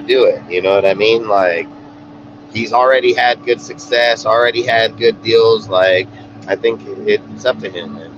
do it. You know what I mean? Like he's already had good success, already had good deals. Like I think it's up to him, man.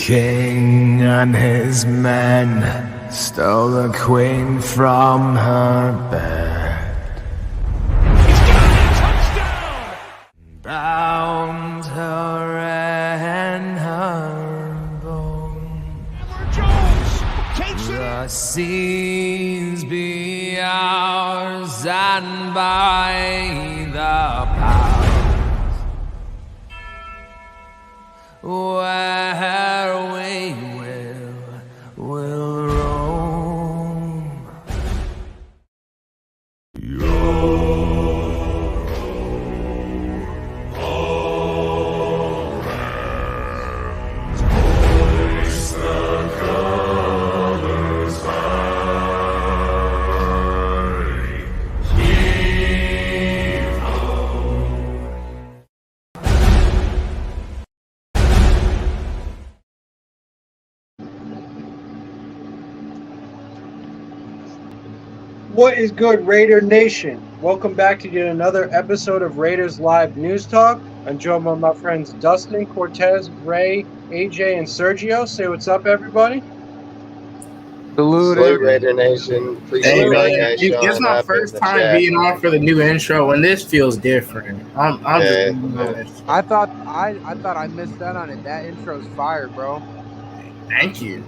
king and his men stole the queen from her bed. Touchdown! Bound her and her bone. Jones takes it The in. seas be ours, and by the powers where we will roam. What is good, Raider Nation? Welcome back to yet another episode of Raiders Live News Talk. I'm joined by my friends Dustin, Cortez, Ray, AJ, and Sergio. Say what's up, everybody. Salute Raider Nation. Appreciate Hey all man, you guys showing it's my up in first the time chat. being on for the new intro, and this feels different. I'm Yeah. just being honest. I thought I missed out on it. That intro's fire, bro. Thank you.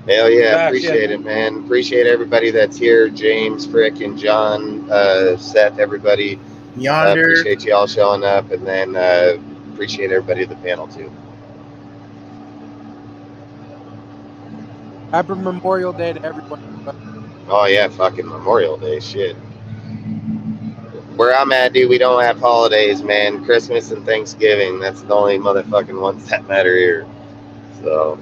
Hell yeah, Back, appreciate yeah. it, man. Appreciate everybody that's here. James, Frick, and John, Seth, everybody. Yonder. Appreciate you all showing up, and then appreciate everybody at the panel too. Happy Memorial Day to everybody. Oh yeah, fucking Memorial Day, shit. Where I'm at, dude, we don't have holidays, man. Christmas and Thanksgiving, that's the only motherfucking ones that matter here. So.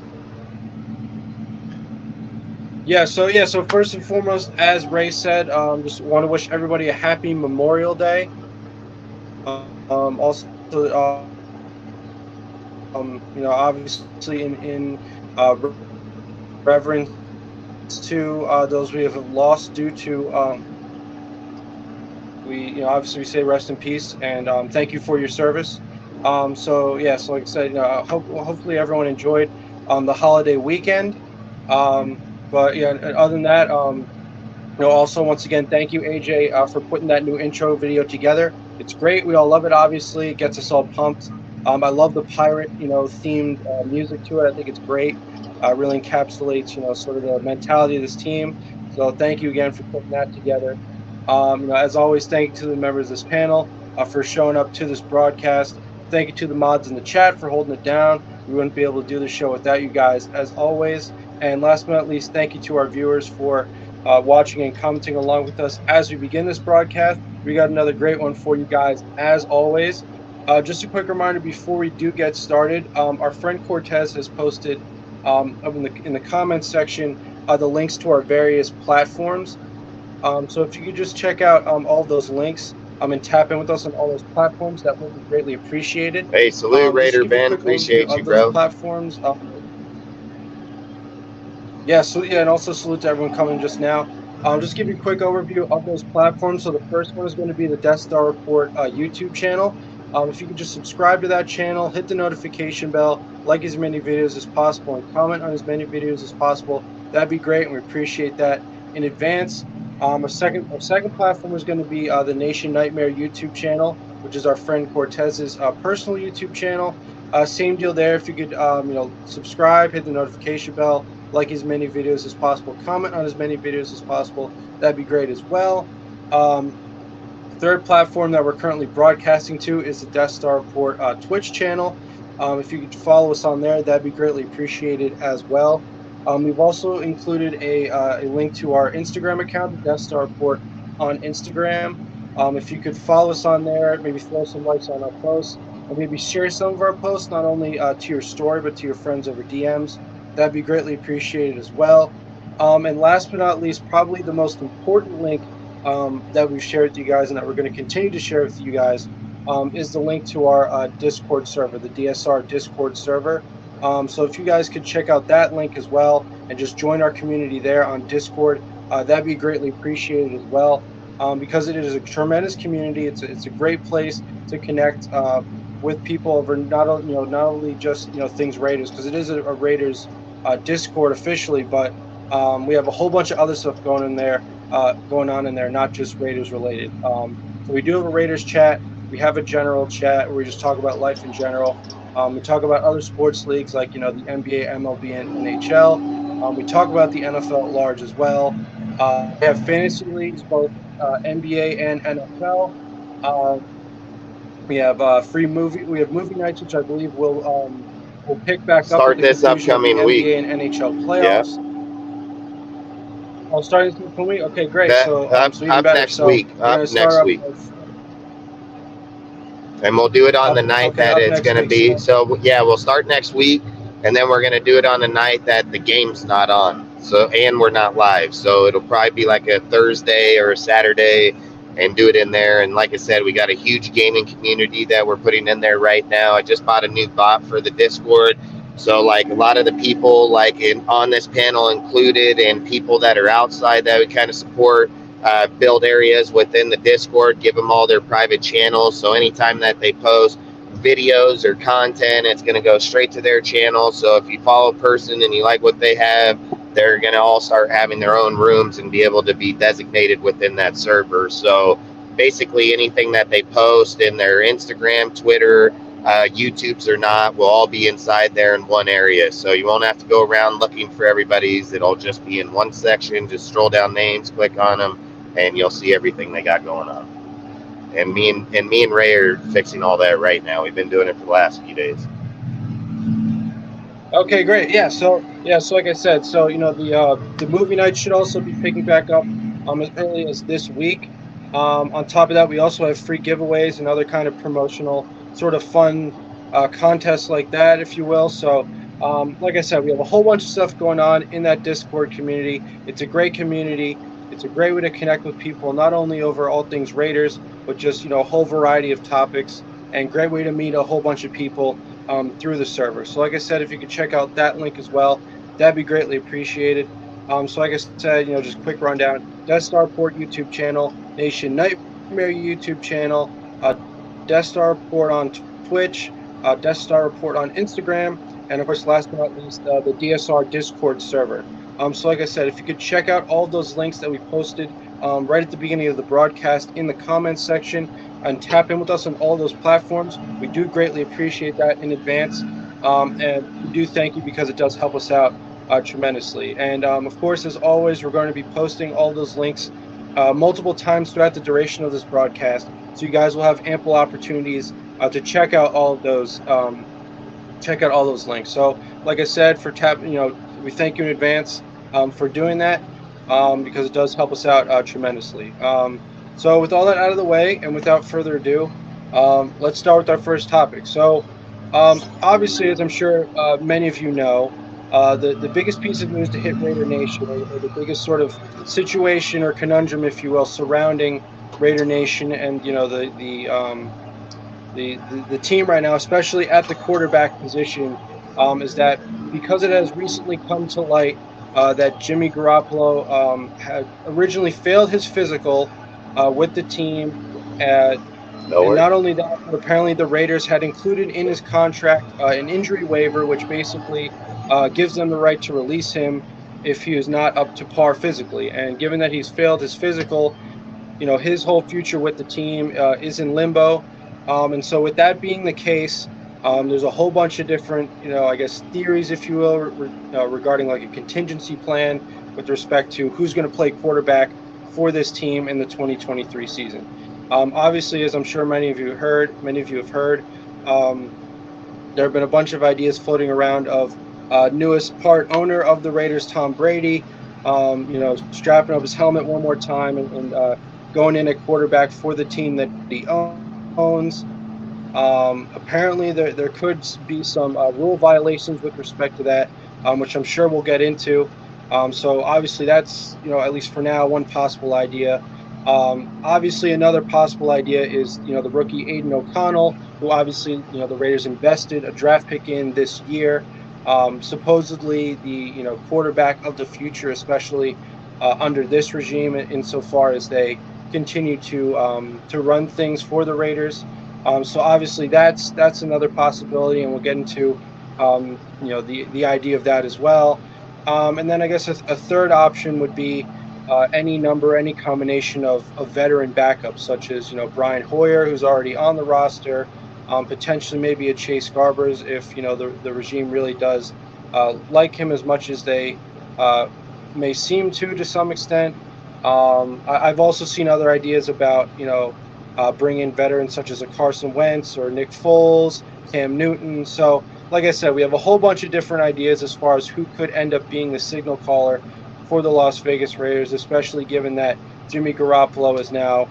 So first and foremost, as Ray said, just want to wish everybody a happy Memorial Day. Also, obviously in reverence to those we have lost due to obviously we say rest in peace and thank you for your service. So like I said, hopefully everyone enjoyed the holiday weekend. But yeah, other than that, also once again, thank you, AJ, for putting that new intro video together. It's great. We all love it. Obviously, it gets us all pumped. I love the pirate, themed music to it. I think it's great. Really encapsulates, sort of the mentality of this team. So thank you again for putting that together. As always, thank you to the members of this panel for showing up to this broadcast. Thank you to the mods in the chat for holding it down. We wouldn't be able to do the show without you guys, as always. And last but not least, thank you to our viewers for watching and commenting along with us as we begin this broadcast. We got another great one for you guys, as always. Just a quick reminder before we do get started, our friend Cortez has posted in the comments section the links to our various platforms. So if you could just check out all of those links and tap in with us on all those platforms, that would be greatly appreciated. Hey, salute Raider Ben. Appreciate you, bro. Platforms. And also salute to everyone coming just now. Just give you a quick overview of those platforms. So the first one is going to be the Death Star Report YouTube channel. If you could just subscribe to that channel, hit the notification bell, like as many videos as possible, and comment on as many videos as possible, that'd be great, and we appreciate that in advance. Our second platform is going to be the Nation Nightmare YouTube channel, which is our friend Cortez's personal YouTube channel. Same deal there. If you could, subscribe, hit the notification bell, like as many videos as possible, comment on as many videos as possible, that'd be great as well. Third platform that we're currently broadcasting to is the Death Star Report Twitch channel. If you could follow us on there, that'd be greatly appreciated as well. We've also included a link to our Instagram account, the Death Star Report on Instagram. If you could follow us on there, maybe throw some likes on our posts, and maybe share some of our posts, not only to your story, but to your friends over DMs. That'd be greatly appreciated as well. And last but not least, probably the most important link that we've shared with you guys and that we're going to continue to share with you guys is the link to our Discord server, the DSR Discord server. So if you guys could check out that link as well and just join our community there on Discord, that'd be greatly appreciated as well. Because it is a tremendous community. It's a great place to connect with people over not only just things Raiders, because it is a Raiders Discord officially, but we have a whole bunch of other stuff going on in there, not just Raiders related. So we do have a Raiders chat. We have a general chat where we just talk about life in general. We talk about other sports leagues like the NBA, MLB, and NHL. We talk about the NFL at large as well. We have fantasy leagues, both NBA and NFL. We have We have movie nights, which I believe we'll pick back Start up at the this conclusion of the upcoming week. NBA and NHL playoffs. Oh, starting this upcoming week. Okay, great. So even up better. next So week. we're gonna Up start next off week. with- And we'll do it on the night okay, that up it's next going to week, be. So, yeah, we'll start next week, and then we're going to do it on the night that the game's not on. So, and we're not live. So it'll probably be like a Thursday or a Saturday and do it in there. And like I said, we got a huge gaming community that we're putting in there right now. I just bought a new bot for the Discord. So, like, a lot of the people, like, on this panel included, and people that are outside that we kind of support, build areas within the Discord, give them all their private channels. So anytime that they post videos or content, it's going to go straight to their channel. So if you follow a person and you like what they have, they're going to all start having their own rooms and be able to be designated within that server. So basically anything that they post in their Instagram, Twitter, YouTubes or not, will all be inside there in one area. So you won't have to go around looking for everybody's. It'll just be in one section. Just scroll down names, click on them, and you'll see everything they got going on. And me and Ray are fixing all that right now. We've been doing it for the last few days. Okay, great. Yeah. So like I said, so the movie night should also be picking back up as early as this week. On top of that, we also have free giveaways and other kind of promotional sort of fun contests like that, if you will. So like I said, we have a whole bunch of stuff going on in that Discord community. It's a great community. It's a great way to connect with people, not only over all things Raiders, but just a whole variety of topics, and great way to meet a whole bunch of people through the server. So like I said, if you could check out that link as well, that'd be greatly appreciated. So like I said, just quick rundown: Death Star Report YouTube channel, Nation Nightmare YouTube channel, Death Star Report on Twitch, Death Star Report on Instagram, and of course, last but not least, the DSR Discord server. So like I said, if you could check out all those links that we posted right at the beginning of the broadcast in the comments section, and tap in with us on all those platforms, we do greatly appreciate that in advance. And we do thank you, because it does help us out tremendously. And of course, as always, we're going to be posting all those links multiple times throughout the duration of this broadcast, so you guys will have ample opportunities to check out all of those links. So like I said, we thank you in advance for doing that, because it does help us out tremendously. So with all that out of the way, and without further ado, let's start with our first topic. So obviously, as I'm sure many of you know, the biggest piece of news to hit Raider Nation, or the biggest sort of situation or conundrum, if you will, surrounding Raider Nation and the team right now, especially at the quarterback position, is that because it has recently come to light that Jimmy Garoppolo had originally failed his physical with the team, and not only that, but apparently the Raiders had included in his contract an injury waiver, which basically gives them the right to release him if he is not up to par physically. And given that he's failed his physical, his whole future with the team is in limbo. And so with that being the case, there's a whole bunch of different, theories, if you will, regarding like a contingency plan with respect to who's going to play quarterback for this team in the 2023 season. Obviously, as I'm sure many of you have heard, there have been a bunch of ideas floating around of newest part owner of the Raiders, Tom Brady, strapping up his helmet one more time and going in at quarterback for the team that he owns. Apparently, there could be some rule violations with respect to that, which I'm sure we'll get into. So obviously, that's at least for now, one possible idea. Obviously, another possible idea is the rookie Aiden O'Connell, who obviously the Raiders invested a draft pick in this year. Supposedly the quarterback of the future, especially under this regime, insofar as they continue to run things for the Raiders. So obviously that's another possibility, and we'll get into the idea of that as well. And then I guess a third option would be any number, any combination of veteran backups, such as Brian Hoyer, who's already on the roster, potentially maybe a Chase Garbers if the regime really does like him as much as they may seem to some extent. I've also seen other ideas about bring in veterans such as a Carson Wentz or Nick Foles, Cam Newton. So, like I said, we have a whole bunch of different ideas as far as who could end up being the signal caller for the Las Vegas Raiders, especially given that Jimmy Garoppolo is now,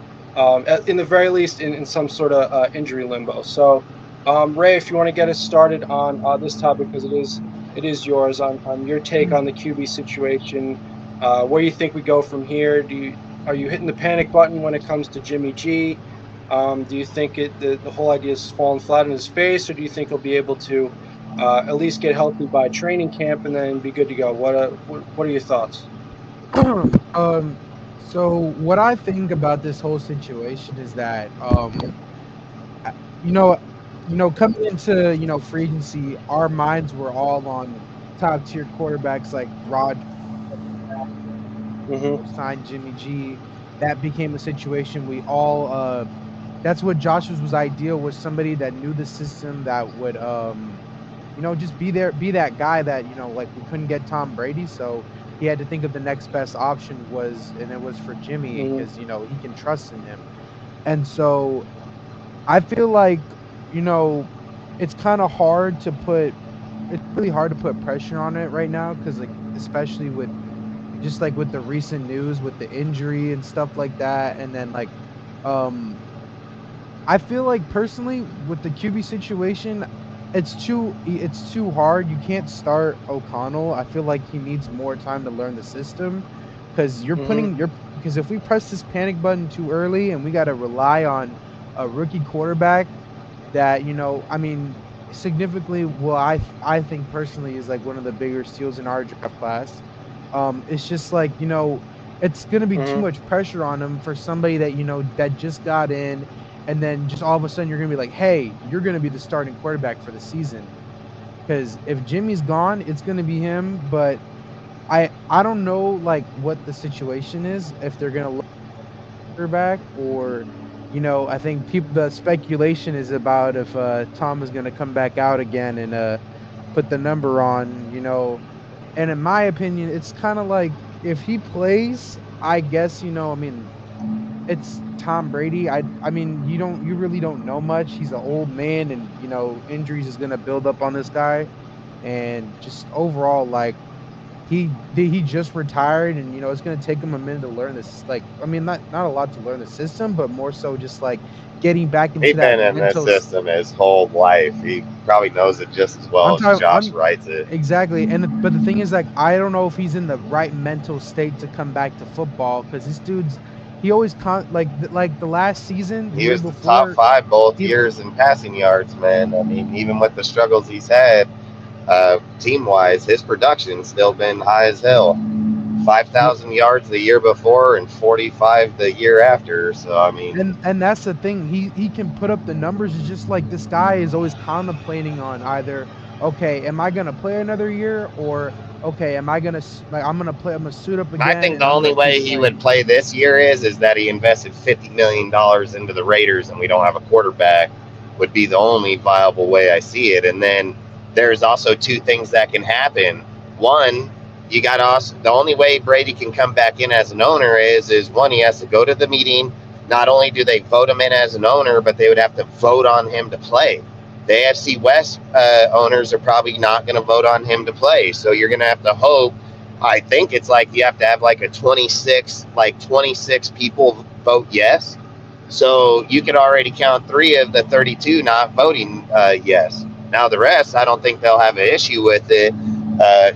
in the very least, in some sort of injury limbo. So, Ray, if you want to get us started on this topic, because it is yours, on your take on the QB situation, where you think we go from here. Are you hitting the panic button when it comes to Jimmy G? Do you think the whole idea is falling flat on his face, or do you think he'll be able to at least get healthy by training camp and then be good to go? What are your thoughts? So what I think about this whole situation is that coming into free agency, our minds were all on top tier quarterbacks like Rod. Signed Jimmy G. That became a situation we all that's what Joshua's ideal was, somebody that knew the system, that would just be that guy that like we couldn't get Tom Brady, so he had to think of the next best option and it was for Jimmy, because he can trust in him. And so I feel like it's kind of hard to put pressure on it right now, because especially with the recent news with the injury and stuff like that. And then I feel like personally with the QB situation, it's too hard. You can't start O'Connell. I feel like he needs more time to learn the system, because because if we press this panic button too early and we got to rely on a rookie quarterback that, significantly, I think personally is one of the bigger steals in our draft class. It's just it's going to be too much pressure on him for somebody that, that just got in, and then just all of a sudden you're going to be like, hey, you're going to be the starting quarterback for the season. Because if Jimmy's gone, it's going to be him. But I don't know what the situation is, if they're going to look at quarterback, or I think the speculation is about if Tom is going to come back out again and put the number on, And in my opinion, it's kind of like, if he plays, I guess, it's Tom Brady. You really don't know much. He's an old man, and, injuries is going to build up on this guy. And just overall, he just retired, and, it's going to take him a minute to learn this. Not a lot to learn the system, but more so just getting back into that. He's been in this system his whole life. He probably knows it just as well as Josh writes it. Exactly. But the thing is, I don't know if he's in the right mental state to come back to football, because this dude's, he always the last season he was the top 5 both years in passing yards, man. Even with the struggles he's had team wise, his production's still been high as hell. 5,000 yards the year before and 45 the year after. So and that's the thing, he can put up the numbers. It's just this guy is always contemplating on either, okay, am I gonna play another year, or okay, I'm gonna suit up again. I think the only way he would play this year is that he invested $50 million into the Raiders and we don't have a quarterback, would be the only viable way I see it. And then there's also 2 things that can happen. One, the only way Brady can come back in as an owner is one, he has to go to the meeting. Not only do they vote him in as an owner, but they would have to vote on him to play. The AFC West owners are probably not going to vote on him to play. So you're going to have to hope. I think it's you have to have a 26 people vote yes. So you could already count 3 of the 32 not voting yes. Now the rest, I don't think they'll have an issue with it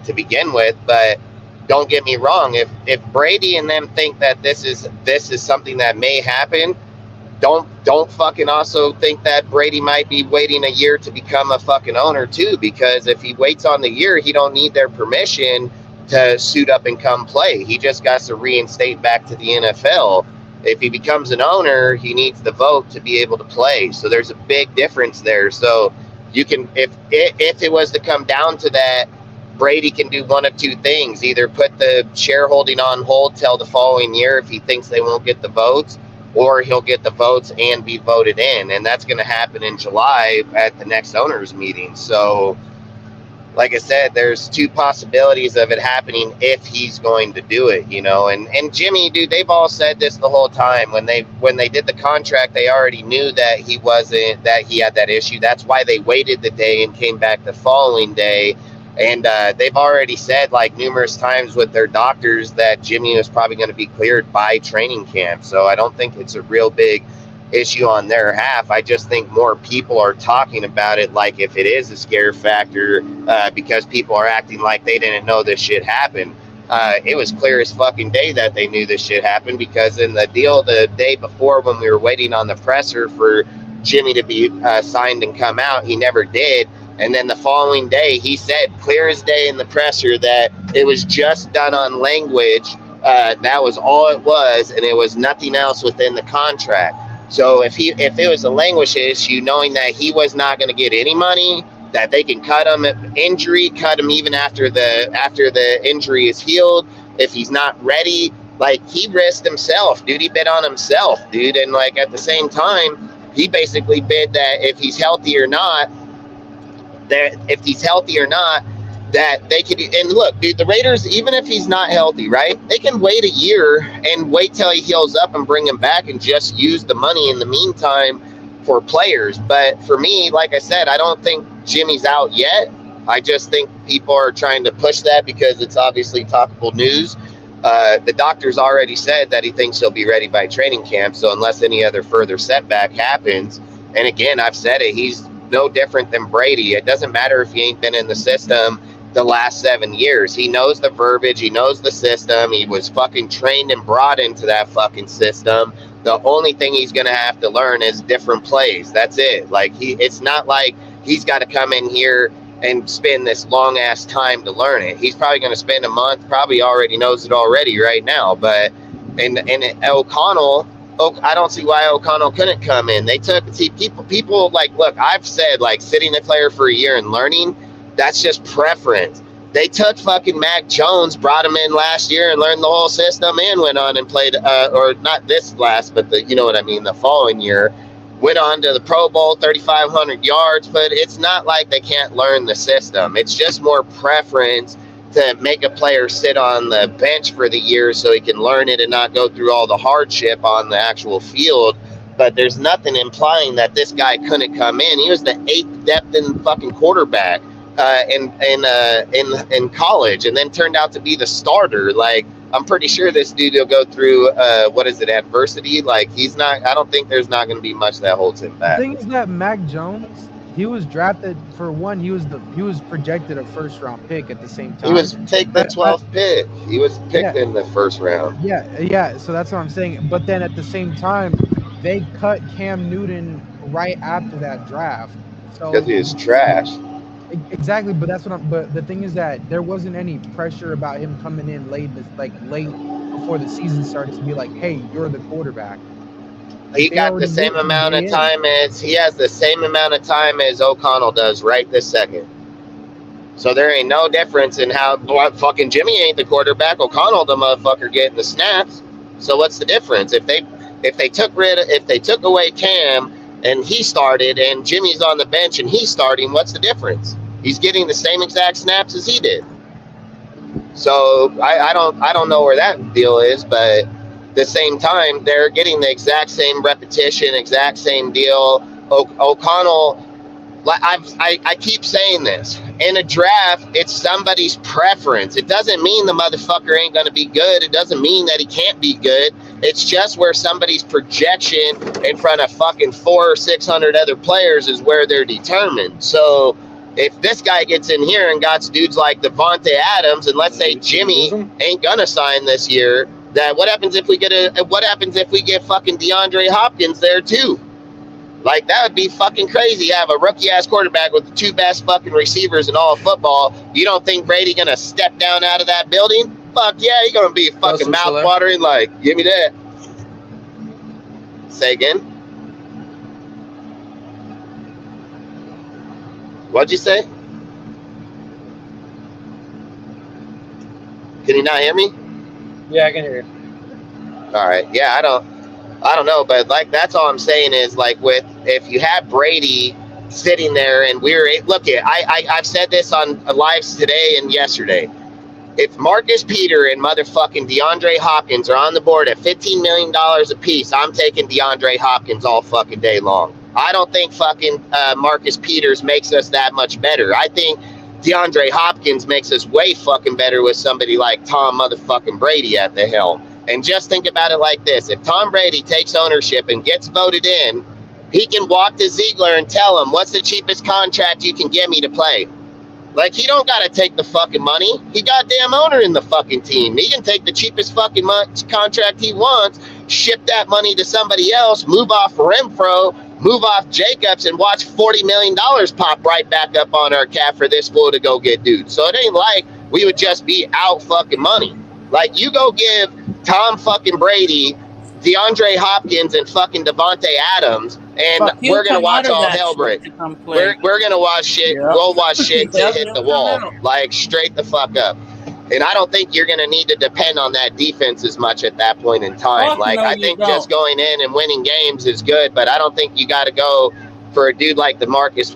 to begin with. But don't get me wrong, if Brady and them think that this is something that may happen, don't fucking also think that Brady might be waiting a year to become a fucking owner too, because if he waits on the year, he don't need their permission to suit up and come play. He just got to reinstate back to the NFL. If he becomes an owner, he needs the vote to be able to play. So there's a big difference there. So you can, if it was to come down to that, Brady can do one of two things: either put the shareholding on hold till the following year if he thinks they won't get the votes, or he'll get the votes and be voted in. And that's going to happen in July at the next owners meeting. So like I said, there's two possibilities of it happening if he's going to do it, you know. And Jimmy, dude, they've all said this the whole time. When they did the contract, they already knew that he had that issue. That's why they waited the day and came back the following day. And they've already said, like, numerous times with their doctors that Jimmy was probably going to be cleared by training camp. So I don't think it's a real big issue on their half. I just think more people are talking about it like if it is a scare factor, because people are acting like they didn't know this shit happened. It was clear as fucking day that they knew this shit happened, because in the deal the day before, when we were waiting on the presser for Jimmy to be signed and come out, he never did. And then the following day, he said clear as day in the presser that it was just done on language. That was all it was, and it was nothing else within the contract. So if it was a language issue, knowing that he was not going to get any money, that they can cut him injury, cut him even after the injury is healed, if he's not ready, like, he risked himself, dude. He bet on himself, dude. And like at the same time, he basically bid that if he's healthy or not, that they could. And look, dude, the Raiders, even if he's not healthy, right, they can wait a year and wait till he heals up and bring him back and just use the money in the meantime for players. But for me, like I said, I don't think Jimmy's out yet. I just think people are trying to push that because it's obviously talkable news. The doctor's already said that he thinks he'll be ready by training camp. So unless any other further setback happens, and again, I've said it, he's no different than Brady. It doesn't matter if he ain't been in the system the last 7 years. He knows the verbiage. He knows the system. He was fucking trained and brought into that fucking system. The only thing he's going to have to learn is different plays. That's it. Like, it's not like he's got to come in here and spend this long ass time to learn it. He's probably going to spend a month, probably already knows it already right now. But and O'Connell, I don't see why O'Connell couldn't come in. People like, look, I've said, like, sitting a player for a year and learning, that's just preference. They took fucking Mac Jones, brought him in last year and learned the whole system, and went on and played, or not this last, but the following year, went on to the Pro Bowl, 3,500 yards. But it's not like they can't learn the system. It's just more preference to make a player sit on the bench for the year so he can learn it and not go through all the hardship on the actual field. But there's nothing implying that this guy couldn't come in. He was the 8th depth in fucking quarterback in college, and then turned out to be the starter. Like, I'm pretty sure this dude will go through adversity. Like, I don't think there's not going to be much that holds him back. The thing is that Mac Jones, he was drafted for one. He was projected a first-round pick at the same time. He was take the 12th pick. He was picked in the first round. Yeah. So that's what I'm saying. But then at the same time, they cut Cam Newton right after that draft. So because he was trash. Exactly, but But the thing is that there wasn't any pressure about him coming in late before the season started to be like, "Hey, you're the quarterback." Like, he got the same amount of time he has the same amount of time as O'Connell does right this second. So there ain't no difference in how fucking Jimmy ain't the quarterback. O'Connell the motherfucker getting the snaps. So what's the difference if they took away Cam and he started and Jimmy's on the bench and he's starting? What's the difference? He's getting the same exact snaps as he did. So I don't know where that deal is, but at the same time, they're getting the exact same repetition, exact same deal. O'Connell, I keep saying this. In a draft, it's somebody's preference. It doesn't mean the motherfucker ain't going to be good. It doesn't mean that he can't be good. It's just where somebody's projection in front of fucking 400 or 600 other players is where they're determined. So if this guy gets in here and got dudes like Devontae Adams, and let's say Jimmy ain't going to sign this year, that what happens if we get fucking DeAndre Hopkins there too? Like, that would be fucking crazy. Have a rookie ass quarterback with the two best fucking receivers in all of football. You don't think Brady gonna step down out of that building? Fuck yeah, he's gonna be fucking mouth watering. Like, give me that. Say again. What'd you say? Can you not hear me? Yeah, I can hear you. All right. Yeah, I don't know, but like that's all I'm saying is like with if you have Brady sitting there and I've said this on lives today and yesterday. If Marcus Peter and motherfucking DeAndre Hopkins are on the board at $15 million a piece, I'm taking DeAndre Hopkins all fucking day long. I don't think fucking Marcus Peters makes us that much better. I think DeAndre Hopkins makes us way fucking better with somebody like Tom motherfucking Brady at the helm. And just think about it like this. If Tom Brady takes ownership and gets voted in, he can walk to Ziegler and tell him, what's the cheapest contract you can get me to play? Like, he don't got to take the fucking money. He goddamn owner in the fucking team. He can take the cheapest fucking contract he wants, ship that money to somebody else, move off Renfro, move off Jacobs, and watch $40 million pop right back up on our cap for this fool to go get dudes. So it ain't like we would just be out fucking money. Like, you go give Tom fucking Brady, DeAndre Hopkins, and fucking Devontae Adams, and we're gonna watch all hell break. We're gonna watch shit. Yep. We'll watch shit to hit the wall, like straight the fuck up. And I don't think you're gonna need to depend on that defense as much at that point in time. Like, I think just going in and winning games is good, but I don't think you got to go for a dude like the Marcus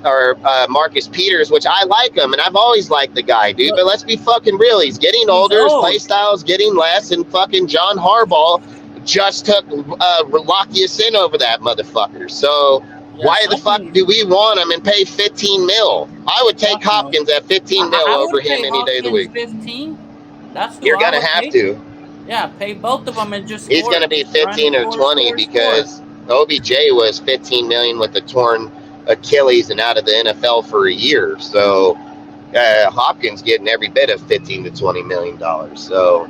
Peters, which I like him, and I've always liked the guy, dude. But let's be fucking real. He's getting older. His play style's getting less, and fucking John Harbaugh just took Lockyear in over that motherfucker. So why the fuck do we want him and pay 15 mil? I would take Hopkins at 15 mil over him any day of the week. 15? That's who You're gonna have to. Yeah, pay both of them and just. He's gonna be 15 or 20 because OBJ was 15 million with a torn Achilles and out of the NFL for a year. So Hopkins getting every bit of 15 to 20 million dollars. So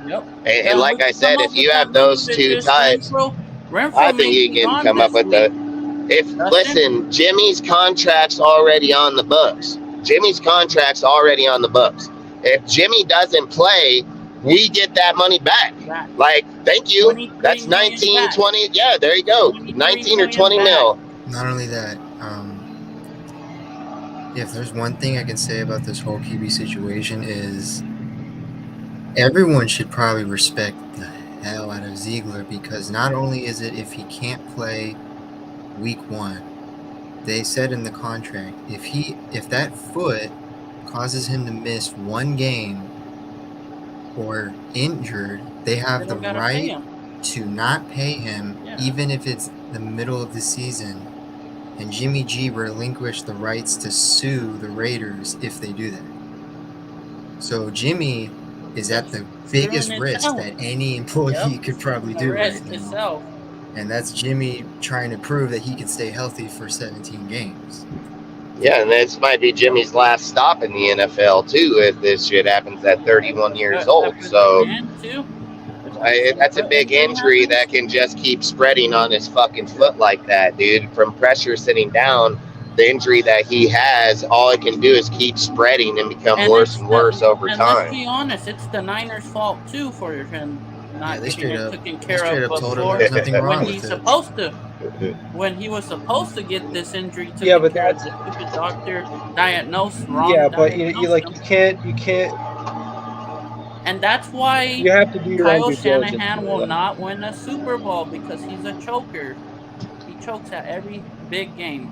and like I said, if you have those two types, I think you can come up with listen, Jimmy's contract's already on the books. If Jimmy doesn't play, we get that money back. Like, thank you. That's 19, 20. Yeah, there you go. 19 or 20 mil. Not only that, if there's one thing I can say about this whole QB situation is everyone should probably respect the hell out of Ziegler, because not only is it if he can't play week 1, they said in the contract, if that foot causes him to miss one game or injured, they have the right to not pay him, even if it's the middle of the season. And Jimmy G relinquished the rights to sue the Raiders if they do that. So Jimmy is at the biggest risk that any employee could probably do right now. And that's Jimmy trying to prove that he can stay healthy for 17 games. Yeah, and this might be Jimmy's last stop in the NFL, too, if this shit happens at 31 years old. So that's a big injury that can just keep spreading on his fucking foot like that, dude. From pressure sitting down, the injury that he has, all it can do is keep spreading and become worse and worse over time. Let's be honest, it's the Niners' fault, too, for him not getting it taken care of before when he's supposed to. When he was supposed to get this injury taken care of, the stupid doctor diagnosed wrong. Yeah, but you can't. And that's why you have to do your Kyle Shanahan will not win a Super Bowl, because he's a choker. He chokes at every big game.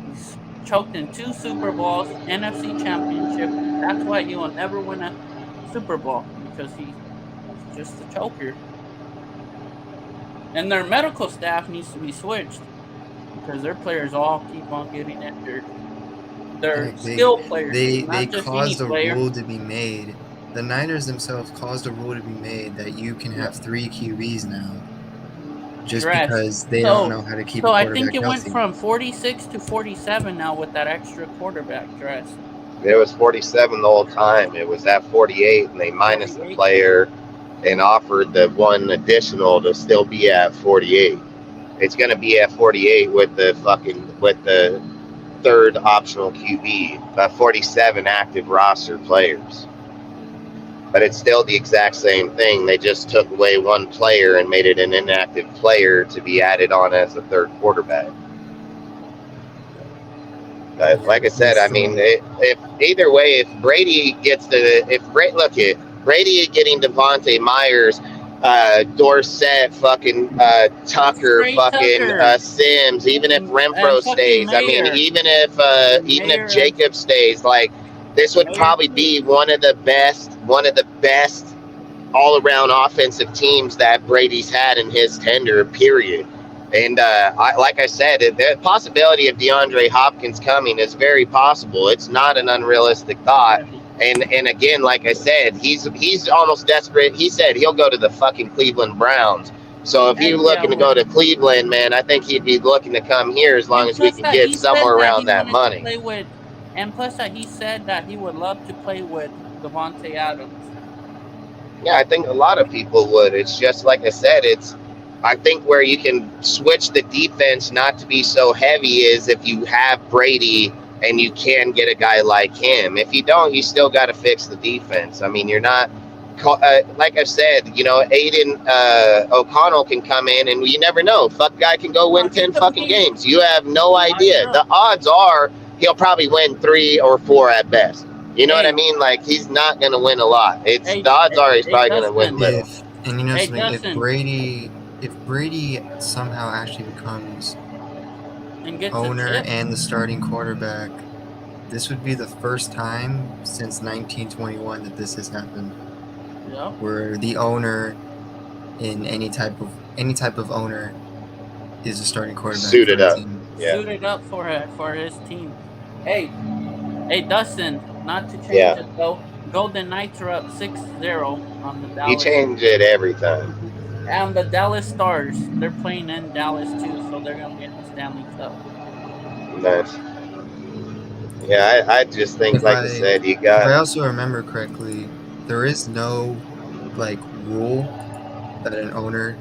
He's choked in 2 Super Bowls, NFC Championship. That's why he will never win a Super Bowl, because he's just a choker. And their medical staff needs to be switched, because their players all keep on getting injured. They're skill players. They caused a rule to be made. The Niners themselves caused a rule to be made that you can have 3 QBs now, just because they don't know how to keep a quarterback healthy. So I think it went from 46 to 47 now with that extra quarterback dress. It was 47 the whole time. It was at 48, and they minus the player and offered the one additional to still be at 48. It's going to be at 48 with the third optional QB, 47 active roster players. but it's still the exact same thing. They just took away one player and made it an inactive player to be added on as a third quarterback. But like I said, I mean, if either way, if Brady gets Brady getting Devontae Myers, Dorsett, fucking Tucker, Straight fucking Tucker. Sims, even if Renfro And fucking stays, I mean, Mayer. even if Jacob stays, like this would Mayer. probably be one of the best all around offensive teams that Brady's had in his tenure, period. And like I said, the possibility of DeAndre Hopkins coming is very possible. It's not an unrealistic thought. And again, like I said, he's almost desperate. He said he'll go to the fucking Cleveland Browns. So if you're looking to go to Cleveland, man, I think he'd be looking to come here as long as we can get somewhere around that money. And plus that he said that he would love to play with Devontae Adams. Yeah, I think a lot of people would. It's just like I said, I think where you can switch the defense not to be so heavy is if you have Brady and you can get a guy like him. If you don't, you still got to fix the defense. I mean, you're not, like I've said, you know, Aiden O'Connell can come in and you never know. Fuck guy can go win 10 fucking games. You have no idea. The odds are he'll probably win 3 or 4 at best. You know what I mean? Like, he's not going to win a lot. The odds are he's probably going to win little. And you know something, if Brady somehow actually becomes owner and the starting quarterback, this would be the first time since 1921 that this has happened. Yep. Where the owner in any type of owner is a starting quarterback. Suited up. Suited up for his team. Hey, Dustin, not to change it though. Golden Knights are up 6-0 on the Dallas. You change it every time. And the Dallas Stars, they're playing in Dallas too, so they're gonna get the Stanley Cup. Nice. Yeah, I just think, like I said, you got. If I also remember correctly, there is no like rule that an owner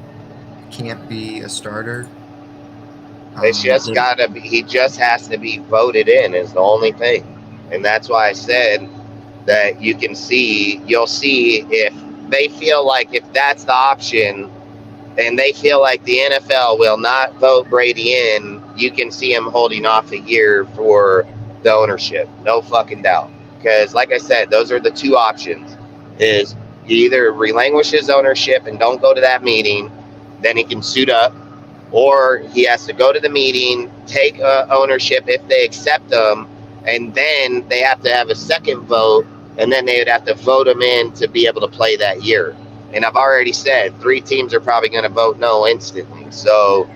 can't be a starter. It's just gotta be. He just has to be voted in. Is the only thing, and that's why I said that you'll see if they feel like if that's the option, and they feel like the NFL will not vote Brady in, you can see him holding off a year for the ownership. No fucking doubt. Because like I said, those are the two options. Is he either relinquishes ownership and don't go to that meeting, then he can suit up, or he has to go to the meeting, take ownership if they accept them, and then they have to have a second vote, and then they would have to vote him in to be able to play that year. And I've already said 3 teams are probably going to vote no instantly. So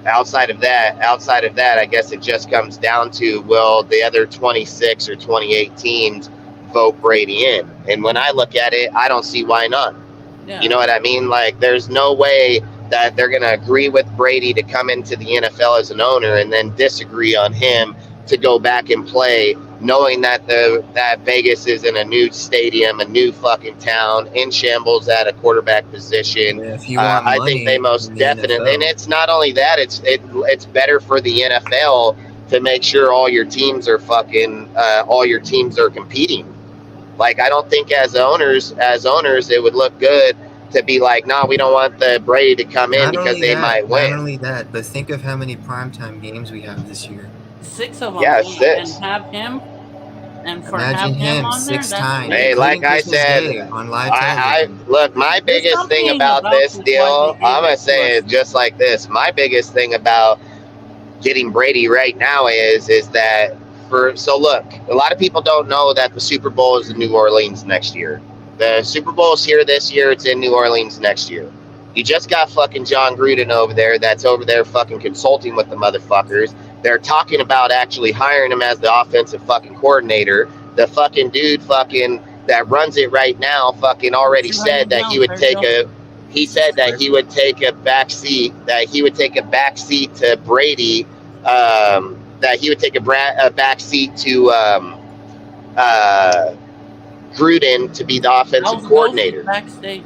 outside of that, I guess it just comes down to, will the other 26 or 28 teams vote Brady in? And when I look at it, I don't see why not. Yeah. You know what I mean? Like, there's no way that they're going to agree with Brady to come into the NFL as an owner and then disagree on him to go back and play, knowing that that Vegas is in a new stadium, a new fucking town, in shambles at a quarterback position. Yeah, I think they most definitely, and it's not only that, it's better for the NFL to make sure all your teams are competing. Like, I don't think as owners, it would look good to be like, no, we don't want the Brady to come in because they might win. Not only that, but think of how many primetime games we have this year. 6 of them. Yeah, 6. And have him. And for Imagine him on 6 there, times. Hey, like I said, on live television. Look, my biggest thing about this deal, I'm going to say it just like this. My biggest thing about getting Brady right now is that look, a lot of people don't know that the Super Bowl is in New Orleans next year. The Super Bowl is here this year. It's in New Orleans next year. You just got fucking John Gruden over there that's over there fucking consulting with the motherfuckers. They're talking about actually hiring him as the offensive fucking coordinator. The fucking dude fucking that runs it right now fucking already said that he would take a backseat to Brady, that he would take a backseat to Gruden to be the offensive coordinator.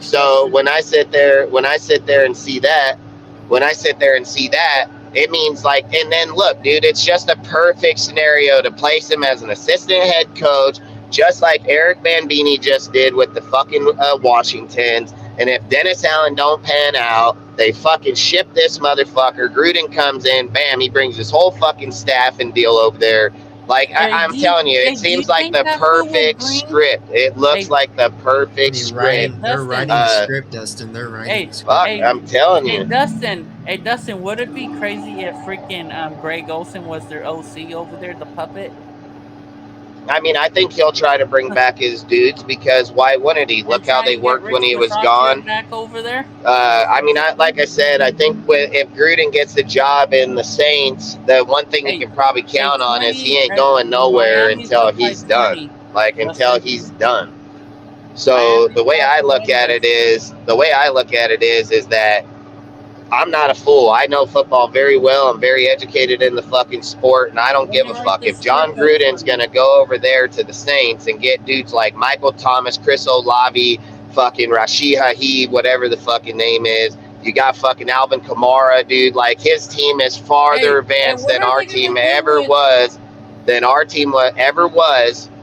So when I sit there and see that, it means like, and then look, dude, it's just a perfect scenario to place him as an assistant head coach just like Eric Bambini just did with the fucking Washingtons. And if Dennis Allen don't pan out, they fucking ship this motherfucker. Gruden comes in, bam, he brings his whole fucking staff and deal over there. Like, I'm telling you, it seems like the perfect script. It looks like the perfect script. They're writing the script, Dustin. They're writing the script. Fuck, I'm telling you. Hey, Dustin, would it be crazy if freaking Greg Olsen was their OC over there, the puppet? I mean, I think he'll try to bring back his dudes because why wouldn't he? Look how they worked when he was gone. Back over there. I mean, like I said, I think if Gruden gets the job in the Saints, the one thing you can probably count on is he ain't going nowhere until he's done. Like until he's done. So the way I look at it is that I'm not a fool. I know football very well. I'm very educated in the fucking sport, and I don't give a fuck. If John Gruden's going to go over there to the Saints and get dudes like Michael Thomas, Chris Olave, fucking Rashid Haheed, whatever the fucking name is, you got fucking Alvin Kamara, dude. Like, his team is farther advanced than our team ever was,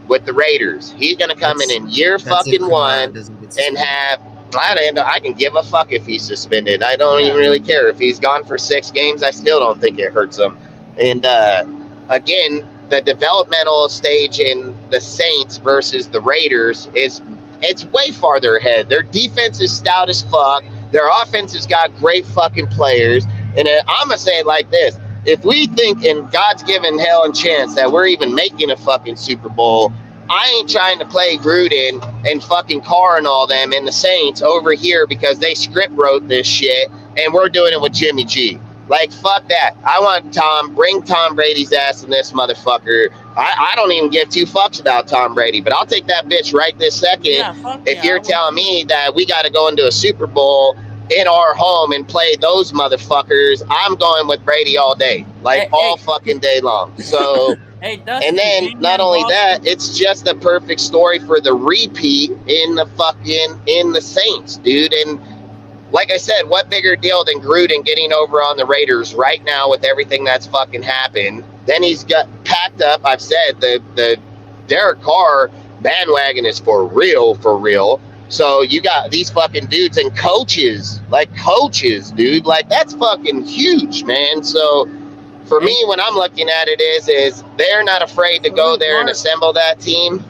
with the Raiders. He's going to come in year fucking one and have... I can give a fuck if he's suspended. I don't even really care. If he's gone for 6 games, I still don't think it hurts him. And again, the developmental stage in the Saints versus the Raiders it's way farther ahead. Their defense is stout as fuck. Their offense has got great fucking players. And I'm going to say it like this. If we think in God's given hell and chance that we're even making a fucking Super Bowl, I ain't trying to play Gruden and fucking Carr and all them and the Saints over here because they script wrote this shit and we're doing it with Jimmy G. Like, fuck that. I want bring Tom Brady's ass in this motherfucker. I don't even give 2 fucks about Tom Brady, but I'll take that bitch right this second if you're telling me that we got to go into a Super Bowl in our home and play those motherfuckers. I'm going with Brady all day, all fucking day long. So... Hey, Dustin, and then not only that, it's just a perfect story for the repeat in the Saints, dude. And like I said, what bigger deal than Gruden getting over on the Raiders right now with everything that's fucking happened? Then he's got packed up. I've said the Derek Carr bandwagon is for real. So you got these fucking dudes and coaches, dude. Like, that's fucking huge, man. So for me, when I'm looking at it is they're not afraid to go there and assemble that team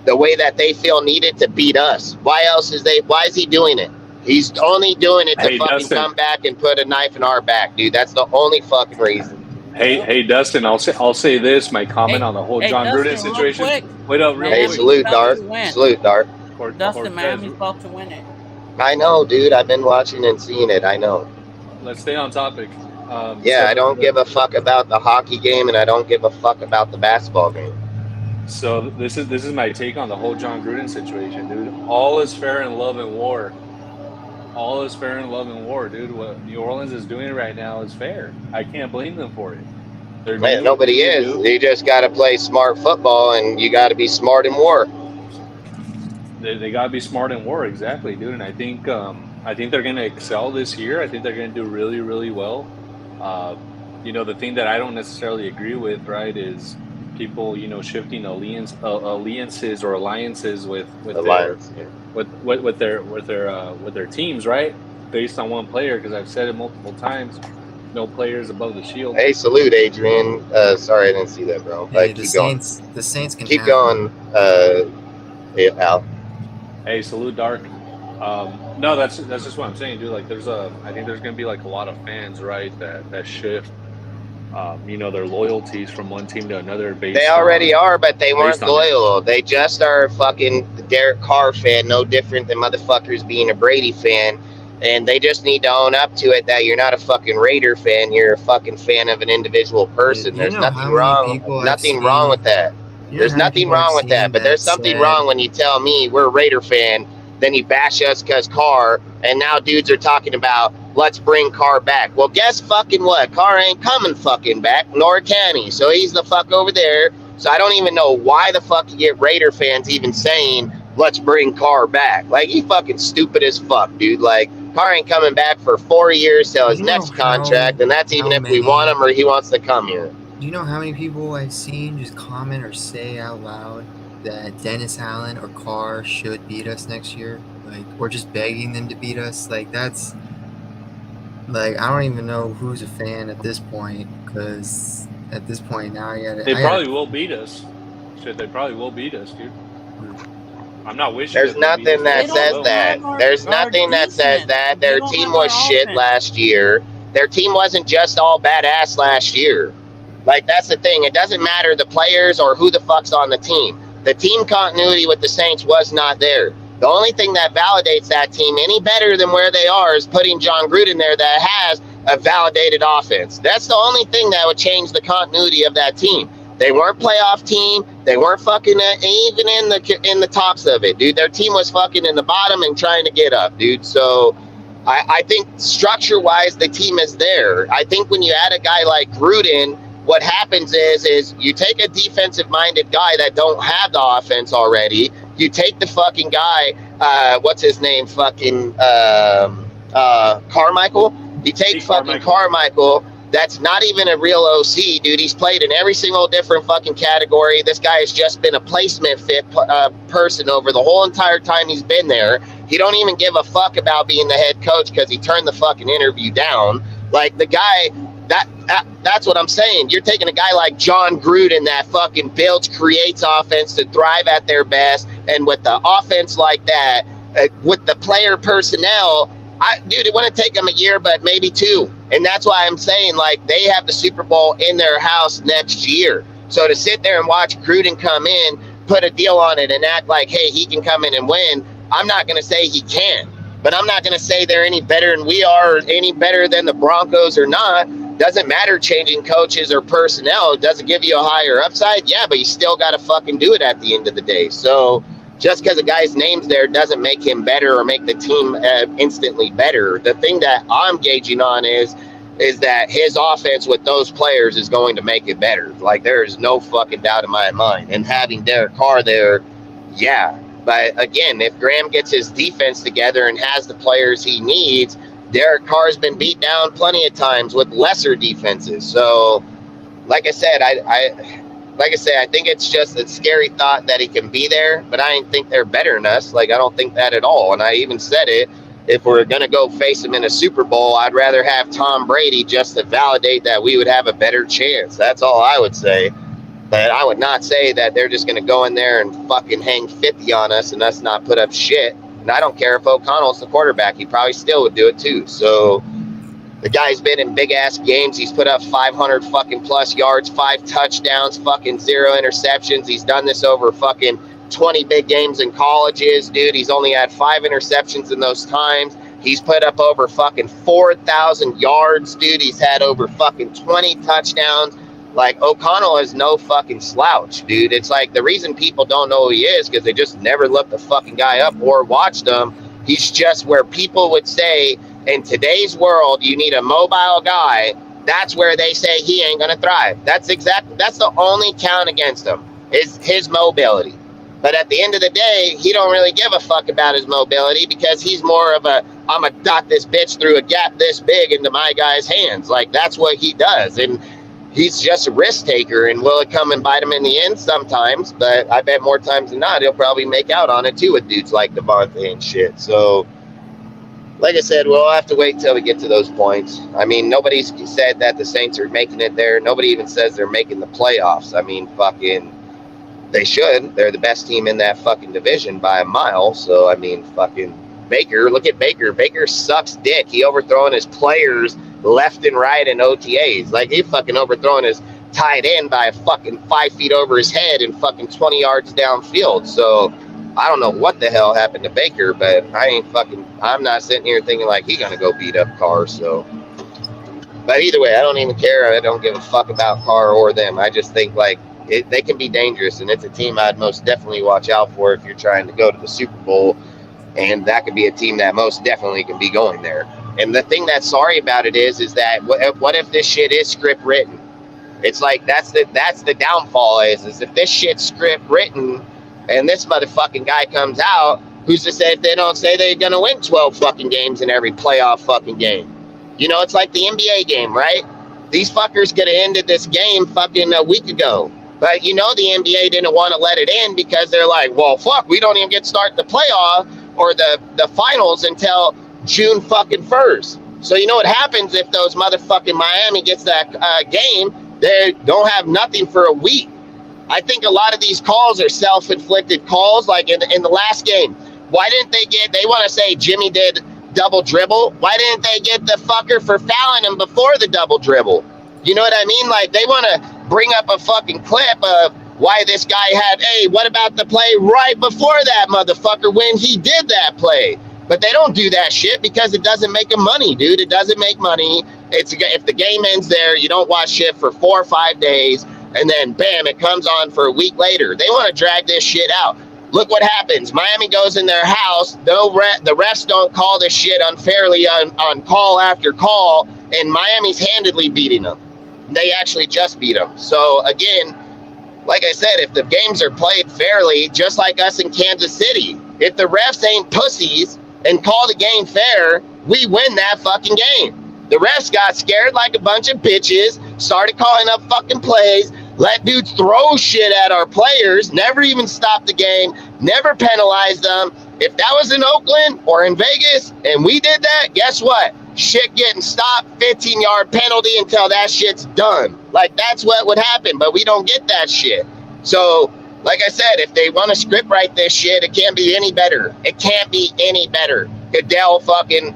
the way that they feel needed to beat us. Why is he doing it? He's only doing it to come back and put a knife in our back, dude. That's the only fucking reason. Hey, Dustin, I'll say this, my comment on the whole John Gruden situation. Wait up, real quick. Salute, Dart. Dustin, Miami's about to win it. I know, dude. I've been watching and seeing it. I know. Let's stay on topic. I don't give a fuck about the hockey game, and I don't give a fuck about the basketball game. So this is my take on the whole John Gruden situation, dude. All is fair in love and war. All is fair in love and war, dude. What New Orleans is doing right now is fair. I can't blame them for it. Man, nobody is. You just got to play smart football, and you got to be smart in war. They got to be smart in war, exactly, dude. And I think they're going to excel this year. I think they're going to do really, really well. The thing that I don't necessarily agree with, right, is people, shifting alliances with their teams, right, based on one player. Because I've said it multiple times, no players above the shield. Hey, salute, Adrian. Sorry, I didn't see that, bro. Hey, the Saints can keep going. Hey, Al. Hey, salute, Dark. No, that's just what I'm saying, dude. Like, I think there's gonna be like a lot of fans, right, that shift, their loyalties from one team to another. They already are, but they weren't loyal. They just are a fucking Derek Carr fan, no different than motherfuckers being a Brady fan. And they just need to own up to it that you're not a fucking Raider fan. You're a fucking fan of an individual person. There's nothing wrong with that. There's nothing wrong with that. But there's something wrong when you tell me we're a Raider fan, then you bash us because Carr, and now dudes are talking about let's bring Carr back. Well, guess fucking what? Carr ain't coming fucking back, nor can he. So he's the fuck over there. So I don't even know why the fuck you get Raider fans even saying let's bring Carr back. Like, he fucking stupid as fuck, dude. Like, Carr ain't coming back for 4 years till his next contract, and that's even if we want him or he wants to come here. Do you know how many people I've seen just comment or say out loud that Dennis Allen or Carr should beat us next year? Like, or just begging them to beat us? Like, that's like, I don't even know who's a fan at this point, because at this point now They probably will beat us. Shit, they probably will beat us, dude. I'm not wishing. There's that they beat nothing us. that They says don't that. have our- There's our nothing that says defense. that. They Their don't team have was our shit offense. last year. Their team wasn't just all badass last year. Like, that's the thing. It doesn't matter the players or who the fuck's on the team. The team continuity with the Saints was not there. The only thing that validates that team any better than where they are is putting John Gruden there that has a validated offense. That's the only thing that would change the continuity of that team. They weren't playoff team. They weren't fucking even in the tops of it, dude. Their team was fucking in the bottom and trying to get up, dude. So I think structure-wise, the team is there. I think when you add a guy like Gruden, what happens is you take a defensive-minded guy that don't have the offense already. You take the fucking guy, what's his name, fucking Carmichael. You take fucking Carmichael. That's not even a real OC, dude. He's played in every single different fucking category. This guy has just been a placement fit person over the whole entire time he's been there. He don't even give a fuck about being the head coach because he turned the fucking interview down. Like, the guy, that's what I'm saying. You're taking a guy like John Gruden that fucking builds, creates offense to thrive at their best, and with the offense like that, with the player personnel, dude, it wouldn't take them a year, but maybe two. And that's why I'm saying, like, they have the Super Bowl in their house next year. So to sit there and watch Gruden come in, put a deal on it, and act like, hey, he can come in and win, I'm not going to say he can. But I'm not going to say they're any better than we are or any better than the Broncos or not. Doesn't matter changing coaches or personnel. It doesn't give you a higher upside. Yeah, but you still got to fucking do it at the end of the day. So just because a guy's name's there doesn't make him better or make the team instantly better. The thing that I'm gauging on is that his offense with those players is going to make it better. Like, there is no fucking doubt in my mind. And having Derek Carr there, yeah. But again, if Graham gets his defense together and has the players he needs, Derek Carr's been beat down plenty of times with lesser defenses. So, like I said, I think it's just a scary thought that he can be there, but I didn't think they're better than us. Like, I don't think that at all. And I even said it, if we're going to go face him in a Super Bowl, I'd rather have Tom Brady just to validate that we would have a better chance. That's all I would say. But I would not say that they're just going to go in there and fucking hang 50 on us and us not put up shit. And I don't care if O'Connell's the quarterback. He probably still would do it too. So the guy's been in big-ass games. He's put up 500 fucking plus yards, 5 touchdowns, fucking 0 interceptions. He's done this over fucking 20 big games in colleges, dude. He's only had 5 interceptions in those times. He's put up over fucking 4,000 yards, dude. He's had over fucking 20 touchdowns. Like, O'Connell is no fucking slouch, dude. It's like the reason people don't know who he is because they just never looked the fucking guy up or watched him. He's just where people would say, in today's world, you need a mobile guy. That's where they say he ain't going to thrive. That's the only count against him is his mobility. But at the end of the day, he don't really give a fuck about his mobility because he's more of a, I'm going to dot this bitch through a gap this big into my guy's hands. Like, that's what he does. And he's just a risk taker, and will it come and bite him in the end? Sometimes, but I bet more times than not, he'll probably make out on it too with dudes like Devontae and shit. So, like I said, we'll have to wait until we get to those points. I mean, nobody's said that the Saints are making it there. Nobody even says they're making the playoffs. I mean, fucking, they should. They're the best team in that fucking division by a mile. So, I mean, fucking Baker, look at Baker. Baker sucks dick. He overthrowing his players left and right in OTAs. Like, he fucking overthrowing his tight end by fucking 5 feet over his head and fucking 20 yards downfield. So I don't know what the hell happened to Baker, but I'm not sitting here thinking like he gonna go beat up Carr. So, but either way, I don't even care. I don't give a fuck about Carr or them. I just think like they can be dangerous, and it's a team I'd most definitely watch out for if you're trying to go to the Super Bowl. And that could be a team that most definitely can be going there. And the thing that's sorry about it is that what if this shit is script written? It's like that's the downfall is if this shit's script written and this motherfucking guy comes out, who's to say if they don't say they're gonna win 12 fucking games in every playoff fucking game? You know, it's like the NBA game, right? These fuckers could have ended this game fucking a week ago. But you know the NBA didn't want to let it end because they're like, well, fuck, we don't even get to start the playoff or the finals until June fucking 1st. So you know what happens if those motherfucking Miami gets that game? They don't have nothing for a week. I think a lot of these calls are self-inflicted calls. Like in the last game, why didn't they want to say Jimmy did double dribble? Why didn't they get the fucker for fouling him before the double dribble? You know what I mean? Like they want to bring up a fucking clip of why this guy had, hey, what about the play right before that motherfucker when he did that play? But they don't do that shit because it doesn't make them money, dude. It doesn't make money. If the game ends there, you don't watch shit for 4 or 5 days, and then bam, it comes on for a week later. They want to drag this shit out. Look what happens. Miami goes in their house. The refs don't call this shit unfairly on call after call, and Miami's handedly beating them. They actually just beat them. So again, like I said, if the games are played fairly, just like us in Kansas City, if the refs ain't pussies and call the game fair, we win that fucking game. The refs got scared like a bunch of bitches, started calling up fucking plays, let dudes throw shit at our players, never even stopped the game, never penalized them. If that was in Oakland or in Vegas and we did that, guess what? Shit getting stopped, 15-yard penalty until that shit's done. Like, that's what would happen, but we don't get that shit. So, like I said, if they want to script write this shit, it can't be any better. It can't be any better. Goodell fucking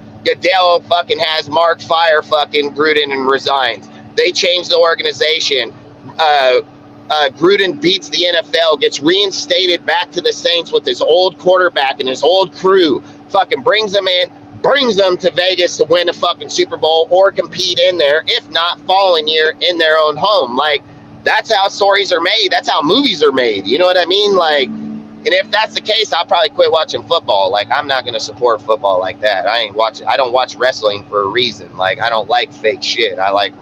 has Mark fire fucking Gruden and resigns. They changed the organization. Gruden beats the NFL, gets reinstated back to the Saints with his old quarterback and his old crew. Fucking brings them in, brings them to Vegas to win a fucking Super Bowl or compete in there, if not following year in their own home. Like, that's how stories are made. That's how movies are made. You know what I mean? Like, and if that's the case, I'll probably quit watching football. Like, I'm not going to support football like that. I don't watch wrestling for a reason. Like, I don't like fake shit. I like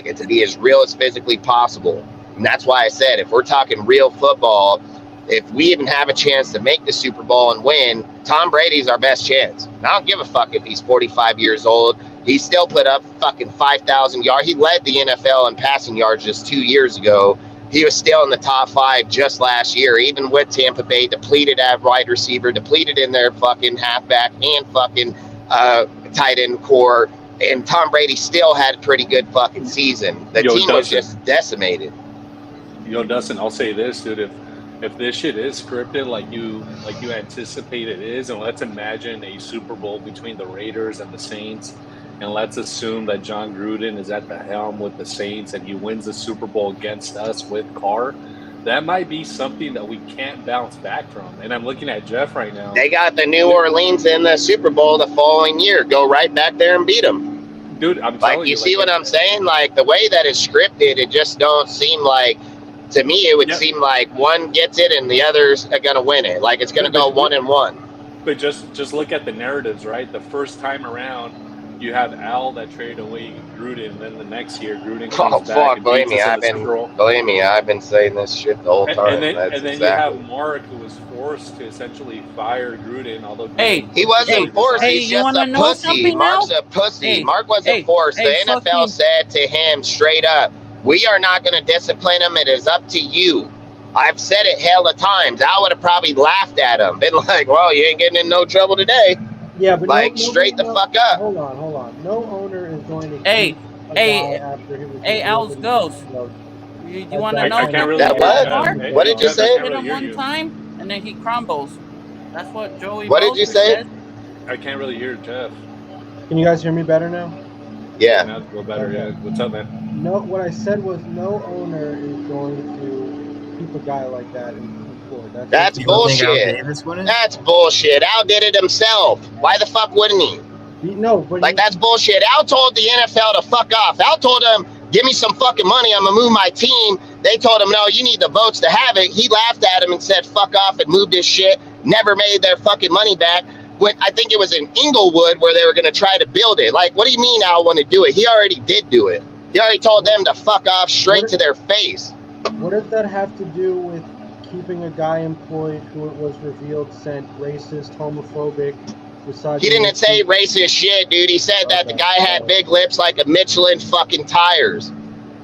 it to be as real as physically possible. And that's why I said, if we're talking real football, if we even have a chance to make the Super Bowl and win, Tom Brady's our best chance. And I don't give a fuck if he's 45 years old. He still put up fucking 5,000 yards. He led the NFL in passing yards just 2 years ago. He was still in the top 5 just last year, even with Tampa Bay depleted at wide receiver, depleted in their fucking halfback and fucking tight end core. And Tom Brady still had a pretty good fucking season. The team was just decimated. Dustin, I'll say this, dude. If this shit is scripted like you anticipate it is, and let's imagine a Super Bowl between the Raiders and the Saints, and let's assume that John Gruden is at the helm with the Saints and he wins the Super Bowl against us with Carr, that might be something that we can't bounce back from. And I'm looking at Jeff right now. They got the New Orleans in the Super Bowl the following year. Go right back there and beat them. Dude, I'm like, telling you. You see what I'm saying? Like, the way that it's scripted, it just don't seem like, to me, it would seem like one gets it and the others are going to win it. Like, it's going to go 1-1. But just look at the narratives, right? The first time around, you have Al that traded away Gruden. Then the next year, Gruden comes back. And believe me, I've been saying this shit the whole time. And then you have Mark, who was forced to essentially fire Gruden. Although he wasn't forced. He's just a pussy. Mark's a pussy. Mark wasn't forced. The NFL said to him straight up, "We are not going to discipline him. It is up to you." I've said it hell of times. I would have probably laughed at him, been like, "Well, you ain't getting in no trouble today." Yeah, but like straight the fuck up. Hold on. No owner is going to. Hey, Al's Ghost. You want to know I can't really that what? What did you say? Hit him one time and then he crumbles. That's what Joey. What did you say? Said. I can't really hear Jeff. Can you guys hear me better now? Yeah. Now it's a little better. Okay. Yeah. What's up, man? No, what I said was no owner is going to keep a guy like that in. That's bullshit. That's bullshit. Al did it himself. Why the fuck wouldn't he? No, but that's bullshit. Al told the NFL to fuck off. Al told them, "Give me some fucking money. I'm gonna move my team." They told him, "No, you need the votes to have it." He laughed at him and said, "Fuck off," and moved his shit. Never made their fucking money back. When I think it was in Inglewood where they were gonna try to build it. Like, what do you mean Al want to do it? He already did do it. He already told them to fuck off straight to their face. What does that have to do with keeping a guy employed who it was revealed sent racist, homophobic besides He didn't say racist shit, dude. He said that the guy had big lips like a Michelin fucking tires.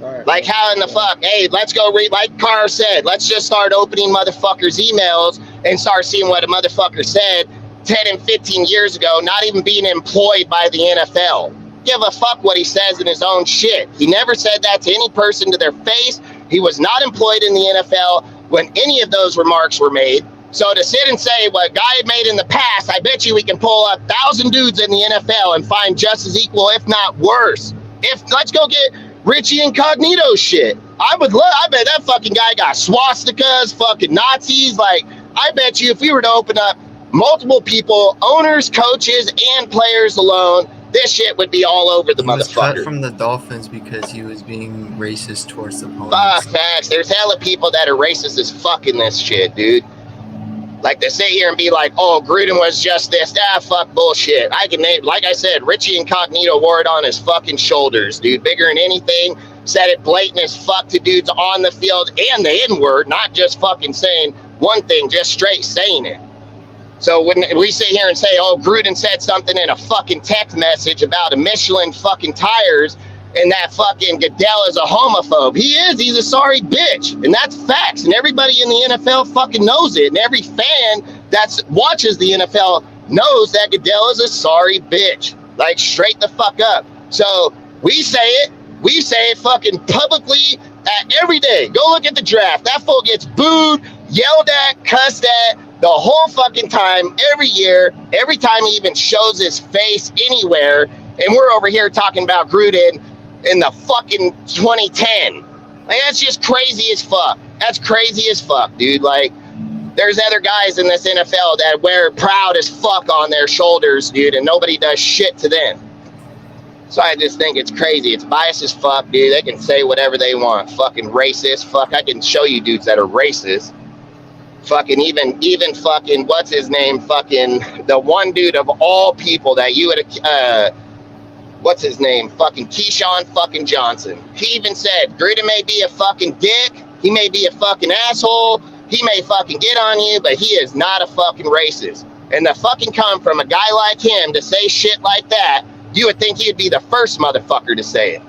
All right. Like, how in the fuck? Hey, let's go read, like Carr said, let's just start opening motherfuckers' emails and start seeing what a motherfucker said 10 and 15 years ago, not even being employed by the NFL. Give a fuck what he says in his own shit. He never said that to any person to their face. He was not employed in the NFL when any of those remarks were made. So to sit and say what a guy made in the past, I bet you we can pull up 1,000 dudes in the NFL and find just as equal, if not worse. Let's go get Richie Incognito shit. I bet that fucking guy got swastikas, fucking Nazis. Like, I bet you if we were to open up multiple people, owners, coaches, and players alone, this shit would be all over the He was cut motherfucker. from the Dolphins because he was being racist towards the opponents. Fuck facts. There's hella people that are racist as fuck in this shit, dude. Like, to sit here and be like, oh, Gruden was just this. Fuck bullshit. I can name, like I said, Richie Incognito wore it on his fucking shoulders, dude. Bigger than anything. Said it blatant as fuck to dudes on the field and the N-word, not just fucking saying one thing, just straight saying it. So when we sit here and say, oh, Gruden said something in a fucking text message about a Michelin fucking tires and that fucking Goodell is a homophobe. He is. He's a sorry bitch. And that's facts. And everybody in the NFL fucking knows it. And every fan that watches the NFL knows that Goodell is a sorry bitch. Like, straight the fuck up. So we say it. We say it fucking publicly every day. Go look at the draft. That fool gets booed, yelled at, cussed at the whole fucking time, every year, every time he even shows his face anywhere. And we're over here talking about Gruden in the fucking 2010. Like, that's just crazy as fuck. That's crazy as fuck, dude. Like, there's other guys in this NFL that wear proud as fuck on their shoulders, dude, and nobody does shit to them. So I just think it's crazy. It's biased as fuck, dude. They can say whatever they want. Fucking racist. Fuck, I can show you dudes that are racist. Fucking even fucking, what's his name? Fucking the one dude of all people that you would, what's his name? Fucking Keyshawn fucking Johnson. He even said, Gruden may be a fucking dick. He may be a fucking asshole. He may fucking get on you, but he is not a fucking racist. And to fucking come from a guy like him to say shit like that, you would think he'd be the first motherfucker to say it.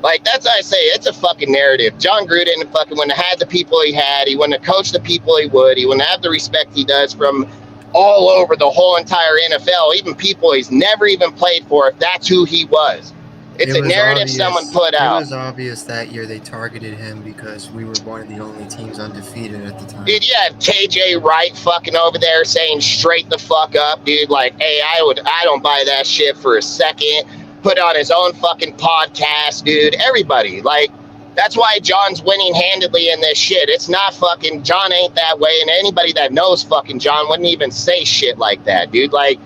Like, that's what I say. It's a fucking narrative. John Gruden fucking wouldn't have had the people he had. He wouldn't have coached the people he would. He wouldn't have the respect he does from all over the whole entire NFL, even people he's never even played for, if that's who he was. It's a narrative someone put out. It was obvious that year they targeted him because we were one of the only teams undefeated at the time. Dude, you had KJ Wright fucking over there saying straight the fuck up, dude. Like, hey, I don't buy that shit for a second. Put on his own fucking podcast, dude. Everybody, like, that's why John's winning handedly in this shit. It's not fucking, John ain't that way, and anybody that knows fucking John wouldn't even say shit like that, dude. Like,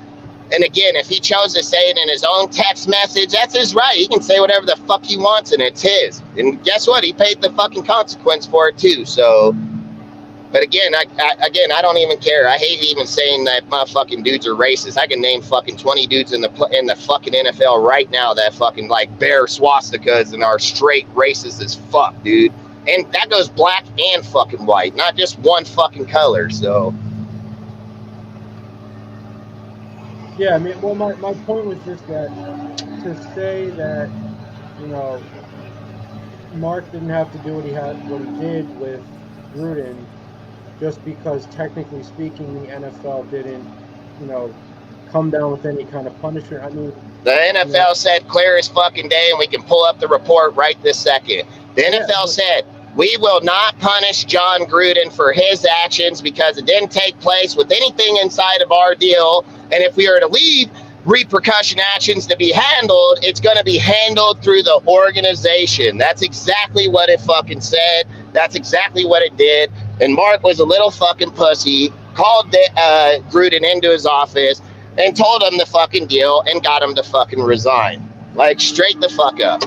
and again, if he chose to say it in his own text message, that's his right. He can say whatever the fuck he wants, and it's his. And guess what? He paid the fucking consequence for it too. So, but again, I don't even care. I hate even saying that motherfucking dudes are racist. I can name fucking 20 dudes in the fucking NFL right now that fucking like bear swastikas and are straight racist as fuck, dude. And that goes black and fucking white, not just one fucking color. So. Yeah, I mean, well, my point was just that to say that, you know, Mark didn't have to do what he did with Gruden, just because technically speaking, the NFL didn't, you know, come down with any kind of punishment. I mean, the NFL said clear as fucking day, and we can pull up the report right this second. The NFL said, we will not punish John Gruden for his actions because it didn't take place with anything inside of our deal. And if we are to leave repercussion actions to be handled, it's going to be handled through the organization. That's exactly what it fucking said. That's exactly what it did. And Mark was a little fucking pussy, called Gruden into his office and told him the fucking deal and got him to fucking resign. Like, straight the fuck up.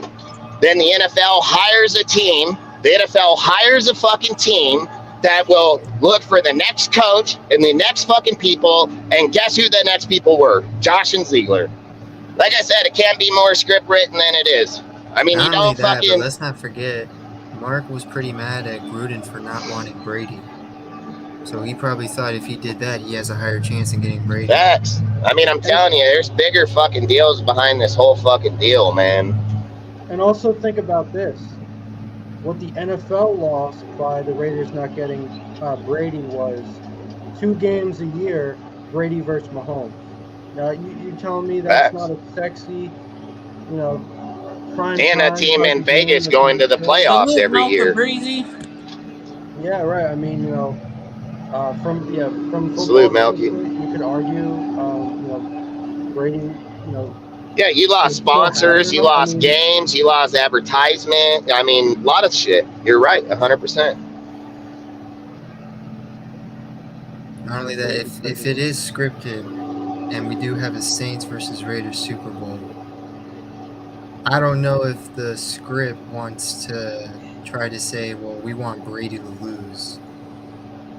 Then the NFL hires a team. The NFL hires a fucking team that will look for the next coach and the next fucking people. And guess who the next people were? Josh and Ziegler. Like I said, it can't be more script written than it is. I mean, Not you don't only that, fucking. but let's not forget, Mark was pretty mad at Gruden for not wanting Brady. So he probably thought if he did that, he has a higher chance in getting Brady. Facts. I mean, I'm telling you, there's bigger fucking deals behind this whole fucking deal, man. And also think about this. What the NFL lost by the Raiders not getting Brady was 2 games a year, Brady versus Mahomes. Now, you telling me that's Facts. not a sexy, you know, prime And a time team type in of Vegas game going to the that- playoffs Salute every Malcolm year. Breezy. Yeah, right. I mean, you know, from football Salute, Melky. standpoint, you could argue, you know, Brady, you know, Yeah, you lost It's still sponsors, you happening. I lost mean- games, you lost advertisement. I mean, a lot of shit. You're right, 100%. Not only that, if it is scripted, and we do have a Saints versus Raiders Super Bowl, I don't know if the script wants to try to say, well, we want Brady to lose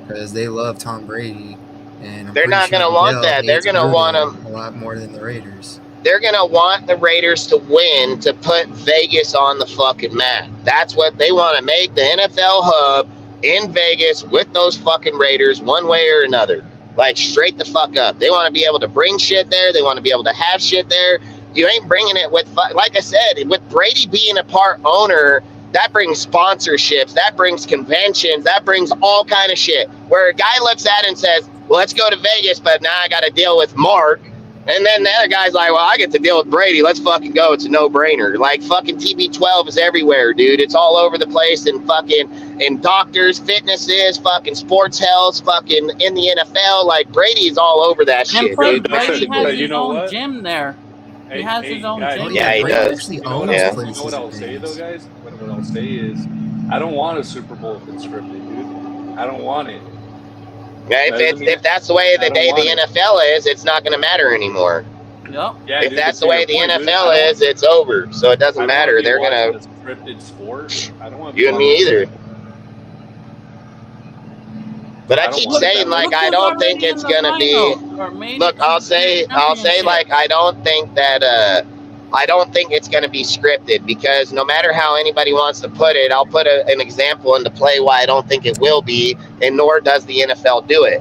because they love Tom Brady, and I'm They're pretty not sure gonna want Goodell that. They're hates gonna want Gruden a lot more than the Raiders. They're going to want the Raiders to win to put Vegas on the fucking map. That's what they want to make the NFL hub in Vegas with those fucking Raiders one way or another. Like, straight the fuck up. They want to be able to bring shit there. They want to be able to have shit there. You ain't bringing it with, like I said, with Brady being a part owner, that brings sponsorships, that brings conventions, that brings all kind of shit. Where a guy looks at it and says, well, let's go to Vegas, but now I got to deal with Mark. And then the other guy's like, well, I get to deal with Brady. Let's fucking go. It's a no-brainer. Like, fucking TB12 is everywhere, dude. It's all over the place, and fucking in doctors, fitnesses, fucking sports health, fucking in the NFL. Like, Brady is all over that And shit, plus, dude. Brady But has you his know own what? gym there. Hey, He has hey, his own guys, gym. Yeah, he Brady does. actually You know owns what, Yeah. you know places what in I'll say, Vegas. though, guys? What I'll say is, I don't want a Super Bowl if it's scripted, dude. I don't want it. Yeah, if that's the way the day the NFL is, it's not going to matter anymore. Yep. Yeah, If dude, that's but the way to the your point, dude, NFL I don't- is, it's over. So it doesn't I don't matter. wanna be They're going watching a scripted sport. I don't want to You and me either. But I I don't keep want it saying, that way. like, I don't think it's going to be. Look, I'll say, like, I don't think it's going to be scripted, because no matter how anybody wants to put it, I'll put an example into play why I don't think it will be, and nor does the NFL do it.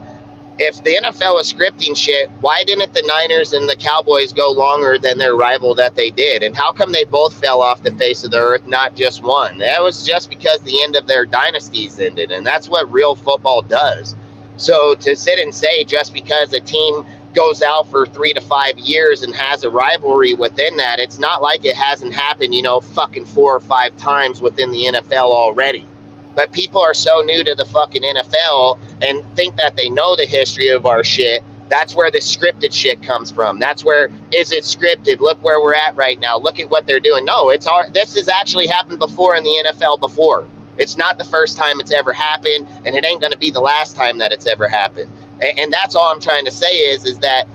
If the NFL is scripting shit, why didn't the Niners and the Cowboys go longer than their rival that they did? And how come they both fell off the face of the earth, not just one? That was just because the end of their dynasties ended, and that's what real football does. So to sit and say just because a team goes out for 3 to 5 years and has a rivalry within that, it's not like it hasn't happened, fucking 4 or 5 times within the NFL already. But people are so new to the fucking NFL and think that they know the history of our shit. That's where the scripted shit comes from. That's where, is it scripted? Look where we're at right now. Look at what they're doing. No, this has actually happened before in the NFL before. It's not the first time it's ever happened, and it ain't going to be the last time that it's ever happened. And that's all I'm trying to say is that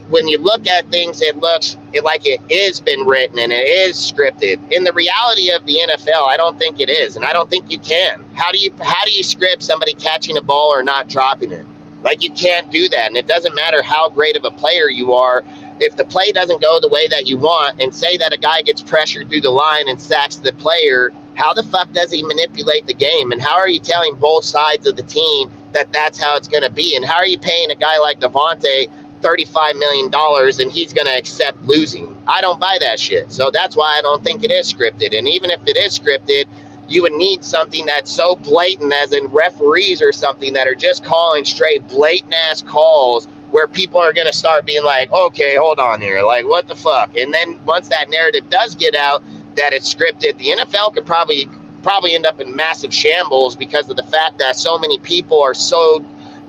when you look at things, it looks like it is been written and it is scripted. In the reality of the NFL, I don't think it is, and I don't think you can. How do you script somebody catching a ball or not dropping it? Like, you can't do that, and it doesn't matter how great of a player you are. If the play doesn't go the way that you want, and say that a guy gets pressured through the line and sacks the player, how the fuck does he manipulate the game? And how are you telling both sides of the team that that's how it's going to be? And how are you paying a guy like Devontae $35 million and he's going to accept losing? I don't buy that shit. So that's why I don't think it is scripted. And even if it is scripted, you would need something that's so blatant, as in referees or something, that are just calling straight blatant ass calls where people are going to start being like, okay, hold on here. Like, what the fuck? And then once that narrative does get out that it's scripted, the NFL could probably end up in massive shambles because of the fact that so many people are so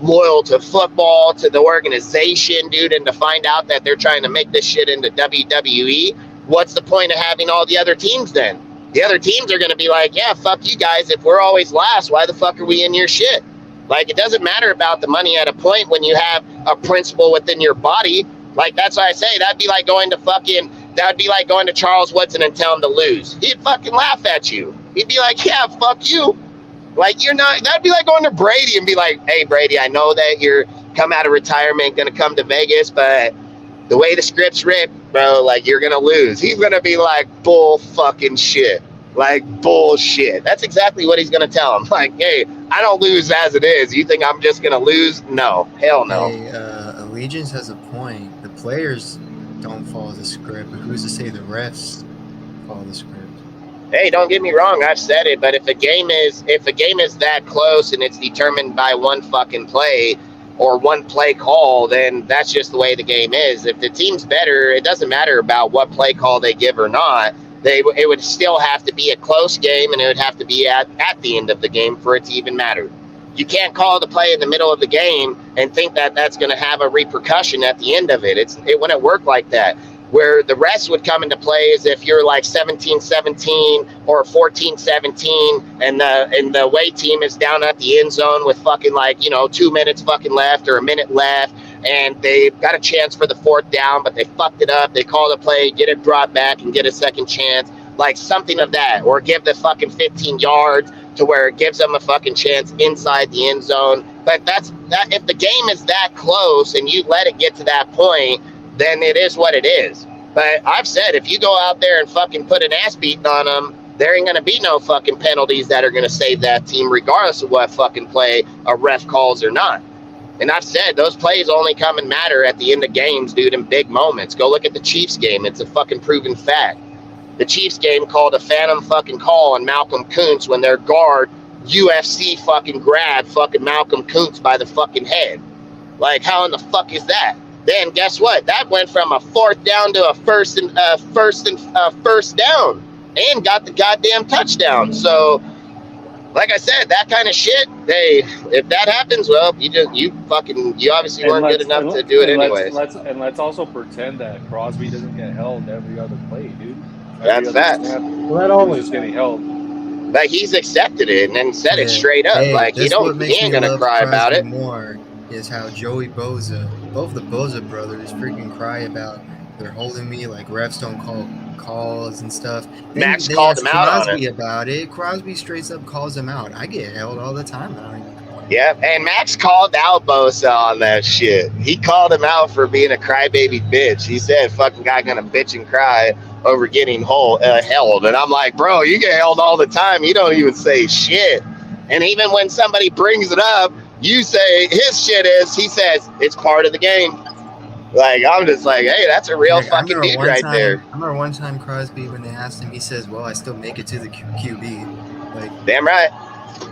loyal to football, to the organization, dude, and to find out that they're trying to make this shit into WWE, what's the point of having all the other teams then? The other teams are going to be like, yeah, fuck you guys. If we're always last, why the fuck are we in your shit? Like, it doesn't matter about the money at a point when you have a principle within your body. Like, that's why I say that'd be like going to Charles Woodson and tell him to lose. He'd fucking laugh at you. He'd be like, yeah, fuck you. Like, you're not, that'd be like going to Brady and be like, hey, Brady, I know that you're come out of retirement, going to come to Vegas, but the way the script's written, bro, like, you're going to lose. He's going to be like, bull fucking shit. Like, bullshit. That's exactly what he's going to tell him. Like, hey, I don't lose as it is. You think I'm just going to lose? No. Hell no. Hey, Allegiance has a point. The players don't follow the script, but who's to say the refs follow the script? Hey, don't get me wrong. I've said it, but if a game is that close and it's determined by one fucking play or one play call, then that's just the way the game is. If the team's better, it doesn't matter about what play call they give or not. It would still have to be a close game, and it would have to be at the end of the game for it to even matter. You can't call the play in the middle of the game and think that that's going to have a repercussion at the end of it. It wouldn't work like that. Where the rest would come into play is if you're like 17-17 or 14-17, and the away team is down at the end zone with fucking 2 minutes fucking left or a minute left, and they've got a chance for the fourth down, but they fucked it up. They call the play, get it brought back, and get a second chance, like something of that, or give the fucking 15 yards to where it gives them a fucking chance inside the end zone. But that's that. If the game is that close and you let it get to that point, then it is what it is. But I've said, if you go out there and fucking put an ass beating on them, there ain't going to be no fucking penalties that are going to save that team, regardless of what fucking play a ref calls or not. And I've said, those plays only come and matter at the end of games, dude, in big moments. Go look at the Chiefs game. It's a fucking proven fact. The Chiefs game called a phantom fucking call on Malcolm Kuntz when their guard UFC fucking grabbed fucking Malcolm Kuntz by the fucking head. Like, how in the fuck is that? Then guess what? That went from a fourth down to a first down, and got the goddamn touchdown. So, like I said, that kind of shit. If that happens, well, you obviously weren't good enough to do it anyway. Let's also pretend that Crosby doesn't get held every other play, dude. That's facts. That always is getting held. Like, he's accepted it and then said it straight up. Hey, like, he ain't gonna cry about it. More is how Joey Bosa, both the Bosa brothers, freaking cry about they're holding me, like refs don't call calls and stuff. Max called him out on Crosby it. about it. Crosby straight up calls him out. I get held all the time. Yeah, and Max called out Bosa on that shit. He called him out for being a crybaby bitch. He said, fucking guy gonna bitch and cry over getting held. And I'm like, bro, you get held all the time. You don't even say shit. And even when somebody brings it up, you say his shit is, he says, it's part of the game. Like, I'm just like, hey, that's a real fucking dude right there. I remember one time Crosby, when they asked him, he says, well, I still make it to the QB. Like, damn right.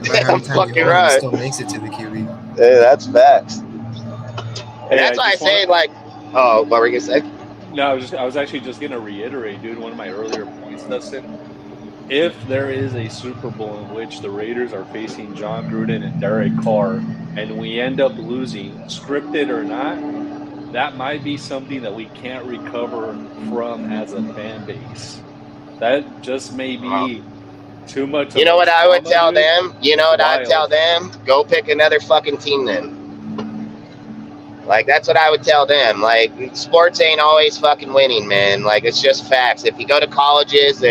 Damn fucking right. He still makes it to the QB. Yeah, that's facts. And that's why I just say, like, oh, what were you going to say? No, I was actually just going to reiterate, dude, one of my earlier points, Dustin. If there is a Super Bowl in which the Raiders are facing John Gruden and Derek Carr, and we end up losing, scripted or not, that might be something that we can't recover from as a fan base. That just may be too much. You know what I would tell them? You know what I'd tell them? Go pick another fucking team then. Like, that's what I would tell them. Like, sports ain't always fucking winning, man. Like, it's just facts. If you go to colleges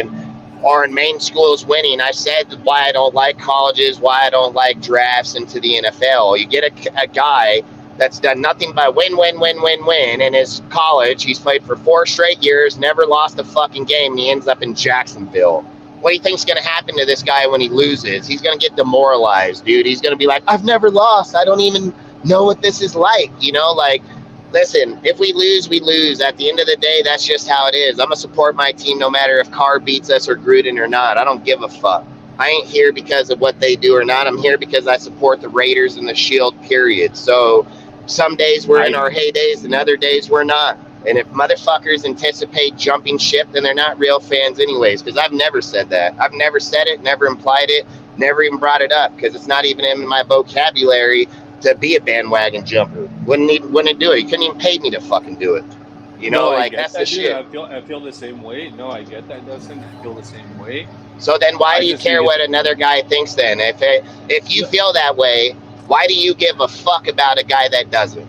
or in main schools winning, I said why I don't like colleges, why I don't like drafts into the NFL. You get a guy that's done nothing but win. In his college, he's played for 4 straight years, never lost a fucking game, and he ends up in Jacksonville. What do you think's going to happen to this guy when he loses? He's going to get demoralized, dude. He's going to be like, I've never lost. I don't even know what this is like. You know, like, listen, if we lose, we lose. At the end of the day, that's just how it is. I'm going to support my team no matter if Carr beats us or Gruden or not. I don't give a fuck. I ain't here because of what they do or not. I'm here because I support the Raiders and the Shield, period. So some days we're in our heydays and other days we're not. And if motherfuckers anticipate jumping ship, then they're not real fans anyways, because I've never said that. I've never said it, never implied it, never even brought it up, because it's not even in my vocabulary to be a bandwagon jumper. Wouldn't do it. You couldn't even pay me to fucking do it. You know, like, that's the shit. I feel the same way. No, I get that, Dustin. I feel the same way. So then why do you care what another guy thinks then? If you feel that way, why do you give a fuck about a guy that doesn't?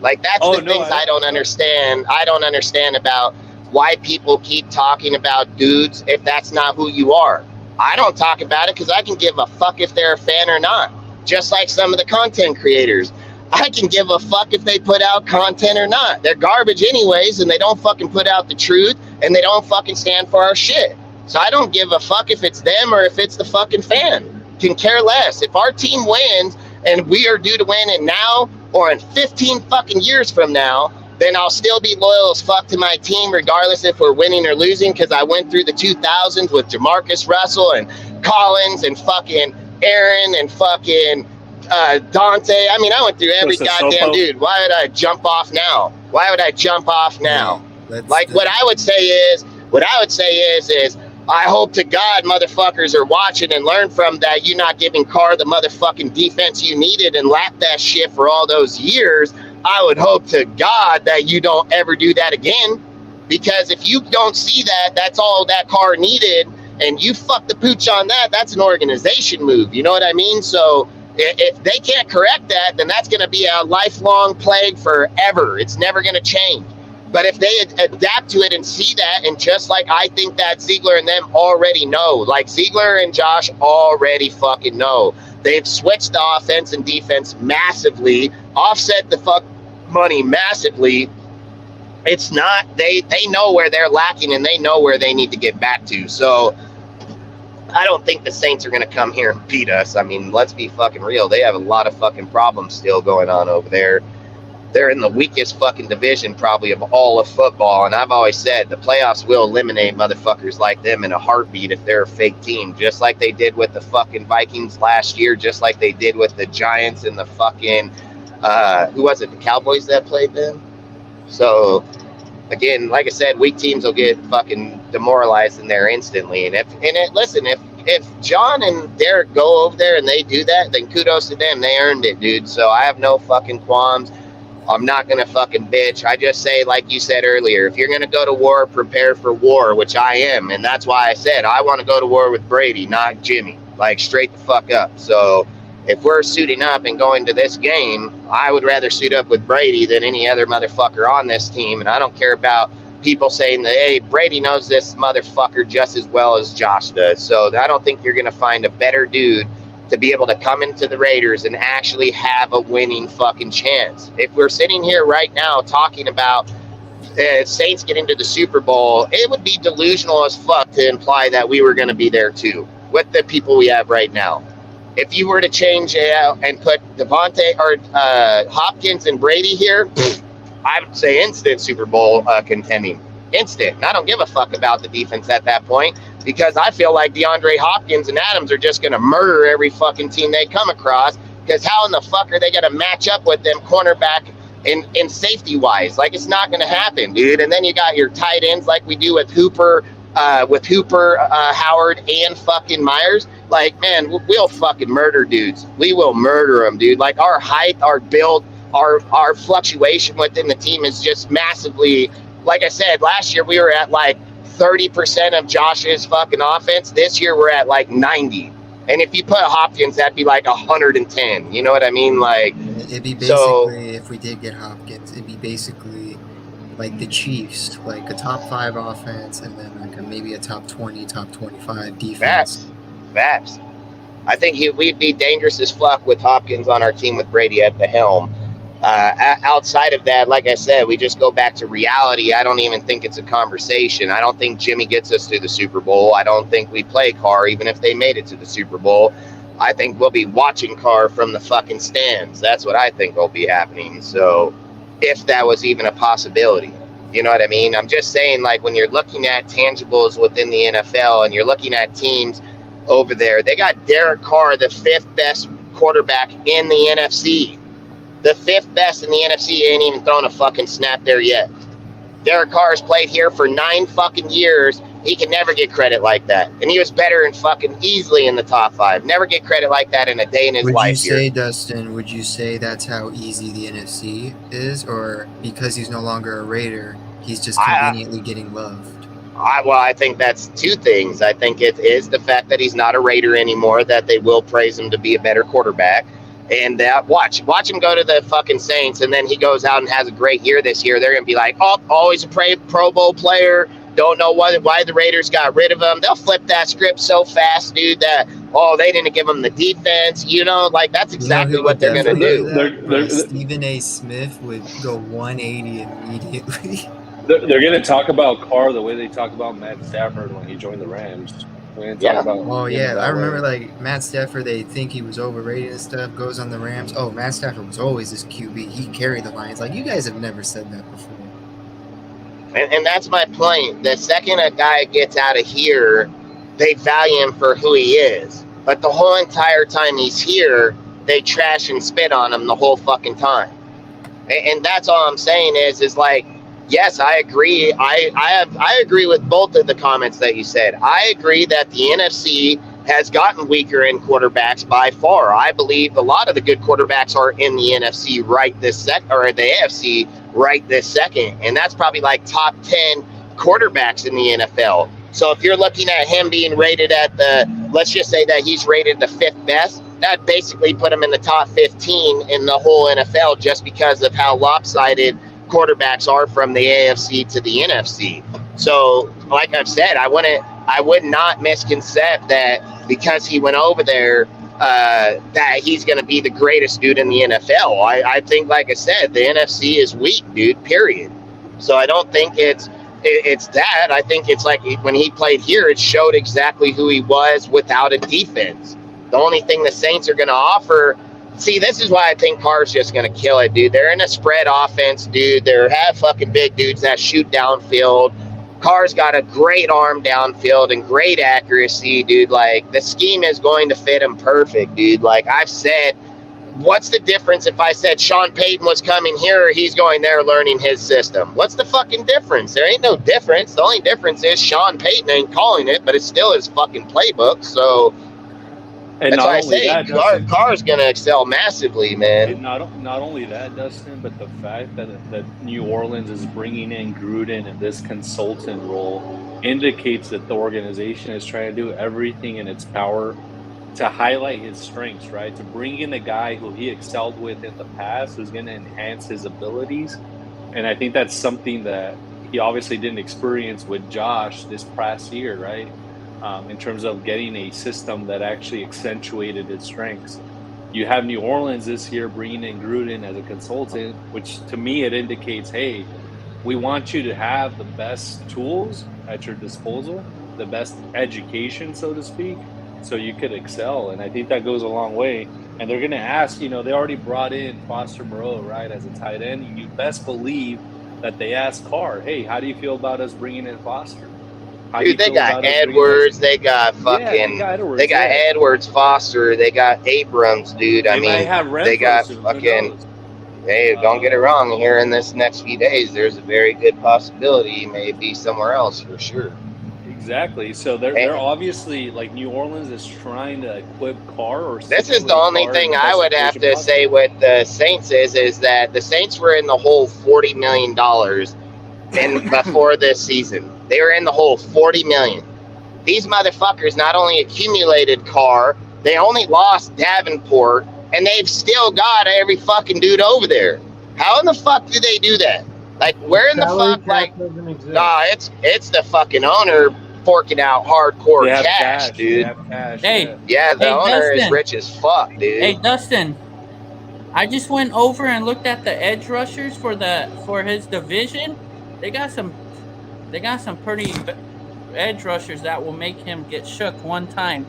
Like, that's things I don't understand. I don't understand about why people keep talking about dudes if that's not who you are. I don't talk about it because I can give a fuck if they're a fan or not. Just like some of the content creators. I can give a fuck if they put out content or not. They're garbage anyways, and they don't fucking put out the truth, and they don't fucking stand for our shit. So I don't give a fuck if it's them or if it's the fucking fan. Can care less. If our team wins and we are due to win it now or in 15 fucking years from now, then I'll still be loyal as fuck to my team regardless if we're winning or losing, because I went through the 2000s with Jamarcus Russell and Collins and fucking Aaron and fucking Dante. I mean, I went through every goddamn dude. Why would I jump off now? Why would I jump off now? What I would say is I hope to God motherfuckers are watching and learn from that. You not giving Carr the motherfucking defense you needed and lapped that shit for all those years. I would hope to God that you don't ever do that again, because if you don't see that, that's all that Carr needed, and you fuck the pooch on that, that's an organization move. You know what I mean? So if they can't correct that, then that's going to be a lifelong plague forever. It's never going to change. But if they adapt to it and see that, and just like I think that Ziegler and them already know, like Ziegler and Josh already fucking know. They've switched the offense and defense massively, offset the fuck money massively. It's not, they know where they're lacking and they know where they need to get back to. So I don't think the Saints are going to come here and beat us. I mean, let's be fucking real. They have a lot of fucking problems still going on over there. They're in the weakest fucking division probably of all of football. And I've always said the playoffs will eliminate motherfuckers like them in a heartbeat if they're a fake team, just like they did with the fucking Vikings last year, just like they did with the Giants and the fucking, who was it, the Cowboys that played them? So, again, like I said, weak teams will get fucking demoralized in there instantly. And if John and Derek go over there and they do that, then kudos to them. They earned it, dude. So I have no fucking qualms. I'm not going to fucking bitch. I just say, like you said earlier, if you're going to go to war, prepare for war, which I am. And that's why I said I want to go to war with Brady, not Jimmy. Like, straight the fuck up. So if we're suiting up and going to this game, I would rather suit up with Brady than any other motherfucker on this team. And I don't care about people saying that, hey, Brady knows this motherfucker just as well as Josh does. So I don't think you're going to find a better dude to be able to come into the Raiders and actually have a winning fucking chance. If we're sitting here right now talking about Saints getting to the Super Bowl, it would be delusional as fuck to imply that we were going to be there too with the people we have right now. If you were to change it out and put Devontae or Hopkins and Brady here, I would say instant Super Bowl contending. Instant. And I don't give a fuck about the defense at that point, because I feel like DeAndre Hopkins and Adams are just going to murder every fucking team they come across, because how in the fuck are they going to match up with them cornerback and safety-wise? Like, it's not going to happen, dude. And then you got your tight ends like we do with Hooper, Howard, and fucking Myers. Like, man, we'll fucking murder dudes. We will murder them, dude. Like, our height, our build, our fluctuation within the team is just massively. Like I said, last year we were at like 30% of Josh's fucking offense. This year we're at like 90. And if you put Hopkins, that'd be like 110. You know what I mean? Like, it'd be basically, if we did get Hopkins, it'd be basically like the Chiefs, like a top 5 offense and then like maybe a top 20, top 25 defense. Facts. I think we'd be dangerous as fuck with Hopkins on our team with Brady at the helm. Outside of that, like I said, we just go back to reality. I don't even think it's a conversation. I don't think Jimmy gets us to the Super Bowl. I don't think we play Carr, even if they made it to the Super Bowl. I think we'll be watching Carr from the fucking stands. That's what I think will be happening. So if that was even a possibility, you know what I mean? I'm just saying, like, when you're looking at tangibles within the NFL and you're looking at teams over there, they got Derek Carr, the 5th best quarterback in the NFC. The 5th best in the NFC, ain't even thrown a fucking snap there yet. Derek Carr has played here for 9 fucking years. He can never get credit like that. And he was better and fucking easily in the top 5. Never get credit like that in a day in his life. Would you say, Dustin, would you say that's how easy the NFC is? Or because he's no longer a Raider, he's just conveniently getting loved? I think that's 2 things. I think it is the fact that he's not a Raider anymore, that they will praise him to be a better quarterback. And watch him go to the fucking Saints, and then he goes out and has a great year this year. They're going to be like, oh, always a Pro Bowl player. Don't know why the Raiders got rid of him. They'll flip that script so fast, dude, that, they didn't give him the defense. You know, like, that's exactly what they're going to do. Stephen A. Smith would go 180 immediately. They're going to talk about Carr the way they talk about Matt Stafford when he joined the Rams. They're gonna talk about Oh him yeah, that I remember way. like Matt Stafford. They think he was overrated and stuff. Goes on the Rams. Oh, Matt Stafford was always this QB. He carried the Lions. Like you guys have never said that before. And that's my point. The second a guy gets out of here, they value him for who he is. But the whole entire time he's here, they trash and spit on him the whole fucking time. And that's all I'm saying is like, yes, I agree. I agree with both of the comments that you said. I agree that the NFC has gotten weaker in quarterbacks by far. I believe a lot of the good quarterbacks are in the NFC right this second, or the AFC right this second. And that's probably like top 10 quarterbacks in the NFL. So if you're looking at him being rated at let's just say that he's rated the 5th best, that basically put him in the top 15 in the whole NFL just because of how lopsided quarterbacks are from the AFC to the NFC. So like I've said, I would not misconcept that because he went over there, that he's going to be the greatest dude in the NFL. I think, like I said, the NFC is weak, dude, period. So I don't think it's that. I think it's like when he played here, it showed exactly who he was without a defense. The only thing the Saints are going to offer, see, this is why I think Carr's just going to kill it, dude. They're in a spread offense, dude. They have fucking big dudes that shoot downfield. Carr's got a great arm downfield and great accuracy, dude. Like, the scheme is going to fit him perfect, dude. Like I've said, what's the difference if I said Sean Payton was coming here or he's going there learning his system? What's the fucking difference? There ain't no difference. The only difference is Sean Payton ain't calling it, but it's still his fucking playbook. So And that's not why I only say that, Dustin, Carr's going to excel massively, man. and not only that, Dustin, but the fact that New Orleans is bringing in Gruden in this consultant role indicates that the organization is trying to do everything in its power to highlight his strengths, right? To bring in a guy who he excelled with in the past, who's going to enhance his abilities. And I think that's something that he obviously didn't experience with Josh this past year, right? In terms of getting a system that actually accentuated his strengths. You have New Orleans this year bringing in Gruden as a consultant, which to me it indicates, hey, we want you to have the best tools at your disposal, the best education, so to speak, so you could excel. And I think that goes a long way. And they're going to ask, they already brought in Foster Moreau, right, as a tight end. And you best believe that they asked Carr, hey, how do you feel about us bringing in Foster? Dude, they got Edwards, they got fucking, they got Edwards, Foster, they got Abrams, dude. I mean, they got fucking, hey, don't get it wrong, here in this next few days, there's a very good possibility he may be somewhere else for sure. Exactly. So they're obviously, like, New Orleans is trying to equip Carr. Or this is the only thing I would have to say with the Saints is that the Saints were in the hole $40 million before this season. They were in the hole $40 million. These motherfuckers not only accumulated Carr, they only lost Davenport, and they've still got every fucking dude over there. How in the fuck do they do that? Like, where in the fuck? Like, nah, it's the fucking owner forking out hardcore cash, dude. Hey, yeah, the owner Dustin, is rich as fuck, dude. Hey, Dustin, I just went over and looked at the edge rushers for his division. They got some pretty edge rushers that will make him get shook one time.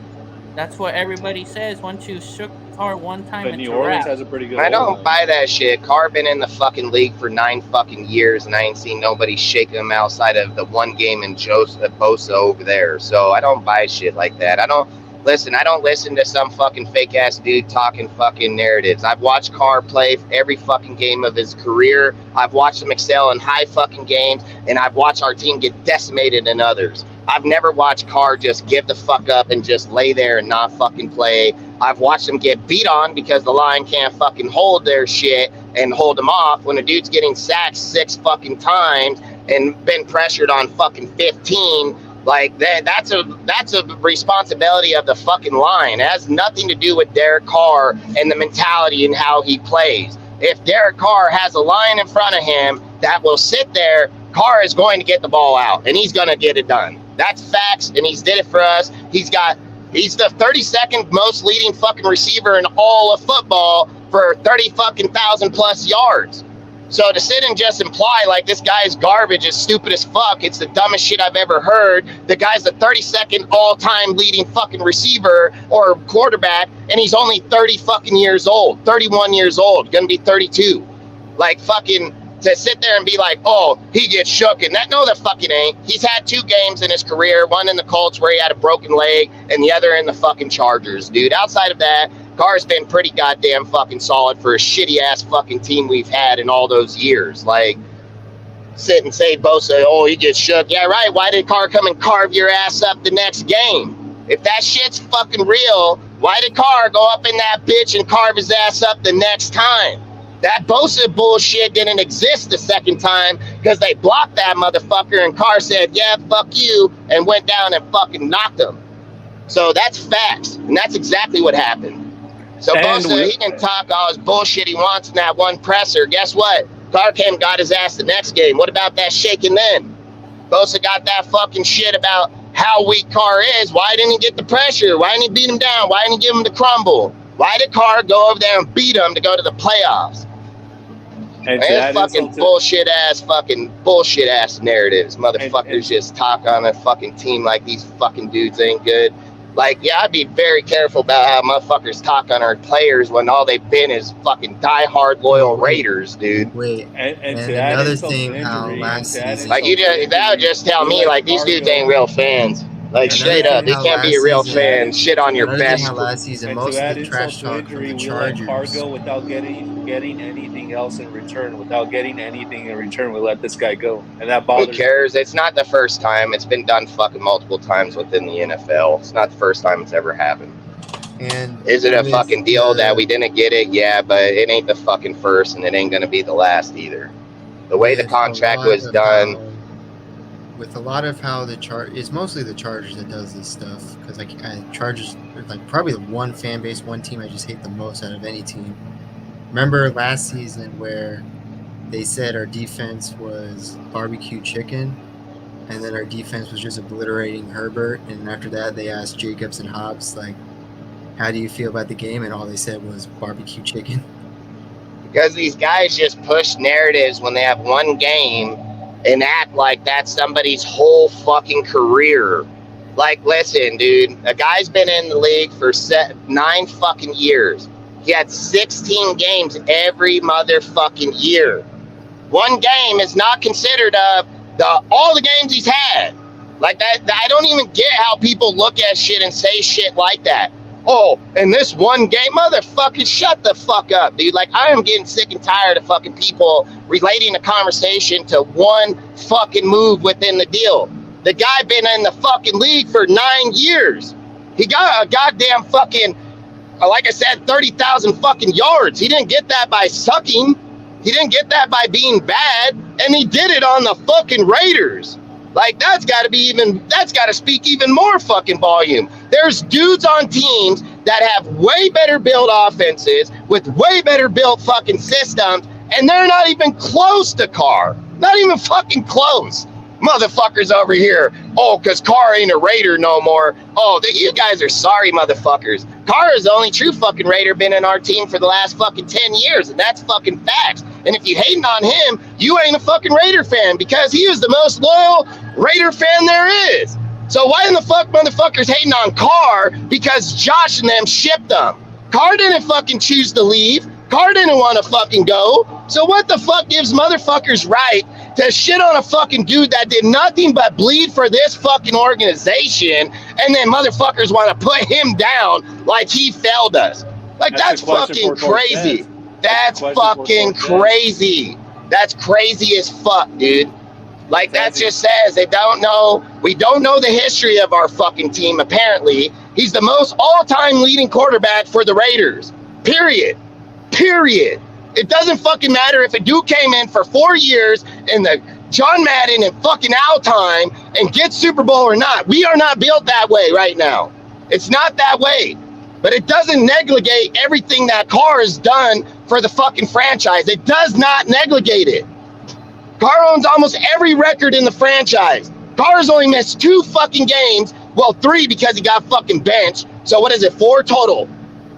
That's what everybody says. Once you shook Carr one time, but it's New a Orleans wrap. has a pretty good. I don't buy that shit. Carr been in the fucking league for 9 fucking years, and I ain't seen nobody shaking him outside of the one game in Bosa over there. So I don't buy shit like that. I don't listen to some fucking fake ass dude talking fucking narratives. I've watched Carr play every fucking game of his career. I've watched him excel in high fucking games, and I've watched our team get decimated in others. I've never watched Carr just give the fuck up and just lay there and not fucking play. I've watched him get beat on because the line can't fucking hold their shit and hold him off when a dude's getting sacked 6 fucking times and been pressured on fucking 15. Like, that's a responsibility of the fucking line. It has nothing to do with Derek Carr and the mentality and how he plays. If Derek Carr has a line in front of him that will sit there, Carr is going to get the ball out, and he's going to get it done. That's facts, and he's did it for us. He's the 32nd most leading fucking receiver in all of football for 30 fucking thousand plus yards. So to sit and just imply like this guy's garbage is stupid as fuck, it's the dumbest shit I've ever heard. The guy's the 32nd all-time leading fucking receiver or quarterback, and he's only 30 fucking years old, 31 years old, gonna be 32. Like fucking to sit there and be like, oh, he gets shook and that. No, the fucking ain't. He's had 2 games in his career, one in the Colts where he had a broken leg and the other in the fucking Chargers, dude. Outside of that, Carr's been pretty goddamn fucking solid for a shitty ass fucking team we've had in all those years. Like, sit and say Bosa, oh, he gets shook. Yeah, right. Why did Carr come and carve your ass up the next game? If that shit's fucking real, why did Carr go up in that bitch and carve his ass up the next time? That Bosa bullshit didn't exist the second time because they blocked that motherfucker and Carr said, yeah, fuck you, and went down and fucking knocked him. So that's facts, and that's exactly what happened. So Bosa, he can talk all his bullshit he wants in that one presser. Guess what? Carr came and got his ass the next game. What about that shaking then? Bosa got that fucking shit about how weak Carr is. Why didn't he get the pressure? Why didn't he beat him down? Why didn't he give him the crumble? Why did Carr go over there and beat him to go to the playoffs? And fucking bullshit ass narratives. Motherfuckers just talk on a fucking team like these fucking dudes ain't good. Like, yeah, I'd be very careful about how motherfuckers talk on our players when all they've been is fucking diehard loyal Raiders, dude. Wait, and another thing, how last season, like that would just tell me like these dudes ain't real fans. Like straight up, they can't be a real fan. Shit on your best. Last season, most of the trash talk from the Chargers. Cargo without getting anything else in return. Without getting anything in return, we let this guy go, and that bothers. Who cares? It's not the first time. It's been done fucking multiple times within the NFL. It's not the first time it's ever happened. And is it a fucking deal that we didn't get it? Yeah, but it ain't the fucking first, and it ain't gonna be the last either. The way the contract was done. With a lot of how it's mostly the Chargers that does this stuff, because like Chargers are like probably the one fan base, one team I just hate the most out of any team. Remember last season where they said our defense was barbecue chicken, and then our defense was just obliterating Herbert, and after that they asked Jacobs and Hobbs like, how do you feel about the game, and all they said was barbecue chicken. Because these guys just push narratives when they have one game and act like that's somebody's whole fucking career. Like, listen, dude, a guy's been in the league for 9 fucking years. He had 16 games every motherfucking year. One game is not considered all the games he's had. Like that, I don't even get how people look at shit and say shit like that. Oh, in this one game, motherfucker, shut the fuck up, dude. Like, I am getting sick and tired of fucking people relating the conversation to one fucking move within the deal. The guy been in the fucking league for 9 years. He got a goddamn fucking, like I said, 30,000 fucking yards. He didn't get that by sucking. He didn't get that by being bad. And he did it on the fucking Raiders. Like, that's got to speak even more fucking volume. There's dudes on teams that have way better built offenses with way better built fucking systems, and they're not even close to Carr. Not even fucking close. Motherfuckers over here, oh, because Carr ain't a Raider no more. Oh, you guys are sorry, motherfuckers. Carr is the only true fucking Raider been in our team for the last fucking 10 years, and that's fucking facts. And if you hating on him, you ain't a fucking Raider fan, because he is the most loyal Raider fan there is. So why in the fuck motherfuckers hating on Carr because Josh and them shipped them? Carr didn't fucking choose to leave. Carr didn't want to fucking go. So what the fuck gives motherfuckers right to shit on a fucking dude that did nothing but bleed for this fucking organization, and then motherfuckers want to put him down like he failed us? Like, that's fucking crazy. That's fucking crazy. That's crazy as fuck, dude. Like, that just says they don't know. We don't know the history of our fucking team, apparently. He's the most all-time leading quarterback for the Raiders. Period. It doesn't fucking matter if a dude came in for 4 years in the John Madden and fucking Al time and gets Super Bowl or not. We are not built that way right now. It's not that way. But it doesn't negligate everything that Carr has done for the fucking franchise. It does not negligate it. Carr owns almost every record in the franchise. Carr has only missed 2 fucking games. Well, 3 because he got fucking benched. So what is it? 4 total.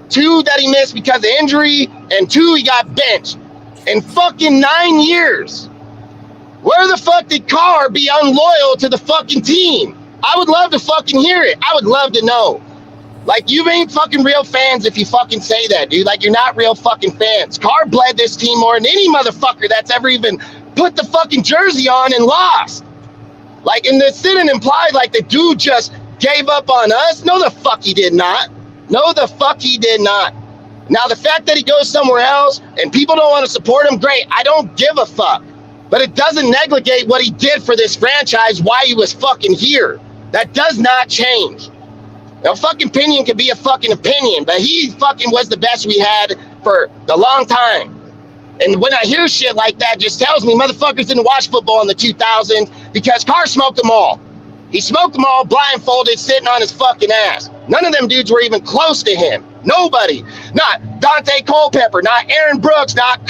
2 that he missed because of injury, and 2 he got benched. in fucking 9 years. Where the fuck did Carr be unloyal to the fucking team? I would love to fucking hear it. I would love to know. Like, you ain't fucking real fans if you fucking say that, dude. Like, you're not real fucking fans. Carr bled this team more than any motherfucker that's ever even put the fucking jersey on and lost. Like, and this didn't imply like the dude just gave up on us. No, the fuck he did not. No, the fuck he did not. Now, the fact that he goes somewhere else and people don't want to support him, great. I don't give a fuck. But it doesn't negate what he did for this franchise, why he was fucking here. That does not change. Now, fucking opinion can be a fucking opinion, but he fucking was the best we had for a long time. And when I hear shit like that, just tells me motherfuckers didn't watch football in the 2000s because Carr smoked them all. He smoked them all blindfolded, sitting on his fucking ass. None of them dudes were even close to him. Nobody. Not Dante Culpepper, not Aaron Brooks, not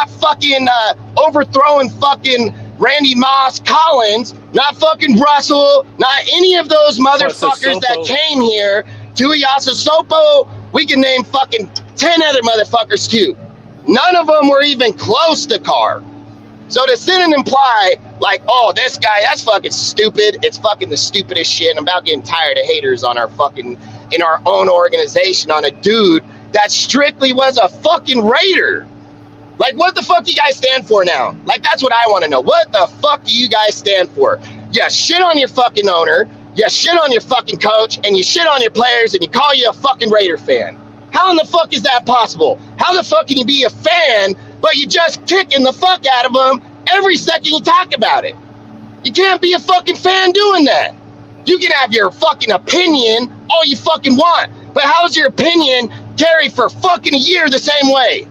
fucking overthrowing fucking Randy Moss Collins, not fucking Russell, not any of those motherfuckers that came here. Tuiasa Sopo, we can name fucking 10 other motherfuckers too. None of them were even close to Carr. So to sit and imply like, oh, this guy, that's fucking stupid. It's fucking the stupidest shit. I'm about getting tired of haters on our fucking, in our own organization on a dude that strictly was a fucking Raider. Like, what the fuck do you guys stand for now? Like, that's what I want to know. What the fuck do you guys stand for? You shit on your fucking owner, you shit on your fucking coach, and you shit on your players, and you call you a fucking Raider fan. How in the fuck is that possible? How the fuck can you be a fan, but you just kicking the fuck out of them every second you talk about it? You can't be a fucking fan doing that. You can have your fucking opinion all you fucking want, but how's your opinion carry for fucking a year the same way?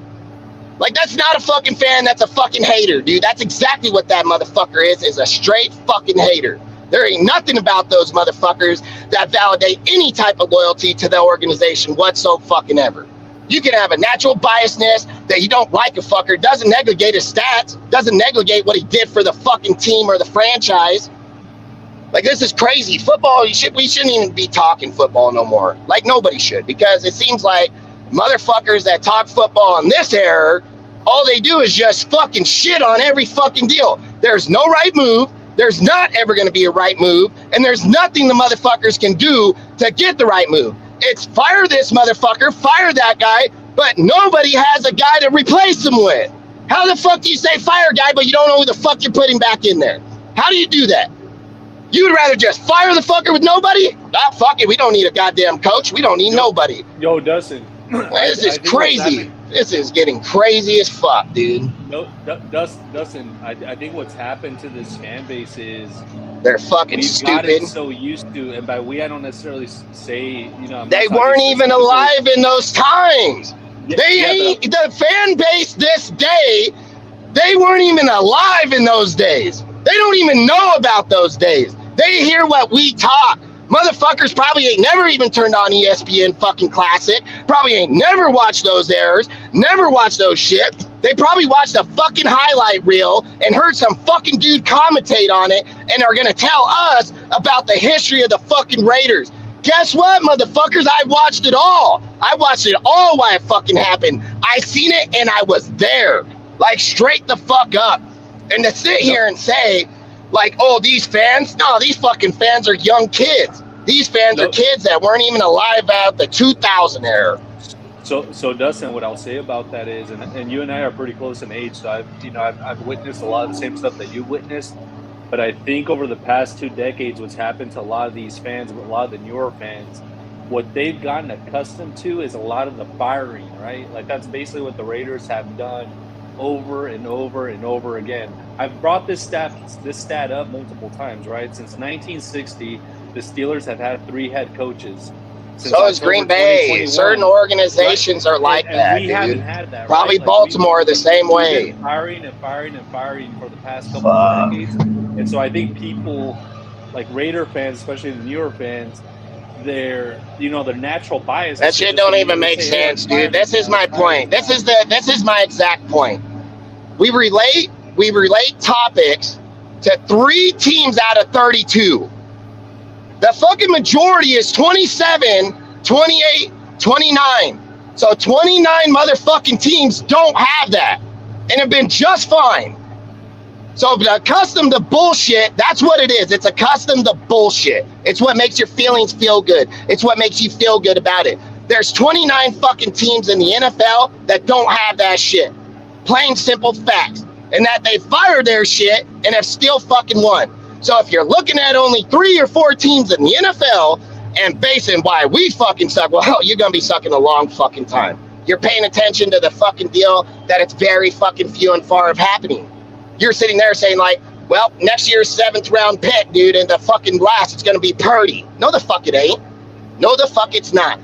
Like, that's not a fucking fan, that's a fucking hater, dude. That's exactly what that motherfucker is a straight fucking hater. There ain't nothing about those motherfuckers that validate any type of loyalty to the organization whatsoever. You can have a natural biasness that you don't like a fucker, doesn't negate his stats, doesn't negate what he did for the fucking team or the franchise. Like, this is crazy. Football, we shouldn't even be talking football no more. Like, nobody should, because it seems like motherfuckers that talk football in this era, all they do is just fucking shit on every fucking deal. There's no right move. There's not ever going to be a right move. And there's nothing the motherfuckers can do to get the right move. It's fire this motherfucker, fire that guy, but nobody has a guy to replace him with. How the fuck do you say fire guy, but you don't know who the fuck you're putting back in there? How do you do that? You would rather just fire the fucker with nobody? Ah, fuck it. We don't need a goddamn coach. We don't need nobody. Yo, Dustin. This is crazy. This is getting crazy as fuck, dude. No, Dustin, I think what's happened to this fan base is they're fucking we've stupid. Gotten so used to, and by we, I don't necessarily say, they weren't even alive in those times. The fan base this day, they weren't even alive in those days. They don't even know about those days. They hear what we talk. Motherfuckers probably ain't never even turned on ESPN fucking Classic. Probably ain't never watched those errors. Never watched those shit. They probably watched a fucking highlight reel and heard some fucking dude commentate on it and are gonna tell us about the history of the fucking Raiders. Guess what, motherfuckers? I watched it all. I watched it all while it fucking happened. I seen it and I was there. Like, straight the fuck up. And to sit here and say, like, oh, these fans? No, these fucking fans are young kids. These fans are kids that weren't even alive out the 2000 era. So Dustin, what I'll say about that is, and you and I are pretty close in age, so I've witnessed a lot of the same stuff that you witnessed. But I think over the past 2 decades, what's happened to a lot of these fans, a lot of the newer fans, what they've gotten accustomed to is a lot of the firing, right? Like, that's basically what the Raiders have done over and over and over again. I've brought this stat up multiple times, right? Since 1960, the Steelers have had 3 head coaches. So is Green Bay. Certain organizations are like that, we dude. haven't had that. Probably right? Baltimore the same way. We've been firing for the past couple of decades. And so I think people like Raider fans, especially the newer fans, their natural bias. That shit don't even make sense, dude. This is my point. This is my exact point. We relate topics to 3 teams out of 32. The fucking majority is 27, 28, 29. So 29 motherfucking teams don't have that. and have been just fine. So accustomed to bullshit, that's what it is. It's accustomed to bullshit. It's what makes your feelings feel good. It's what makes you feel good about it. There's 29 fucking teams in the NFL that don't have that shit. Plain simple facts. And that they fired their shit and have still fucking won. So if you're looking at only 3 or 4 teams in the NFL and basing why we fucking suck, well, hell, you're gonna be sucking a long fucking time. You're paying attention to the fucking deal that it's very fucking few and far of happening. You're sitting there saying like, well, next year's 7th round pick, dude, and the fucking last, it's gonna be Purdy. No, the fuck it ain't. No, the fuck it's not.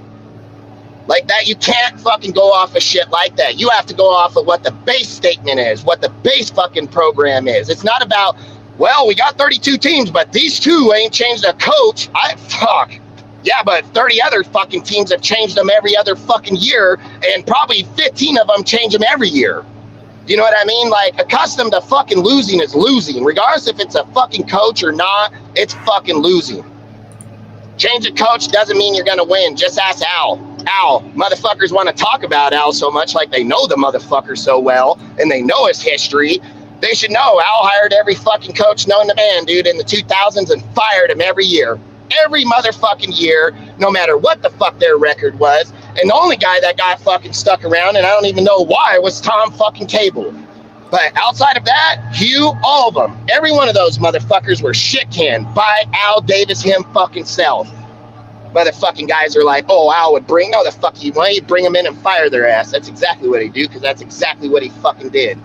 Like that, you can't fucking go off of shit like that. You have to go off of what the base statement is, what the base fucking program is. It's not about, well, we got 32 teams, but these 2 ain't changed a coach. Fuck. Yeah, but 30 other fucking teams have changed them every other fucking year, and probably 15 of them change them every year. You know what I mean? Like, accustomed to fucking losing is losing. Regardless if it's a fucking coach or not, it's fucking losing. Change a coach doesn't mean you're gonna win. Just ask Al. Al, motherfuckers want to talk about Al so much, like they know the motherfucker so well, and they know his history. They should know Al hired every fucking coach known to man, dude, in the 2000s and fired him every year. Every motherfucking year, no matter what the fuck their record was. And the only guy that got fucking stuck around, and I don't even know why, was Tom fucking Cable. But outside of that, Hugh, all of them, every one of those motherfuckers were shit canned by Al Davis him fucking self. Motherfucking guys are like, oh, Al would bring, no, the fuck he, why he'd bring them in and fire their ass. That's exactly what he'd do, because that's exactly what he fucking did.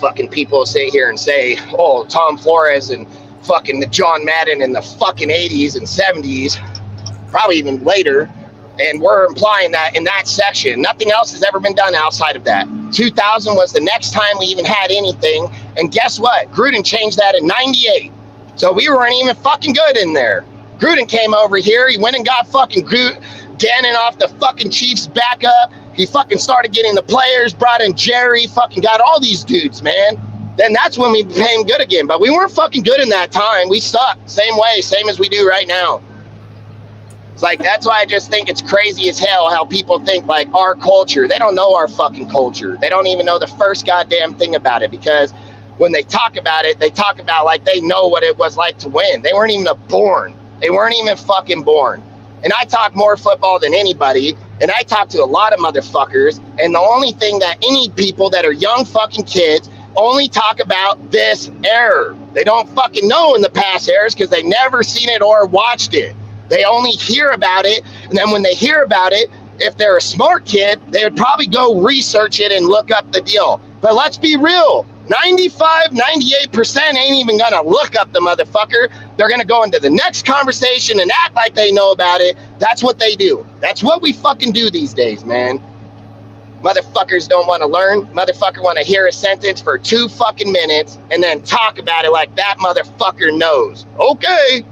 Fucking people sit here and say, oh, Tom Flores and fucking the John Madden in the fucking 80s and 70s, probably even later, and we're implying that in that section. Nothing else has ever been done outside of that. 2000 was the next time we even had anything, and guess what? Gruden changed that in 98. So we weren't even fucking good in there. Gruden came over here, he went and got fucking Gannon off the fucking Chiefs backup. He fucking started getting the players, brought in Jerry, fucking got all these dudes, man. Then that's when we became good again. But we weren't fucking good in that time. We sucked. Same way, same as we do right now. It's like, that's why I just think it's crazy as hell how people think like our culture. They don't know our fucking culture. They don't even know the first goddamn thing about it, because when they talk about it, they talk about like they know what it was like to win. They weren't even born. They weren't even fucking born. And I talk more football than anybody, and I talk to a lot of motherfuckers, and the only thing that any people that are young fucking kids only talk about this era. They don't fucking know in the past eras because they never seen it or watched it. They only hear about it, and then when they hear about it, if they're a smart kid, they would probably go research it and look up the deal. But let's be real, 95, 98% ain't even gonna look up the motherfucker. They're gonna go into the next conversation and act like they know about it. That's what they do. That's what we fucking do these days, man. Motherfuckers don't want to learn. Motherfucker want to hear a sentence for 2 fucking minutes and then talk about it like that motherfucker knows. Okay.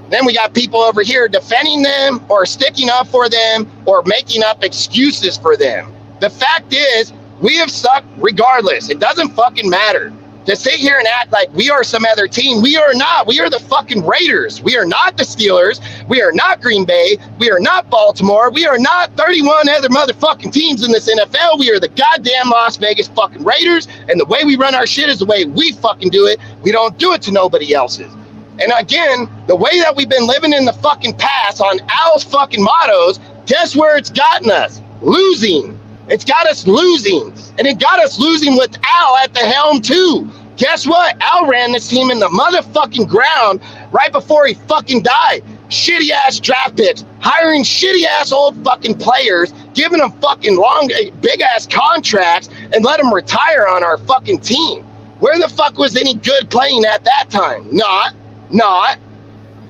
Then we got people over here defending them or sticking up for them or making up excuses for them. The fact is, we have sucked regardless. It doesn't fucking matter. To sit here and act like we are some other team, we are not. We are the fucking Raiders. We are not the Steelers. We are not Green Bay. We are not Baltimore. We are not 31 other motherfucking teams in this NFL. We are the goddamn Las Vegas fucking Raiders, and the way we run our shit is the way we fucking do it. We don't do it to nobody else's. And again, the way that we've been living in the fucking past on Al's fucking mottos, guess where it's gotten us? Losing. It's got us losing. And it got us losing with Al at the helm too. Guess what? Al ran this team in the motherfucking ground right before he fucking died. Shitty ass draft picks, hiring shitty ass old fucking players, giving them fucking long, big ass contracts, and let them retire on our fucking team. Where the fuck was any good playing at that time? Not.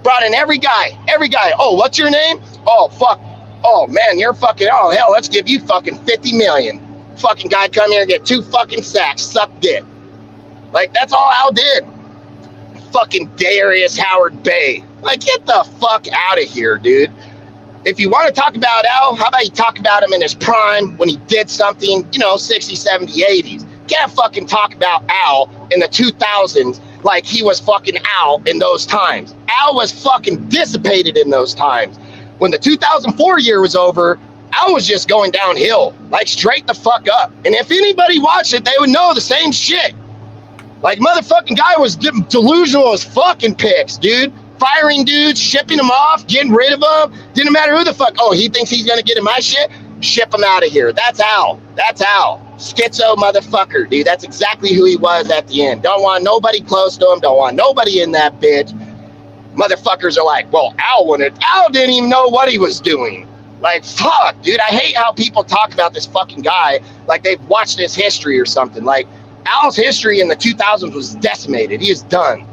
Brought in every guy. Oh, what's your name? Oh, fuck. Oh, man, you're fucking, oh, hell, let's give you fucking $50 million. Fucking guy come here and get 2 fucking sacks, suck dick. Like, that's all Al did. Fucking Darius Howard Bay. Like, get the fuck out of here, dude. If you want to talk about Al, how about you talk about him in his prime when he did something, 60s, 70s, 80s. Can't fucking talk about Al in the 2000s like he was fucking Al in those times. Al was fucking dissipated in those times. When the 2004 year was over, Al was just going downhill, like straight the fuck up. And if anybody watched it, they would know the same shit. Like, motherfucking guy was delusional as fucking picks, dude. Firing dudes, shipping them off, getting rid of them. Didn't matter who the fuck. Oh, he thinks he's gonna get in my shit? Ship him out of here. That's Al. That's Al. Schizo motherfucker, dude. That's exactly who he was at the end. Don't want nobody close to him. Don't want nobody in that bitch. Motherfuckers are like, well, Al didn't even know what he was doing. Like, fuck, dude. I hate how people talk about this fucking guy like they've watched his history or something. Like, Al's history in the 2000s was decimated. He is done.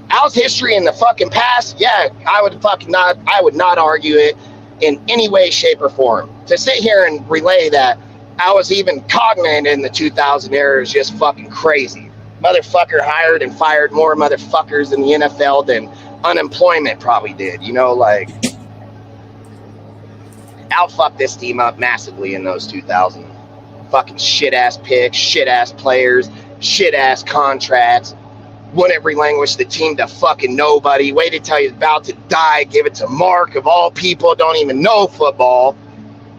Al's history in the fucking past, yeah, I would not argue it in any way, shape, or form. To sit here and relay that Al was even cognizant in the 2000 era is just fucking crazy. Motherfucker hired and fired more motherfuckers in the NFL than unemployment probably did. You know, like, Al fucked this team up massively in those 2000s. Fucking shit-ass picks, shit-ass players, shit-ass contracts. Wouldn't relinquish the team to fucking nobody. Waited till he's about to die. Give it to Mark, of all people, don't even know football.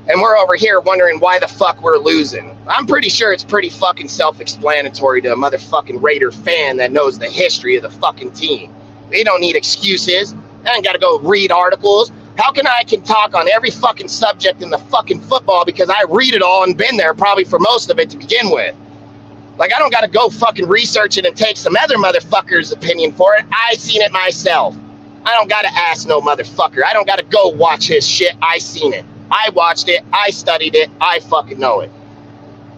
And we're over here wondering why the fuck we're losing. I'm pretty sure it's pretty fucking self-explanatory to a motherfucking Raider fan that knows the history of the fucking team. They don't need excuses. I ain't got to go read articles. How can I talk on every fucking subject in the fucking football because I read it all and been there probably for most of it to begin with? Like, I don't got to go fucking research it and take some other motherfucker's opinion for it. I seen it myself. I don't got to ask no motherfucker. I don't got to go watch his shit. I seen it. I watched it. I studied it. I fucking know it.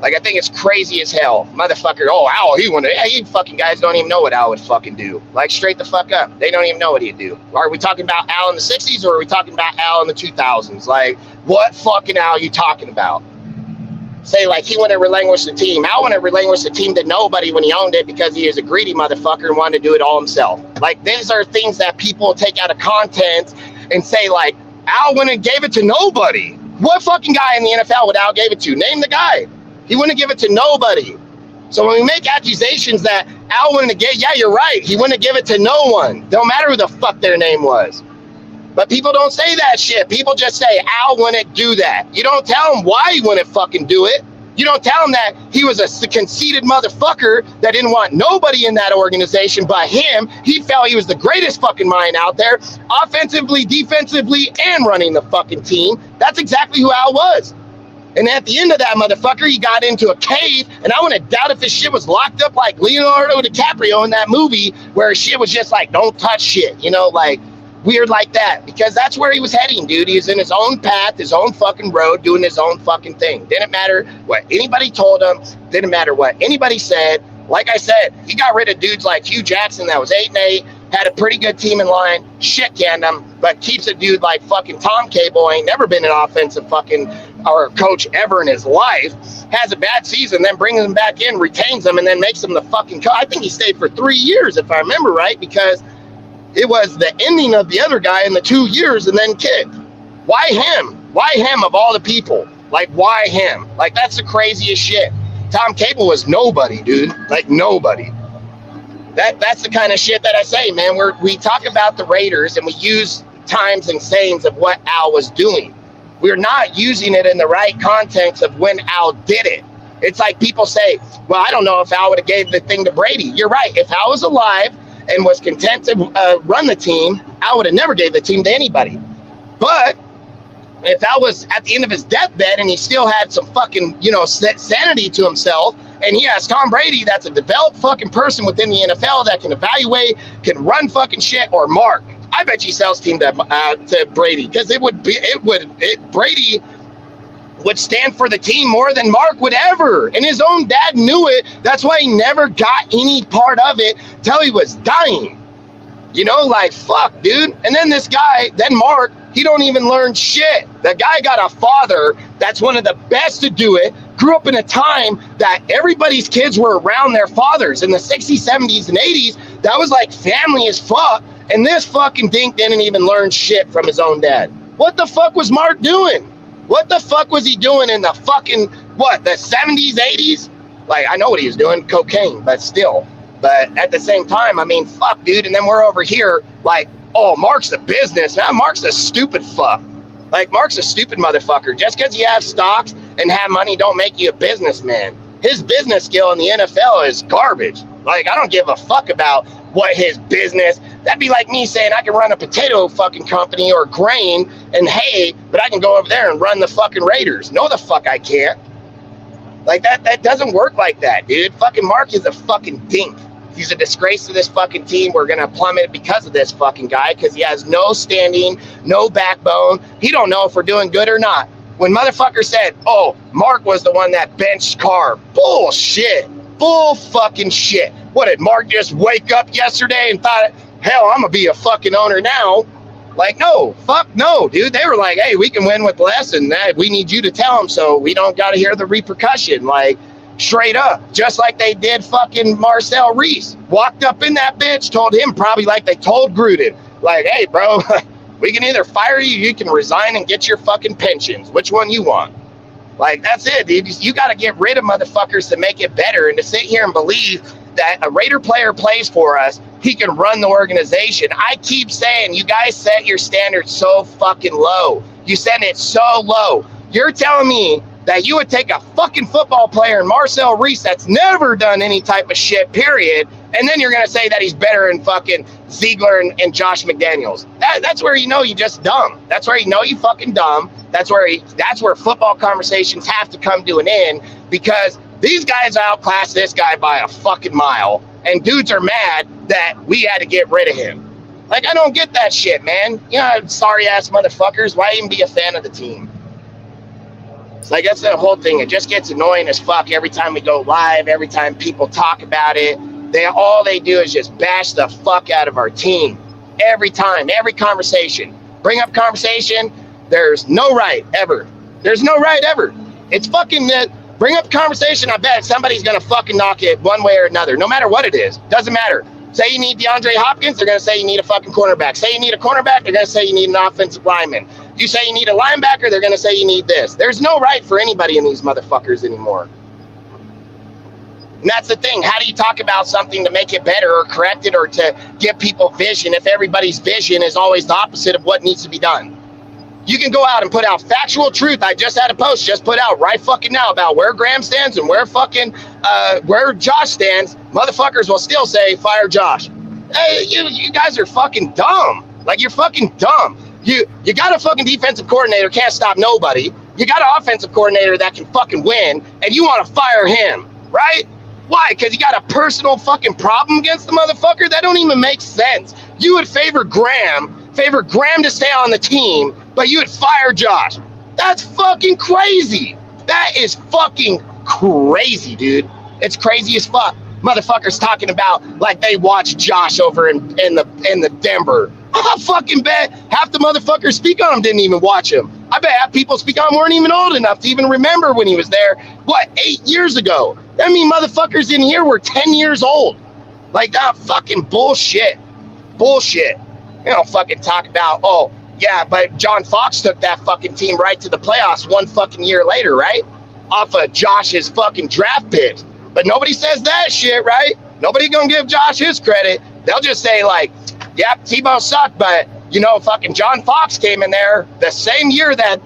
Like, I think it's crazy as hell. Motherfucker, oh, Al, you fucking guys don't even know what Al would fucking do. Like, straight the fuck up. They don't even know what he'd do. Are we talking about Al in the 60s or are we talking about Al in the 2000s? Like, what fucking Al are you talking about? Say, like, he wouldn't relinquish the team. Al wouldn't relinquish the team to nobody when he owned it because he is a greedy motherfucker and wanted to do it all himself. Like, these are things that people take out of content and say, like, Al wouldn't have gave it to nobody. What fucking guy in the NFL would Al gave it to? Name the guy. He wouldn't give it to nobody. So when we make accusations that Al wouldn't have gave, yeah, you're right. He wouldn't have give it to no one. Don't matter who the fuck their name was. But people don't say that shit. People just say Al wouldn't do that. You don't tell him why he wouldn't fucking do it. You don't tell him that he was a conceited motherfucker that didn't want nobody in that organization but him. He felt he was the greatest fucking mind out there, offensively, defensively, and running the fucking team. That's exactly who Al was. And at the end of that motherfucker, he got into a cave, and I wouldn't doubt if his shit was locked up like Leonardo DiCaprio in that movie where his shit was just like, don't touch shit, you know, like weird like that, because that's where he was heading, dude. He was in his own path, his own fucking road, doing his own fucking thing. Didn't matter what anybody told him. Didn't matter what anybody said. Like I said, he got rid of dudes like Hugh Jackson that was 8-8, had a pretty good team in line, shit canned him, but keeps a dude like fucking Tom Cable, ain't never been an offensive fucking or coach ever in his life, has a bad season, then brings him back in, retains him, and then makes him the fucking coach. I think he stayed for 3 years, if I remember right, because it was the ending of the other guy in the 2 years and then kicked. Why him? Why him of all the people? Like, why him? Like, that's the craziest shit. Tom Cable was nobody, dude. Like, nobody. That's the kind of shit that I say, man. We talk about the Raiders and we use times and sayings of what Al was doing. We're not using it in the right context of when Al did it. It's like people say, well, I don't know if Al would have gave the thing to Brady. You're right. If Al was alive and was content to run the team, Al would have never gave the team to anybody. But if Al was at the end of his deathbed and he still had some fucking, sanity to himself, and he has Tom Brady, that's a developed fucking person within the NFL that can evaluate, can run fucking shit, or Mark, I bet he sells team to Brady, because Brady would stand for the team more than Mark would ever, and his own dad knew it. That's why he never got any part of it till he was dying. Like, fuck, dude. And then this guy, then Mark, he don't even learn shit. The guy got a father that's one of the best to do it, grew up in a time that everybody's kids were around their fathers in the 60s, 70s, and 80s. That was like family as fuck. And this fucking dink didn't even learn shit from his own dad. What the fuck was Mark doing? What the fuck was he doing in the fucking, the 70s, 80s? Like, I know what he was doing, cocaine, but still. But at the same time, I mean, fuck, dude. And then we're over here like, oh, Mark's the business. Now Mark's a stupid fuck. Like, Mark's a stupid motherfucker. Just because you have stocks and have money don't make you a businessman. His business skill in the NFL is garbage. Like, I don't give a fuck about what his business. That'd be like me saying I can run a potato fucking company or grain and hay, but I can go over there and run the fucking Raiders. No, the fuck I can't. Like, that doesn't work like that, dude. Fucking Mark is a fucking dink. He's a disgrace to this fucking team. We're going to plummet because of this fucking guy because he has no standing, no backbone. He don't know if we're doing good or not. When motherfucker said, oh, Mark was the one that benched Carr. Bullshit. Bull fucking shit. What, did Mark just wake up yesterday and thought, hell, I'm going to be a fucking owner now? Like, no, fuck no, dude. They were like, hey, we can win with less and that. We need you to tell them so we don't got to hear the repercussion. Like, straight up, just like they did fucking Marcel Reese. Walked up in that bitch, told him probably like they told Gruden. Like, hey, bro, we can either fire you, you can resign and get your fucking pensions. Which one you want? Like, that's it, dude. You got to get rid of motherfuckers to make it better. And to sit here and believe that a Raider player plays for us, he can run the organization. I keep saying, you guys set your standards so fucking low. You set it so low. You're telling me that you would take a fucking football player in Marcel Reese that's never done any type of shit, period, and then you're going to say that he's better than fucking Ziegler and Josh McDaniels. That's where you know you just dumb. That's where you know you fucking dumb. That's where football conversations have to come to an end because these guys outclass this guy by a fucking mile, and dudes are mad that we had to get rid of him. Like, I don't get that shit, man. You know, sorry-ass motherfuckers. Why even be a fan of the team? It's like, that's the whole thing. It just gets annoying as fuck every time we go live, every time people talk about it. All they do is just bash the fuck out of our team. Every time, every conversation. Bring up conversation, there's no right ever. There's no right ever. It's fucking bring up conversation, I bet somebody's going to fucking knock it one way or another, no matter what it is. Doesn't matter. Say you need DeAndre Hopkins, they're going to say you need a fucking cornerback. Say you need a cornerback, they're going to say you need an offensive lineman. You say you need a linebacker, they're going to say you need this. There's no right for anybody in these motherfuckers anymore. And that's the thing. How do you talk about something to make it better or correct it or to give people vision if everybody's vision is always the opposite of what needs to be done? You can go out and put out factual truth. I just had a post just put out right fucking now about where Graham stands and where fucking where Josh stands. Motherfuckers will still say fire Josh. Hey, you guys are fucking dumb. Like, you're fucking dumb. You got a fucking defensive coordinator, can't stop nobody. You got an offensive coordinator that can fucking win, and you want to fire him, right? Why? Because you got a personal fucking problem against the motherfucker? That don't even make sense. You would favor Graham to stay on the team, but you would fire Josh. That's fucking crazy. That is fucking crazy, dude. It's crazy as fuck. Motherfuckers talking about like they watched Josh over in the Denver. I fucking bet half the motherfuckers speak on him didn't even watch him. I bet half people speak on him weren't even old enough to even remember when he was there, 8 years ago? That mean motherfuckers in here were 10 years old. Like, that fucking bullshit. Bullshit. You don't fucking talk about, oh, yeah, but John Fox took that fucking team right to the playoffs one fucking year later, right? Off of Josh's fucking draft picks. But nobody says that shit, right? Nobody gonna give Josh his credit. They'll just say, like, yeah, Tebow sucked, but, you know, fucking John Fox came in there the same year that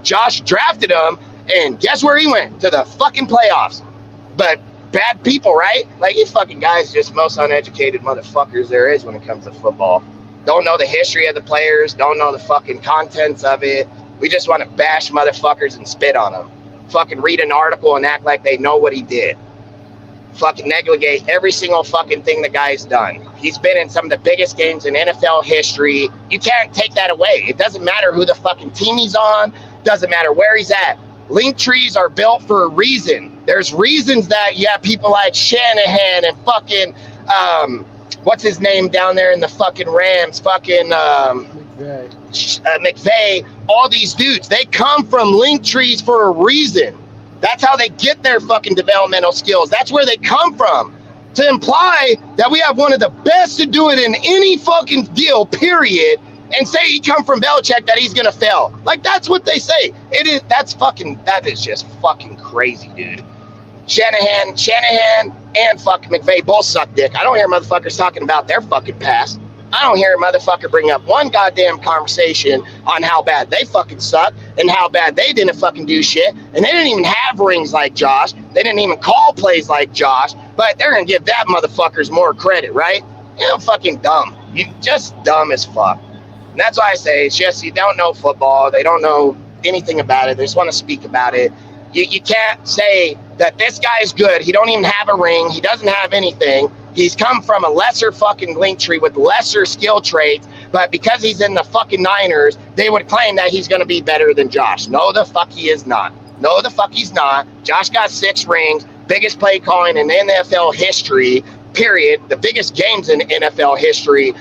Josh drafted him, and guess where he went? To the fucking playoffs. But bad people, right? Like, you fucking guys just most uneducated motherfuckers there is when it comes to football. Don't know the history of the players, don't know the fucking contents of it. We just want to bash motherfuckers and spit on them. Fucking read an article and act like they know what he did. Fucking negligate every single fucking thing the guy's done. He's been in some of the biggest games in NFL history. You can't take that away. It doesn't matter who the fucking team he's on. Doesn't matter where he's at. Link trees are built for a reason. There's reasons that you have people like Shanahan and fucking, what's his name down there in the fucking Rams? Fucking McVay. All these dudes, they come from link trees for a reason. That's how they get their fucking developmental skills. That's where they come from. To imply that we have one of the best to do it in any fucking deal, period, and say he come from Belichick that he's gonna fail. Like, that's what they say. That is just fucking crazy, dude. Shanahan and fucking McVay both suck dick. I don't hear motherfuckers talking about their fucking past. I don't hear a motherfucker bring up one goddamn conversation on how bad they fucking suck and how bad they didn't fucking do shit. And they didn't even have rings like Josh. They didn't even call plays like Josh. But they're going to give that motherfuckers more credit, right? You know, fucking dumb. You just dumb as fuck. And that's why I say it's just you don't know football. They don't know anything about it. They just want to speak about it. You can't say that this guy's good. He don't even have a ring. He doesn't have anything. He's come from a lesser fucking link tree with lesser skill traits, but because he's in the fucking Niners, they would claim that he's going to be better than Josh. No, the fuck he is not. No, the fuck he's not. Josh got 6 rings, biggest play calling in NFL history, period. The biggest games in NFL history,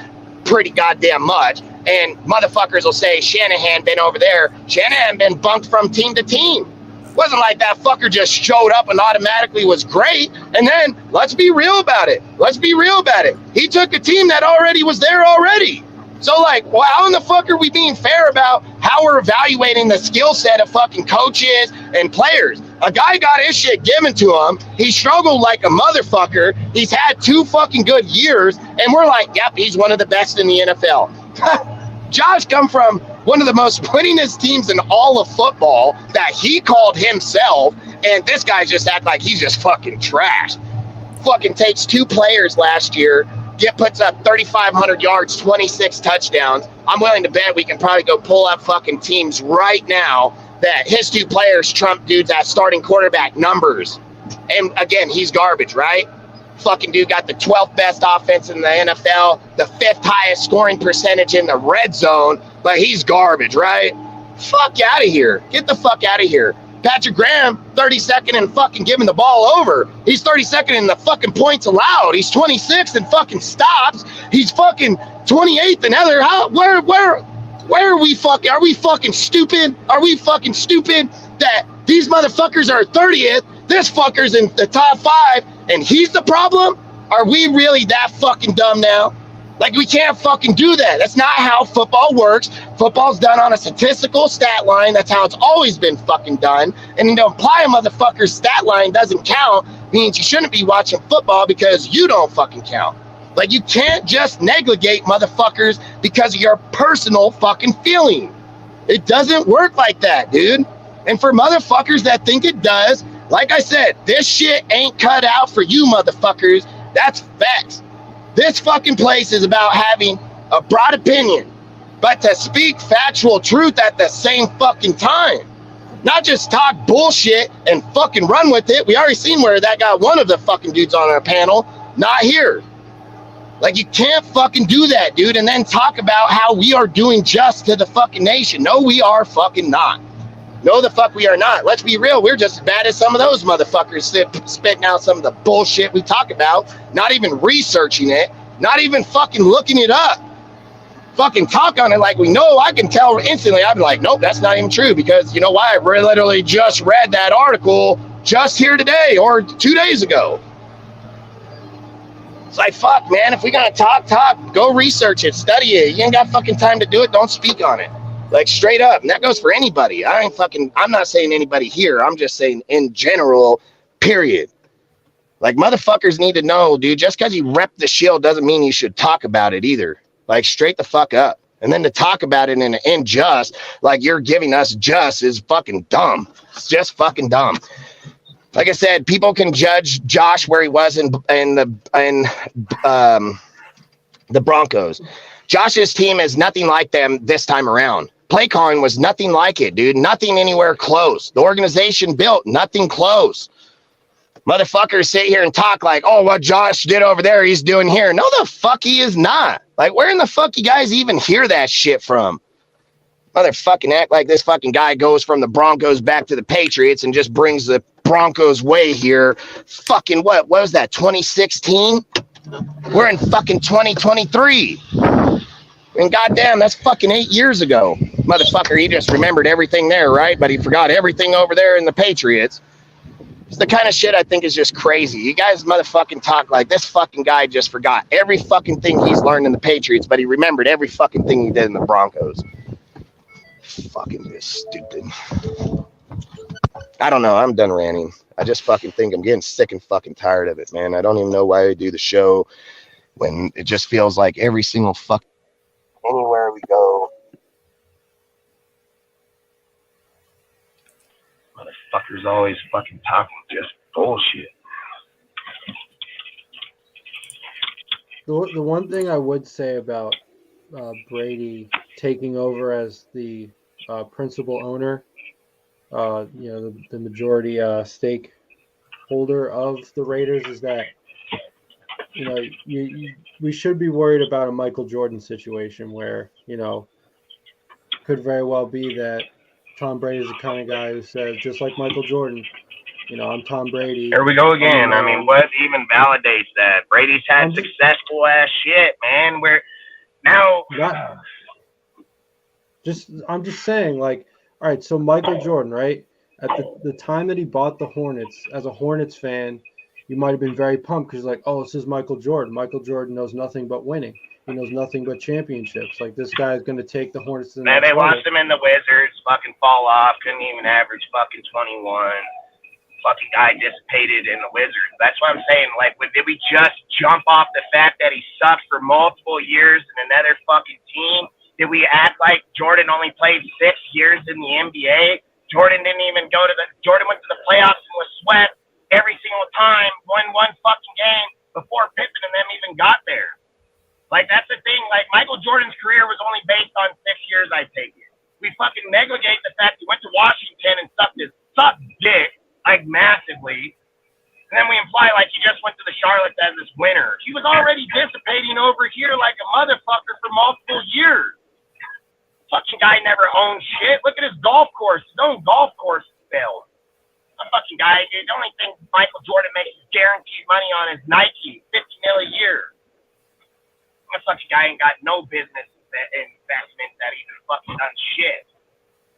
pretty goddamn much. And motherfuckers will say Shanahan been over there. Shanahan been bumped from team to team. Wasn't like that fucker just showed up and automatically was great. And then let's be real about it. Let's be real about it. He took a team that already was there already. So like, well, how in the fuck are we being fair about how we're evaluating the skill set of fucking coaches and players? A guy got his shit given to him. He struggled like a motherfucker. He's had 2 fucking good years. And we're like, yep, he's one of the best in the NFL. Josh come from one of the most winningest teams in all of football that he called himself, and this guy just act like he's just fucking trash. Fucking takes 2 players last year, puts up 3,500 yards, 26 touchdowns. I'm willing to bet we can probably go pull up fucking teams right now that his 2 players trump dudes at starting quarterback numbers. And again, he's garbage, right? Fucking dude got the 12th best offense in the NFL, the 5th highest scoring percentage in the red zone, but he's garbage, right? Fuck out of here. Get the fuck out of here. Patrick Graham, 32nd and fucking giving the ball over. He's 32nd in the fucking points allowed. He's 26th and fucking stops. He's fucking 28th and other. Where are we fucking? Are we fucking stupid? Are we fucking stupid that these motherfuckers are 30th? This fucker's in the top 5 and he's the problem? Are we really that fucking dumb now? Like, we can't fucking do that. That's not how football works. Football's done on a statistical stat line. That's how it's always been fucking done. And to imply a motherfucker's stat line doesn't count means you shouldn't be watching football because you don't fucking count. Like, you can't just negligate motherfuckers because of your personal fucking feeling. It doesn't work like that, dude. And for motherfuckers that think it does, like I said, this shit ain't cut out for you motherfuckers. That's facts. This fucking place is about having a broad opinion, but to speak factual truth at the same fucking time. Not just talk bullshit and fucking run with it. We already seen where that got one of the fucking dudes on our panel not here. Like, you can't fucking do that, dude, and then talk about how we are doing just to the fucking nation. No, we are fucking not. No, the fuck we are not. Let's be real. We're just as bad as some of those motherfuckers spitting out some of the bullshit we talk about, not even researching it, not even fucking looking it up. Fucking talk on it like we know. I can tell instantly. I'm like, nope, that's not even true because you know why? I literally just read that article just here today or 2 days ago. It's like, fuck, man. If we gotta talk, go research it, study it. You ain't got fucking time to do it. Don't speak on it. Like, straight up. And that goes for anybody. I'm not saying anybody here. I'm just saying in general, period. Like, motherfuckers need to know, dude, just because you rep the shield doesn't mean you should talk about it either. Like, straight the fuck up. And then to talk about it in an unjust, like you're giving us just, is fucking dumb. It's just fucking dumb. Like I said, people can judge Josh where he was in the Broncos. Josh's team is nothing like them this time around. Play calling was nothing like it, dude. Nothing anywhere close. The organization built nothing close. Motherfuckers sit here and talk like, oh, what Josh did over there, he's doing here. No, the fuck he is not. Like, where in the fuck you guys even hear that shit from? Motherfucking act like this fucking guy goes from the Broncos back to the Patriots and just brings the Broncos way here. Fucking what was that, 2016? We're in fucking 2023. And goddamn, that's fucking 8 years ago. Motherfucker, he just remembered everything there, right? But he forgot everything over there in the Patriots. It's the kind of shit I think is just crazy. You guys motherfucking talk like this fucking guy just forgot every fucking thing he's learned in the Patriots, but he remembered every fucking thing he did in the Broncos. Fucking just stupid. I don't know. I'm done ranting. I just fucking think I'm getting sick and fucking tired of it, man. I don't even know why I do the show. when it just feels like every single anywhere we go, motherfuckers always fucking talking just bullshit. The one thing I would say about Brady taking over as the principal owner, the majority stake holder of the Raiders, is that we should be worried about a Michael Jordan situation where could very well be that Tom Brady is the kind of guy who says, just like Michael Jordan, I'm Tom Brady. Here we go again. I mean, what even validates that? Brady's had successful ass shit, man. We're now. I'm just saying, like, all right. So Michael Jordan, right? At the time that he bought the Hornets, as a Hornets fan, you might have been very pumped because, like, oh, this is Michael Jordan. Michael Jordan knows nothing but winning. He knows nothing but championships. Like, this guy's going to take the Hornets to the next level. They lost him in the Wizards. Fucking fall off. Couldn't even average fucking 21. Fucking guy dissipated in the Wizards. That's what I'm saying. Like, did we just jump off the fact that he sucked for multiple years in another fucking team? Did we act like Jordan only played 6 years in the NBA? Jordan went to the playoffs and was swept every single time, won one fucking game before Pippen and them even got there. Like, that's the thing. Like, Michael Jordan's career was only based on 6 years, I take it. We fucking negligate the fact he went to Washington and sucked dick, like, massively. And then we imply, like, he just went to the Charlotte as this winner. He was already dissipating over here like a motherfucker for multiple years. Fucking guy never owned shit. Look at his golf course. His own golf course failed. A fucking guy, dude. The only thing Michael Jordan makes is guaranteed money on his Nike, $50 million a year. That fucking guy ain't got no business investment that even fucking done shit.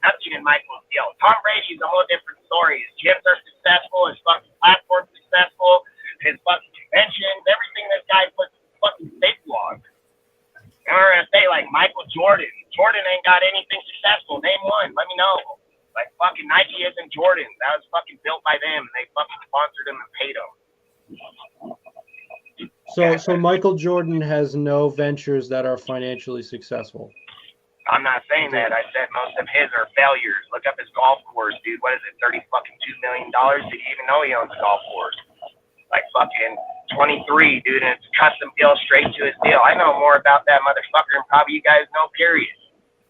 Nothing in Michael's deal. Tom Brady is a whole different story. His gyms are successful. His fucking platform's successful. His fucking conventions, everything this guy puts fucking staple on. And we're gonna say, like, Michael Jordan. Jordan ain't got anything successful. Name one. Let me know. Like, fucking Nike isn't Jordan. That was fucking built by them. And they fucking sponsored him and paid him. So Michael Jordan has no ventures that are financially successful. I'm not saying that. I said most of his are failures. Look up his golf course, dude. What is it, $32 million? Did you even know he owns a golf course? Like fucking 23, dude, and it's custom built straight to his deal. I know more about that motherfucker than probably you guys know, period.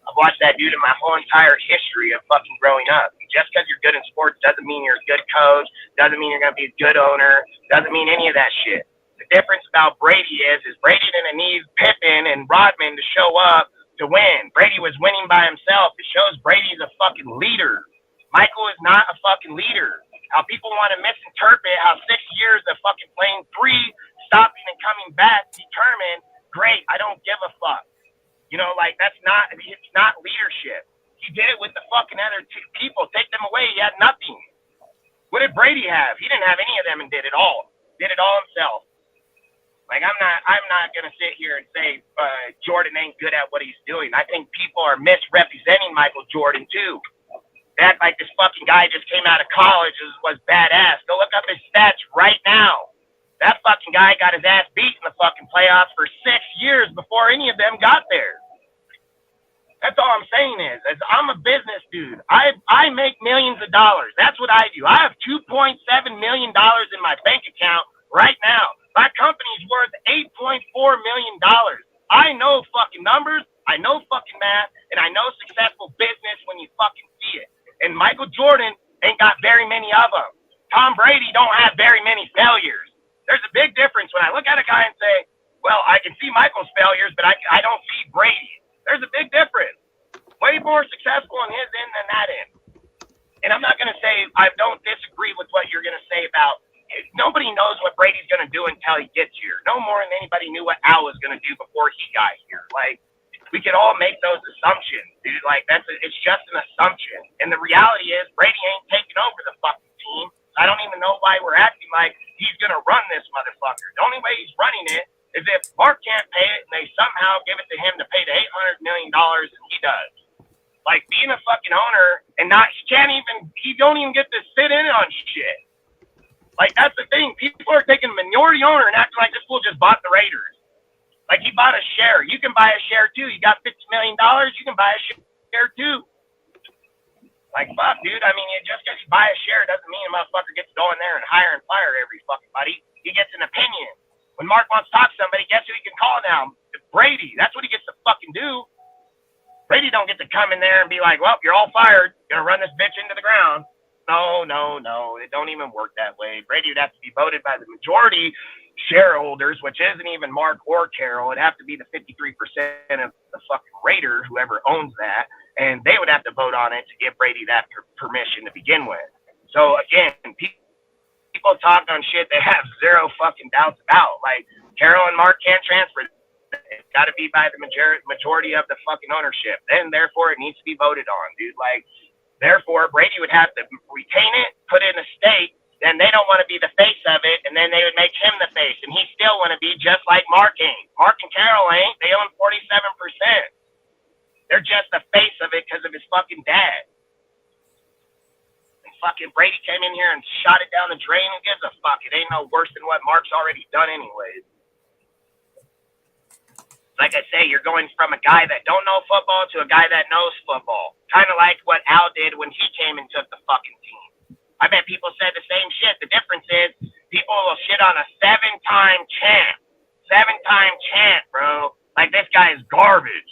I've watched that dude in my whole entire history of fucking growing up. Just because you're good in sports doesn't mean you're a good coach, doesn't mean you're going to be a good owner, doesn't mean any of that shit. The difference about Brady is Brady didn't need Pippen and Rodman to show up to win. Brady was winning by himself. It shows Brady's a fucking leader. Michael is not a fucking leader. How people want to misinterpret how 6 years of fucking playing three, stopping and coming back, determined, great, I don't give a fuck. Like, it's not leadership. He did it with the fucking other two people. Take them away, he had nothing. What did Brady have? He didn't have any of them and did it all. Did it all himself. Like, I'm not gonna sit here and say Jordan ain't good at what he's doing. I think people are misrepresenting Michael Jordan too. They act like this fucking guy just came out of college and was badass. Go look up his stats right now. That fucking guy got his ass beat in the fucking playoffs for 6 years before any of them got there. That's all I'm saying is I'm a business dude. I make millions of dollars. That's what I do. I have $2.7 million in my bank account right now. My company's worth $8.4 million. I know fucking numbers, I know fucking math, and I know successful business when you fucking see it. And Michael Jordan ain't got very many of them. Tom Brady don't have very many failures. There's a big difference when I look at a guy and say, well, I can see Michael's failures, but I don't see Brady. There's a big difference. Way more successful on his end than that end. And I'm not going to say I don't disagree with what you're going to say about nobody knows what Brady's going to do until he gets here. No more than anybody knew what Al was going to do before he got here. Like, we could all make those assumptions, dude. Like, it's just an assumption. And the reality is Brady ain't taking over the fucking team. I don't even know why we're acting like he's going to run this motherfucker. The only way he's running it is if Mark can't pay it and they somehow give it to him to pay the $800 million and he does. Like, being a fucking owner and he don't even get to sit in on shit. Like, that's the thing. People are taking minority owner and acting like this fool just bought the Raiders. Like, he bought a share. You can buy a share too. You got $50 million, you can buy a share too. Like, fuck, dude. I mean, just because you buy a share doesn't mean a motherfucker gets to go in there and hire and fire every fucking buddy. He gets an opinion. When Mark wants to talk to somebody, guess who he can call now? Brady. That's what he gets to fucking do. Brady don't get to come in there and be like, well, you're all fired. Gonna run this bitch into the ground. No. It don't even work that way. Brady would have to be voted by the majority shareholders, which isn't even Mark or Carroll. It'd have to be the 53% of the fucking Raider, whoever owns that, and they would have to vote on it to give Brady that permission to begin with. So again, people talk on shit they have zero fucking doubts about. Like, Carroll and Mark can't transfer. It's got to be by the majority of the fucking ownership. Then, therefore, it needs to be voted on, dude. Like, therefore, Brady would have to retain it, put it in a state. Then they don't want to be the face of it, and then they would make him the face, and he still want to be just like Mark ain't. Mark and Carroll ain't. They own 47%. They're just the face of it because of his fucking dad. And fucking Brady came in here and shot it down the drain and gives a fuck. It ain't no worse than what Mark's already done anyways. Like I say, you're going from a guy that don't know football to a guy that knows football. Kind of like what Al did when he came and took the fucking team. I bet people said the same shit. The difference is people will shit on a 7-time champ. 7-time champ, bro. Like, this guy is garbage.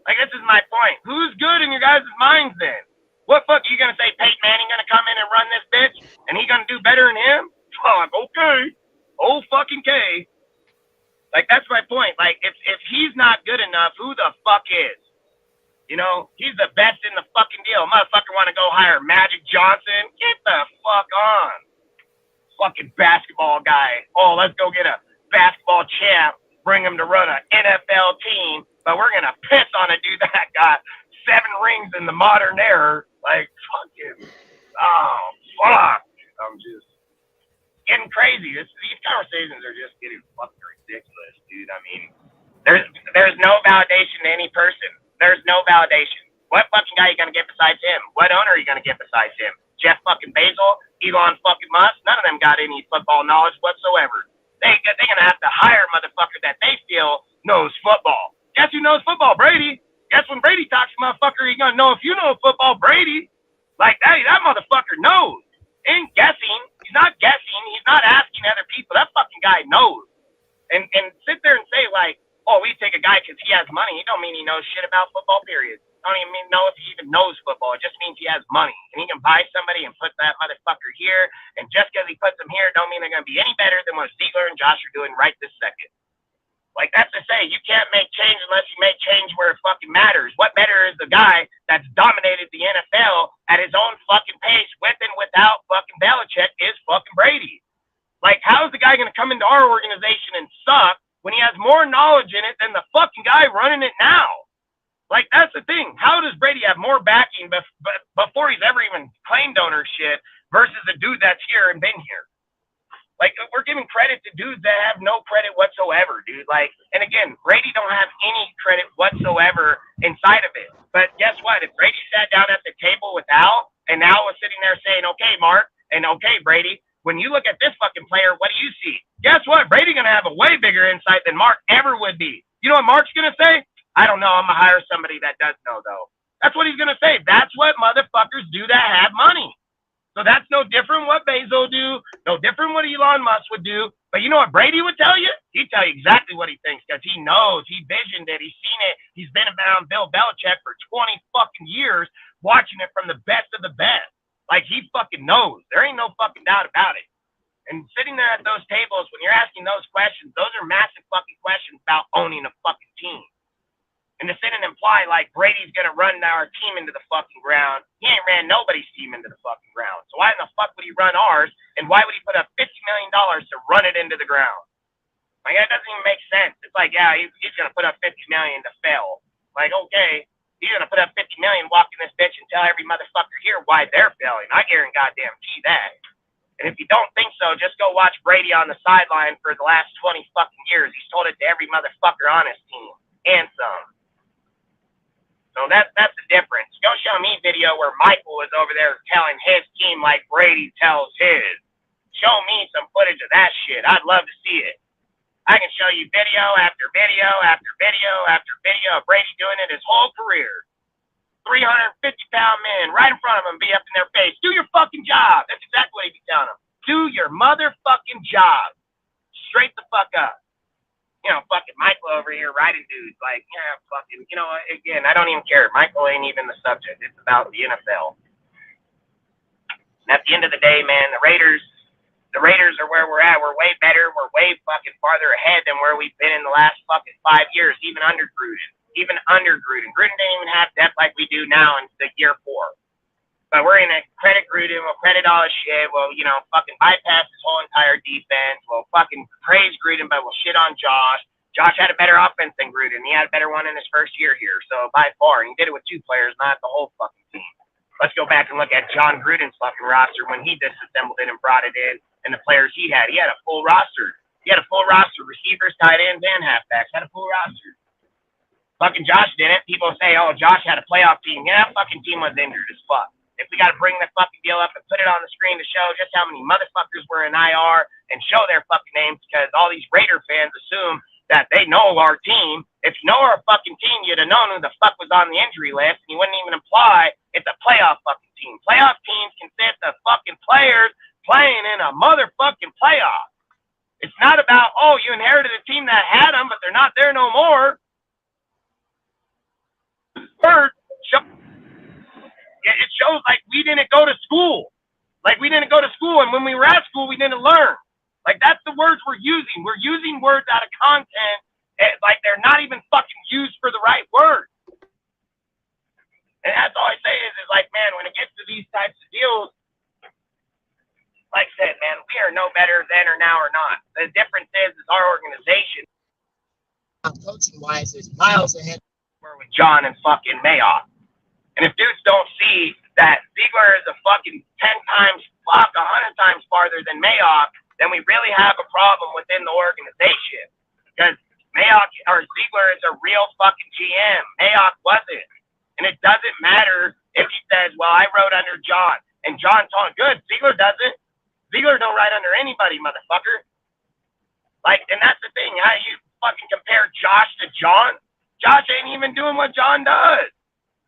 Like, this is my point. Who's good in your guys' minds then? What fuck are you going to say, Peyton Manning going to come in and run this bitch? And he going to do better than him? Fuck, okay. Oh, fucking K. Like, that's my point. Like, if he's not good enough, who the fuck is? You know, he's the best in the fucking deal. Motherfucker want to go hire Magic Johnson? Get the fuck on. Fucking basketball guy. Oh, let's go get a basketball champ, bring him to run an NFL team, but we're going to piss on a dude that got 7 rings in the modern era. Like, fucking, oh, fuck. I'm just getting crazy. These conversations are just getting fucking ridiculous, dude. I mean, there's no validation to any person. There's no validation. What fucking guy are you going to get besides him? What owner are you going to get besides him? Jeff fucking Bezos? Elon fucking Musk? None of them got any football knowledge whatsoever. They're going to have to hire a motherfucker that they feel knows football. Guess who knows football? Brady. Guess when Brady talks to motherfucker, you're going to know if you know football, Brady. Like, that motherfucker knows. He ain't guessing. He's not guessing. He's not asking other people. That fucking guy knows. And sit there and say, like, oh, we take a guy because he has money. It don't mean he knows shit about football, period. Don't even know if he even knows football. It just means he has money. And he can buy somebody and put that motherfucker here. And just because he puts them here don't mean they're going to be any better than what Ziegler and Josh are doing right this second. Like, that's to say, you can't make change unless you make change where it fucking matters. What better is the guy that's dominated the NFL at his own fucking pace with and without fucking Belichick is fucking Brady. Like, how is the guy going to come into our organization and suck when he has more knowledge in it than the fucking guy running it now? Like, that's the thing. How does Brady have more backing before he's ever even claimed ownership versus a dude that's here and been here? Like, we're giving credit to dudes that have no credit whatsoever, dude. Like, and again, Brady don't have any credit whatsoever inside of it. But guess what? If Brady sat down at the table with Al, and Al was sitting there saying, okay, Mark, and okay, Brady, when you look at this fucking player, what do you see? Guess what? Brady's going to have a way bigger insight than Mark ever would be. You know what Mark's going to say? I don't know. I'm going to hire somebody that does know, though. That's what he's going to say. That's what motherfuckers do that have money. So that's no different what Bezos do, no different what Elon Musk would do. But you know what Brady would tell you? He'd tell you exactly what he thinks because he knows, he visioned it, he's seen it. He's been around Bill Belichick for 20 fucking years, watching it from the best of the best. Like, he fucking knows. There ain't no fucking doubt about it. And sitting there at those tables, when you're asking those questions, those are massive fucking questions about owning a fucking team. And to sit and imply like Brady's going to run our team into the fucking ground, he ain't ran nobody's team into the fucking ground. So why in the fuck would he run ours? And why would he put up $50 million to run it into the ground? Like, that doesn't even make sense. It's like, yeah, he's going to put up $50 million to fail. Like, okay, he's going to put up $50 million, walk in this bitch and tell every motherfucker here why they're failing. I guarantee that. And if you don't think so, just go watch Brady on the sideline for the last 20 fucking years. He's told it to every motherfucker on his team and some. So that's the difference. Go show me video where Michael is over there telling his team like Brady tells his. Show me some footage of that shit. I'd love to see it. I can show you video after video after video after video of Brady doing it his whole career. 350-pound men right in front of him, be up in their face. Do your fucking job. That's exactly what he'd be telling them. Do your motherfucking job. Straight the fuck up. You know, fucking Michael over here riding dudes. Like, yeah, fucking, you know, again, I don't even care. Michael ain't even the subject. It's about the NFL. And at the end of the day, man, the Raiders are where we're at. We're way better. We're way fucking farther ahead than where we've been in the last fucking 5 years, even under Gruden. Gruden didn't even have depth like we do now in the year 4. But we're going to credit Gruden. We'll credit all his shit. We'll, you know, fucking bypass his whole entire defense. We'll fucking praise Gruden, but we'll shit on Josh. Josh had a better offense than Gruden. He had a better one in his first year here, so by far. And he did it with 2 players, not the whole fucking team. Let's go back and look at John Gruden's fucking roster when he disassembled it and brought it in, and the players he had. He had a full roster. Receivers, tight ends, and halfbacks. Had a full roster. Fucking Josh didn't. People say, oh, Josh had a playoff team. Yeah, that fucking team was injured as fuck. If we got to bring the fucking deal up and put it on the screen to show just how many motherfuckers were in IR and show their fucking names, because all these Raider fans assume that they know our team. If you know our fucking team, you'd have known who the fuck was on the injury list, and you wouldn't even imply it's a playoff fucking team. Playoff teams consist of fucking players playing in a motherfucking playoff. It's not about, oh, you inherited a team that had them, but they're not there no more. It shows like we didn't go to school. Like we didn't go to school, and when we were at school, we didn't learn. Like that's the words we're using. We're using words out of content, like they're not even fucking used for the right word. And that's all I say is like, man, when it gets to these types of deals, like I said, man, we are no better then or now or not. The difference is our organization, coaching-wise, is miles ahead with John and fucking Mayock. And if dudes don't see that Ziegler is a fucking 10 times, 100 times farther than Mayock, then we really have a problem within the organization. Because Mayock or Ziegler is a real fucking GM. Mayock wasn't. And it doesn't matter if he says, well, I wrote under John. And John told him, good, Ziegler doesn't. Ziegler don't write under anybody, motherfucker. Like, and that's the thing. How you fucking compare Josh to John? Josh ain't even doing what John does.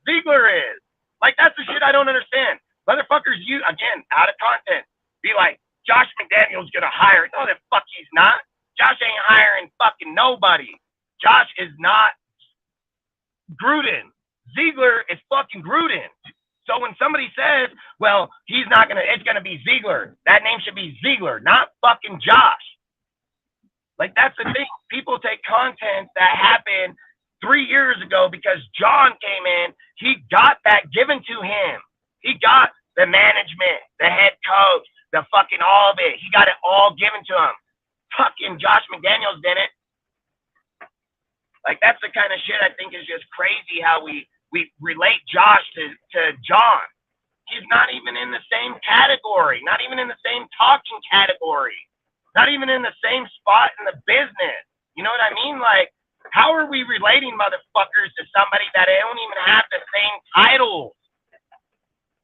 Ziegler is. Like, that's the shit I don't understand. Motherfuckers, you, again, out of content, be like, Josh McDaniels gonna hire. No, the fuck he's not. Josh ain't hiring fucking nobody. Josh is not Gruden. Ziegler is fucking Gruden. So when somebody says, well, he's not gonna, it's gonna be Ziegler. That name should be Ziegler, not fucking Josh. Like, that's the thing. People take content that happened 3 years ago because John came in, he got that given to him. He got the management, the head coach, the fucking all of it. He got it all given to him. Fucking Josh McDaniels didn't. Like, that's the kind of shit I think is just crazy how we relate Josh to John. He's not even in the same category, not even in the same talking category, not even in the same spot in the business. You know what I mean? Like, how are we relating motherfuckers to somebody that they don't even have the same titles?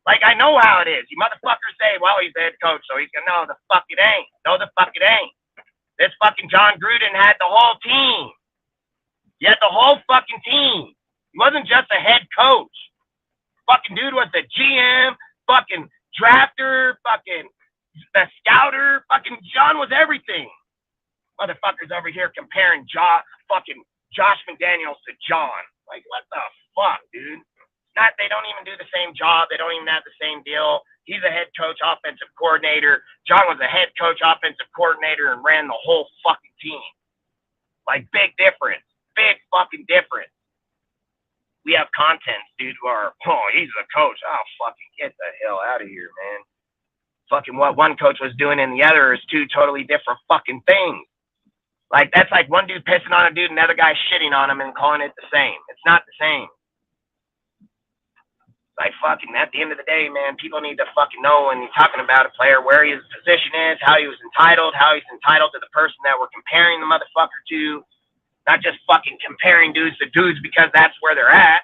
Like, I know how it is. You motherfuckers say, well, he's the head coach, so he's gonna, no, the fuck it ain't. No, the fuck it ain't. This fucking John Gruden had the whole team. He had the whole fucking team. He wasn't just a head coach. Fucking dude was the GM, fucking drafter, fucking the scouter. Fucking John was everything. Motherfuckers over here comparing fucking Josh McDaniels to John. Like, what the fuck, dude? Not, they don't even do the same job. They don't even have the same deal. He's a head coach, offensive coordinator. John was a head coach, offensive coordinator, and ran the whole fucking team. Like, big difference. Big fucking difference. We have contents, dude, who are, oh, he's a coach. Oh, fucking get the hell out of here, man. Fucking what one coach was doing and the other is 2 totally different fucking things. Like, that's like one dude pissing on a dude and another guy shitting on him and calling it the same. It's not the same. Like, fucking, at the end of the day, man, people need to fucking know when you're talking about a player where his position is, how he was entitled, how he's entitled to the person that we're comparing the motherfucker to. Not just fucking comparing dudes to dudes because that's where they're at.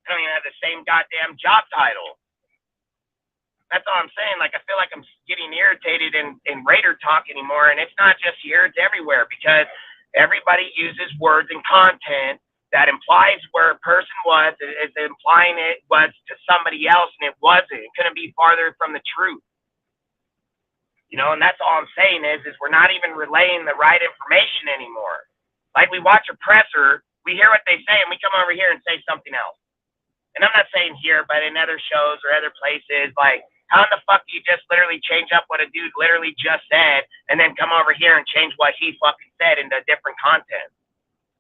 They don't even have the same goddamn job title. That's all I'm saying. Like, I feel like I'm getting irritated in Raider talk anymore, and it's not just here; it's everywhere because everybody uses words and content that implies where a person was, is implying it was to somebody else, and it wasn't. It couldn't be farther from the truth. You know, and that's all I'm saying is we're not even relaying the right information anymore. Like, we watch a presser, we hear what they say, and we come over here and say something else. And I'm not saying here, but in other shows or other places, like, how in the fuck do you just literally change up what a dude literally just said and then come over here and change what he fucking said into different content?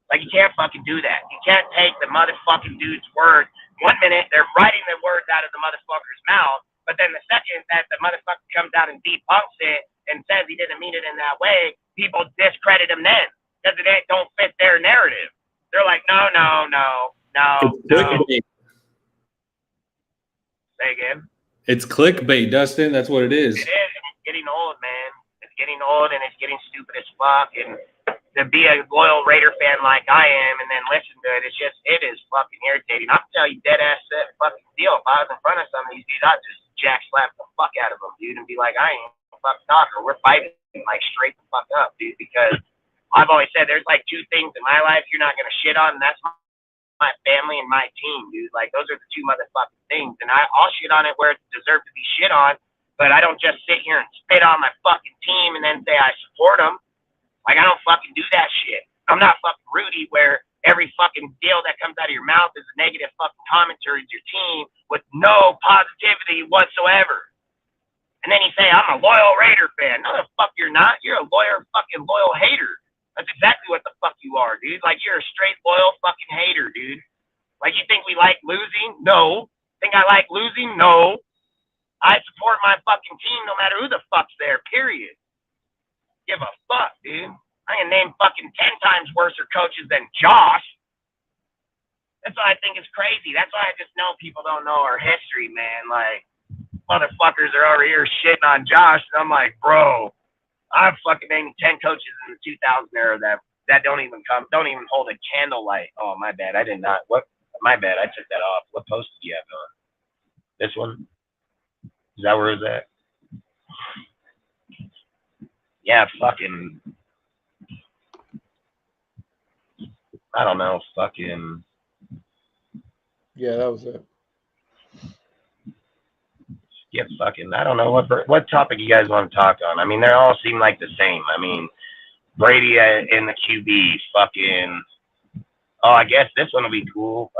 Like, you can't fucking do that. You can't take the motherfucking dude's word. 1 minute, they're writing the words out of the motherfucker's mouth, but then the second that the motherfucker comes out and debunks it and says he didn't mean it in that way, people discredit him then because it don't fit their narrative. They're like, no. Say again. It's clickbait, Dustin. That's what it is. It is. It's getting old, man. It's getting old, and it's getting stupid as fuck. And to be a loyal Raider fan like I am, and then listen to it, it is fucking irritating. I'm telling you, dead ass fucking deal. If I was in front of some of these dudes, I'd just jack slap the fuck out of them, dude, and be like, I ain't a fucking talker. We're fighting like straight the fuck up, dude. Because I've always said there's like two things in my life you're not gonna shit on, and that's my family and my team, dude. Like, those are the two motherfucking things. And I'll shit on it where it deserves to be shit on, but I don't just sit here and spit on my fucking team and then say I support them. Like, I don't fucking do that shit. I'm not fucking Rudy where every fucking deal that comes out of your mouth is a negative fucking commentary to your team with no positivity whatsoever. And then you say, I'm a loyal Raider fan. No, the fuck you're not. You're a fucking loyal hater. That's exactly what the fuck you are, dude. Like, you're a straight loyal fucking hater, dude. Like, you think we like losing? No. Think I like losing? No. I support my fucking team no matter who the fuck's there, period. Give a fuck, dude. I can name fucking 10 times worser coaches than Josh. That's why I think it's crazy. That's why I just know people don't know our history, man. Like, motherfuckers are over here shitting on Josh, and I'm like, bro, I've fucking named 10 coaches in the 2000 era that don't even hold a candlelight. Oh, my bad. I did not. What? My bad. I took that off. What post did you have on? This one? Is that where it's at? Yeah, fucking. I don't know. Fucking. Yeah, that was it. Yeah, fucking. I don't know what topic you guys want to talk on. I mean, they all seem like the same. I mean, Brady in the QB, fucking. Oh, I guess this one will be cool.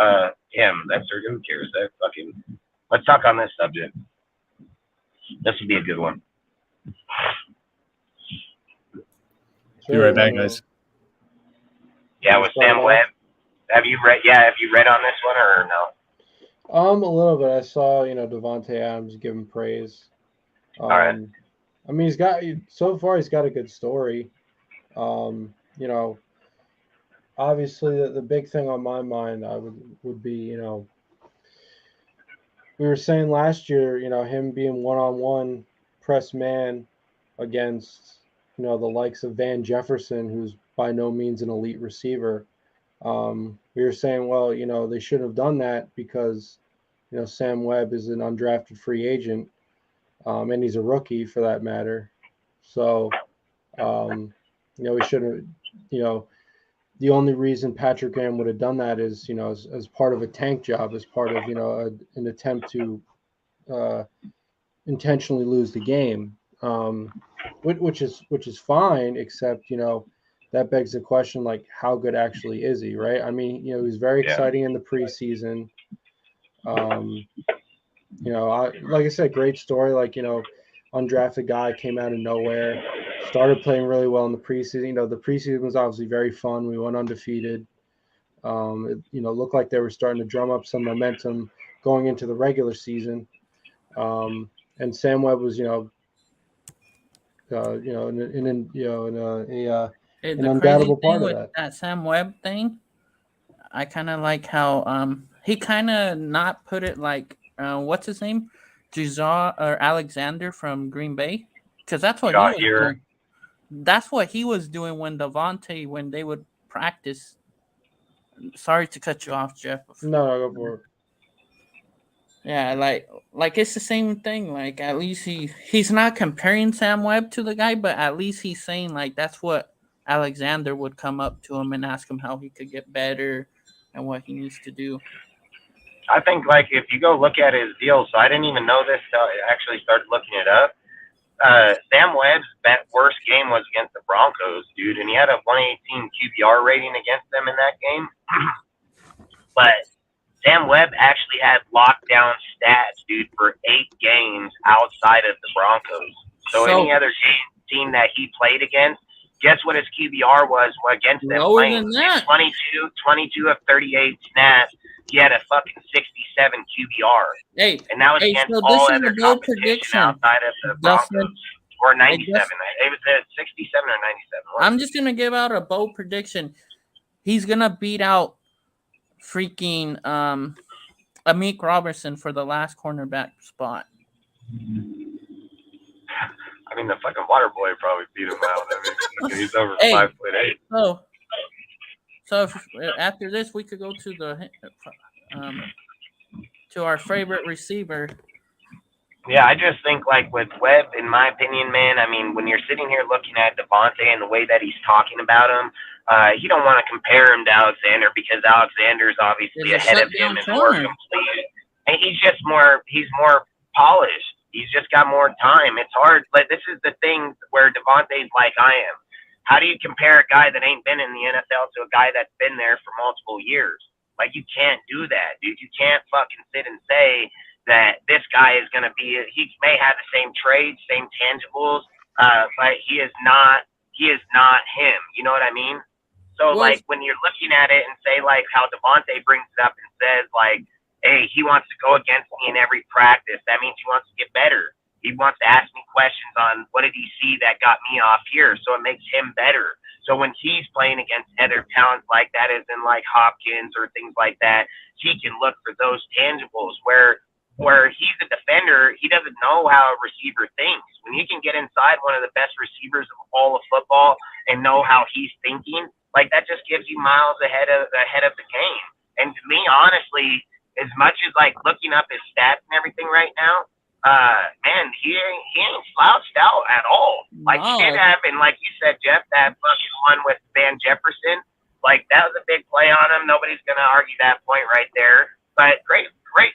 Him. That's who cares? That fucking. Let's talk on this subject. This would be a good one. Be right back, guys. Yeah, with Sam Webb. Have you read on this one or no? A little bit. I saw, Devontae Adams give him praise. All right. I mean, he's got a good story. Obviously the big thing on my mind would be, we were saying last year, him being one-on-one press man against, the likes of Van Jefferson, who's by no means an elite receiver. We were saying, well, they shouldn't have done that because, Sam Webb is an undrafted free agent, and he's a rookie for that matter. So, we shouldn't, the only reason Patrick Graham would have done that is, as part of a tank job, as part of, an attempt to intentionally lose the game, which is fine, except, that begs the question, like, how good actually is he, right? I mean, he was very exciting in the preseason. Like I said, great story. Like, undrafted guy came out of nowhere, started playing really well in the preseason. The preseason was obviously very fun. We went undefeated. It, looked like they were starting to drum up some momentum going into the regular season. And Sam Webb was, an undoubtable part of that Sam Webb thing, I kind of like how he kind of not put it like what's his name, Gisar or Alexander from Green Bay, because that's what he was doing. That's what he was doing when they would practice. Sorry to cut you off, Jeff. No, go for it. Yeah, like it's the same thing. Like at least he's not comparing Sam Webb to the guy, but at least he's saying like that's what Alexander would come up to him and ask him how he could get better and what he needs to do. I think, like, if you go look at his deal, so I didn't even know this till I actually started looking it up. Sam Webb's worst game was against the Broncos, dude, and he had a 118 QBR rating against them in that game. But Sam Webb actually had lockdown stats, dude, for 8 games outside of the Broncos. So any other team that he played against, guess what his QBR was against them? Lower than that. 22 of 38 snaps. He had a fucking 67 QBR. Hey, and that was against all other competition outside of the Broncos. Or 97. It was a 67 or 97. I'm just going to give out a bold prediction. He's going to beat out freaking Amik Robertson for the last cornerback spot. I mean, the fucking water boy probably beat him out. I mean, he's over 5'8". So if, after this, we could go to our favorite receiver. Yeah, I just think, like, with Webb, in my opinion, man, I mean, when you're sitting here looking at Devontae and the way that he's talking about him, you don't want to compare him to Alexander because Alexander's obviously ahead of him and more complete. And he's more polished. He's just got more time. It's hard. Like, this is the thing where Devontae's like I am. How do you compare a guy that ain't been in the NFL to a guy that's been there for multiple years? Like, you can't do that, dude. You can't fucking sit and say that this guy is going to be, he may have the same traits, same tangibles, but he is not him. You know what I mean? So, like, when you're looking at it and say, like, how Devontae brings it up and says, like, hey, he wants to go against me in every practice. That means he wants to get better. He wants to ask me questions on what did he see that got me off here, so it makes him better. So when he's playing against other talents like that, as in like Hopkins or things like that, he can look for those tangibles where he's a defender, he doesn't know how a receiver thinks. When you can get inside one of the best receivers of all of football and know how he's thinking, like that just gives you miles ahead of the game. And to me, honestly, as much as like looking up his stats and everything right now, man, he ain't slouched out at all. Like, he did have, and like you said, Jeff, that fucking one with Van Jefferson, like, that was a big play on him. Nobody's going to argue that point right there. But great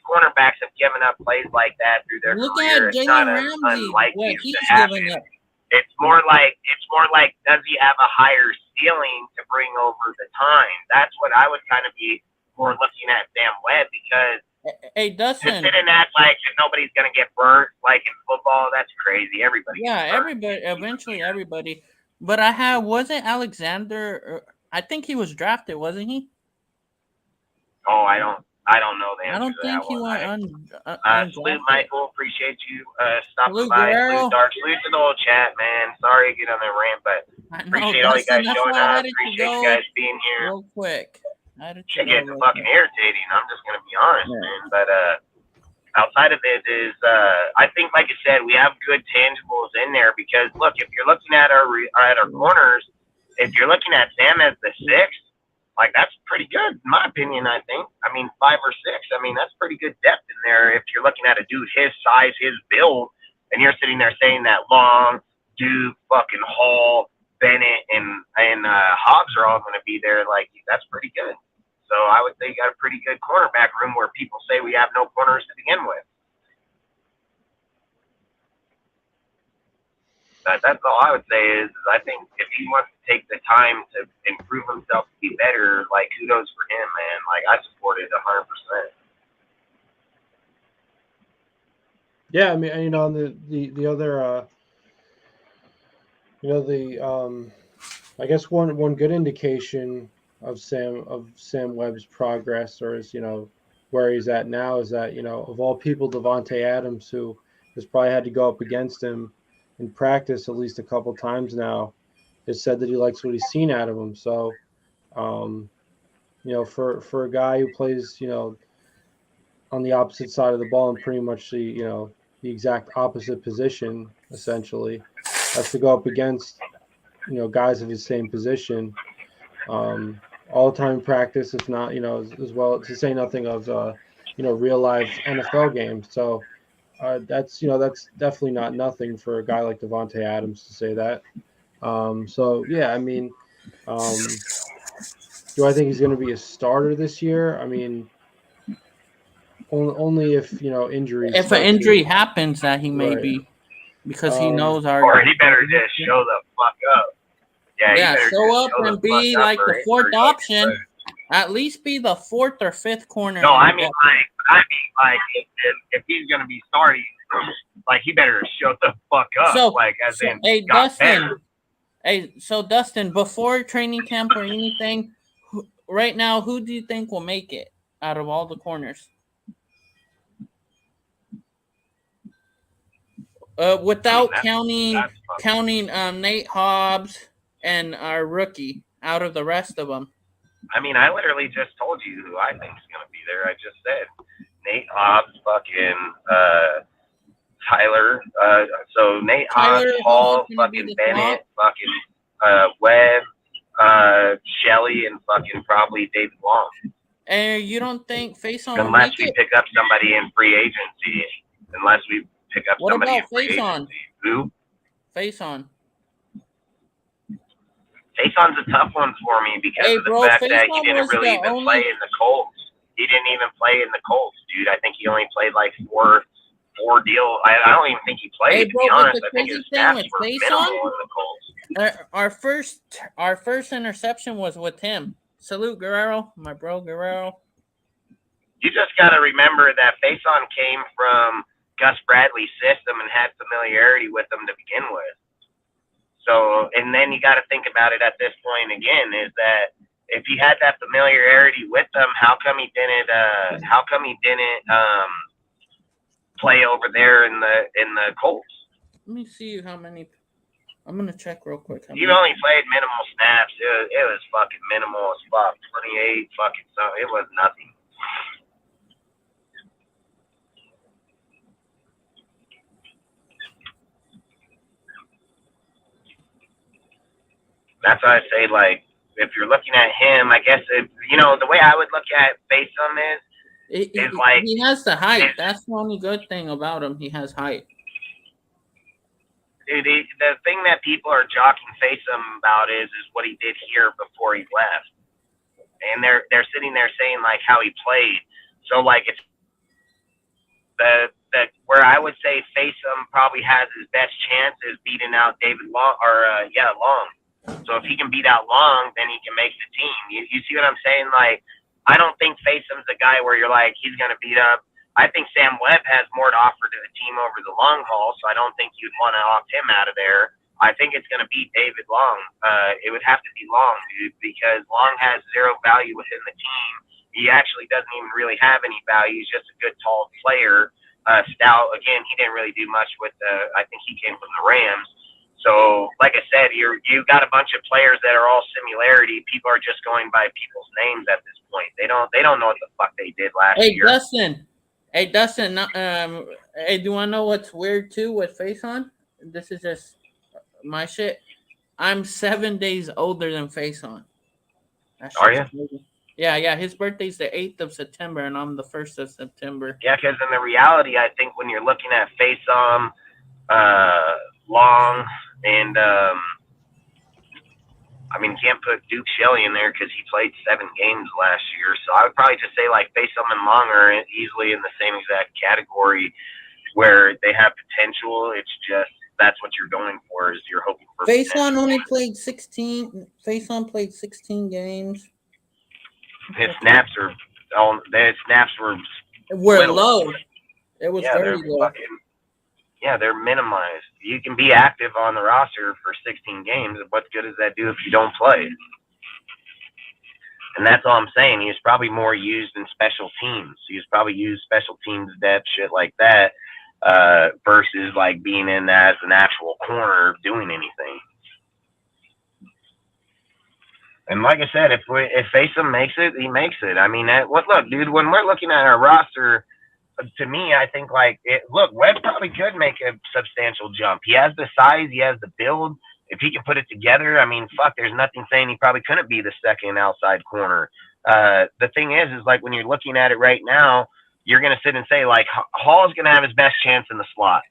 cornerbacks have given up plays like that through their career. Look at Jalen Ramsey, what he's giving up. It's more like, does he have a higher ceiling to bring over the time? That's what I would kind of be more looking at Sam Webb, because hey, Dustin, to sit and act like nobody's gonna get burnt like in football, that's crazy. Everybody. Yeah, everybody. Eventually, everybody. But wasn't Alexander? I think he was drafted, wasn't he? Oh, I don't know the answer. I don't think he went salute, Michael. Appreciate you stopping by. Salute, Dark. Salute to the whole chat, man. Sorry to get on the rant, but appreciate all you guys showing up. Appreciate you guys being here. Real quick. Shit gets fucking irritating. I'm just gonna be honest, man. But outside of it is, I think, like I said, we have good tangibles in there because look, if you're looking at our corners, if you're looking at Sam as the 6th, like that's pretty good in my opinion. I think. I mean, 5 or 6. I mean, that's pretty good depth in there. If you're looking at a dude his size, his build, and you're sitting there saying that Long, Duke, fucking Hall, Bennett, and Hobbs are all going to be there, like that's pretty good. So I would say you got a pretty good cornerback room where people say we have no corners to begin with. That's all I would say is I think if he wants to take the time to improve himself to be better, like kudos for him, man. Like I support it 100%. Yeah, I mean, you know, the other, you know, I guess one good indication of Sam Webb's progress, or is, you know, where he's at now, is that, you know, of all people, Devontae Adams, who has probably had to go up against him in practice at least a couple times now, has said that he likes what he's seen out of him. So, you know, for a guy who plays, you know, on the opposite side of the ball and pretty much the exact opposite position, essentially, has to go up against, you know, guys of his same position all the time in practice, if not, you know, as well, to say nothing of real life NFL game. So that's definitely not nothing for a guy like Devontae Adams to say that. So yeah, I mean, do I think he's going to be a starter this year? I mean, only if injuries. If an injury happens, that he may Right. be, because he knows Or our. he better just show the fuck up. Yeah, Yeah, he better show just up show and the be fuck up like or- the fourth or- option. At least be the fourth or fifth corner. No, in I the mean depth. like if he's gonna be starting, like he better show the fuck up. So, like as in, hey got Dustin, better. hey, so Dustin, before training camp or anything, right now, who do you think will make it out of all the corners? Without counting Nate Hobbs and our rookie, out of the rest of them. I mean, I literally just told you who I think is gonna be there. I just said Nate Hobbs, fucking Tyler. So Nate Tyler Hobbs, Hall, Hall's gonna be fucking the Bennett, fucking Webb, Shelley, and fucking probably David Long. And you don't think Faison will Unless make we it? pick up somebody in free agency. Unless we pick up What somebody about in free Faison? agency. Who? Faison. Faison's a tough one for me because Hey, of the bro, fact that he Faison didn't was really the even only- play in the Colts. He didn't even play in the Colts, dude. I think he only played like four deal. I don't even think he played, Hey, to bro, be but honest. the I think crazy his thing stats with were Faison- minimal in the Colts. Our first interception was with him. Salute Guerrero, my bro Guerrero. You just got to remember that Faison came from Gus Bradley's system and had familiarity with them to begin with. So, and then you got to think about it at this point again, is that if he had that familiarity with them, how come he didn't play over there in the Colts? Let me see how many. I'm gonna check real quick. He only played minimal snaps. It was fucking minimal as fuck. 28 fucking something. It was nothing. That's why I say, like, if you're looking at him, I guess the way I would look at Faison is like he has the height. That's the only good thing about him. He has height. Dude, the thing that people are jockeying Faison about is what he did here before he left, and they're sitting there saying like how he played. So like it's the where I would say Faison probably has his best chance is beating out David Long Long. So if he can beat out Long, then he can make the team. You see what I'm saying? Like, I don't think Faison's a guy where you're like, he's going to beat up. I think Sam Webb has more to offer to the team over the long haul, so I don't think you'd want to opt him out of there. I think it's going to be David Long. It would have to be Long, dude, because Long has zero value within the team. He actually doesn't even really have any value. He's just a good, tall player. Stout, again, he didn't really do much with I think he came from the Rams. So, like I said, you got a bunch of players that are all similarity. People are just going by people's names at this point. They don't know what the fuck they did last year. Hey Dustin, hey, do you want to know what's weird too with Faison? This is just my shit. I'm 7 days older than Faison. Are you? Yeah. His birthday's the 8th of September, and I'm the 1st of September. Yeah, because in the reality, I think when you're looking at Faison, Long, and I mean, can't put Duke Shelley in there because he played 7 games last year. So I would probably just say like Faison and Long are easily in the same exact category where they have potential. It's just that's what you're going for, is you're hoping for. Faison only played 16. Faison played 16 games. His snaps were little. Low. It was very low. They're minimized. You can be active on the roster for 16 games. What good does that do if you don't play? And that's all I'm saying. He was probably more used in special teams. He was probably used special teams depth, shit like that, versus like being in as an actual corner doing anything. And like I said, if Faison makes it, he makes it. I mean, look, dude, when we're looking at our roster, to me, I think Webb probably could make a substantial jump. He has the size, he has the build. If he can put it together, I mean, fuck, there's nothing saying he probably couldn't be the second outside corner. The thing is like when you're looking at it right now, you're going to sit and say, like, Hall's going to have his best chance in the slot.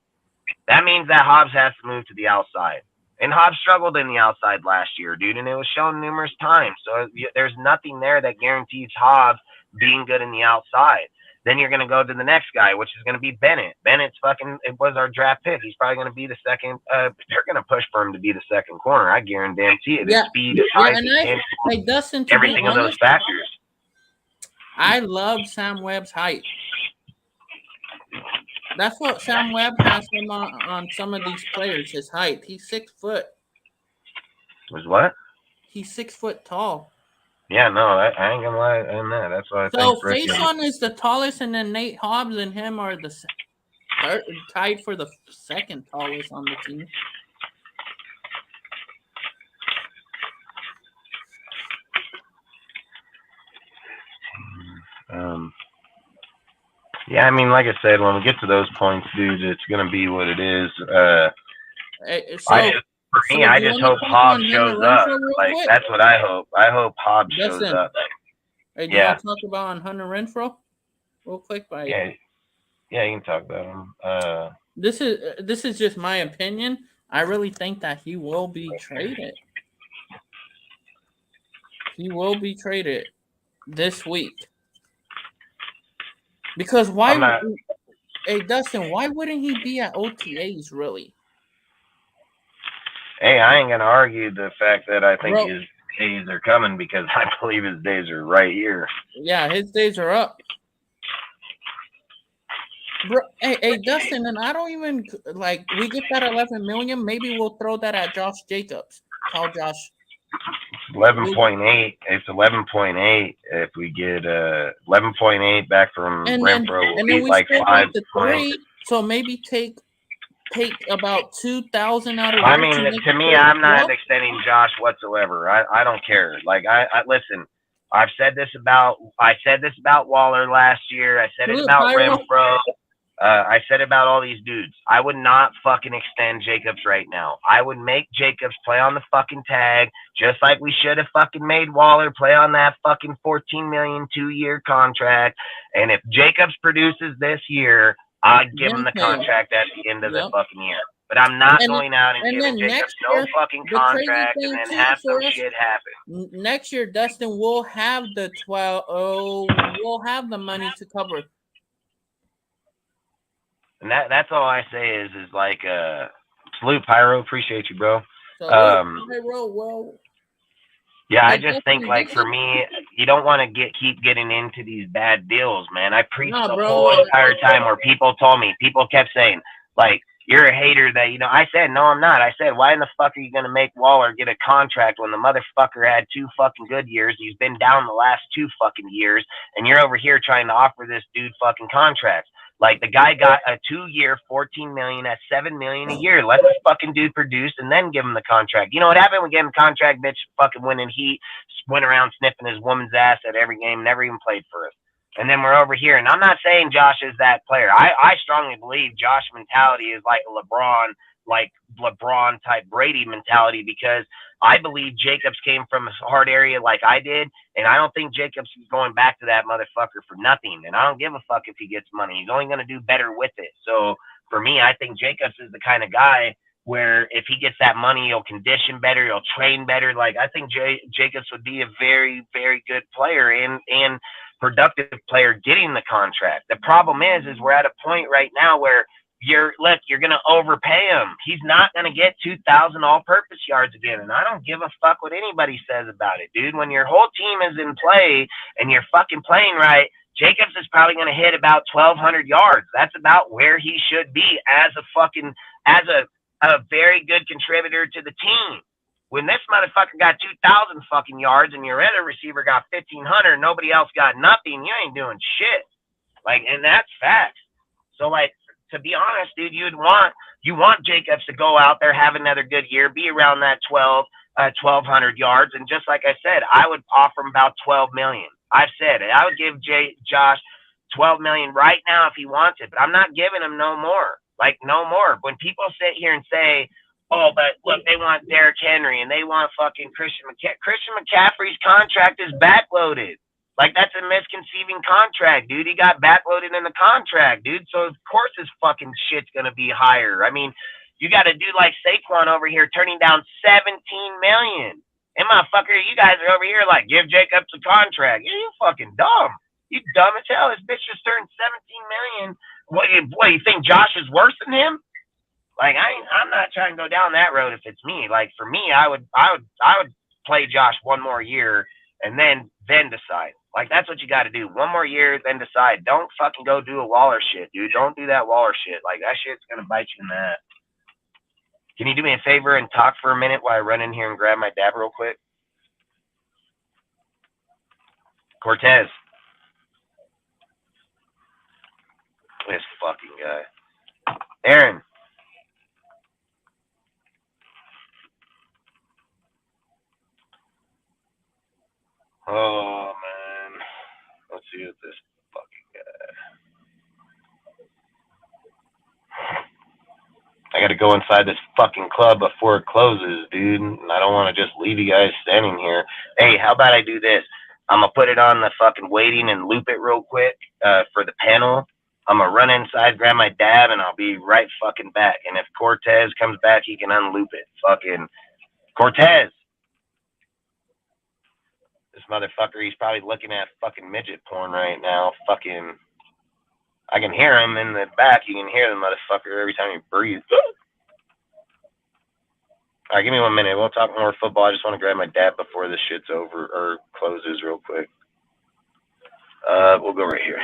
That means that Hobbs has to move to the outside. And Hobbs struggled in the outside last year, dude, and it was shown numerous times. So there's nothing there that guarantees Hobbs being good in the outside. Then you're going to go to the next guy, which is going to be Bennett. Bennett's it was our draft pick. He's probably going to be the second. They're going to push for him to be the second corner. I guarantee it. His speed, his height, and Dustin, to everything be of those honest, factors. I love Sam Webb's height. That's what Sam Webb has him on some of these players, his height. He's 6 foot. Was what? He's 6 foot tall. Yeah, no, I ain't gonna lie on that. That's why I So think Faison is the tallest, and then Nate Hobbs and him are the tied for the second tallest on the team. Yeah, I mean, like I said, when we get to those points, dude, it's gonna be what it is. I just hope Hobbs shows up. Like, that's what I hope. I hope Hobbs shows up. Hey, do you want to talk about on Hunter Renfrow real quick? Yeah, you can talk about him. This is just my opinion. I really think that he will be traded. He will be traded this week. Because hey, Dustin, why wouldn't he be at OTAs, really? Hey, I ain't gonna argue the fact that I think his days are coming, because I believe his days are right here. Yeah, his days are up. Bro, hey, Dustin, and I don't even we get that $11 million. Maybe we'll throw that at Josh Jacobs. Call Josh. 11.8. It's 11.8. If we get 11.8 back from Renfrow, we'll be like 5 3. So maybe take about 2,000 out of. I mean, to me, I'm not extending Josh whatsoever. I don't care. Like, I listen. I said this about Waller last year. I said it about Renfrow. I said about all these dudes. I would not fucking extend Jacobs right now. I would make Jacobs play on the fucking tag, just like we should have fucking made Waller play on that fucking $14 million 2-year contract. And if Jacobs produces this year, I'd give him the contract at the end of the fucking year. But I'm not going out and giving Jacobs no fucking contract and then have some shit happen. Next year, Dustin, we'll have the we'll have the money to cover. And that's all I say is like salute Pyro, appreciate you, bro. Yeah, I just think, like, for me, you don't want to keep getting into these bad deals, man. I preached the whole entire time where people kept saying, like, you're a hater that, I said, no, I'm not. I said, why in the fuck are you going to make Waller get a contract when the motherfucker had 2 fucking good years? He's been down the last 2 fucking years, and you're over here trying to offer this dude fucking contracts. Like, the guy got a 2-year, $14 million at $7 million a year. Let this fucking dude produce and then give him the contract. You know what happened? We gave him a contract, bitch, fucking winning heat, went around sniffing his woman's ass at every game, never even played for us. And then we're over here. And I'm not saying Josh is that player. I strongly believe Josh mentality is like a LeBron type Brady mentality, because I believe Jacobs came from a hard area like I did, and I don't think Jacobs is going back to that motherfucker for nothing. And I don't give a fuck if he gets money. He's only going to do better with it. So for me, I think Jacobs is the kind of guy where if he gets that money, he'll condition better, he'll train better. Like, I think Jacobs would be a very, very good player and productive player getting the contract. The problem is we're at a point right now where you're going to overpay him. He's not going to get 2,000 all-purpose yards again, and I don't give a fuck what anybody says about it, dude. When your whole team is in play and you're fucking playing right, Jacobs is probably going to hit about 1,200 yards. That's about where he should be as a very good contributor to the team. When this motherfucker got 2,000 fucking yards and your other receiver got 1,500, nobody else got nothing, you ain't doing shit. Like, and that's facts. So, like, to be honest, dude, you want Jacobs to go out there, have another good year, be around that 1,200 yards, and just like I said, I would offer him about $12 million. I've said it. I would give Josh $12 million right now if he wants it, but I'm not giving him no more. Like, no more. When people sit here and say, oh, but look, they want Derrick Henry and they want fucking Christian McCaffrey's contract is backloaded. Like, that's a misconceiving contract, dude. He got backloaded in the contract, dude. So, of course, his fucking shit's going to be higher. I mean, you got a dude like Saquon over here turning down $17 million. And, motherfucker, you guys are over here like, give Jacobs a contract. You fucking dumb. You dumb as hell. This bitch just turned $17 million. What, you think Josh is worse than him? Like, I'm not trying to go down that road if it's me. Like, for me, I would play Josh one more year and then decide. Like, that's what you got to do. One more year, then decide. Don't fucking go do a Waller shit, dude. Don't do that Waller shit. Like, that shit's going to bite you in the ass. Can you do me a favor and talk for a minute while I run in here and grab my dab real quick? Cortez. This fucking guy. Aaron. Oh, man. Let's see what this fucking guy. I gotta go inside this fucking club before it closes, dude. And I don't want to just leave you guys standing here. Hey, how about I do this? I'm gonna put it on the fucking waiting and loop it real quick for the panel. I'm gonna run inside, grab my dab, and I'll be right fucking back. And if Cortez comes back, he can unloop it. Fucking Cortez. This motherfucker, he's probably looking at fucking midget porn right now. Fucking, I can hear him in the back. You can hear the motherfucker every time he breathes. All right, give me 1 minute. We'll talk more football. I just want to grab my dab before this shit's over or closes real quick. We'll go right here.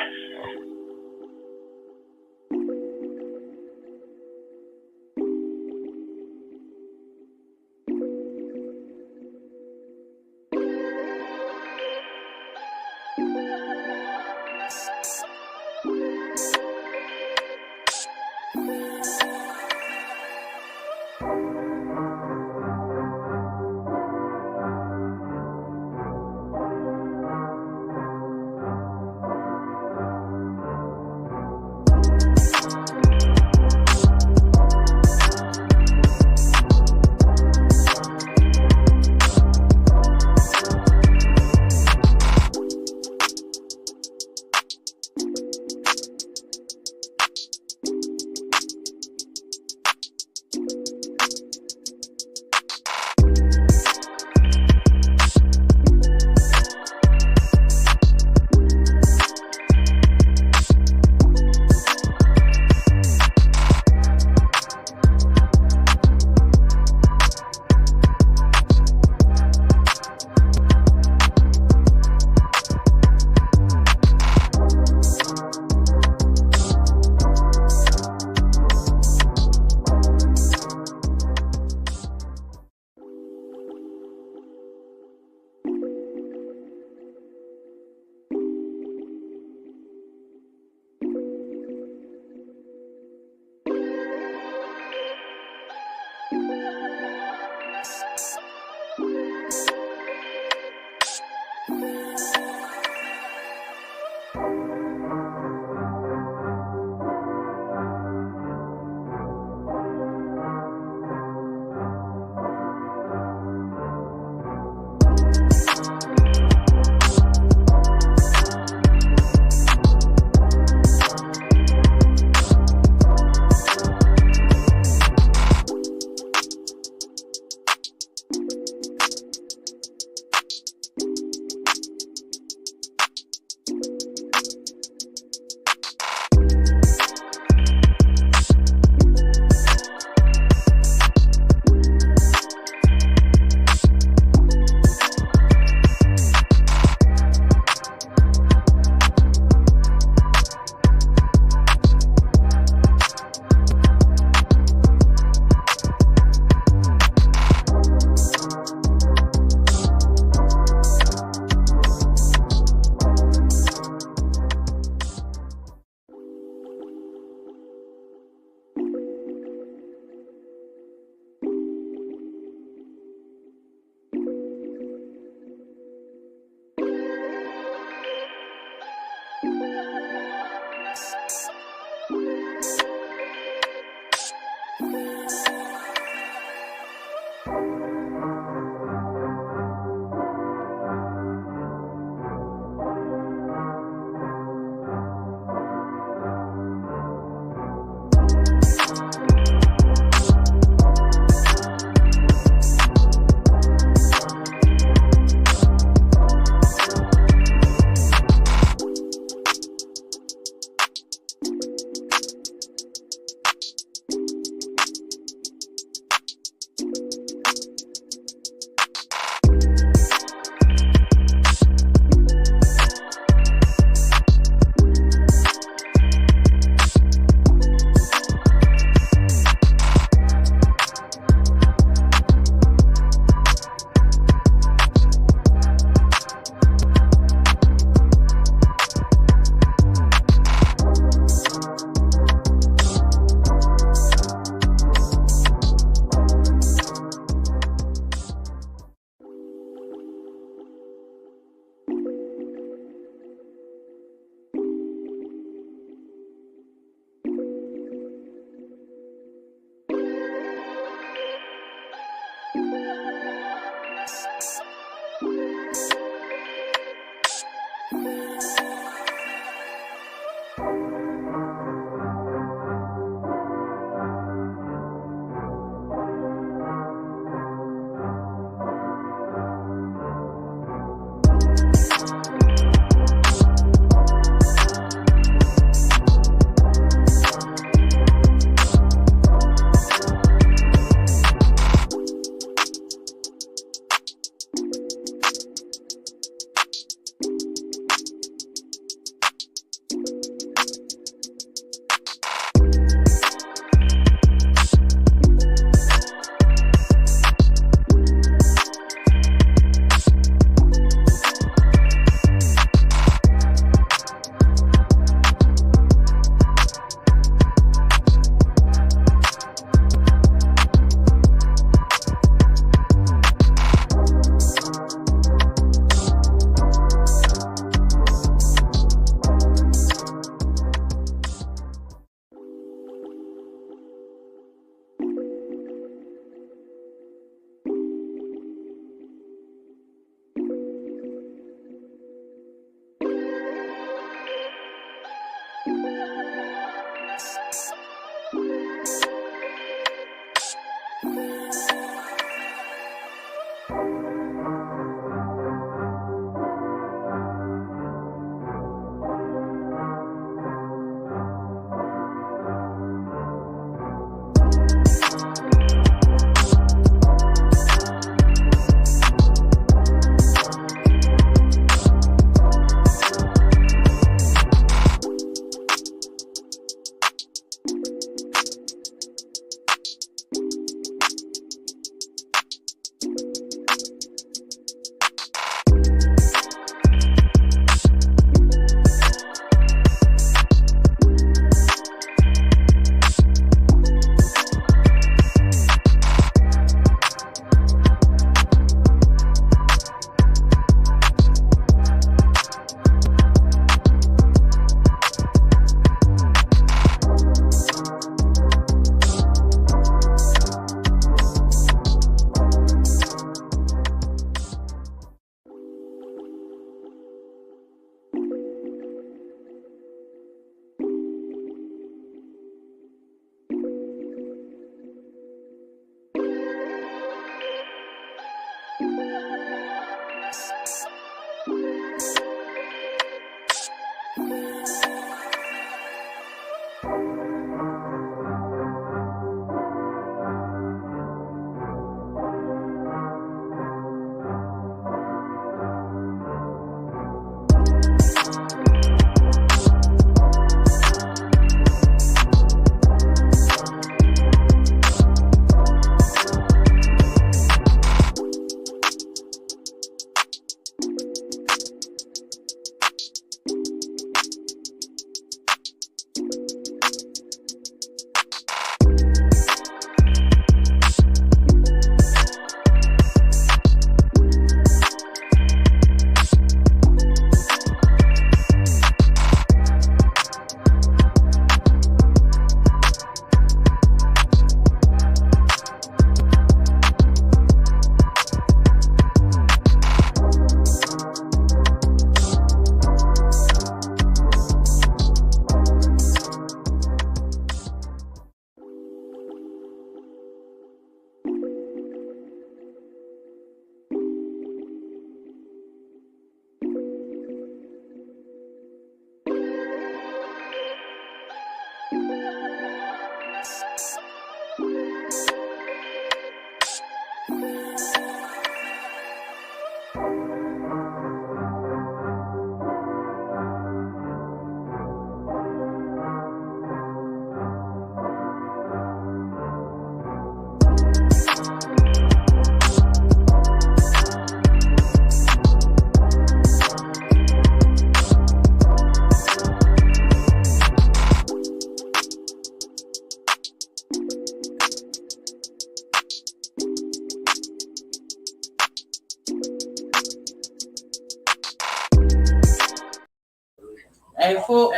Hey fool,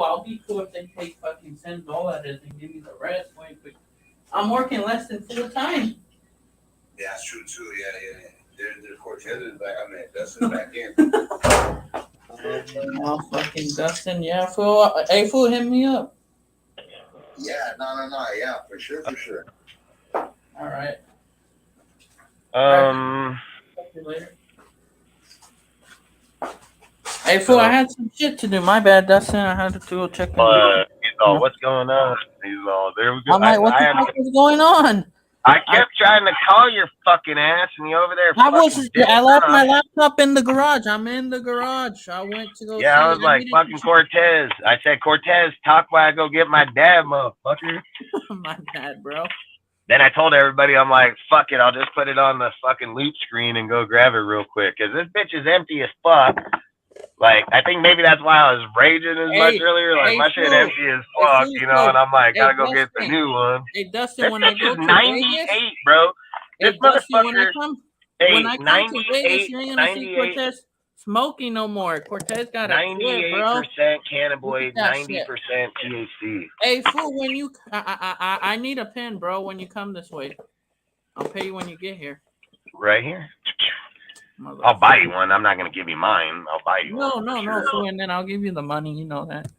I'll be cool if they take fucking $10 and give me the rest. Wait, but I'm working less than full time. Yeah, that's true too. Yeah. There's Cortez is back. I mean, Dustin's back in. Oh, fucking Dustin, yeah, fool. Hey, fool, hit me up. Yeah, no. Yeah, for sure. All right. Talk to you later. Hey, fool, I had some shit to do. My bad, Dustin. I had to go check. What's going on? There we go. I'm like, what the fuck is going on? I kept trying to call your fucking ass, and you over there. I left my laptop in the garage. I'm in the garage. I went to go. Yeah, I was like, fucking Cortez. I said, Cortez, talk while I go get my dad, motherfucker. My bad, bro. Then I told everybody, I'm like, fuck it, I'll just put it on the fucking loop screen and go grab it real quick, because this bitch is empty as fuck. Like, I think maybe that's why I was raging as much earlier. Like, my shit empty as fuck, you know, and I'm like, gotta go get the new one. Hey, Dustin, when I go to 98, Vegas, bro. This motherfucker, when I come to Vegas, you ain't gonna see Cortez smoking no more. Cortez got a 98% cannabinoid, 90% THC. Hey, fool, when you, I need a pen, bro, when you come this way. I'll pay you when you get here. Right here? I'll buy you one. I'm not gonna give you mine. I'll buy you one. No, fool, and then I'll give you the money. You know that.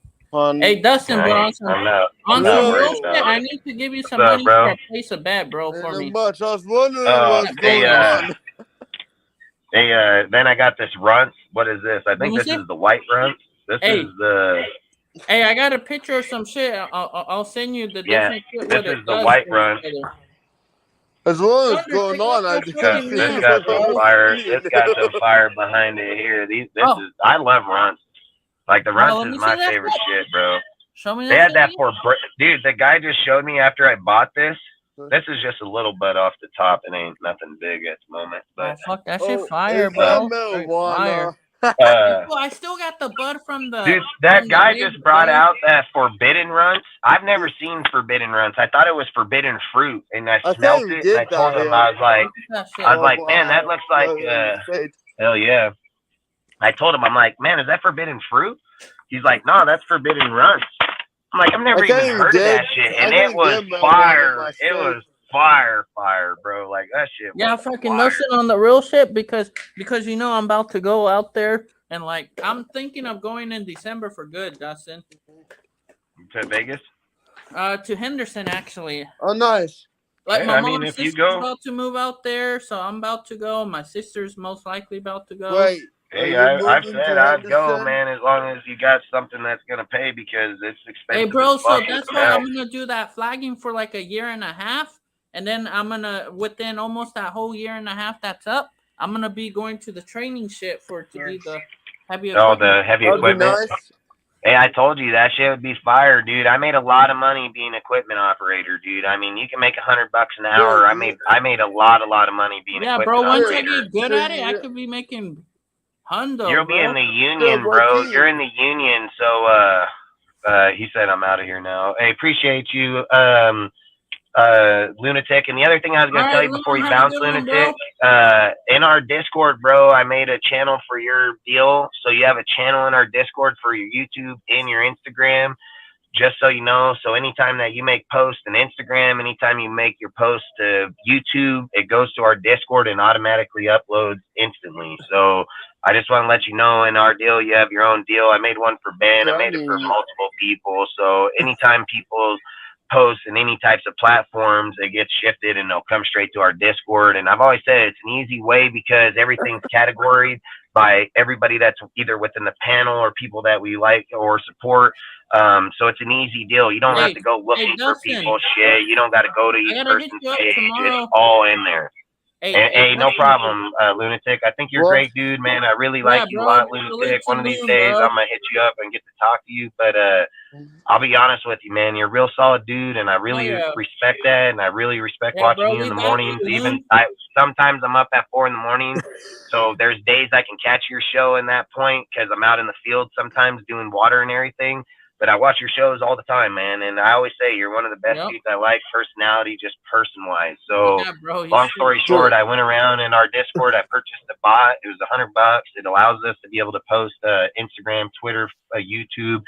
Hey, Dustin, bro, on some real shit, I need to give you some money for a place of bet, bro, for me. Much. I was wondering what's going on. Then I got this runt. What is this? I think this is the white runt. This is the. Hey, I got a picture of some shit. I'll send you the different shit. This is the white runt. As long as going on, This got some fire. It's got some fire behind it here. This is. I love runts. Like the runts is my favorite shit, bro. Show me. They had that for dude. The guy just showed me after I bought this. This is just a little bud off the top. It ain't nothing big at the moment. But fuck that shit, fire, bro. Fire. I still got the bud from the. Dude, that guy just brought out that forbidden runts. I've never seen forbidden runts. I thought it was forbidden fruit, and I smelled it. And I told him, I was like, man, that looks like hell yeah. I told him, I'm like, man, is that forbidden fruit? He's like, no, that's forbidden runts. I'm like, I've never even heard of that shit, and it was fire. It was fire, bro. Like that shit. Yeah, fucking no shit on the real shit because you know I'm about to go out there and like I'm thinking of going in December for good, Dustin. To Vegas? To Henderson actually. Oh, nice. Like my mom's sister's about to move out there, so I'm about to go. My sister's most likely about to go. Wait. Hey, I've said I'd go, man, as long as you got something that's gonna pay because it's expensive. Hey, bro, so that's why I'm gonna do that flagging for like a year and a half, and then I'm gonna within almost that whole year and a half that's up, I'm gonna be going to the training shit to be the heavy equipment. Oh, the heavy equipment. Nice. Hey, I told you that shit would be fire, dude. I made a lot of money being equipment operator, dude. I mean, you can make $100 an hour. Yeah, I made a lot of money being equipment bro. Once operator. I get good at it, I could be making hundo. You'll be in the union, bro. You're in the union. So he said I'm out of here now. Hey, appreciate you, Lunatic. And the other thing I was gonna tell you before you bounce, Lunatic, in our Discord, bro, I made a channel for your deal. So you have a channel in our Discord for your YouTube and your Instagram. Just so you know, so anytime that you make posts on Instagram, anytime you make your post to YouTube, it goes to our Discord and automatically uploads instantly. So I just want to let you know, in our deal, you have your own deal. I made one for Ben. I made it for multiple people. So anytime people post in any types of platforms, it gets shifted and they'll come straight to our Discord. And I've always said it's an easy way because everything's categorized by everybody that's either within the panel or people that we like or support. So it's an easy deal. You don't have to go looking for people's shit. You don't got to go to each person's page. It's all in there. Hey, no problem, Lunatic. I think you're a great dude, man. I really like you a lot, Lunatic. One of these days, I'm going to hit you up and get to talk to you. But I'll be honest with you, man. You're a real solid dude, and I really respect that. And I really respect watching you in the mornings. Sometimes I'm up at 4 in the morning. So there's days I can catch your show in that point because I'm out in the field sometimes doing water and everything. But I watch your shows all the time, man, and I always say you're one of the best Yep. dudes I like, personality, just person-wise. So, Yeah, bro. You long should- story short, I went around in our Discord. I purchased a bot. It was $100. It allows us to be able to post Instagram, Twitter, YouTube,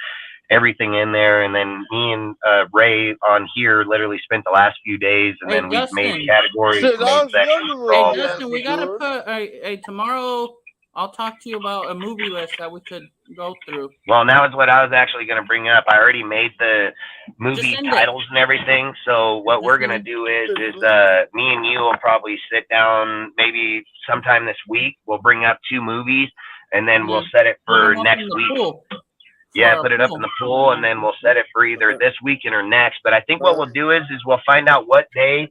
everything in there. And then me and Ray on here literally spent the last few days, and Hey, then we've made Dustin. categories, Shit, made I'm sections younger for all Hey, than that. Justin, we gotta Sure. put tomorrow. I'll talk to you about a movie list that we could go through. Well, now is what I was actually going to bring up. I already made the movie send it. titles and everything. So what we're going to do is me and you will probably sit down maybe sometime this week. We'll bring up 2 movies, and then we'll set it for Put 'em up next in the week. pool. Yeah, For put it our up in the pool, and then we'll set it for either this weekend or next. But I think what we'll do is we'll find out what day.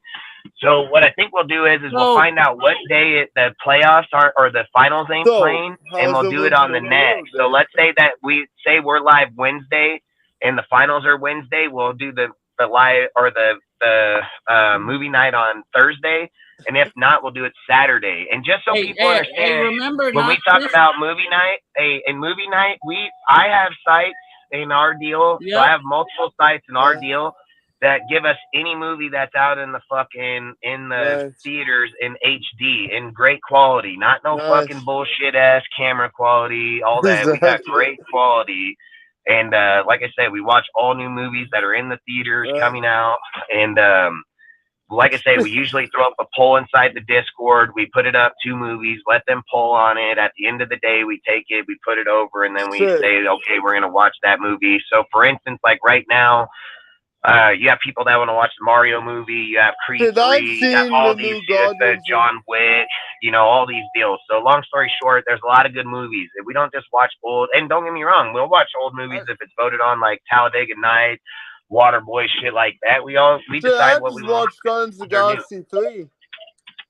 So what I think we'll do is we'll find out what day the playoffs are or the finals ain't So, playing, and we'll how's do it it on the looking next. So let's say that we're live Wednesday, and the finals are Wednesday. We'll do the live or the movie night on Thursday, and if not, we'll do it Saturday. And just so people understand, remember, when we not talk this- about movie night, in movie night, I have sites in our deal. So I have multiple sites in our deal that give us any movie that's out in the theaters in HD in great quality, not no fucking bullshit ass camera quality, all that. We got Exactly. great quality. And like I said, we watch all new movies that are in the theaters coming out. And like I say, we usually throw up a poll inside the Discord. We put it up 2 movies, let them poll on it. At the end of the day, we take it, we put it over, and then we Shit. say, okay, we're going to watch that movie. So for instance, like right now, you have people that want to watch the Mario movie. You have Creed Shit, I've 3. You have seen all the these, new Guardians. John Wick, all these deals. So long story short, there's a lot of good movies. We don't just watch old, and don't get me wrong, we'll watch old movies if it's voted on, like Talladega Nights, Waterboy, shit like that. We Shit, decide I what we just want. watched Guardians of the Galaxy 3.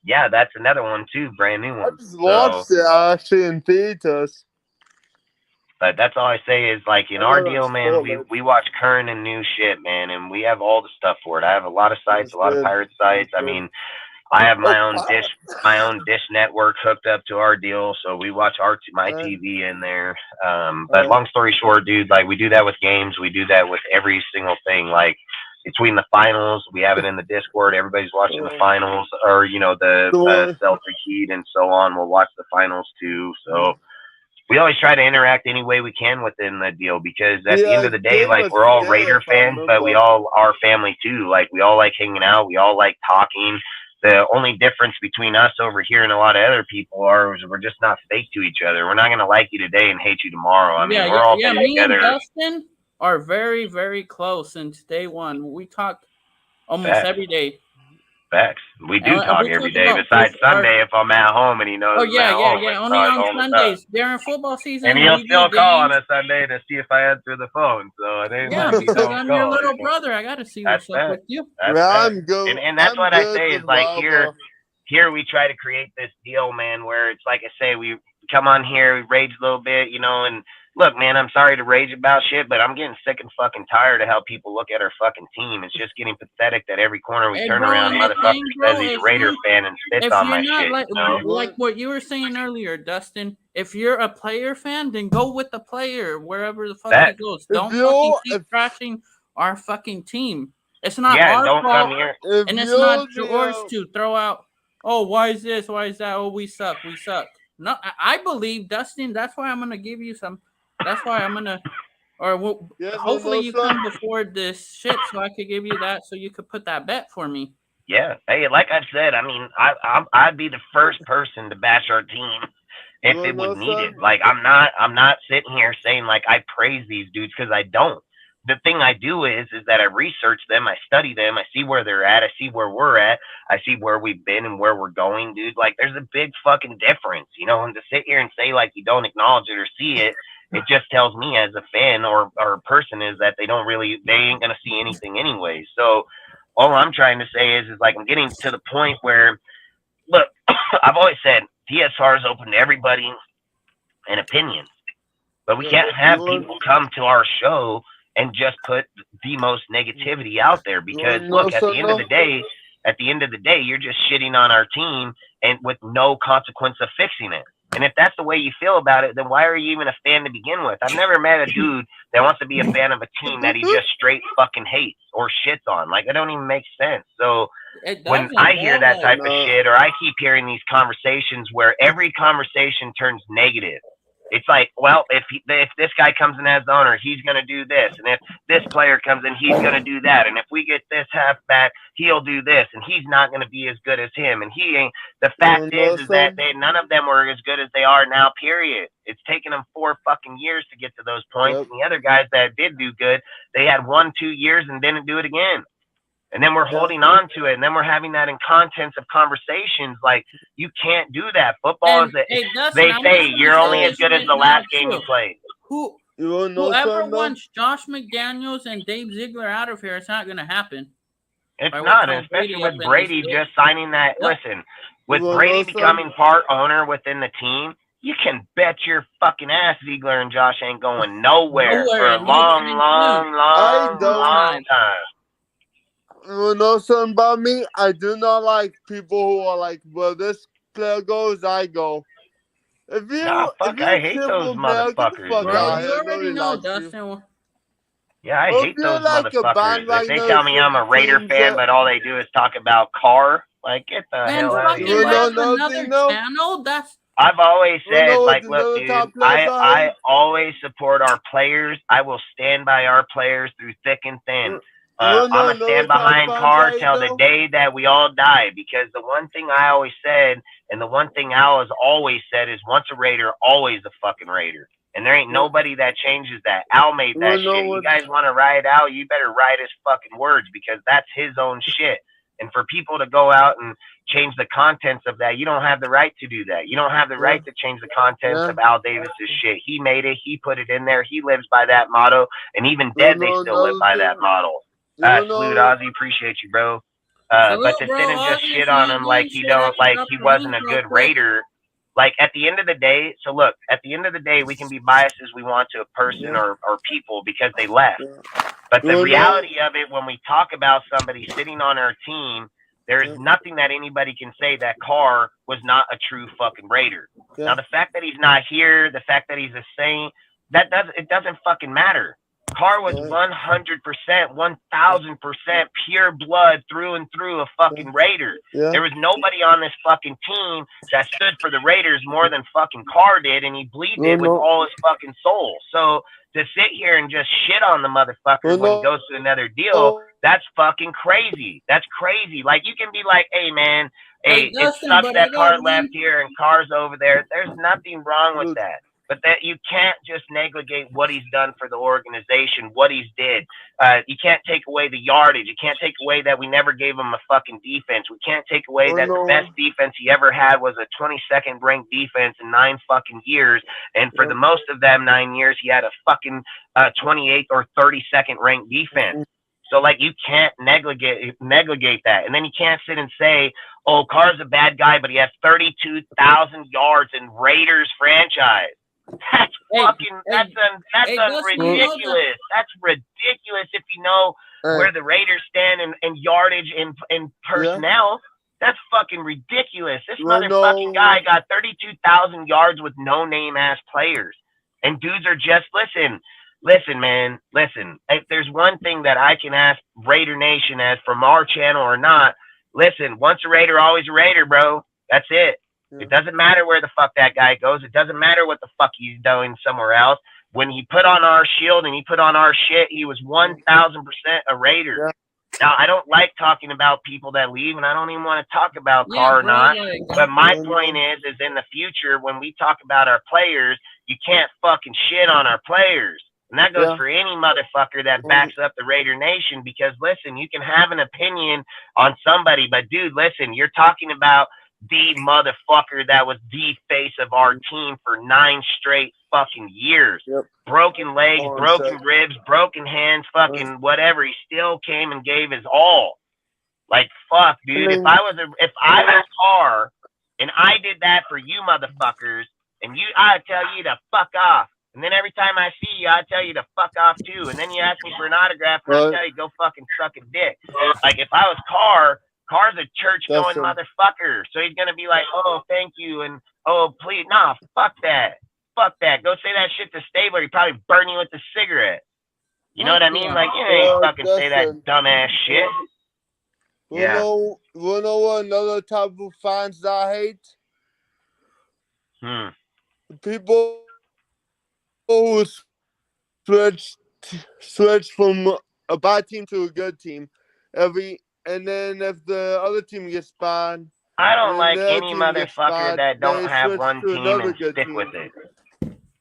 Yeah, that's another one too, brand new I one. just watched it actually in theaters. But that's all I say is, like, in I our know deal, that's man, spoilers. we watch current and new shit, man, and we have all the stuff for it. I have a lot of sites, a lot of good. pirate sites. I mean, I have my own dish network hooked up to our deal, so we watch my TV in there. But long story short, dude, like, we do that with games. We do that with every single thing. Like, between the finals, we have it in the Discord. Everybody's watching the finals, or the Celtic Heat and so on. We'll watch the finals too. So we always try to interact any way we can within the deal, because at the end of the day, like, we're all Raider fans, but we all are family too. Like, we all like hanging out. We all like talking. The only difference between us over here and a lot of other people is we're just not fake to each other. We're not going to like you today and hate you tomorrow. I mean, we're all been me together. and Dustin are very, very close since day one. We talk almost Facts. every day. Facts. We do And talk we every talk day, about besides our- Sunday if I'm at home and he knows Oh I'm yeah, at home. yeah. We Only talk on all the time. Sundays during football season. And he'll we do still call on games. a Sunday to see if I answer the phone. So it ain't Yeah, like he because don't I'm your call. little brother. I gotta see That's what's up facts. with you. That's Yeah, facts. I'm good. And that's I'm what I good say is, as like, well, here we try to create this deal, man, where it's like I say, we come on here, we rage a little bit, and look, man, I'm sorry to rage about shit, but I'm getting sick and fucking tired of how people look at our fucking team. It's just getting pathetic that every corner we Hey, turn bro, around, and the motherfucker thing, bro, says he's a if Raider you- fan and spits If on you're my not shit. like what you were saying earlier, Dustin, if you're a player fan, then go with the player wherever the fuck he Facts. goes. If Don't you're- fucking keep trashing our fucking team. It's not Yeah, our don't fault, come here. If and it's you're not the, yours to throw out. Oh, why is this? Why is that? Oh, we suck. We suck. No, I believe Dustin. That's why I'm gonna give you some. That's why I'm gonna. Yes, Hopefully no, you son. come before this shit, so I could give you that, so you could put that bet for me. Yeah. Hey, like I said, I mean, I'd be the first person to bash our team if it was needed. Like, I'm not sitting here saying, like, I praise these dudes, because I don't. The thing I do is that I research them, I study them, I see where they're at, I see where we're at, I see where we've been and where we're going, dude. Like, there's a big fucking difference, and to sit here and say, like, you don't acknowledge it or see it, it just tells me as a fan or a person is that they ain't gonna see anything anyway. So all I'm trying to say is like, I'm getting to the point where, look, I've always said TSR is open to everybody and opinions, but we can't have people come to our show and just put the most negativity out there, because look, at the end of the day, at the end of the day, you're just shitting on our team and with no consequence of fixing it. And if that's the way you feel about it, then why are you even a fan to begin with? I've never met a dude that wants to be a fan of a team that he just straight fucking hates or shits on. Like, it don't even make sense. So when I hear that type of shit, or I keep hearing these conversations where every conversation turns negative, it's like, well, if this guy comes in as the owner, he's going to do this. And if this player comes in, he's going to do that. And if we get this halfback, he'll do this. And he's not going to be as good as him. And he ain't. The fact is that none of them were as good as they are now, period. It's taken them 4 fucking years to get to those points. And the other guys that did do good, they had 1-2 years and didn't do it again. And then we're holding on to it, and then we're having that in contents of conversations. Like, you can't do that. Football is they say you're only as good as the last game you played. Whoever wants Josh McDaniels and Dave Ziegler out of here, it's not going to happen. It's not, especially with Brady just signing that. Listen, with Brady becoming part owner within the team, you can bet your fucking ass Ziegler and Josh ain't going nowhere for a long time. You know something about me? I do not like people who are like, well, this player goes, I go. If you, I hate those motherfuckers. Bro, you already know, Dustin. Yeah, I hate those motherfuckers. If they tell me I'm a Raider fan, but all they do is talk about Carr, like, get the hell out of here. Channel? I've always said, like, look, dude, I always support our players. I will stand by our players through thick and thin. I'm going to stand behind Carr till the day that we all die, because the one thing I always said, and the one thing Al has always said, is once a Raider, always a fucking Raider. And there ain't nobody that changes that. Al made that shit. You guys want to ride Al, you better ride his fucking words, because that's his own shit. And for people to go out and change the contents of that, you don't have the right to do that. You don't have the right to change the contents of Al Davis's shit. He made it. He put it in there. He lives by that motto. And even dead, they still live by that motto. Salute, Ozzy. Appreciate you, bro. But to sit and just shit on him like he wasn't a good Raider. Like, at the end of the day, so look, at the end of the day, we can be biased as we want to a person or people because they left. But the reality of it, when we talk about somebody sitting on our team, there is nothing that anybody can say that Carr was not a true fucking Raider. Now, the fact that he's not here, the fact that he's a Saint, it doesn't fucking matter. Carr was 100%, 1,000% pure blood through and through a fucking Raider. There was nobody on this fucking team that stood for the Raiders more than fucking Carr did, and he bleeded it with all his fucking soul. So to sit here and just shit on the motherfucker when he goes to another deal, that's fucking crazy. That's crazy. Like, you can be like, hey, man, it sucks that Carr left here and Carr's over there. There's nothing wrong with that. But that you can't just negligate what he's done for the organization, what he's did. You can't take away the yardage. You can't take away that we never gave him a fucking defense. We can't take away that the best defense he ever had was a 22nd ranked defense in 9 fucking years. And for the most of them 9 years, he had a fucking 28th or 32nd ranked defense. So, like, you can't negligate that. And then you can't sit and say, oh, Carr's a bad guy, but he has 32,000 yards in Raiders franchise. That's fucking, that's ridiculous. That's ridiculous if you know where the Raiders stand in yardage and personnel. That's fucking ridiculous. This motherfucking guy got 32,000 yards with no-name-ass players. And dudes are just, listen, man, listen. If there's one thing that I can ask Raider Nation as from our channel or not, listen, once a Raider, always a Raider, bro. That's it. It doesn't matter where the fuck that guy goes. It doesn't matter what the fuck he's doing somewhere else. When he put on our shield and he put on our shit, he was 1,000% a Raider. Now, I don't like talking about people that leave, and I don't even want to talk about Carr or not. But my point is in the future, when we talk about our players, you can't fucking shit on our players. And that goes for any motherfucker that backs up the Raider Nation, because, listen, you can have an opinion on somebody, but, dude, listen, you're talking about the motherfucker that was the face of our team for 9 straight fucking years. Broken legs, broken ribs, broken hands, fucking whatever. He still came and gave his all. Like, fuck, dude. If I was Carr and I did that for you motherfuckers, and I'd tell you to fuck off. And then every time I see you, I tell you to fuck off too. And then you ask me for an autograph, and I tell you go fucking suck a dick. Like, if I was Carr, Carr's a church-going Dustin. motherfucker. So he's going to be like, oh, thank you, and oh, please. Nah, fuck that. Fuck that. Go say that shit to Stabler. He'd probably burn you with a cigarette. You know what I mean? Like, you ain't fucking say that dumbass shit. You know what another type of fans I hate? People who switch from a bad team to a good team and then if the other team gets bad, I don't and like the other any team gets motherfucker bad, that don't they have switch one to team another and good stick team. with it.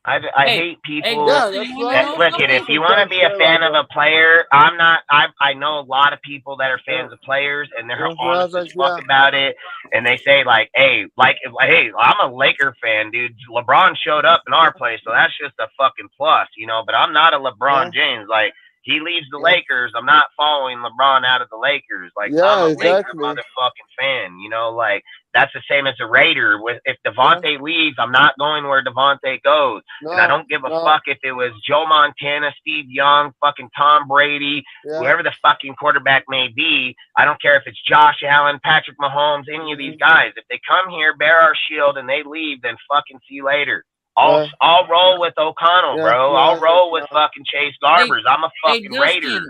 I hate people. Yeah, that's right. Look, if you want to be a fan of a player, I'm not. I know a lot of people that are fans of players, and they're honest as fuck about it. And they say like, hey, I'm a Laker fan, dude. LeBron showed up in our place, so that's just a fucking plus, you know. But I'm not a LeBron James. Like, he leaves the Lakers, I'm not following LeBron out of the Lakers. Like, I'm a Laker motherfucking fan, you know. Like, that's the same as a Raider. If Devontae leaves, I'm not going where Devontae goes. And I don't give a fuck if it was Joe Montana, Steve Young, fucking Tom Brady, whoever the fucking quarterback may be. I don't care if it's Josh Allen, Patrick Mahomes, any of these guys. If they come here, bear our shield, and they leave, then fucking see you later. I'll roll with O'Connell, bro. I'll roll with fucking Chase Garbers. I'm a fucking Raider.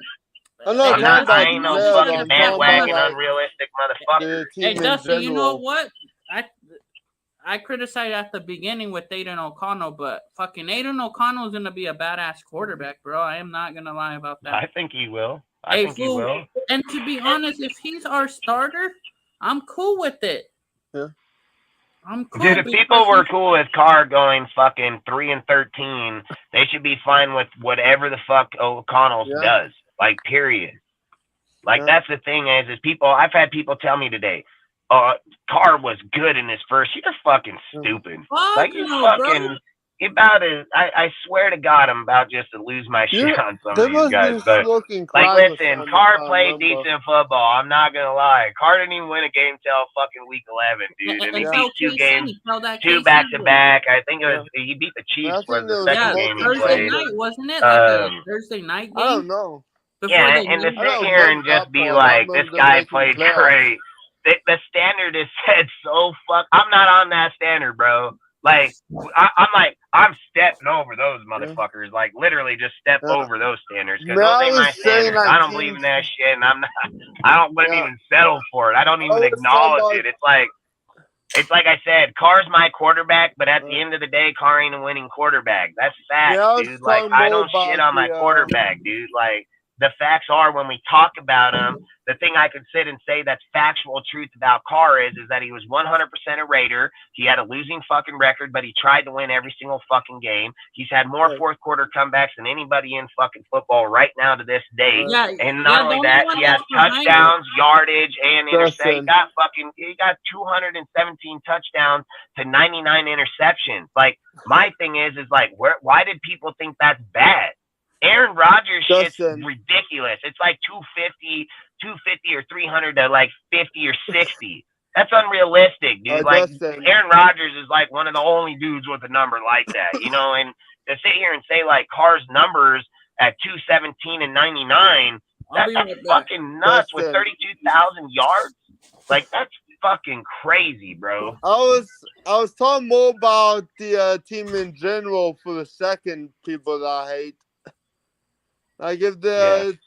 I ain't no fucking bandwagon, unrealistic motherfucker. Hey, Dustin, you know what? I criticized at the beginning with Aiden O'Connell, but fucking Aiden O'Connell is going to be a badass quarterback, bro. I am not going to lie about that. I think he will. I think he will. And to be honest, if he's our starter, I'm cool with it. Yeah. I'm cool. Dude, if people were cool with Carr going fucking 3-13, they should be fine with whatever the fuck O'Connell does. Like, period. Like, that's the thing is people, I've had people tell me today, Carr was good in his first year. You're fucking stupid. Like, you fucking, I swear to God, I'm about just to lose my shit on some of these guys. But, like, listen, Carr played decent football. I'm not going to lie. Carr didn't even win a game till fucking week 11, dude. And he beat 2 games, 2 back-to-back. I think it was, he beat the Chiefs for the second game he played. Thursday night, wasn't it? Like a Thursday night game? I don't know. Yeah, and to sit here and just be like, this guy played great. The standard is set so fuck. I'm not on that standard, bro. Like, I'm stepping over those motherfuckers. Like, literally just step over those standards. Because those ain't my standards. I don't believe in that shit, and I wouldn't even settle for it. I don't even acknowledge it. It's like I said, Carr's my quarterback, but at the end of the day, Carr ain't a winning quarterback. That's fact, dude. Like, I don't shit on my quarterback, dude. Like, the facts are when we talk about him, the thing I could sit and say that's factual truth about Carr is that he was 100% a Raider. He had a losing fucking record, but he tried to win every single fucking game. He's had more fourth quarter comebacks than anybody in fucking football right now to this day. And not only that, he has touchdowns, yardage, and interceptions. He got 217 touchdowns to 99 interceptions. Like, my thing is like, why did people think that's bad? Aaron Rodgers shit's ridiculous. It's like 250 or 300 to like 50 or 60. That's unrealistic, dude. Like, Aaron Rodgers is like one of the only dudes with a number like that, you know. And to sit here and say like Carr's numbers at 217 and 99, that's fucking nuts with 32,000 yards. Like, that's fucking crazy, bro. I was talking more about the team in general for the second people that I hate. Like, if the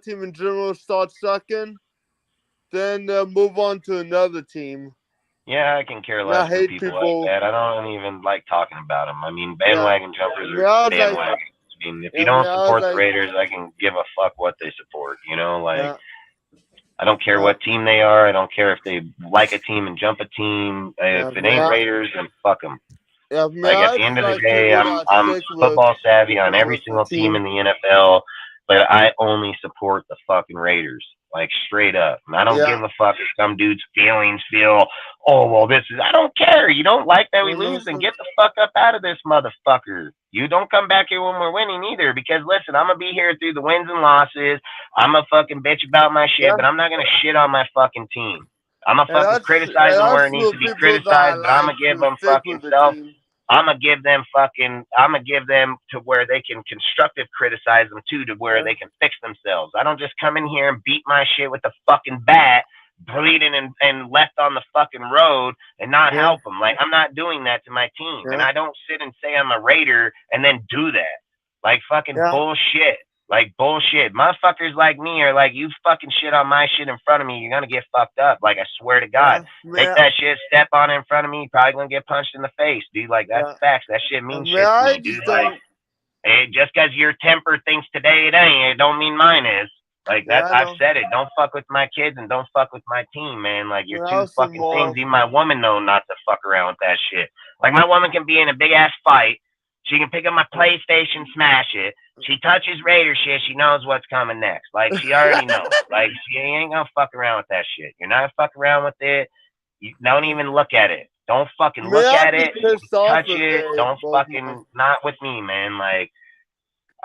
team in general starts sucking, then move on to another team. Yeah, I can care less for people like that. I don't even like talking about them. I mean, bandwagon jumpers are bandwagons. I mean, if you don't support the Raiders, I can give a fuck what they support. You know, like, I don't care what team they are. I don't care if they like a team and jump a team. If it ain't Raiders, then fuck them. Yeah, like, at the end of the day, I'm football savvy on every single team in the NFL, but I only support the fucking Raiders, like, straight up. And I don't give a fuck if some dude's feelings feel, oh, well, I don't care. You don't like that we lose, then get the fuck up out of this motherfucker. You don't come back here when we're winning either, because, listen, I'm going to be here through the wins and losses. I'm going to fucking bitch about my shit, but I'm not going to shit on my fucking team. I'm going to fucking criticize them where it needs to be criticized, but I'm going to give them fucking I'm gonna give them to where they can constructive criticize them too, to where they can fix themselves. I don't just come in here and beat my shit with a fucking bat, bleeding and left on the fucking road and not help them. Like, I'm not doing that to my team, and I don't sit and say I'm a Raider and then do that. Like, fucking bullshit. Like, bullshit. Motherfuckers like me are like, you fucking shit on my shit in front of me, you're gonna get fucked up. Like, I swear to God. Take that shit, step on it in front of me, you're probably gonna get punched in the face, dude. Like, that's facts. That shit means shit to me, dude. Like, hey, just because your temper thinks today it ain't, it don't mean mine is. Like, that, I've said it. Don't fuck with my kids and don't fuck with my team, man. Like, you're two fucking things. Even my woman know not to fuck around with that shit. Like, my woman can be in a big ass fight. She can pick up my PlayStation, smash it. She touches Raider shit, she knows what's coming next. Like, she already knows. Like, she ain't gonna fuck around with that shit. You're not gonna fuck around with it. You don't even look at it. Don't fucking look at it. Touch it. Don't fucking, not with me, man. Like,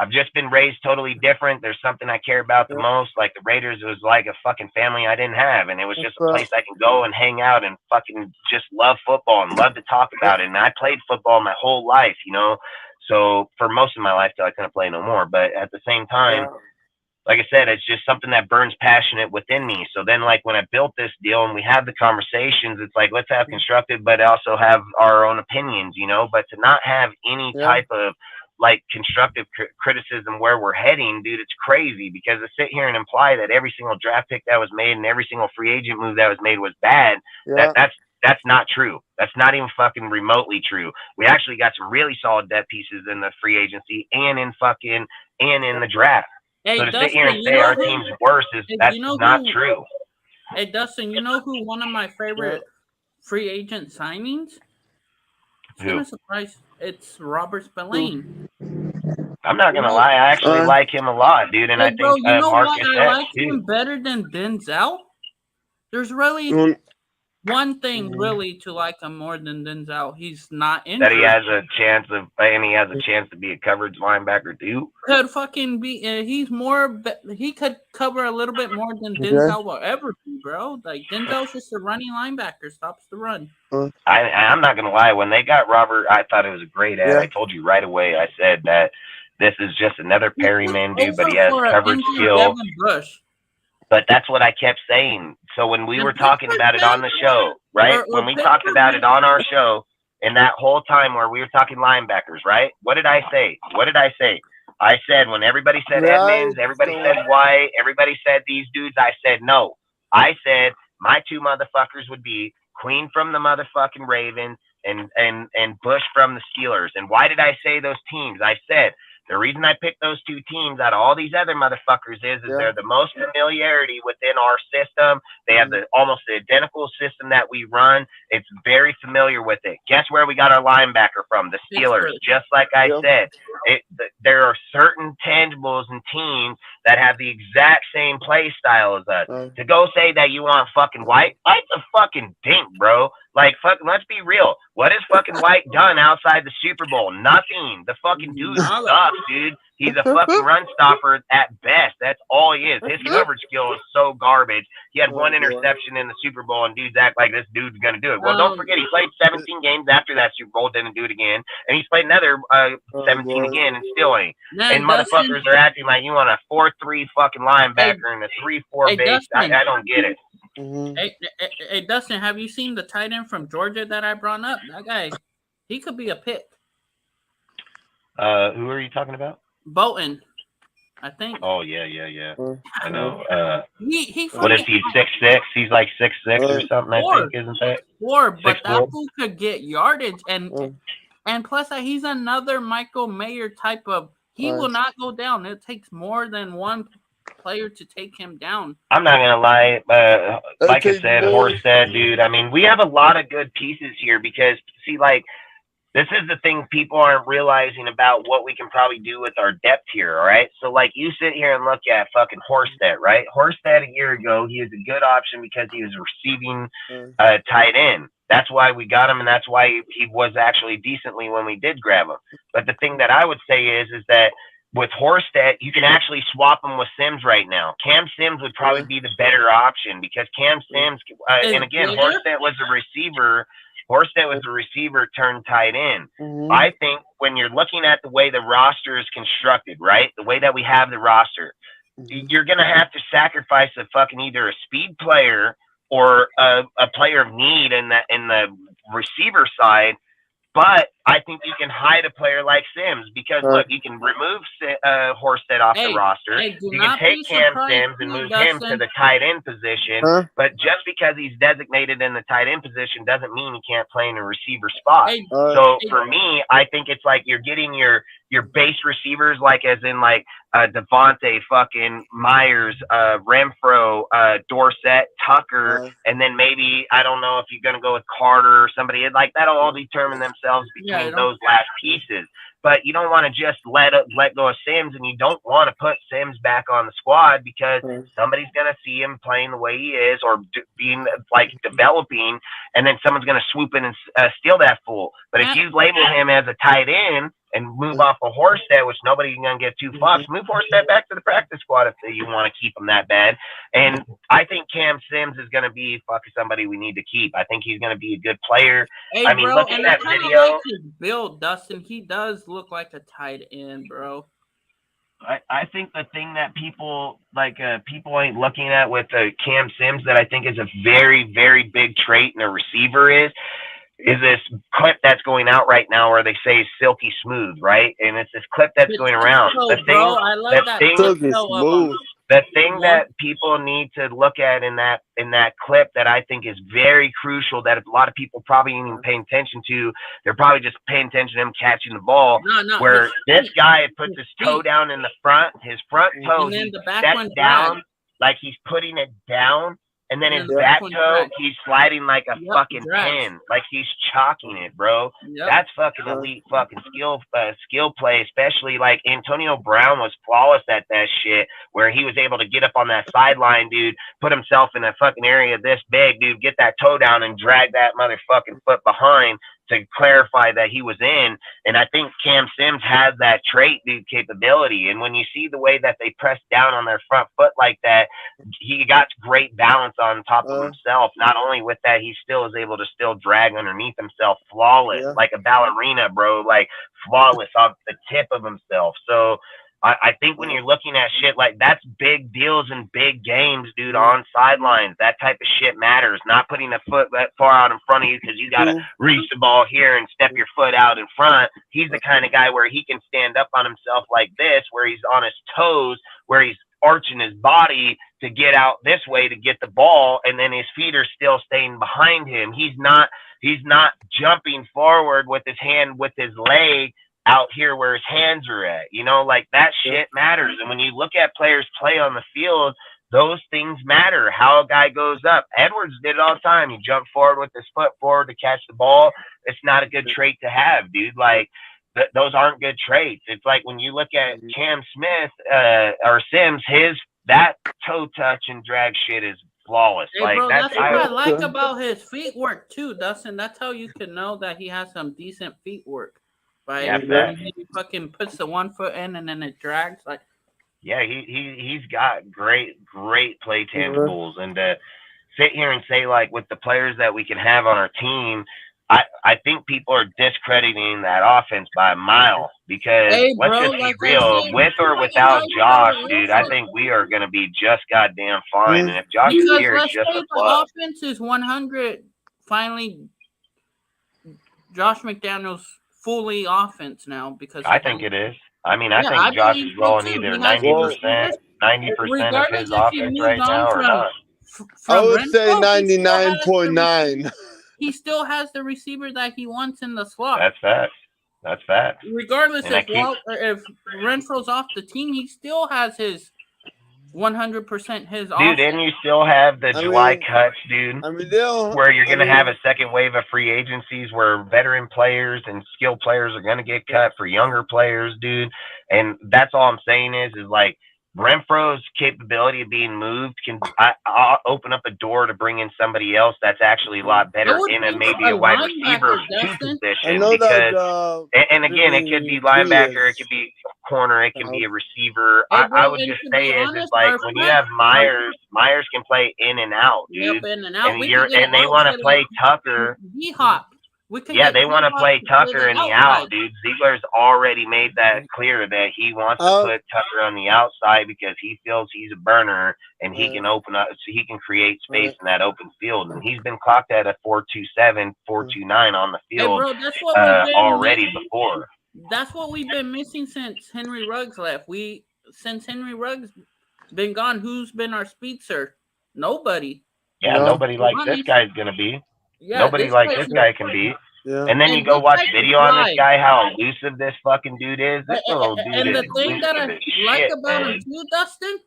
I've just been raised totally different. There's something I care about the most. Like, the Raiders was like a fucking family I didn't have. And it was just a place I can go and hang out and fucking just love football and love to talk about it. And I played football my whole life, you know? So for most of my life till I couldn't play no more. But at the same time, like I said, it's just something that burns passionate within me. So then, like, when I built this deal and we have the conversations, it's like, let's have constructive, but also have our own opinions, you know? But to not have any type of, like, constructive criticism where we're heading, dude, it's crazy. Because to sit here and imply that every single draft pick that was made and every single free agent move that was made was bad, that's not true. That's not even fucking remotely true. We actually got some really solid depth pieces in the free agency and in the draft. Hey, so to Dustin, sit here and say our team's worse is that's not true. Hey, Dustin, you know who one of my favorite free agent signings? It's gonna surprise. It's Robert Spillane. I'm not gonna lie, I actually like him a lot, dude, and I think you know Marcus why I like him better than Denzel? There's really one thing really to like him more than Denzel. He's not injured. That he has a chance to be a coverage linebacker too. Could fucking be. He's more. He could cover a little bit more than Denzel will ever do, bro. Like, Denzel's just a running linebacker, stops the run. I'm not gonna lie. When they got Robert, I thought it was a great ad. I told you right away. I said that this is just another Perryman dude, but he has coverage skill. But that's what I kept saying. So when we were talking about it on the show, right? When we talked about it on our show, and that whole time where we were talking linebackers, right? What did I say? I said when everybody said Edmonds, everybody said White, everybody said these dudes, I said no. I said my two motherfuckers would be Queen from the motherfucking Ravens and Bush from the Steelers. And why did I say those teams? I said the reason I picked those two teams out of all these other motherfuckers is they're the most familiarity within our system. They have almost the identical system that we run. It's very familiar with it. Guess where we got our linebacker from? The Steelers. Just like I said, there are certain tangibles and teams that have the exact same play style as us. To go say that you want fucking White's a fucking dink, bro. Like, fucking, let's be real. What has fucking White done outside the Super Bowl? Nothing. The fucking dude sucks, dude. He's a fucking run stopper at best. That's all he is. His coverage skill is so garbage. He had one interception in the Super Bowl, and dudes act like this dude's going to do it. Well, don't forget, he played 17 games after that Super Bowl, didn't do it again. And he's played another 17 again and still ain't. And motherfuckers are acting like you want a 4-3 fucking linebacker and a 3-4 base. I don't get it. Hey, Dustin, have you seen the tight end from Georgia that I brought up? That guy, he could be a pick. Who are you talking about? Bolton, I think. Oh yeah. I know. What is he? 6'6"? He's like 6'6" or something. I think, isn't that? 4, but that fool could get yardage and plus he's another Michael Mayer type of. He will not go down. It takes more than one player to take him down. I'm not gonna lie, like I said, Horsted, dude. I mean, we have a lot of good pieces here because, see, like, this is the thing people aren't realizing about what we can probably do with our depth here, all right? So, like, you sit here and look at fucking Horsted, right? Horsted a year ago, he was a good option because he was receiving tight end. That's why we got him, and that's why he was actually decently when we did grab him. But the thing that I would say is that with Horsted, you can actually swap him with Sims right now. Cam Sims would probably be the better option because Cam Sims, and again, Horsted was a receiver Horsted was a receiver turned tight end. Mhm. I think when you're looking at the way the roster is constructed, right, the way that we have the roster, you're gonna have to sacrifice a fucking either a speed player or a player of need in the receiver side. But I think you can hide a player like Sims because look, you can remove Horsted off the roster. do You can not take be Cam surprised Sims and too, move him to Dustin. the tight end position. Huh? But just because he's designated in the tight end position doesn't mean he can't play in a receiver spot. So for me, I think it's like you're getting your base receivers, like as in like Devontae, fucking Myers, Renfro, Dorsett, Tucker, and then maybe I don't know if you're gonna go with Carter or somebody like that'll all determine themselves between those last pieces. But you don't want to just let go of Sims, and you don't want to put Sims back on the squad because somebody's gonna see him playing the way he is or being like developing, and then someone's gonna swoop in and steal that fool. But if you label him as a tight end and move off a Horsted, which nobody's gonna give two fucks, move Horsted back to the practice squad if you want to keep him that bad. And I think Cam Sims is gonna be fucking somebody we need to keep. I think he's gonna be a good player. Hey, I mean, bro, look at and that I kinda video. like his build, Dustin. He does look like a tight end, bro. I think the thing that people ain't looking at with Cam Sims that I think is a very, very big trait in a receiver is this clip that's going out right now where they say silky smooth, right? And it's this clip that's going around. So, The thing, bro, I love that video of him. the thing that people need to look at in that clip that I think is very crucial that a lot of people probably ain't even paying attention to, they're probably just paying attention to him catching the ball, where this guy puts his toe down in the front, his front toe, And then he the back steps one down drags. like he's putting it down, and then And his then the back back one toe, drags. he's sliding like a fucking drags. pin, like he's chalking it, bro. Yep. That's fucking elite fucking skill play, especially like Antonio Brown was flawless at that shit, where he was able to get up on that sideline, dude, put himself in a fucking area this big, dude, get that toe down and drag that motherfucking foot behind to clarify that he was in. And I think Cam Sims has that trait, dude, capability. And when you see the way that they press down on their front foot like that, he got great balance on top of himself. Not only with that, he still is able to still drag underneath himself flawless, like a ballerina, bro, like flawless off the tip of himself. So I think when you're looking at shit like that's big deals in big games, dude, on sidelines, that type of shit matters. Not putting a foot that far out in front of you because you got to reach the ball here and step your foot out in front. He's the kind of guy where he can stand up on himself like this, where he's on his toes, where he's arching his body to get out this way to get the ball, and then his feet are still staying behind him. He's not jumping forward with his hand, with his leg out here where his hands are at, you know, like that shit matters. And when you look at players play on the field, those things matter. How a guy goes up. Edwards did it all the time. He jumped forward with his foot forward to catch the ball. It's not a good trait to have, dude. Like those aren't good traits. It's like when you look at Cam Smith or Sims, that toe touch and drag shit is flawless. Hey, like bro, that's what I like good. about his feet work too, Dustin. That's how you can know that he has some decent feet work. Right? Yeah, he fucking puts the one foot in and then it drags. Like, yeah, he's got great play tangibles, and to sit here and say like with the players that we can have on our team, I think people are discrediting that offense by a mile because let's just be real, with or without Josh, dude, I think we are going to be just goddamn fine. And if Josh is here, it's just a plus. The offense is 100. Finally, Josh McDaniels fully offense now because I think it is. I mean, I think Josh is rolling either 90% of his offense right now or not. I would say 99.9. He still has the receiver that he wants in the slot. That's facts. Regardless if Renfro's off the team, he still has his 100% his dude, offense. and you still have the July cuts, dude. Where you're going to have a second wave of free agencies where veteran players and skilled players are going to get cut for younger players, dude. And that's all I'm saying is like Renfro's capability of being moved can open up a door to bring in somebody else that's actually a lot better in maybe a wide receiver position. Because, and again, it could be linebacker, it could be corner, it can be a receiver. I would just say is like when you have Myers can play in and out, dude. Yep, in and out. And they want to play Tucker. D-Hop. We can Yeah, get they want to T-Rock play Tucker the in the outside. out, dude. Ziegler's already made that clear that he wants to put Tucker on the outside because he feels he's a burner and he can open up, so he can create space in that open field. And he's been clocked at a 4.27, 4.29 on the Hey, field bro, that's what we've been already missing. before. That's what we've been missing since Henry Ruggs left. Since Henry Ruggs been gone, who's been our speedster? Nobody. Yeah, nobody like this guy's gonna be. Yeah, Nobody like this guy can be. Yeah. And then you And go this watch guy can video on this fly. guy, how elusive this fucking dude is. This little dude And is the thing that I elusive as like shit, about man. him too, Dustin,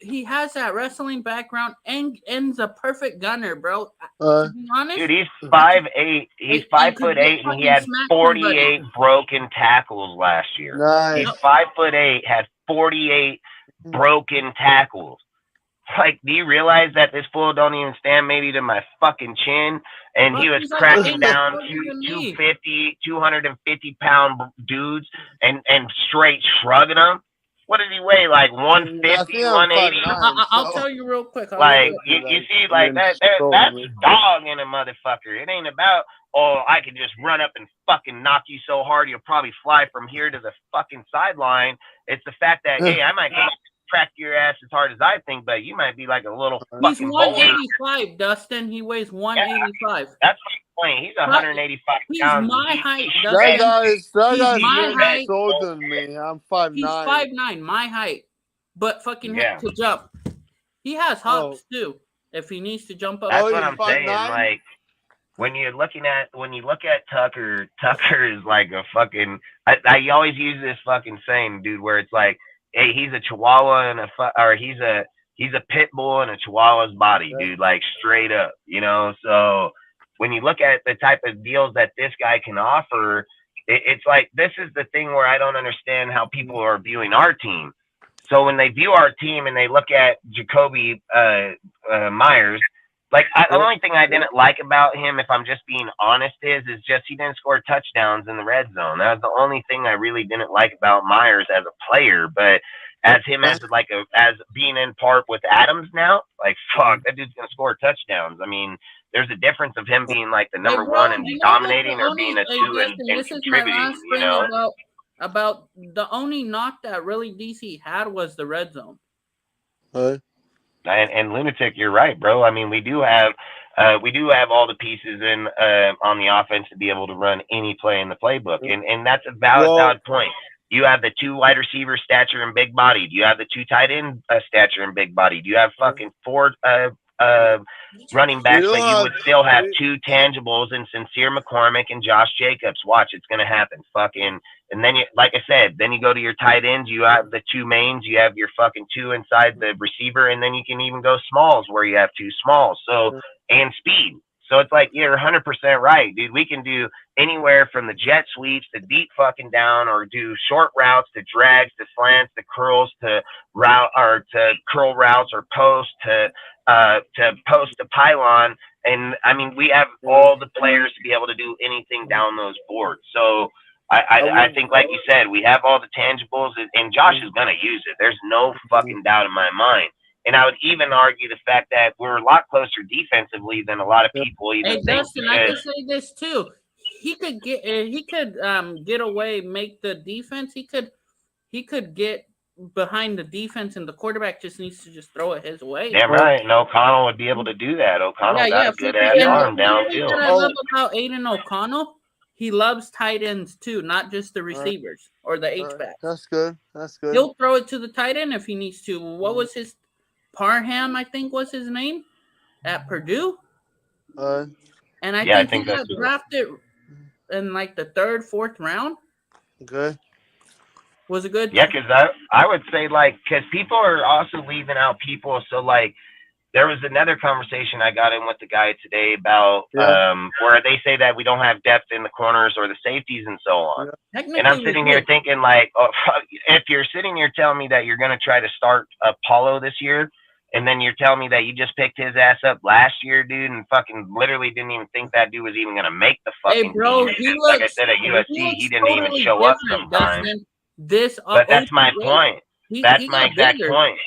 he has that wrestling background and's a perfect gunner, bro. To be honest, Dude, he's 5'8". He's 5'8", and he had 48 broken tackles last year. Nice. He's 5'8", had 48 broken tackles. Like, do you realize that this fool don't even stand maybe to my fucking chin? And he was cracking down 250-pound dudes and straight shrugging them. What does he weigh? Like 150, 180? I'll tell you real quick. Like, you see, like, that's dog in a motherfucker. It ain't about, oh, I can just run up and fucking knock you so hard you'll probably fly from here to the fucking sideline. It's the fact that, hey, I might crack your ass as hard as I think, but you might be like a little He's fucking boulder. 185, Dustin. He weighs 185. That's my point. He's 185 He's pounds. my height, That Dustin. guy's my height. older than me. I'm 5'9". He's 5'9", my height, but fucking has to jump. He has hops too. If he needs to jump up, That's what I'm saying. Like, when you look at Tucker, Tucker is like a fucking. I always use this fucking saying, dude, where it's like, hey, he's a Chihuahua and he's a pit bull in a Chihuahua's body, dude, like straight up, you know. So when you look at the type of deals that this guy can offer, it's like, this is the thing where I don't understand how people are viewing our team. So when they view our team and they look at Jacoby Myers, like, the only thing I didn't like about him, if I'm just being honest, is just he didn't score touchdowns in the red zone. That was the only thing I really didn't like about Myers as a player. But as him as being in part with Adams now, like, fuck, that dude's gonna score touchdowns. I mean, there's a difference of him being like the number one and dominating, or being a two and contributing. You know, about the only knock that really DC had was the red zone. And Lunatic, you're right, bro. I mean, we do have all the pieces in on the offense to be able to run any play in the playbook, and that's a valid point. You have the 2 wide receiver stature and big bodied. You have the 2 tight end stature and big bodied. You have fucking 4 running backs, but you would still have 2 tangibles in Sincere McCormick and Josh Jacobs. Watch, it's gonna happen. Fucking. And then, like I said, then you go to your tight ends. You have the 2 mains. You have your fucking 2 inside the receiver, and then you can even go smalls where you have 2 smalls. So, and speed. So it's like, you're 100% right, dude. We can do anywhere from the jet sweeps to deep fucking down, or do short routes to drags to slants to curls to route, or to curl routes, or post to post to pylon. And I mean, we have all the players to be able to do anything down those boards. So I think, like you said, we have all the tangibles, and Josh is going to use it. There's no fucking doubt in my mind. And I would even argue the fact that we're a lot closer defensively than a lot of people even think. Dustin, I can say this too. He could get away, make the defense. He could get behind the defense, and the quarterback just needs to just throw it his way. Damn right. And O'Connell would be able to do that. O'Connell got a good ass arm downfield. What I love about Aiden O'Connell, he loves tight ends too, not just the receivers or the H-backs. That's good. That's good. He'll throw it to the tight end if he needs to. What was his Parham, I think was his name, at Purdue? And I think he got drafted in like the 3rd, 4th round. Okay. Was it good? Yeah, because I would say, like, because people are also leaving out people. So, like, there was another conversation I got in with the guy today about where they say that we don't have depth in the corners or the safeties and so on. And I'm sitting here thinking, like, if you're sitting here telling me that you're going to try to start Apollo this year, and then you're telling me that you just picked his ass up last year, dude, and fucking literally didn't even think that dude was even going to make the fucking team. Like I said, at USC, he didn't even show up sometimes. But that's my point. That's my exact point.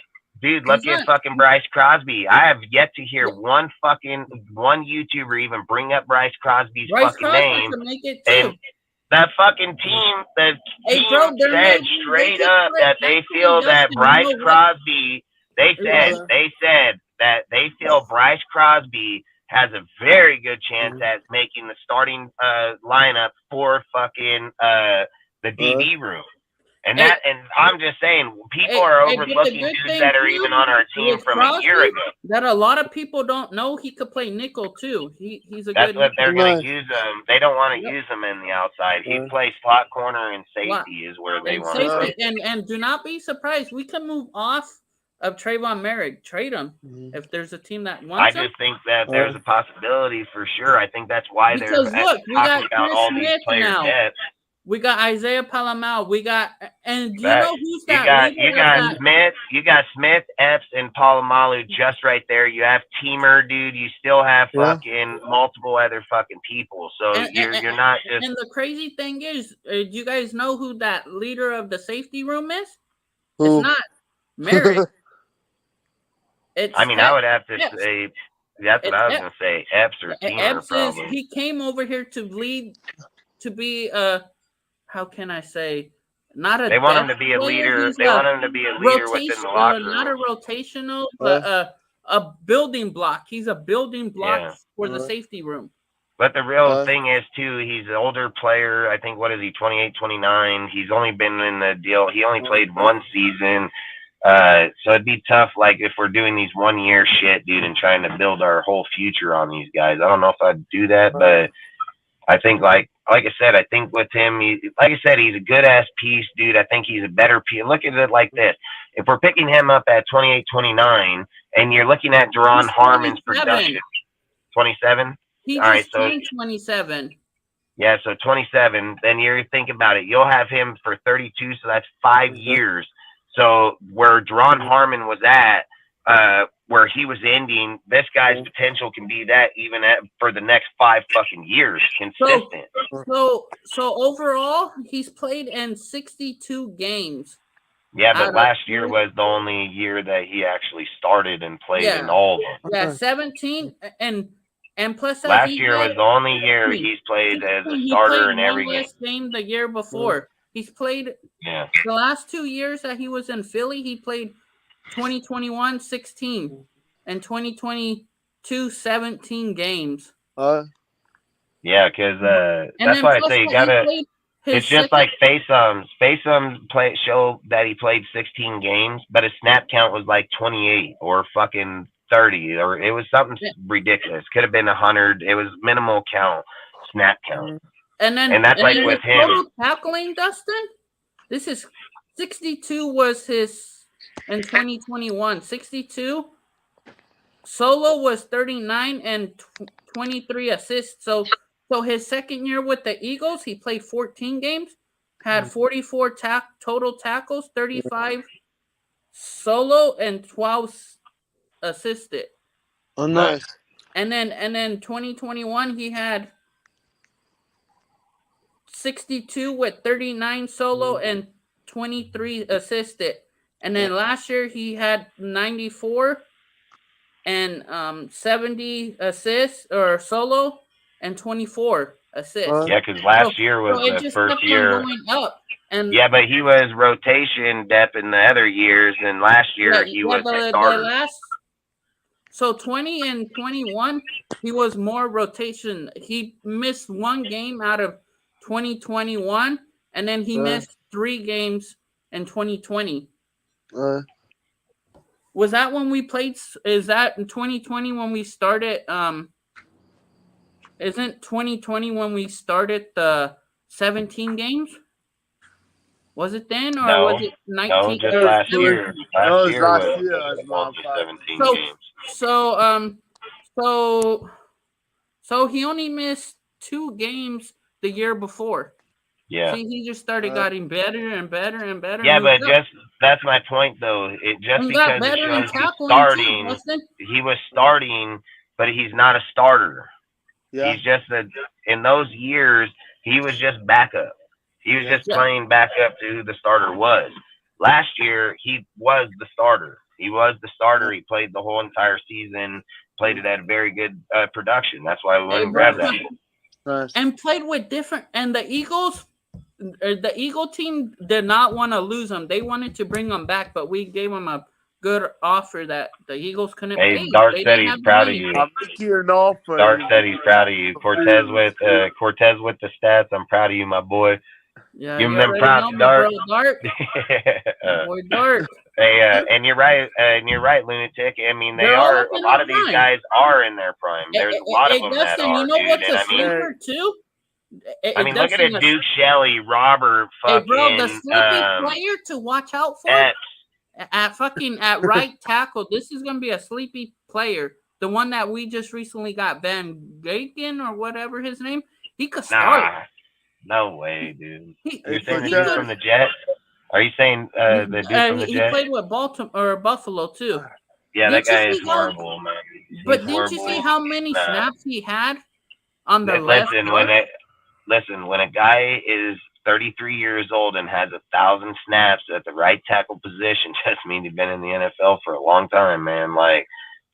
Dude, look at fucking Bryce Crosby. I have yet to hear one YouTuber even bring up Bryce Crosby's fucking name. Make it too. And that fucking team, said straight up that they feel that Bryce Crosby. They said that they feel Bryce Crosby has a very good chance at making the starting lineup for fucking the DB room. And I'm just saying, people are overlooking dudes that are even on our team from a year ago. That a lot of people don't know he could play nickel too. He's a That's good. what they're going to use him. They don't want to use him in the outside. He plays slot corner and safety is where they want him. And do not be surprised. We can move off of Trayvon Merrick. Trade him if there's a team that wants him. I just think that there's a possibility for sure. I think that's why they're talking about all these players' depth. We got Isaiah Palamal. We got, and do you know who's that? You got Smith, Epps, and Palomalu just right there. You have Teamer, dude. You still have fucking multiple other fucking people. So you're not just. And the crazy thing is, do you guys know who that leader of the safety room is? It's not Merrick. I would have to say. That's what I was gonna say. Epps or Teamer. Epps probably. He came over here to lead, to be how can I say, not a. They want him to be a leader. They want him to be a leader within the locker room. Not a rotational, but a building block. He's a building block for the safety room. But the real thing is, too, he's an older player. I think, what is he, 28, 29? He's only been in the deal. He only played one season. So it'd be tough, like, if we're doing these one-year shit, dude, and trying to build our whole future on these guys. I don't know if I'd do that, but I think, like I said, I think with him, he's a good-ass piece, dude. I think he's a better piece. Look at it like this. If we're picking him up at 28, 29, and you're looking at Duron Harmon's production, 27? He all right, so 27. Yeah, so 27. Then you think about it. You'll have him for 32, so that's 5 years. So where Duron Harmon was at, where he was ending, this guy's potential can be that even for the next 5 fucking years, consistent. So overall, he's played in 62 games. Yeah, but last year was the only year that he actually started and played in all of them. Yeah, 17 and plus last year was the only year he's played as a starter in every game. The year before, he's played. Yeah. The last 2 years that he was in Philly, he played 2021 16 and 2022 17 games. Yeah, because that's why I say you gotta. It's just like Faceums. Faceums show that he played 16 games, but his snap count was like 28 or fucking 30, or it was something ridiculous. Could have been 100. It was minimal count, snap count. And that's like with him. Tackling, Dustin. This is 62 was his in 2021. 62. Solo was 39 and 23 assists. So his second year with the Eagles, he played 14 games, had 44 total tackles, 35 solo, and 12 assisted. Oh, nice. And then 2021, he had 62 with 39 solo and 23 assisted. And then last year he had 94 and 70 assists or solo and 24 assists. Yeah, because last year was the first year. Yeah, but he was rotation depth in the other years, and last year he was the starter. So 20 and 21, he was more rotation. He missed one game out of 2021, and then he missed 3 games in 2020. Was that when we played? Is that in 2020 when we started? Isn't 2020 when we started the 17 games? Was it then, or was it 19? No, just last year. Last year was 17 games. So he only missed 2 games the year before. Yeah. See, he just started getting better and better and better. Yeah, but that's my point though. It just because it shows he was starting, but he's not a starter. Yeah. He's just in those years he was just backup. He was just playing backup to who the starter was. Last year he was the starter. He was the starter. He played the whole entire season. Played it at a very good production. That's why we went and grabbed that. And played with different. And the Eagles, the Eagle team did not want to lose him. They wanted to bring him back, but we gave him a good offer that the Eagles couldn't pay. Hey, Dark said he's proud of you. I'll make you an offer. Dark said he's proud of you. Cortez with the stats. I'm proud of you, my boy. Yeah, give him you them already props, know me, Dark. bro, Dark. Boy, Dark. Hey, and you're right, Lunatic. I mean, They're all a in lot their of these prime. guys are in their prime. There's a lot of them that Dustin, are, you know dude. what's And a I mean, sleeper too? I mean, look at a Duke Shelley, Robert, Hey, fucking, bro, the sleepy player to watch out for at right tackle. This is gonna be a sleepy player. The one that we just recently got, Van Gaken or whatever his name. He could start. No way, dude. You're saying he the dude could- from the Jets? Are you saying the dude from the he Jets? played with Baltimore or Buffalo too. Yeah, that Didn't you guy is see how- horrible, man. But He's didn't you horrible. see how many Nah. snaps he had on the left? Listen, when a guy is 33 years old and has 1,000 snaps at the right tackle position, just means he's been in the NFL for a long time, man. Like,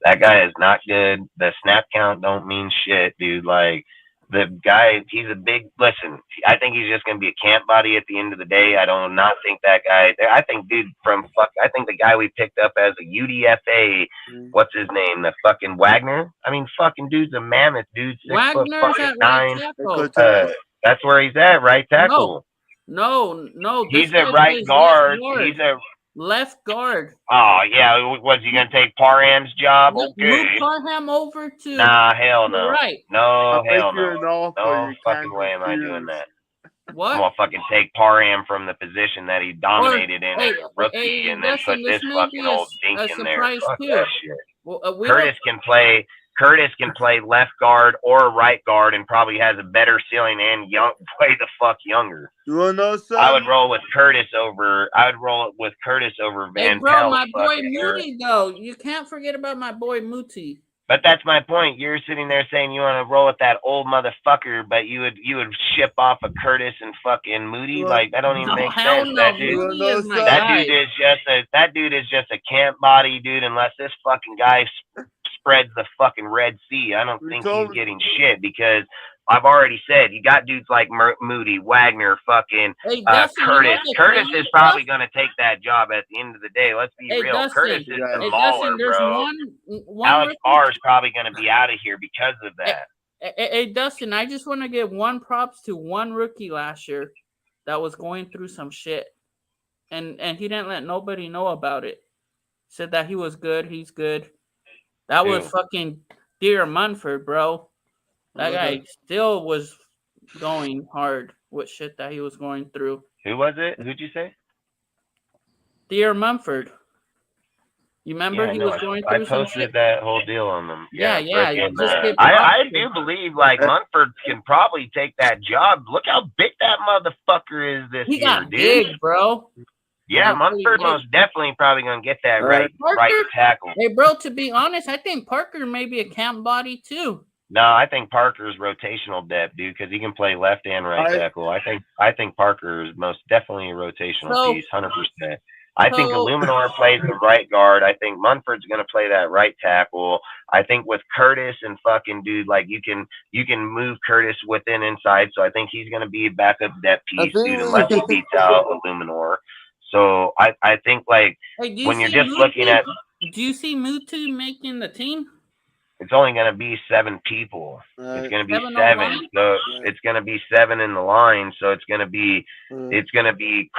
that guy is not good. The snap count don't mean shit, dude. Like, the guy, he's a big, listen, I think he's just going to be a camp body at the end of the day. I do not think that guy, I think the guy we picked up as a UDFA, what's his name? The fucking Wagner? I mean, fucking dude's a mammoth, dude. 6 foot Wagner's fucking at right 9. tackle. That's where he's at, right tackle. No. He's this a guy right plays guard. left He's a left guard. Oh yeah, was he gonna take Parham's job? Move Okay. Parham over to Nah, hell no. right. No, hell you an no. offer No you fucking can't way am I refuse. doing that. What? I'm gonna fucking take Parham from the position that he dominated in as a rookie, hey, and then listen, put this this may fucking be old dink a in there. surprise Fuck too. that shit. Well, we Curtis can play left guard or right guard, and probably has a better ceiling and play the fuck younger. You wanna know something? I would roll with Curtis over Hey, Van bro, Pelt. my boy fucking era. Moody, though. You can't forget about my boy Muti. But that's my point. You're sitting there saying you want to roll with that old motherfucker, but you would ship off a Curtis and fucking Moody. Like, that don't even make hell sense. no. That dude, Moody is my that guy. dude is just a camp body, dude. Unless this fucking guy spreads the fucking Red Sea, I don't think he's getting shit, because I've already said you got dudes like Moody, Wagner, fucking Hey, Dustin, Curtis. you know the Curtis crazy is probably stuff? going to take that job at the end of the day. Let's be Hey, real. Dustin, Curtis is the hey, mauler, Dustin, there's bro. one Alex rookie- Barr is probably going to be out of here because of that. Hey, Dustin, I just want to give one props to one rookie last year that was going through some shit, and he didn't let nobody know about it. Said that he was good. He's good. That was Who? fucking Dear Munford, bro. That guy still was going hard with shit that he was going through. Who was it? Who'd you say? Dear Mumford. You remember Yeah, he no, was going I through some posted shit? that whole deal on them. Yeah, freaking, just get I props. do believe like Munford can probably take that job. Look how big that motherfucker is this He year, got dude. big, bro. Yeah, He got pretty Munford big. most definitely probably gonna get that right Parker? tackle. Hey, bro, to be honest, I think Parker may be a camp body too. No, I think Parker's rotational depth, dude, because he can play left and right tackle. I think Parker is most definitely a rotational piece, 100%. I think Illuminor plays the right guard. I think Munford's gonna play that right tackle. I think with Curtis and fucking dude, like you can move Curtis within inside. So I think he's gonna be a backup depth piece, dude, unless he beats out Illuminor. So I think like Hey, do you when you're see just looking at, do you see Mutu making the team? it's only going to be 7 people. It's going to be 7 on 7. line? So it's going to be 7 in the line. So it's going to be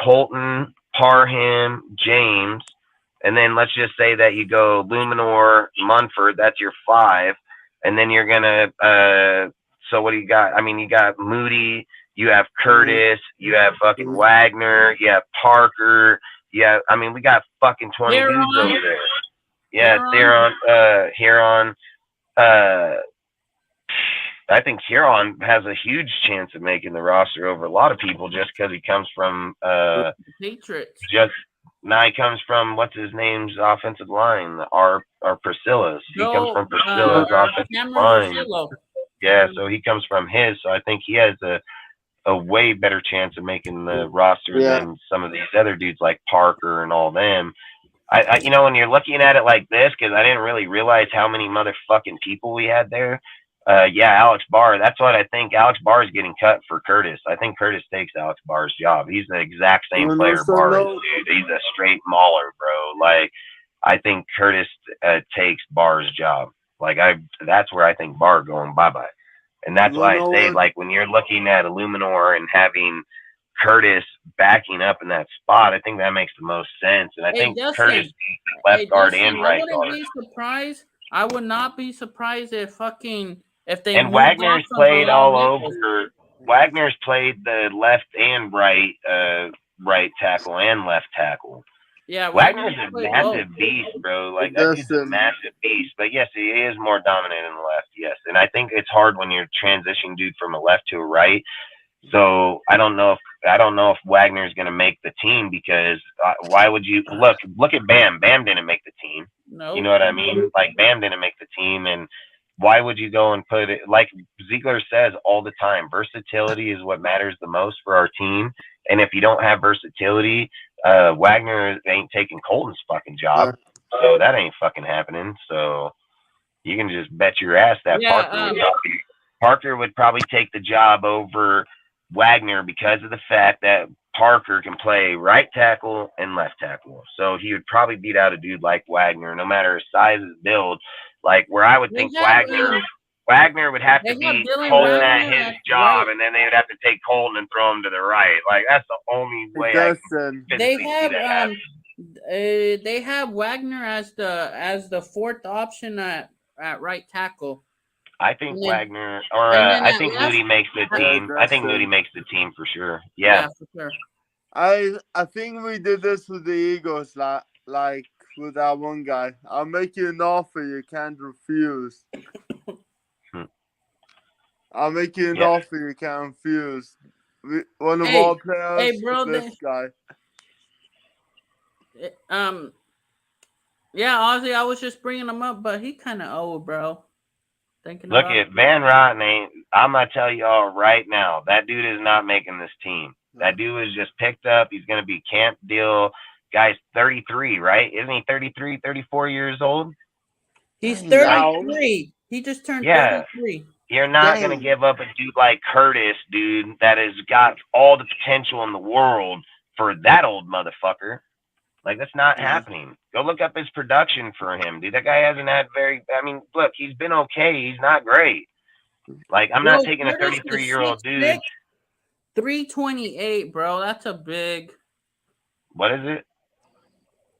Colton, Parham, James, and then let's just say that you go Luminor, Munford. That's your 5, and then you're gonna. So what do you got? I mean, you got Moody. You have Curtis. You have fucking Wagner. You have Parker. Yeah, I mean, we got fucking 20 dudes over there. Yeah, Huron. I think Huron has a huge chance of making the roster over a lot of people just because he comes from Patriots. He comes from what's his name's offensive line, our Priscilla's. He comes from Priscilla's offensive Cameron line. Priscilla. Yeah, so he comes from his. So I think he has a way better chance of making the roster than some of these other dudes like Parker and all them. I you know, when you're looking at it like this, because I didn't really realize how many motherfucking people we had there. Yeah, Alex Barr. That's what I think. Alex Barr is getting cut for Curtis. I think Curtis takes Alex Barr's job. He's the exact same player Barr is, dude. He's a straight mauler, bro. Like, I think Curtis takes Barr's job. Like, that's where I think Barr going bye-bye. And that's why I say, like, when you're looking at Illuminor and having Curtis backing up in that spot, I think that makes the most sense. And I think Justin, Curtis needs left guard and right I guard. wouldn't be surprised. I would not be surprised if they And Wagner's played all over. Wagner's played the left and right tackle and left tackle. Yeah, Wagner's a massive beast, bro. Like, that dude's a massive beast. But yes, he is more dominant in the left. Yes, and I think it's hard when you're transitioning dude from a left to a right. So I don't know if Wagner's going to make the team, because why would you look at Bam? Bam didn't make the team. No, you know what I mean? Like, Bam didn't make the team, and why would you go and put it, like Ziegler says all the time, versatility is what matters the most for our team. And if you don't have versatility, Wagner ain't taking Colton's fucking job. So that ain't fucking happening. So you can just bet your ass that Parker would probably take the job over Wagner, because of the fact that Parker can play right tackle and left tackle. So he would probably beat out a dude like Wagner, no matter his size, his build. Like, where I would think Wagner would have to be Colton at his job, and then they would have to take Colton and throw him to the right. Like, that's the only way they have Wagner as the fourth option at right tackle. I think Wagner, or I think Moody makes the team. I think Moody makes the team for sure. Yeah, for sure. I think we did this with the Eagles, like with that one guy. I'll make you an offer you can't refuse. I'll make you an offer you can't refuse. One of our players, this guy. Yeah, Ozzy, I was just bringing him up, but he kind of old, bro. Look at Van Rotten. I'm gonna tell y'all right now, that dude is not making this team. That dude is just picked up. He's gonna be camp deal. Guy's 33, right? Isn't he 33, 34 years old? He's 33. He just turned 33. You're not going to give up a dude like Curtis, dude, that has got all the potential in the world for that old motherfucker. Like, that's not happening. Go look up his production for him, dude. That guy hasn't had look, he's been okay. He's not great. Like, I'm not taking a 33-year-old dude. 328, bro. That's a big. What is it?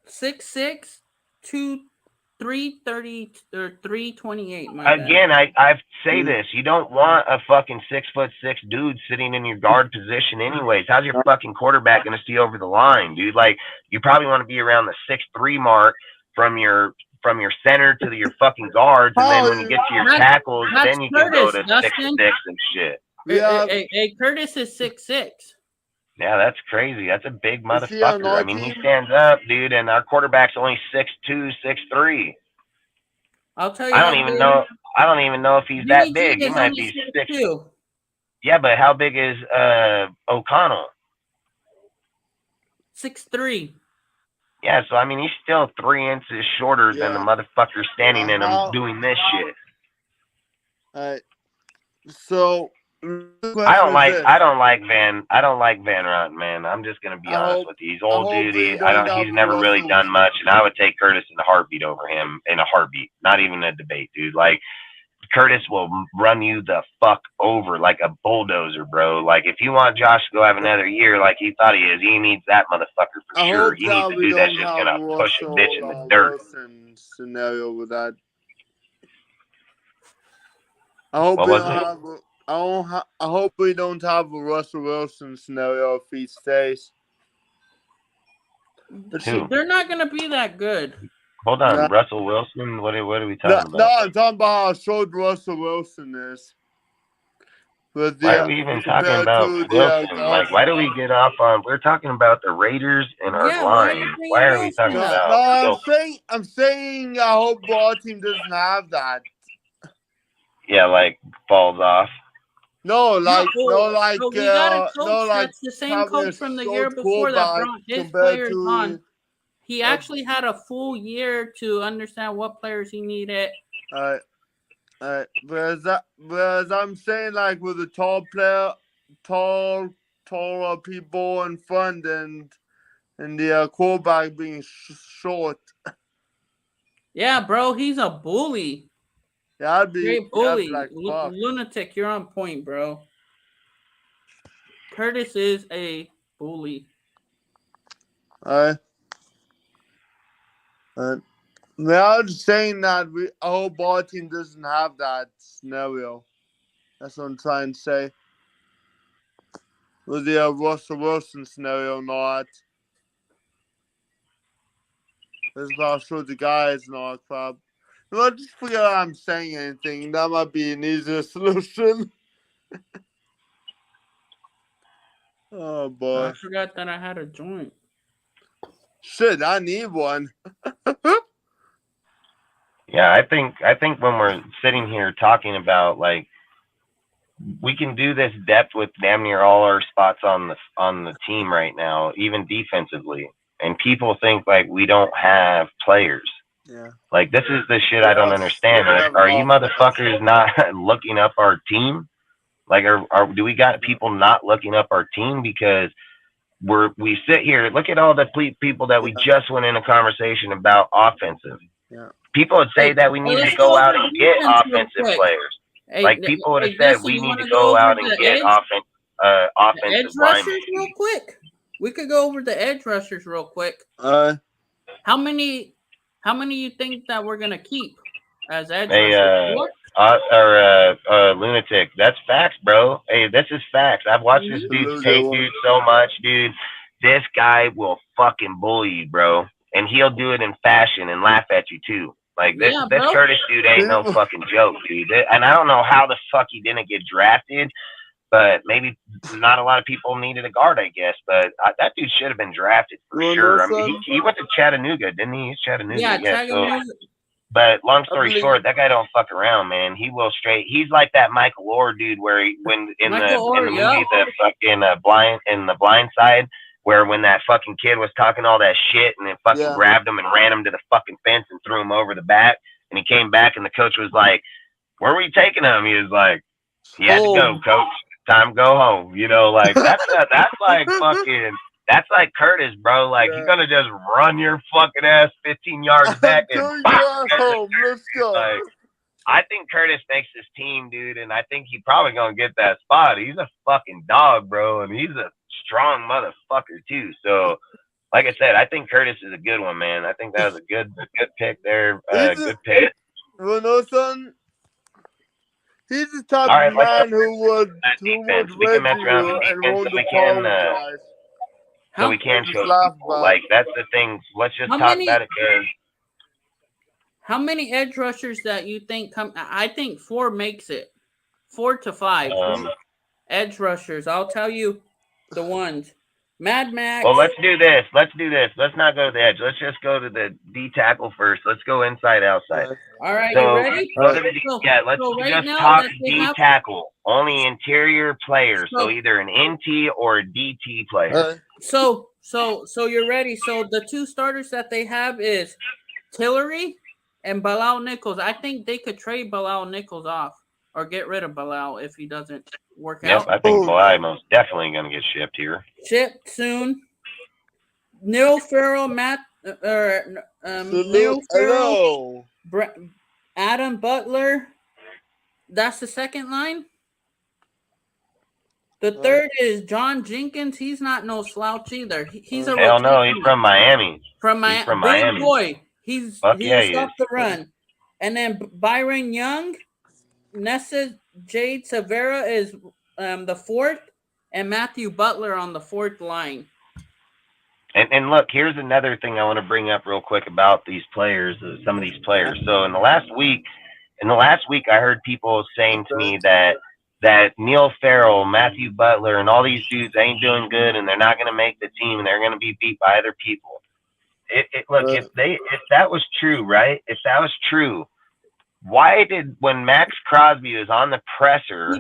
6'6", 330 or 328. Again, I say this: you don't want a fucking 6'6" dude sitting in your guard position, anyways. How's your fucking quarterback gonna see over the line, dude? Like, you probably want to be around the 6'3" mark from your center to your fucking guards, and then when you get to your tackles, then you can go to 6'6" and shit. Hey, Curtis is 6'6". Yeah, that's crazy. That's a big motherfucker. I mean, he stands up, dude, and our quarterback's only 6'2", 6'3". I'll tell you. I don't even know if he's that big. He might be 6'2". Yeah, but how big is O'Connell? 6'3". Yeah, so I mean, he's still 3 inches shorter than the motherfucker standing in him doing this shit. So. I don't like Van Rotten, man. I'm just gonna be honest with you. He's old dude. He's never really done much, and I would take Curtis in a heartbeat over him in a heartbeat. Not even a debate, dude. Like, Curtis will run you the fuck over like a bulldozer, bro. Like, if you want Josh to go have another year like he thought he is, he needs that motherfucker for sure. He needs to do that's just gonna push a bitch in the dirt. Scenario with that. I hope we don't have a Russell Wilson scenario if he stays. They're not going to be that good. Hold on, Russell Wilson? What are we talking about? No, I'm talking about how short Russell Wilson is. Why are we even talking about Wilson? Like, why do we get off on? We're talking about the Raiders and our line. Why are we talking about? I'm saying I hope our team doesn't have that. Yeah, like falls off. That's the same coach from the year before that brought his players on. He actually had a full year to understand what players he needed. Whereas I'm saying, like, with the taller people in front and the quarterback being short. Yeah, bro, he's a bully. Yeah, I'd be Great bully. like, fuck. Lunatic, you're on point, bro. Curtis is a bully. I'm just saying that our whole ball team doesn't have that scenario. That's what I'm trying to say. With the Russell Wilson scenario, not. That's about show the guys and all that crap. No, just forget I'm saying anything. That might be an easier solution. Oh boy. I forgot that I had a joint. Shit, I need one. Yeah, I think when we're sitting here talking about, like, we can do this depth with damn near all our spots on the team right now, even defensively. And people think like we don't have players. Yeah. Like, this is the shit I don't understand. Like, are you motherfuckers not looking up our team? Like, do we got people not looking up our team? Because we sit here, look at all the people that we just went in a conversation about offensive. Yeah. People would say that we need to go out and get offensive players. Like, people would have said we need to go out and get offensive edge rushers real quick. We could go over the edge rushers real quick. How many you think that we're gonna keep as edge rushers? Lunatic. That's facts, bro. Hey, this is facts. I've watched this dude's tape, dude, so much, dude. This guy will fucking bully you, bro, and he'll do it in fashion and laugh at you too. Like, this Curtis dude ain't no fucking joke, dude. And I don't know how the fuck he didn't get drafted, but maybe not a lot of people needed a guard, I guess. But that dude should have been drafted for sure. I mean, he went to Chattanooga, didn't he? He's Chattanooga. Yeah, Chattanooga. So, but long story short, that guy don't fuck around, man. He will straight. He's like that Michael Orr dude, where in the movie, the fucking Blind Side, where when that fucking kid was talking all that shit and then fucking grabbed him and ran him to the fucking fence and threw him over the back, and he came back and the coach was like, "Where were you taking him?" He was like, "He had to go, coach. Time to go home." You know, like that's like fucking. That's like Curtis, bro. Like, he's gonna just run your fucking ass 15 yards back and home. Let's go. Like, I think Curtis makes this team, dude, and I think he's probably gonna get that spot. He's a fucking dog, bro, and he's a strong motherfucker too. So, like I said, I think Curtis is a good one, man. I think that was a good pick there. Good pick. Well, no, son. He's the type of man who would read you and won't apologize. So we can show people. Like, that's the thing. Let's just talk about it, because how many edge rushers that you think come? I think 4 makes it. 4 to 5 edge rushers. I'll tell you the ones. Mad Max. Well, let's do this. Let's not go to the edge. Let's just go to the D tackle first. Let's go inside, outside. All right, so, you ready? Let's just talk D tackle. Only interior players. So either an NT or a DT player. So you're ready. So the 2 starters that they have is Tillery and Bilal Nichols. I think they could trade Bilal Nichols off or get rid of Bilal if he doesn't work out. Yep, I think Bilal most definitely going to get shipped here. Shipped soon. Neil Farrell, Neil Farrell, Adam Butler. That's the second line. The third is John Jenkins. He's not no slouch either. He's a hell no. He's from Miami. From Miami. Big boy. He's off the run. And then Byron Young, Nessa Jade Severa is the 4th, and Matthew Butler on the 4th line. And look, here's another thing I want to bring up real quick about these players, some of these players. So in the last week, I heard people saying to me that Neil Farrell, Matthew Butler, and all these dudes ain't doing good, and they're not going to make the team, and they're going to be beat by other people. Look, if that was true, right? If that was true, why did when Max Crosby was on the presser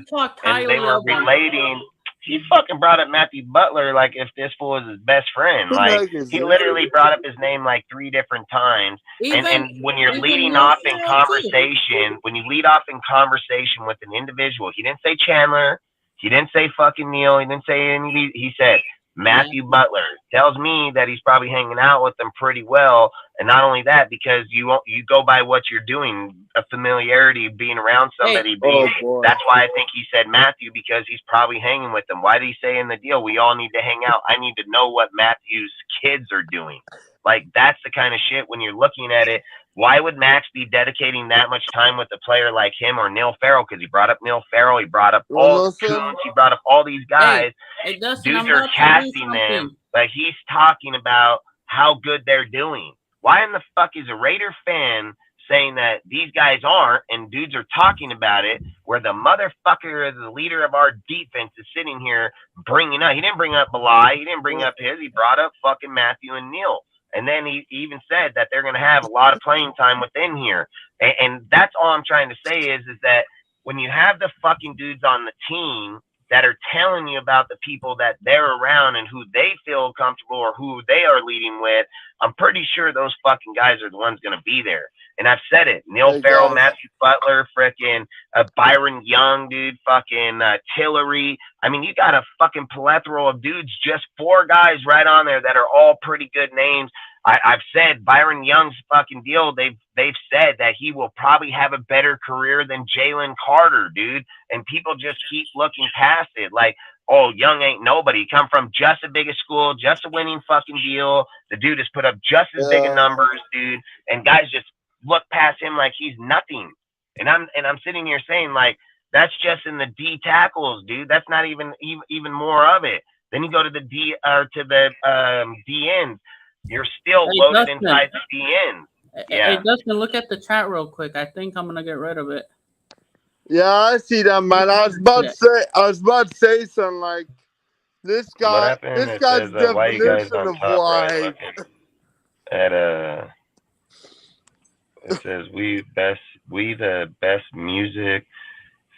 and they were relating, he fucking brought up Matthew Butler like if this fool was his best friend. Who the Like heck is he this? literally brought up his name like 3 different times. And when you're leading off in conversation, when you lead off in conversation with an individual, he didn't say Chandler, he didn't say fucking Neil, he didn't say any. He said Matthew Butler. Tells me that he's probably hanging out with them pretty well. And not only that, because you go by what you're doing, a familiarity, being around somebody. That's why I think he said Matthew, because he's probably hanging with them. Why did he say in the deal, we all need to hang out? I need to know what Matthew's kids are doing. Like, that's the kind of shit when you're looking at it. Why would Max be dedicating that much time with a player like him or Neil Farrell? Because he brought up Neil Farrell, he brought up all the Coons, he brought up all these guys. Dudes are casting them, but he's talking about how good they're doing. Why in the fuck is a Raider fan saying that these guys aren't, and dudes are talking about it, where the motherfucker, the leader of our defense, is sitting here bringing up? He didn't bring up Belai, he didn't bring up his, he brought up fucking Matthew and Neil. And then he even said that they're going to have a lot of playing time within here. And that's all I'm trying to say is that when you have the fucking dudes on the team that are telling you about the people that they're around and who they feel comfortable or who they are leading with, I'm pretty sure those fucking guys are the ones going to be there. And I've said it. Neil Farrell, Matthew Butler, frickin' Byron Young, dude, fucking Tillery. I mean, you got a fucking plethora of dudes, just 4 guys right on there that are all pretty good names. I've said Byron Young's fucking deal. They've said that he will probably have a better career than Jalen Carter, dude. And people just keep looking past it. Like, oh, Young ain't nobody. Come from just as big a school, just a winning fucking deal. The dude has put up just as big a numbers, dude. And guys just look past him like he's nothing. And I'm sitting here saying, like, that's just in the D tackles, dude. That's not even more of it. Then you go to the D ends. You're still loaded inside the D ends. Hey, Dustin, look at the chat real quick. I think I'm gonna get rid of it. Yeah, I see that, man. I was about to say something like this guy. This guy's definition of why. It says we the best music.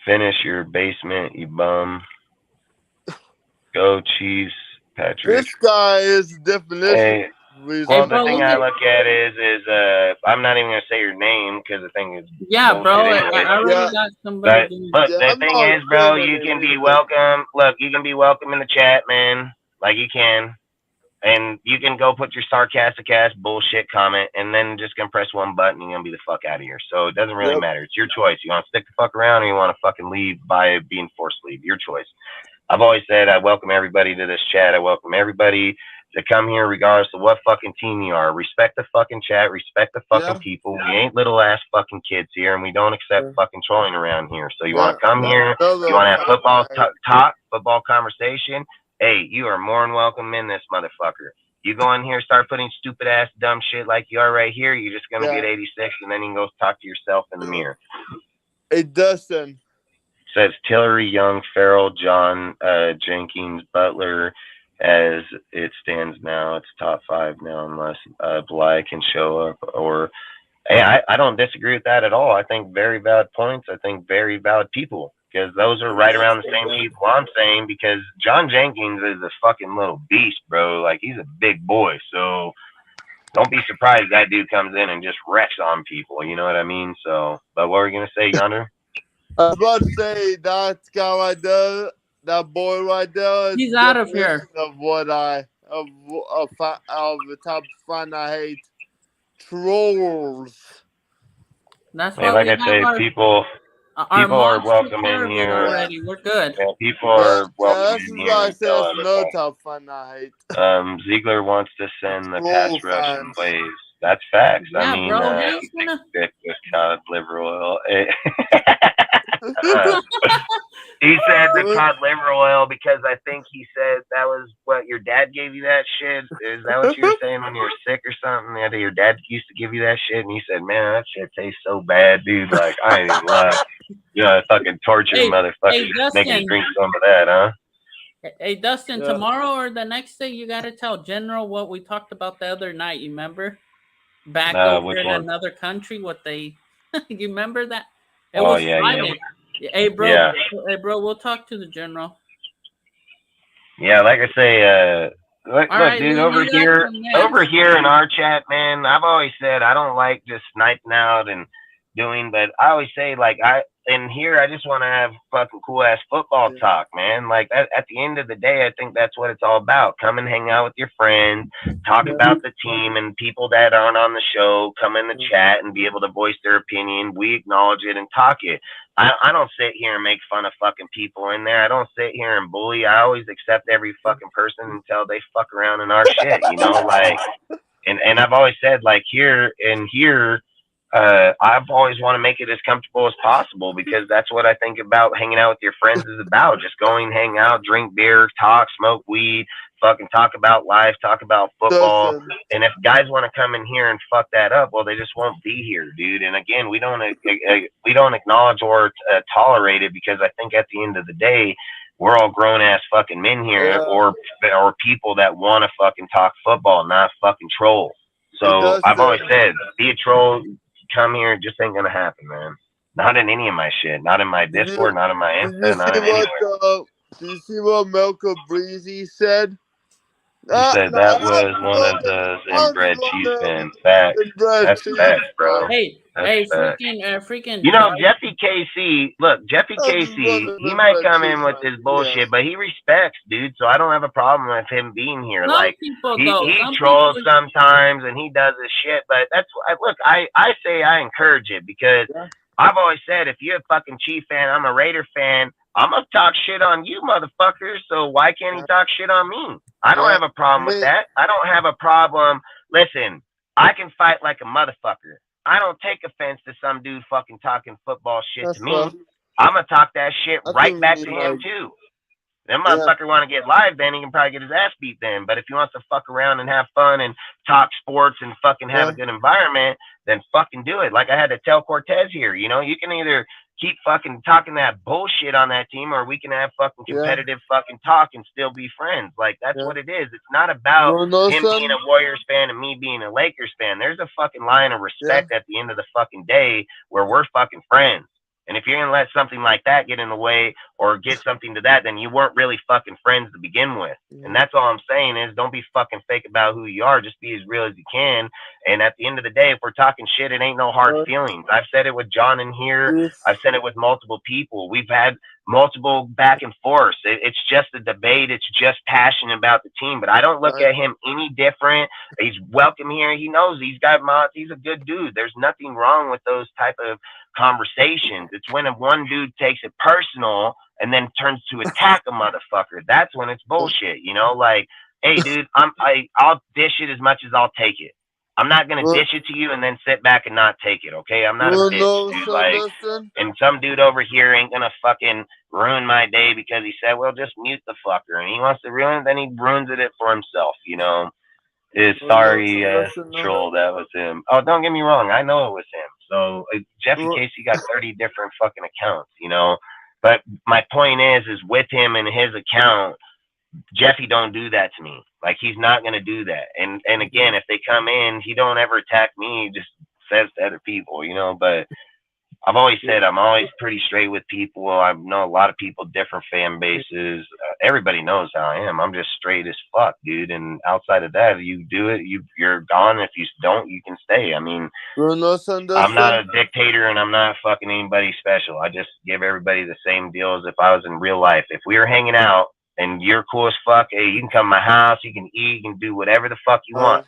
Finish your basement, you bum. Go Chiefs, Patrick. This guy is the definition. Hey, well, the thing I look at is I'm not even gonna say your name because the thing is bro. Anyway. I already got somebody. But look, the thing is, bro, you can be welcome. Look, you can be welcome in the chat, man. Like you can. And you can go put your sarcastic ass bullshit comment and then just gonna press one button and you're gonna be the fuck out of here. So it doesn't really matter. It's your choice. You wanna stick the fuck around or you wanna fucking leave by being forced to leave. Your choice. I've always said I welcome everybody to this chat. I welcome everybody to come here regardless of what fucking team you are. Respect the fucking chat, respect the fucking people. We ain't little ass fucking kids here and we don't accept fucking trolling around here. So you wanna come here, you wanna have football talk, football conversation. Hey, you are more than welcome in this motherfucker. You go in here, start putting stupid ass dumb shit like you are right here, you're just gonna get 86 and then you can go talk to yourself in the mirror. Hey Dustin. Says Tillery, Young, Farrell, John, Jenkins, Butler. As it stands now, it's top 5 now unless Bly can show up. Or hey, I don't disagree with that at all. I think very valid points. I think very valid people. Because those are right around the same people I'm saying, because John Jenkins is a fucking little beast, bro. Like, he's a big boy. So don't be surprised that dude comes in and just wrecks on people. You know what I mean? So, but what were you going to say, Yonder? I was about to say that guy right there, that boy right there. He's out of here. Of what of the top fun I hate. Trolls. That's why like I say, people are welcome in here. Already. We're good. Yeah, people are welcome in here. That's why I say no top fun I hate. Ziegler wants to send the pass rush in waves. That's facts. Yeah, I mean, bro, with cod liver oil. He said the cod liver oil because I think he said that was what your dad gave you that shit. Is that what you were saying when you were sick or something? That your dad used to give you that shit, and he said, "Man, that shit tastes so bad, dude. Like I ain't even lying. You know, fucking torture motherfucker. Make me drink some of that, huh?" Hey, Dustin, tomorrow or the next day, you got to tell General what we talked about the other night. You remember? Back over in another country, what they... you remember that? It was Friday. Hey, bro. Hey, bro, we'll talk to the General. Yeah, like I say, look, All right, dude, Lou, over you got here, some next. in our chat, man, I've always said I don't like just sniping out and doing, but I always say like in here I just want to have fucking cool ass football talk, man. Like at the end of the day, I think that's what it's all about. Come and hang out with your friends, talk about the team and people that aren't on the show. Come in the chat and be able to voice their opinion. We acknowledge it and talk it. I don't sit here and make fun of fucking people in there. I don't sit here and bully. I always accept every fucking person until they fuck around in our shit, you know, like, and I've always said like here, I've always want to make it as comfortable as possible because that's what I think about hanging out with your friends is about. Just going, hang out, drink beer, talk, smoke weed, fucking talk about life, talk about football. And if guys want to come in here and fuck that up, well, they just won't be here, dude. And again, we don't acknowledge or tolerate it because I think at the end of the day, we're all grown ass fucking men here, or people that want to fucking talk football, not fucking troll. So I've always said, be a troll. Come here, it just ain't gonna happen, man. Not in any of my shit. Not in my Discord, not in my Insta, not in anywhere. Do you see what Melko Breezy said? He said that was one of those inbred Chiefs fans. That's facts, bro. Hey, That's facts. freaking. You know, Jeffy Casey. Look, Jeffy Casey. He might come in with this bullshit, but he respects, dude. So I don't have a problem with him being here. Like he trolls sometimes and he does his shit, but that's look. I say I encourage it because I've always said if you're a fucking Chief fan, I'm a Raider fan. I'm gonna talk shit on you, motherfuckers. So why can't he talk shit on me? I don't have a problem with that. I don't have a problem. Listen, I can fight like a motherfucker. I don't take offense to some dude fucking talking football shit to me. I'm gonna talk that shit right back to him too. That motherfucker want to get live, then he can probably get his ass beat then. But if he wants to fuck around and have fun and talk sports and fucking have a good environment, then fucking do it. Like I had to tell Cortez here, you know, you can either keep fucking talking that bullshit on that team, or we can have fucking competitive fucking talk and still be friends. Like that's what it is. It's not about him being a Warriors fan and me being a Lakers fan. There's a fucking line of respect at the end of the fucking day where we're fucking friends. And if you're gonna let something like that get in the way or get something to that, then you weren't really fucking friends to begin with. And that's all I'm saying is don't be fucking fake about who you are. Just be as real as you can. And at the end of the day, if we're talking shit, it ain't no hard feelings. I've said it with John in here. I've said it with multiple people. We've had multiple back and forth. It's just a debate. It's just passion about the team. But I don't look at him any different. He's welcome here. He knows he's got mods. He's a good dude. There's nothing wrong with those type of conversations. It's when one dude takes it personal and then turns to attack a motherfucker. That's when it's bullshit. You know, like, hey, dude, I'll dish it as much as I'll take it. I'm not gonna dish it to you and then sit back and not take it, okay? I'm not a bitch, dude. Like, and some dude over here ain't gonna fucking ruin my day because he said, well, just mute the fucker. And he wants to ruin it, then he ruins it for himself, you know? Sorry, troll, that was him. Oh, don't get me wrong, I know it was him. So Jeffy Casey got 30 different fucking accounts, you know? But my point is with him and his account, Jeffy don't do that to me. Like, he's not going to do that. And again, if they come in, he don't ever attack me. He just says to other people, you know. But I've always said I'm always pretty straight with people. I know a lot of people, different fan bases. Everybody knows how I am. I'm just straight as fuck, dude. And outside of that, you do it, you're gone. If you don't, you can stay. I mean, I'm not a dictator and I'm not fucking anybody special. I just give everybody the same deal as if I was in real life. If we were hanging out, and you're cool as fuck, hey, you can come to my house, you can eat, you can do whatever the fuck you want.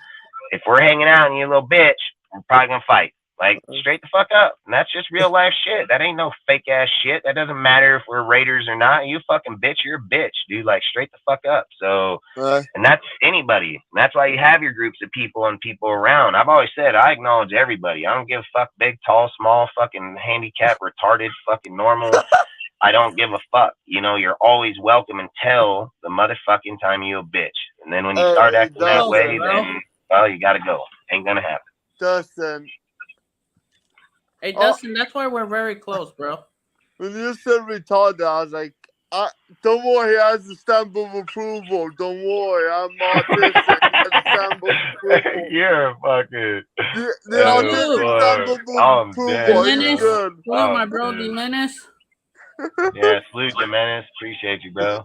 If we're hanging out and you're a little bitch, we're probably gonna fight. Like, straight the fuck up. And that's just real life shit. That ain't no fake ass shit. That doesn't matter if we're Raiders or not. You fucking bitch, you're a bitch, dude. Like, straight the fuck up. So, and that's anybody. And that's why you have your groups of people and people around. I've always said I acknowledge everybody. I don't give a fuck, big, tall, small, fucking handicapped, retarded, fucking normal. I don't give a fuck. You know, you're always welcome until the motherfucking time you a bitch. And then when you start acting that way, then, well, you gotta go. Ain't gonna happen. Dustin. Hey, Dustin, that's why we're very close, bro. When you said retarded, I was like, don't worry, he has the stamp of approval. Don't worry, I'm autistic. Stamp of approval. You're fucking. The autistic stamp of approval is good. My bro, D-Menace. Yeah, salute the menace. Appreciate you, bro.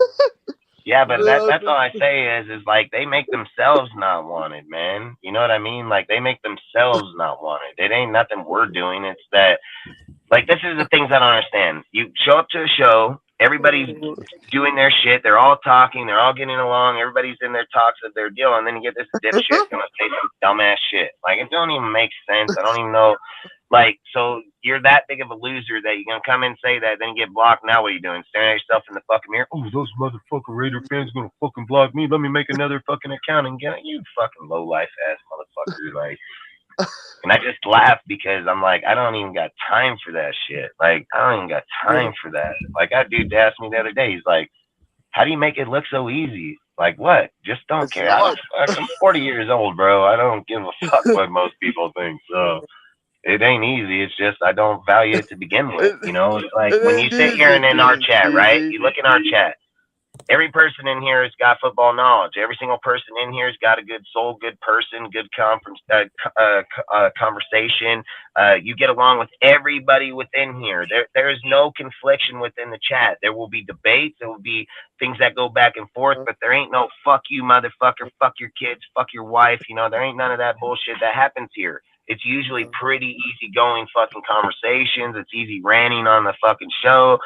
Yeah, but that's all I say is like they make themselves not wanted, man. You know what I mean? Like they make themselves not wanted. It ain't nothing we're doing. It's that, like, this is the things I don't understand. You show up to a show, everybody's doing their shit, they're all talking, they're all getting along, everybody's in their talks of their deal, and then you get this dipshit gonna say some dumbass shit. Like, it don't even make sense. I don't even know. Like, so you're that big of a loser that you're gonna come in and say that, then you get blocked. Now what are you doing? Staring at yourself in the fucking mirror? Oh, those motherfucking Raider fans gonna fucking block me. Let me make another fucking account and get it. You fucking low life ass motherfucker. Like, and I just laugh because I'm like, I don't even got time for that shit. Like, I don't even got time for that. Like, I dude asked me the other day, he's like, how do you make it look so easy? Like, what? Just don't care. I'm 40 years old, bro. I don't give a fuck what most people think. So it ain't easy. It's just I don't value it to begin with. You know, it's like when you sit here and in our chat, right? You look in our chat. Every person in here has got football knowledge. Every single person in here has got a good soul, good person, good conversation. You get along with everybody within here. There is no confliction within the chat. There will be debates. There will be things that go back and forth, but there ain't no fuck you, motherfucker, fuck your kids, fuck your wife. You know, there ain't none of that bullshit that happens here. It's usually pretty easygoing fucking conversations. It's easy ranting on the fucking show,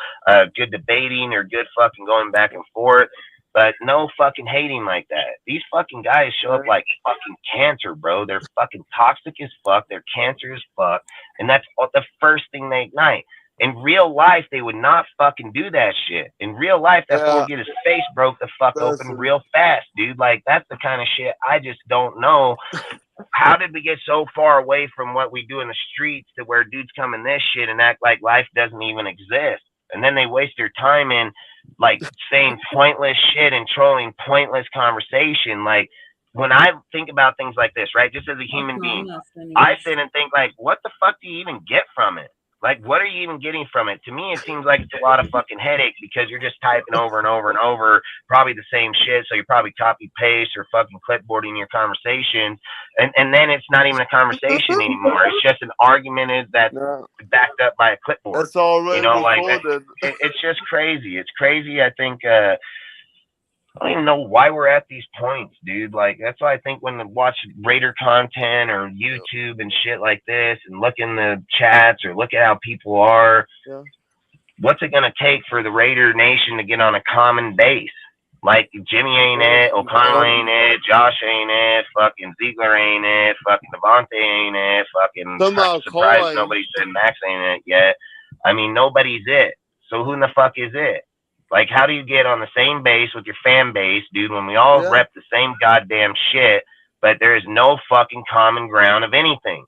good debating or good fucking going back and forth, but no fucking hating like that. These fucking guys show up like fucking cancer, bro. They're fucking toxic as fuck. They're cancer as fuck, and that's the first thing they ignite. In real life, they would not fucking do that shit. In real life, that fool get his face broke the fuck open real fast, dude. Like, that's the kind of shit I just don't know. How did we get so far away from what we do in the streets to where dudes come in this shit and act like life doesn't even exist? And then they waste their time in, like, saying pointless shit and trolling pointless conversation. Like, when I think about things like this, right, just as a human being, I sit and think, like, what the fuck do you even get from it? Like, what are you even getting from it? To me, it seems like it's a lot of fucking headache because you're just typing over and over and over, probably the same shit. So you're probably copy paste or fucking clipboarding your conversations. And then it's not even a conversation anymore. It's just an argument that's backed up by a clipboard. That's already, you know, like, it's just crazy. It's crazy. I think, I don't even know why we're at these points, dude. Like, that's why I think when I watch Raider content or YouTube and shit like this and look in the chats or look at how people are, what's it going to take for the Raider Nation to get on a common base? Like, Jimmy ain't it, O'Connell ain't it, Josh ain't it, fucking Ziegler ain't it, fucking Devontae ain't it, fucking surprised nobody said Max ain't it yet. I mean, nobody's it. So who in the fuck is it? Like, how do you get on the same base with your fan base, dude, when we all rep the same goddamn shit, but there is no fucking common ground of anything?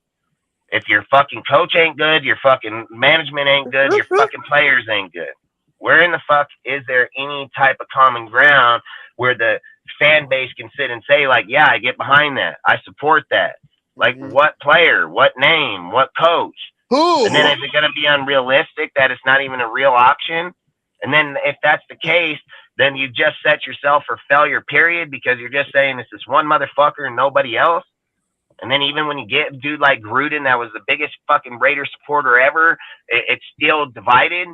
If your fucking coach ain't good, your fucking management ain't good, your fucking players ain't good. Where in the fuck is there any type of common ground where the fan base can sit and say, like, yeah, I get behind that. I support that. Like, what player, what name, what coach? And then is it going to be unrealistic that it's not even a real option? And then if that's the case, then you just set yourself for failure, period, because you're just saying it's this one motherfucker and nobody else. And then even when you get a dude like Gruden, that was the biggest fucking Raider supporter ever, it's still divided.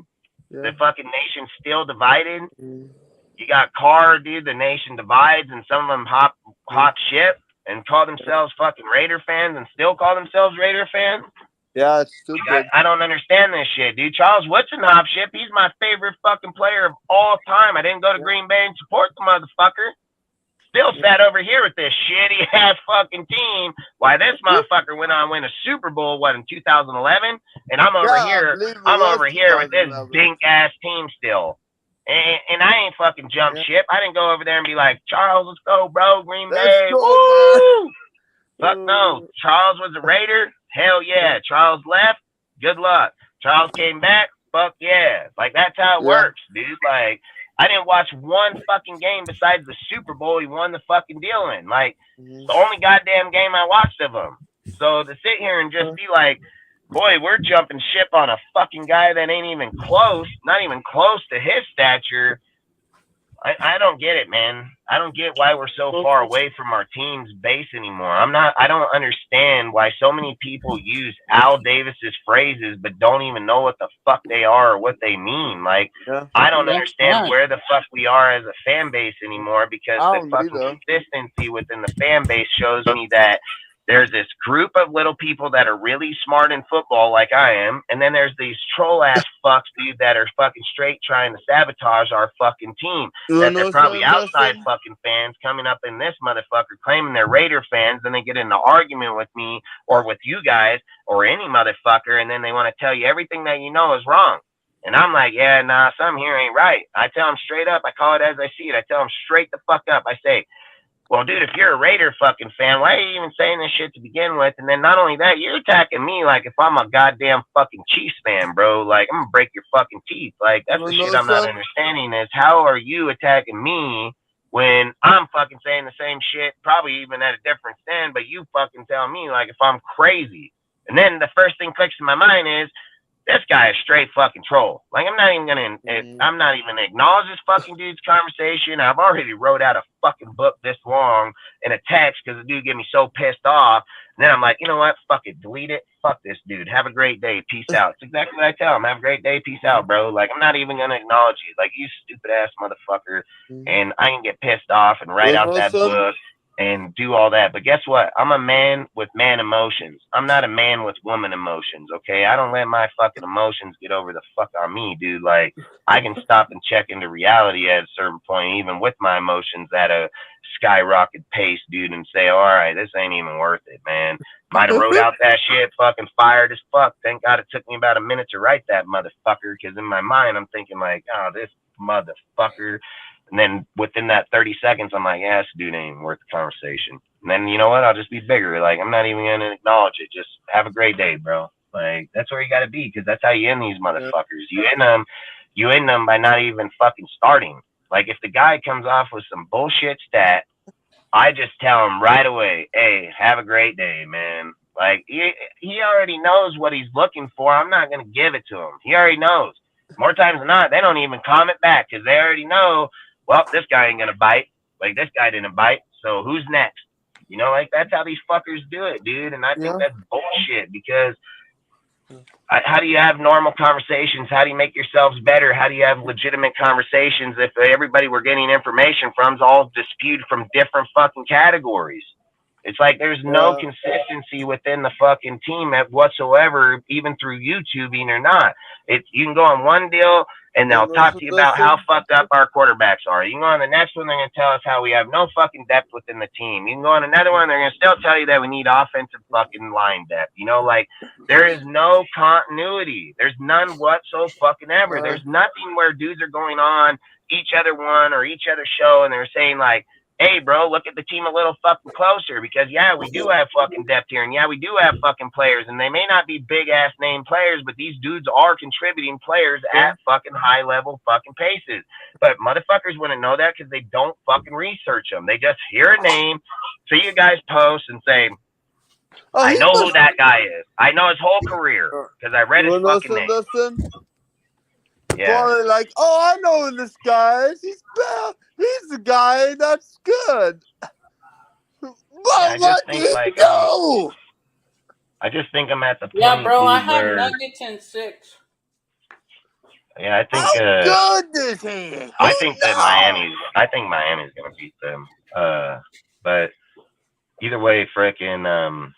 The fucking nation's still divided. You got Carr, dude, the nation divides, and some of them hop ship and call themselves fucking Raider fans and still call themselves Raider fans. Yeah, it's stupid. I don't understand this shit, dude. Charles Woodson hop ship. He's my favorite fucking player of all time. I didn't go to Green Bay and support the motherfucker. Still sat over here with this shitty ass fucking team. Why this motherfucker went on to win a Super Bowl, what, in 2011? And I'm over here. I'm over here with this dink ass team still. And I ain't fucking jumped ship. I didn't go over there and be like, Charles, let's go, bro. Green Bay. Woo! Fuck no. Charles was a Raider. Hell yeah. Charles left. Good luck. Charles came back. Fuck yeah. Like, that's how it works, dude. Like, I didn't watch one fucking game besides the Super Bowl he won the fucking deal in. Like, the only goddamn game I watched of him. So to sit here and just be like, boy, we're jumping ship on a fucking guy that ain't even close, not even close to his stature. I don't get it, man. I don't get why we're so far away from our team's base anymore. I don't understand why so many people use Al Davis's phrases but don't even know what the fuck they are or what they mean. Like, I don't understand where the fuck we are as a fan base anymore, because the fucking consistency within the fan base shows me that there's this group of little people that are really smart in football like I am, and then there's these troll-ass fucks, dude, that are fucking straight trying to sabotage our fucking team. That they're probably outside fucking fans coming up in this motherfucker claiming they're Raider fans, and they get in an argument with me or with you guys or any motherfucker, and then they want to tell you everything that you know is wrong. And I'm like, yeah, nah, something here ain't right. I tell them straight up. I call it as I see it. I tell them straight the fuck up. I say, well, dude, if you're a Raider fucking fan, why are you even saying this shit to begin with? And then not only that, you're attacking me like if I'm a goddamn fucking Chiefs fan, bro. Like, I'm gonna break your fucking teeth. Like, that's the shit I'm not understanding is how are you attacking me when I'm fucking saying the same shit, probably even at a different stand, but you fucking tell me like if I'm crazy. And then the first thing clicks in my mind is, this guy is straight fucking troll. Like, I'm not even gonna acknowledge this fucking dude's conversation. I've already wrote out a fucking book this long in a text because the dude get me so pissed off. And then I'm like, you know what? Fuck it, delete it. Fuck this dude. Have a great day. Peace out. It's exactly what I tell him. Have a great day. Peace out, bro. Like, I'm not even gonna acknowledge you. Like, you stupid ass motherfucker. And I can get pissed off and write out that book and do all that. But guess what? I'm a man with man emotions. I'm not a man with woman emotions, okay? I don't let my fucking emotions get over the fuck on me, dude. Like, I can stop and check into reality at a certain point, even with my emotions at a skyrocket pace, dude, and say, all right, this ain't even worth it, man. Might have wrote out that shit, fucking fired as fuck. Thank God it took me about a minute to write that motherfucker, because in my mind, I'm thinking like, oh, this motherfucker. And then within that 30 seconds, I'm like, yeah, this dude ain't even worth the conversation. And then, you know what? I'll just be bigger. Like, I'm not even going to acknowledge it. Just have a great day, bro. Like, that's where you got to be, because that's how you end these motherfuckers. You end them by not even fucking starting. Like, if the guy comes off with some bullshit stat, I just tell him right away, hey, have a great day, man. Like, he already knows what he's looking for. I'm not going to give it to him. He already knows. More times than not, they don't even comment back because they already know, well, this guy ain't going to bite. Like, this guy didn't bite, so who's next? You know, like, that's how these fuckers do it, dude. And I think that's bullshit, because how do you have normal conversations? How do you make yourselves better? How do you have legitimate conversations if everybody we're getting information from is all disputed from different fucking categories? It's like there's no consistency within the fucking team whatsoever, even through YouTubing or not. You can go on one deal and they'll talk to you about how fucked up our quarterbacks are. You can go on the next one, they're going to tell us how we have no fucking depth within the team. You can go on another one, they're going to still tell you that we need offensive fucking line depth. You know, like, there is no continuity. There's none whatsoever fucking ever. There's nothing where dudes are going on each other one or each other show and they're saying like, hey, bro, look at the team a little fucking closer, because, yeah, we do have fucking depth here, and, yeah, we do have fucking players, and they may not be big-ass name players, but these dudes are contributing players at fucking high-level fucking paces. But motherfuckers wouldn't know that because they don't fucking research them. They just hear a name, see you guys post, and say, I know who that guy is. I know his whole career because I read his fucking name. Yeah. Probably like, oh, I know who this guy is. He's the guy that's good. But I just think like I just think I'm at the point. Yeah, bro, I have where, Nuggets in 6. Yeah, I think. How good is he? I think Miami's gonna beat them. But either way, frickin'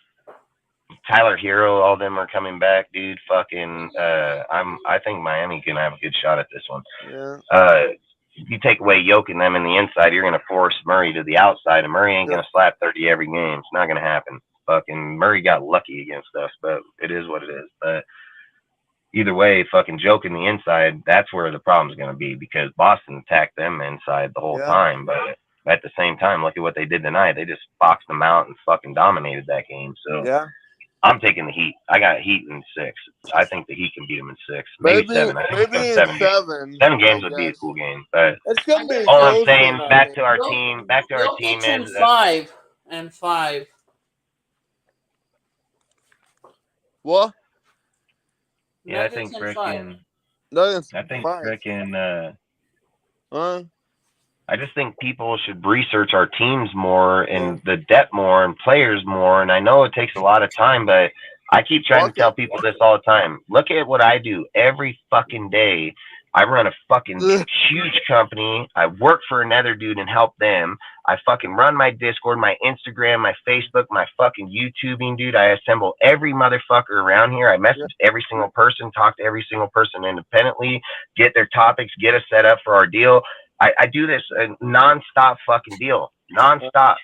Tyler Hero, all them are coming back, dude. Fucking, I think Miami can have a good shot at this one. Yeah. If you take away Yoke and them in the inside, you're gonna force Murray to the outside, and Murray ain't gonna slap 30 every game. It's not gonna happen. Fucking Murray got lucky against us, but it is what it is. But either way, fucking Joke in the inside, that's where the problem's gonna be, because Boston attacked them inside the whole time, but at the same time, look at what they did tonight. They just boxed them out and fucking dominated that game. So I'm taking the Heat. I got Heat in 6. I think the Heat can beat them in 6, maybe 7. I think maybe it's 7. 7 games would be a cool game. But it's gonna be all I'm saying, back to our team is 5 and 5. What? Yeah, I think freaking. Nuggets I think five. freaking. I just think people should research our teams more and the depth more and players more. And I know it takes a lot of time, but I keep trying to tell people this all the time. Look at what I do every fucking day. I run a fucking huge company. I work for another dude and help them. I fucking run my Discord, my Instagram, my Facebook, my fucking YouTubing, dude. I assemble every motherfucker around here. I message every single person, talk to every single person independently, get their topics, get us set up for our deal. I do this non-stop fucking deal, non-stop.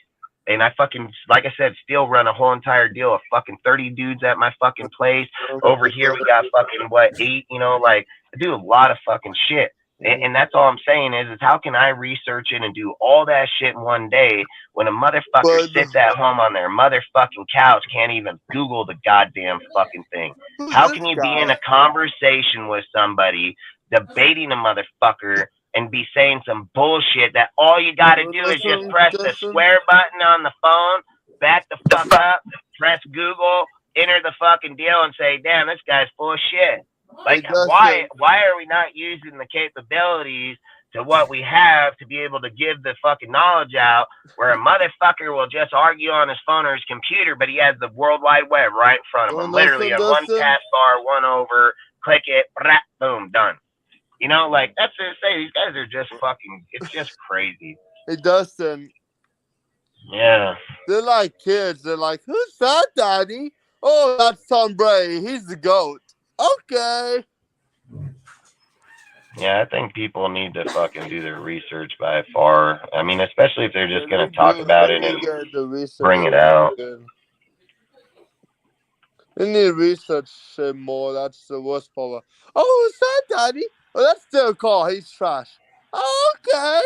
And I fucking, like I said, still run a whole entire deal of fucking 30 dudes at my fucking place. Over here, we got fucking, 8, you know, like, I do a lot of fucking shit. And that's all I'm saying is how can I research it and do all that shit in one day when a motherfucker sits at home on their motherfucking couch, can't even Google the goddamn fucking thing? How can you be in a conversation with somebody, debating a motherfucker, and be saying some bullshit that all you got to do is just press the square button on the phone, back the fuck up, press Google, enter the fucking deal, and say, damn, this guy's full of shit. Like, why are we not using the capabilities to what we have to be able to give the fucking knowledge out, where a motherfucker will just argue on his phone or his computer, but he has the World Wide Web right in front of him, literally a one taskbar, one over, click it, boom, done. You know, like, that's what I say. These guys are just fucking, it's just crazy. Hey, Dustin. Yeah. They're like kids. They're like, who's that, Daddy? Oh, that's Tom Brady. He's the GOAT. Okay. Yeah, I think people need to fucking do their research by far. I mean, especially if they're just going to talk about it and bring it out. They need to research shit more. That's the worst part. Oh, who's that, Daddy? Oh, that's their call. He's trash. Oh, okay.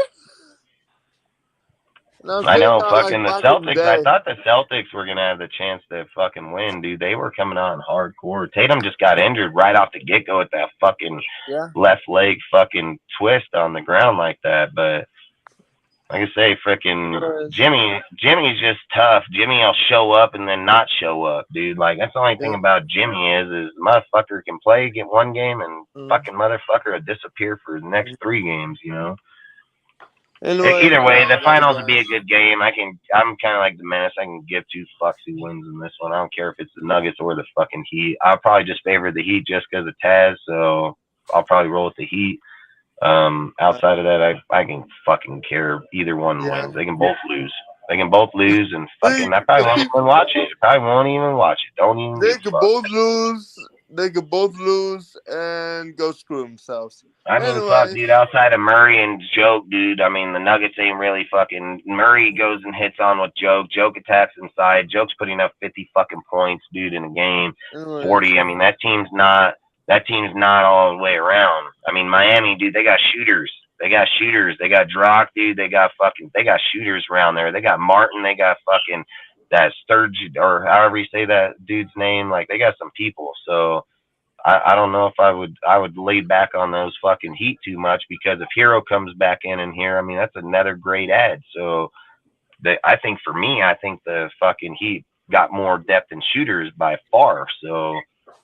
I know, fucking the Celtics. I thought the Celtics were gonna have the chance to fucking win, dude. They were coming on hardcore. Tatum just got injured right off the get go with that fucking left leg fucking twist on the ground like that. But like I say, freaking Jimmy's just tough. Jimmy will show up and then not show up, dude. Like, that's the only thing about Jimmy is motherfucker can play, get one game, and fucking motherfucker will disappear for the next 3 games, you know. Anyway, either way, the finals will be a good game. I'm kind of like the Menace. I can give 2 fucks who wins in this one. I don't care if it's the Nuggets or the fucking Heat. I'll probably just favor the Heat just because of Taz, so I'll probably roll with the Heat. Outside of that, I can fucking care. Either one wins. They can both lose. They can both lose, and fucking I probably won't even watch it. Probably won't even watch it. Don't even. They can both lose. They could both lose and go screw themselves. I mean, fuck, dude, outside of Murray and Joke, dude, I mean, the Nuggets ain't really fucking... Murray goes and hits on with Joke. Joke attacks inside. Joke's putting up 50 fucking points, dude, in a game. 40. I mean, that team's not all the way around. I mean, Miami, dude, they got shooters. They got Drock, dude. They got shooters around there. They got Martin. They got fucking... that Sturge, or however you say that dude's name, like, they got some people. So I don't know if I would lay back on those fucking Heat too much, because if Hero comes back in here, I mean, that's another great ad. So I think for me, I think the fucking Heat got more depth in shooters by far. So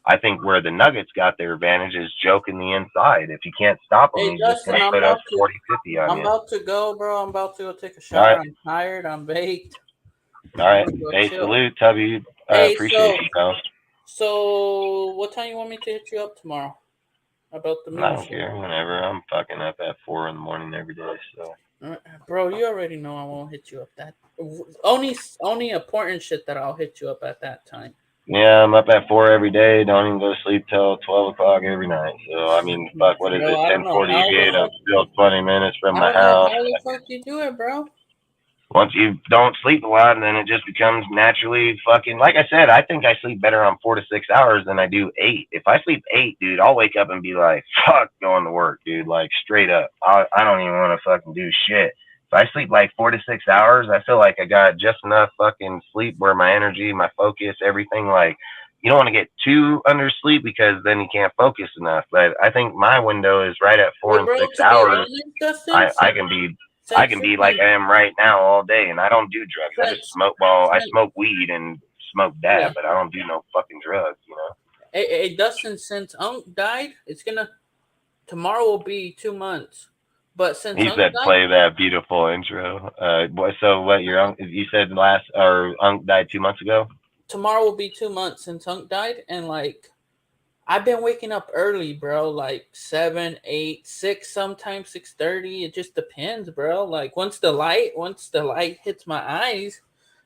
I think where the Nuggets got their advantage is joking the inside. If you can't stop them, he's just going to put up 40, 50 on you. I'm about to go, bro. I'm about to go take a shower. Right. I'm tired. I'm baked. All right. Hey, salute, Tubby. Appreciate you, bro. So, what time you want me to hit you up tomorrow? About the I don't care. Whenever. I'm fucking up at 4 in the morning every day. So, bro, you already know I won't hit you up that. Only important shit that I'll hit you up at that time. Yeah, I'm up at 4 every day. Don't even go to sleep till 12 o'clock every night. So, I mean, fuck, what is it? 10:48. I'm still 20 minutes from my house. How the fuck you do it, bro? Once you don't sleep a lot, then it just becomes naturally fucking, like I said, I think I sleep better on 4 to 6 hours than I do 8. If I sleep 8, dude, I'll wake up and be like, fuck going to work, dude, like straight up. I don't even want to fucking do shit. If I sleep like 4 to 6 hours, I feel like I got just enough fucking sleep where my energy, my focus, everything, like, you don't want to get too under sleep because then you can't focus enough. But I think my window is right at 4 and 6 hours. I can be like I am right now all day, and I don't do drugs. I just smoke. Well, I smoke weed and smoke dab, but I don't do no fucking drugs, you know. Hey, Dustin, since died, tomorrow will be 2 months. But since He Unc said, died, "Play that beautiful intro." So what? Your uncle? You said Unc died 2 months ago. tomorrow will be 2 months since Unc died, and like I've been waking up early, bro. Like 7, 8, 6, sometimes 6:30. It just depends, bro. Like once the light hits my eyes,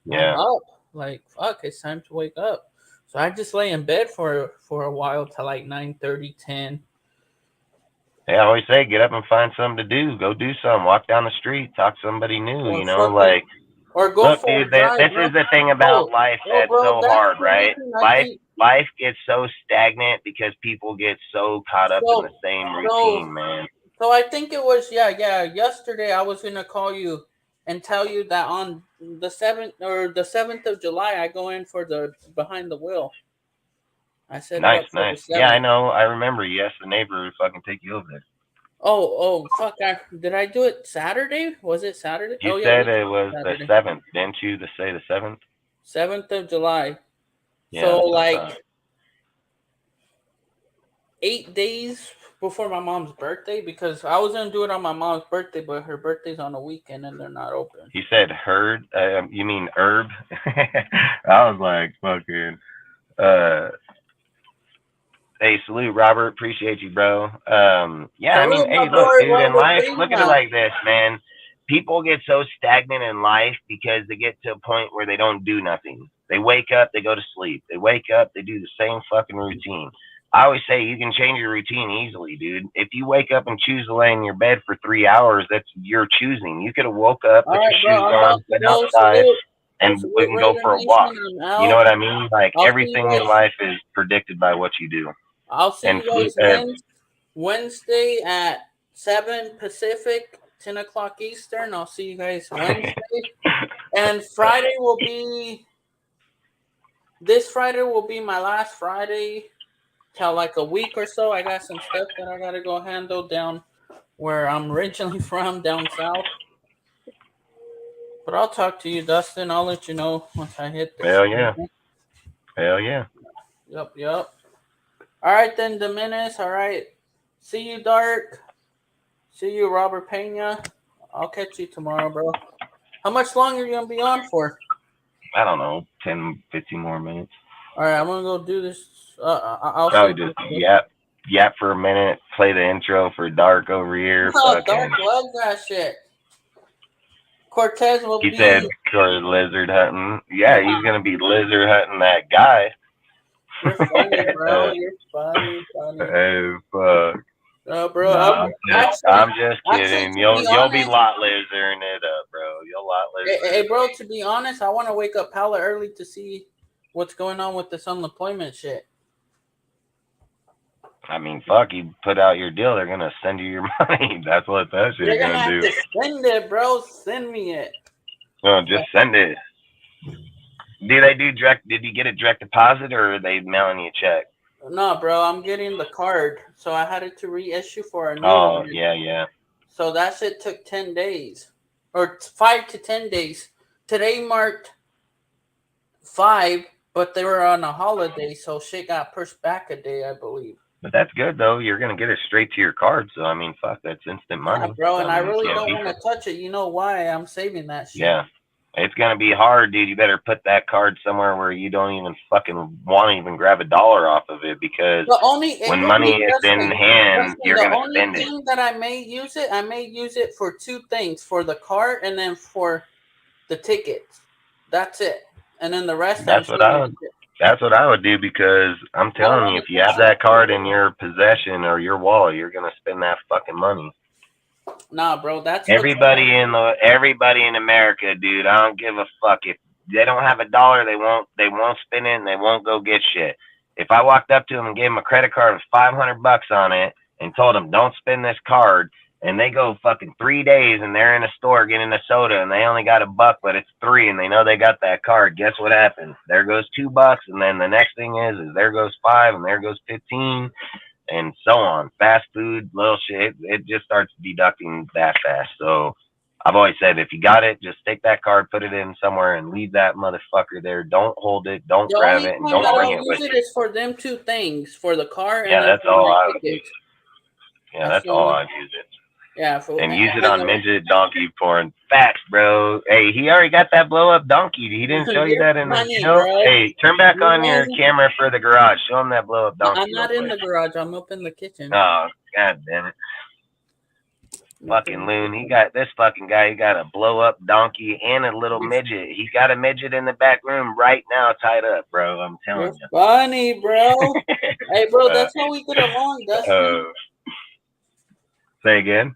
Yeah. I'm up. Like fuck, it's time to wake up. So I just lay in bed for a while till like 9:30, 10. Yeah, I always say, get up and find something to do. Go do something. Walk down the street. Talk to somebody new. Or You know, fucking- like. Or go Look, for a dude, drive, this bro. is the thing about life that's bro, so that's hard, the right? reason I think- Life gets so stagnant because people get so caught up in the same routine, man. So I think it was yesterday I was gonna call you and tell you that on the 7th of July I go in for the behind the wheel. I said Nice, it up for nice. the 7th. Yeah, I know. I remember you asked the neighbor to fucking take you over there. Oh, fuck! Did I do it Saturday? Was it Saturday? You oh, said yeah, it was Saturday. the 7th, didn't you? To say the 7th? 7th of July. Yeah, So that's what I like thought. 8 days before my mom's birthday, because I was gonna do it on my mom's birthday, but her birthday's on a weekend and they're not open. He said herd. You mean herb? I was like, fucking. Hey, salute, Robert. Appreciate you, bro. Yeah, I mean, Salute, hey, my look, boy, dude, in Robert life, Pena. look at it like this, man. People get so stagnant in life because they get to a point where they don't do nothing. They wake up, they go to sleep. They wake up, they do the same fucking routine. I always say you can change your routine easily, dude. If you wake up and choose to lay in your bed for 3 hours, that's your choosing. You could have woke up, put All your right, shoes bro, I'm on, about to went go. outside, Salute. and we can go for a walk. You know what I mean? Like I'll see everything you in guys. life is predicted by what you do. I'll see And you guys Wednesday at 7 Pacific, 10 o'clock Eastern. I'll see you guys Wednesday. And Friday will be my last Friday till like a week or so. I got some stuff that I gotta go handle down where I'm originally from, down south. But I'll talk to you, Dustin. I'll let you know once I hit this. Hell yeah. Hell yeah. Yep. All right, then, Dominus. All right. See you, Dark. See you, Robert Pena. I'll catch you tomorrow, bro. How much longer are you going to be on for? I don't know, 10, 15 more minutes. All right, I'm going to go do this. I'll Probably just yap for a minute, play the intro for Dark over here. Oh, Dark loves that shit. Cortez will He be... said for lizard hunting. Yeah, he's going to be lizard hunting that guy. You're funny, bro. You're funny. Hey, fuck. No, bro. Nah, I'm just kidding. to You'll be be honest- lot lizarding it up, bro. You'll lot lizard. Hey, bro, to be honest, I want to wake up hella early to see what's going on with this unemployment shit. I mean, fuck, you put out your deal, they're going to send you your money. That's what that shit's You're going to going have to do. to send it, bro. Send me it. No, just send it. Do they do direct? Did you get a direct deposit or are they mailing you a check? No, bro, I'm getting the card. So I had it to reissue for a new Oh, one. yeah. So that shit took 10 days. Or 5 to 10 days. Today marked 5, but they were on a holiday, so shit got pushed back a day, I believe. But that's good, though. You're going to get it straight to your card. So, I mean, fuck, that's instant money. Yeah, bro, and I mean, really can't don't beat want it. to touch it. You know why? I'm saving that shit. Yeah. It's going to be hard, dude. You better put that card somewhere where you don't even fucking want to even grab $1 off of it because when money is in hand, you're going to spend The it. only thing that I may use it for 2 things, for the card and then for the tickets. That's it. And then the rest. That's what I would do because I'm telling you, if you have that card in your possession or your wallet, you're going to spend that fucking money. Nah, bro, that's Everybody in America, dude. I don't give a fuck if they don't have $1. They won't spend it and they won't go get shit. If I walked up to them and gave them a credit card with $500 on it and told them don't spend this card, and they go fucking 3 days and they're in a store getting a soda and they only got $1, but it's $3 and they know they got that card. Guess what happens? There goes $2, and then the next thing is there goes 5 and there goes 15. And so on. Fast food, little shit, it just starts deducting that fast. So I've always said, if you got it, just take that card, put it in somewhere, and leave that motherfucker there. Don't hold it, don't grab it, and don't bring it with use it you. is for them 2 things, for the car and Yeah, then that's for all my I would tickets. use. Yeah, that's all I'd use it. Yeah, fool. And use it on midget donkey porn. Facts, bro. Hey, he already got that blow up donkey. He didn't show you that in the video. Hey, turn back on your camera for the garage. Show him that blow up donkey. I'm not in the garage. I'm up in the kitchen. Oh, god damn it. Fucking loon. He got this fucking guy. He got a blow up donkey and a little midget. He got a midget in the back room right now tied up, bro. I'm telling you. Funny, bro. Hey, bro, that's how we get along, Dustin. Say again.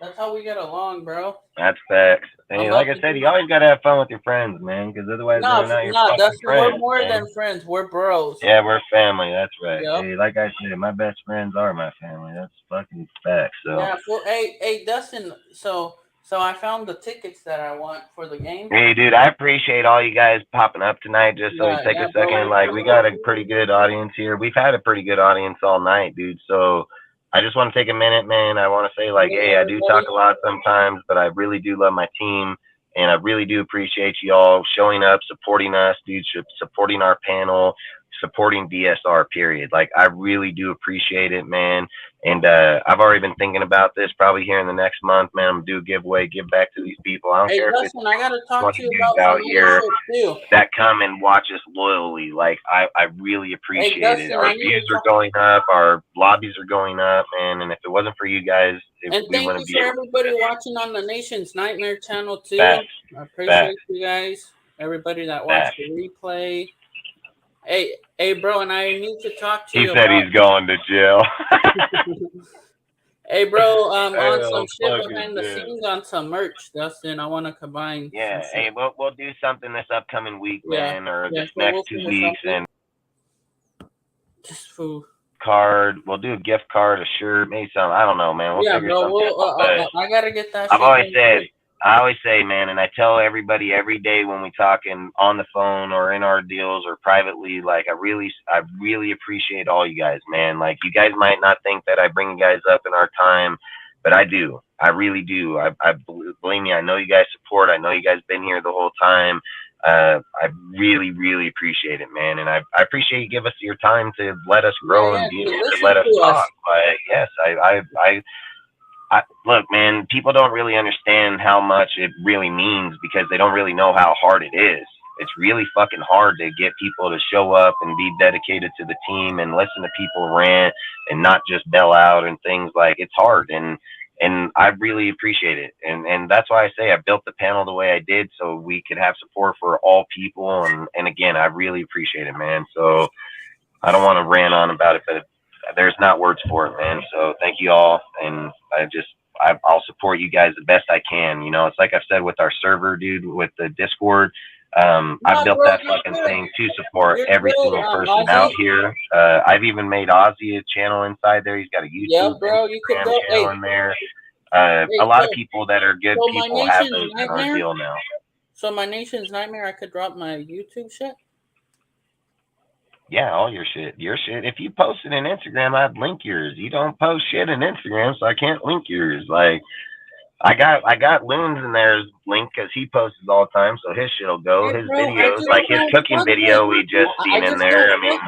That's how we get along, bro. That's facts. Hey, like I said, you always gotta have fun with your friends, man, because otherwise they're not your fucking Dustin, friends. we're more man. than friends. We're bros. Yeah, we're family. That's right. Yep. Hey, like I said, my best friends are my family. That's fucking facts. So. Yeah. Well, hey, Dustin. So I found the tickets that I want for the game. Hey, dude, I appreciate all you guys popping up tonight. Just so you take a second, bro. like we got a pretty good audience here. We've had a pretty good audience all night, dude. So. I just want to take a minute, man. I want to say, like, hey, I do talk a lot sometimes, but I really do love my team, and I really do appreciate you all showing up, supporting us, dude, supporting our panel, supporting DSR, period. Like, I really do appreciate it, man. And I've already been thinking about this probably here in the next month, man. I'm going to do a giveaway, give back to these people. I don't care Dustin, if it's I gotta talk to you out about here too. that come and watch us loyally. Like, I really appreciate Dustin, it. Our I need views to are going up, our lobbies are going up, man. And if it wasn't for you guys, And we thank wouldn't you be for able to everybody watching on the Nation's Nightmare channel too. Facts. I appreciate Facts. you guys. Everybody that watched the replay. Hey, bro, and I need to talk to He you. said he's going to jail. Hey, bro, on some shit fucking behind the dude. scenes, on some merch, Dustin. I want to combine. Yeah, some hey, shit. we'll do something this upcoming week, Yeah, man, or yeah, this so next we'll 2 figure weeks, something. and Just food. card. We'll do a gift card, a shirt, maybe something. I don't know, man. We'll Yeah, figure bro. something out. But I gotta get that. I've shit always done said, quick. I always say, man, and I tell everybody every day when we talking on the phone or in our deals or privately, like I really appreciate all you guys, man. Like you guys might not think that I bring you guys up in our time, but I do. I really do. I believe me. I know you guys support. I know you guys been here the whole time. I really appreciate it, man, and I appreciate you give us your time to let us grow and be able to let us talk. But yes, I look, man, people don't really understand how much it really means because they don't really know how hard it is. It's really fucking hard to get people to show up and be dedicated to the team and listen to people rant and not just bail out and things. Like it's hard, and I really appreciate it. And that's why I say I built the panel the way I did so we could have support for all people. And again, I really appreciate it, man. So I don't want to rant on about it, but there's not words for it, man. So thank you all. And I'll support you guys the best I can. You know, it's like I've said with our server, dude, with the Discord. I've built that fucking thing to support every single person out here. I've even made Ozzy a channel inside there. He's got a YouTube Instagram channel in there. A lot of people that are good people have those in our deal now. So my Nation's Nightmare, I could drop my YouTube shit? Yeah, all your shit. Your shit. If you posted in Instagram, I'd link yours. You don't post shit in Instagram, so I can't link yours. Like, I got Loons in there's link because he posts all the time, so his shit'll go. His videos, like his cooking video, we just seen in there. I mean,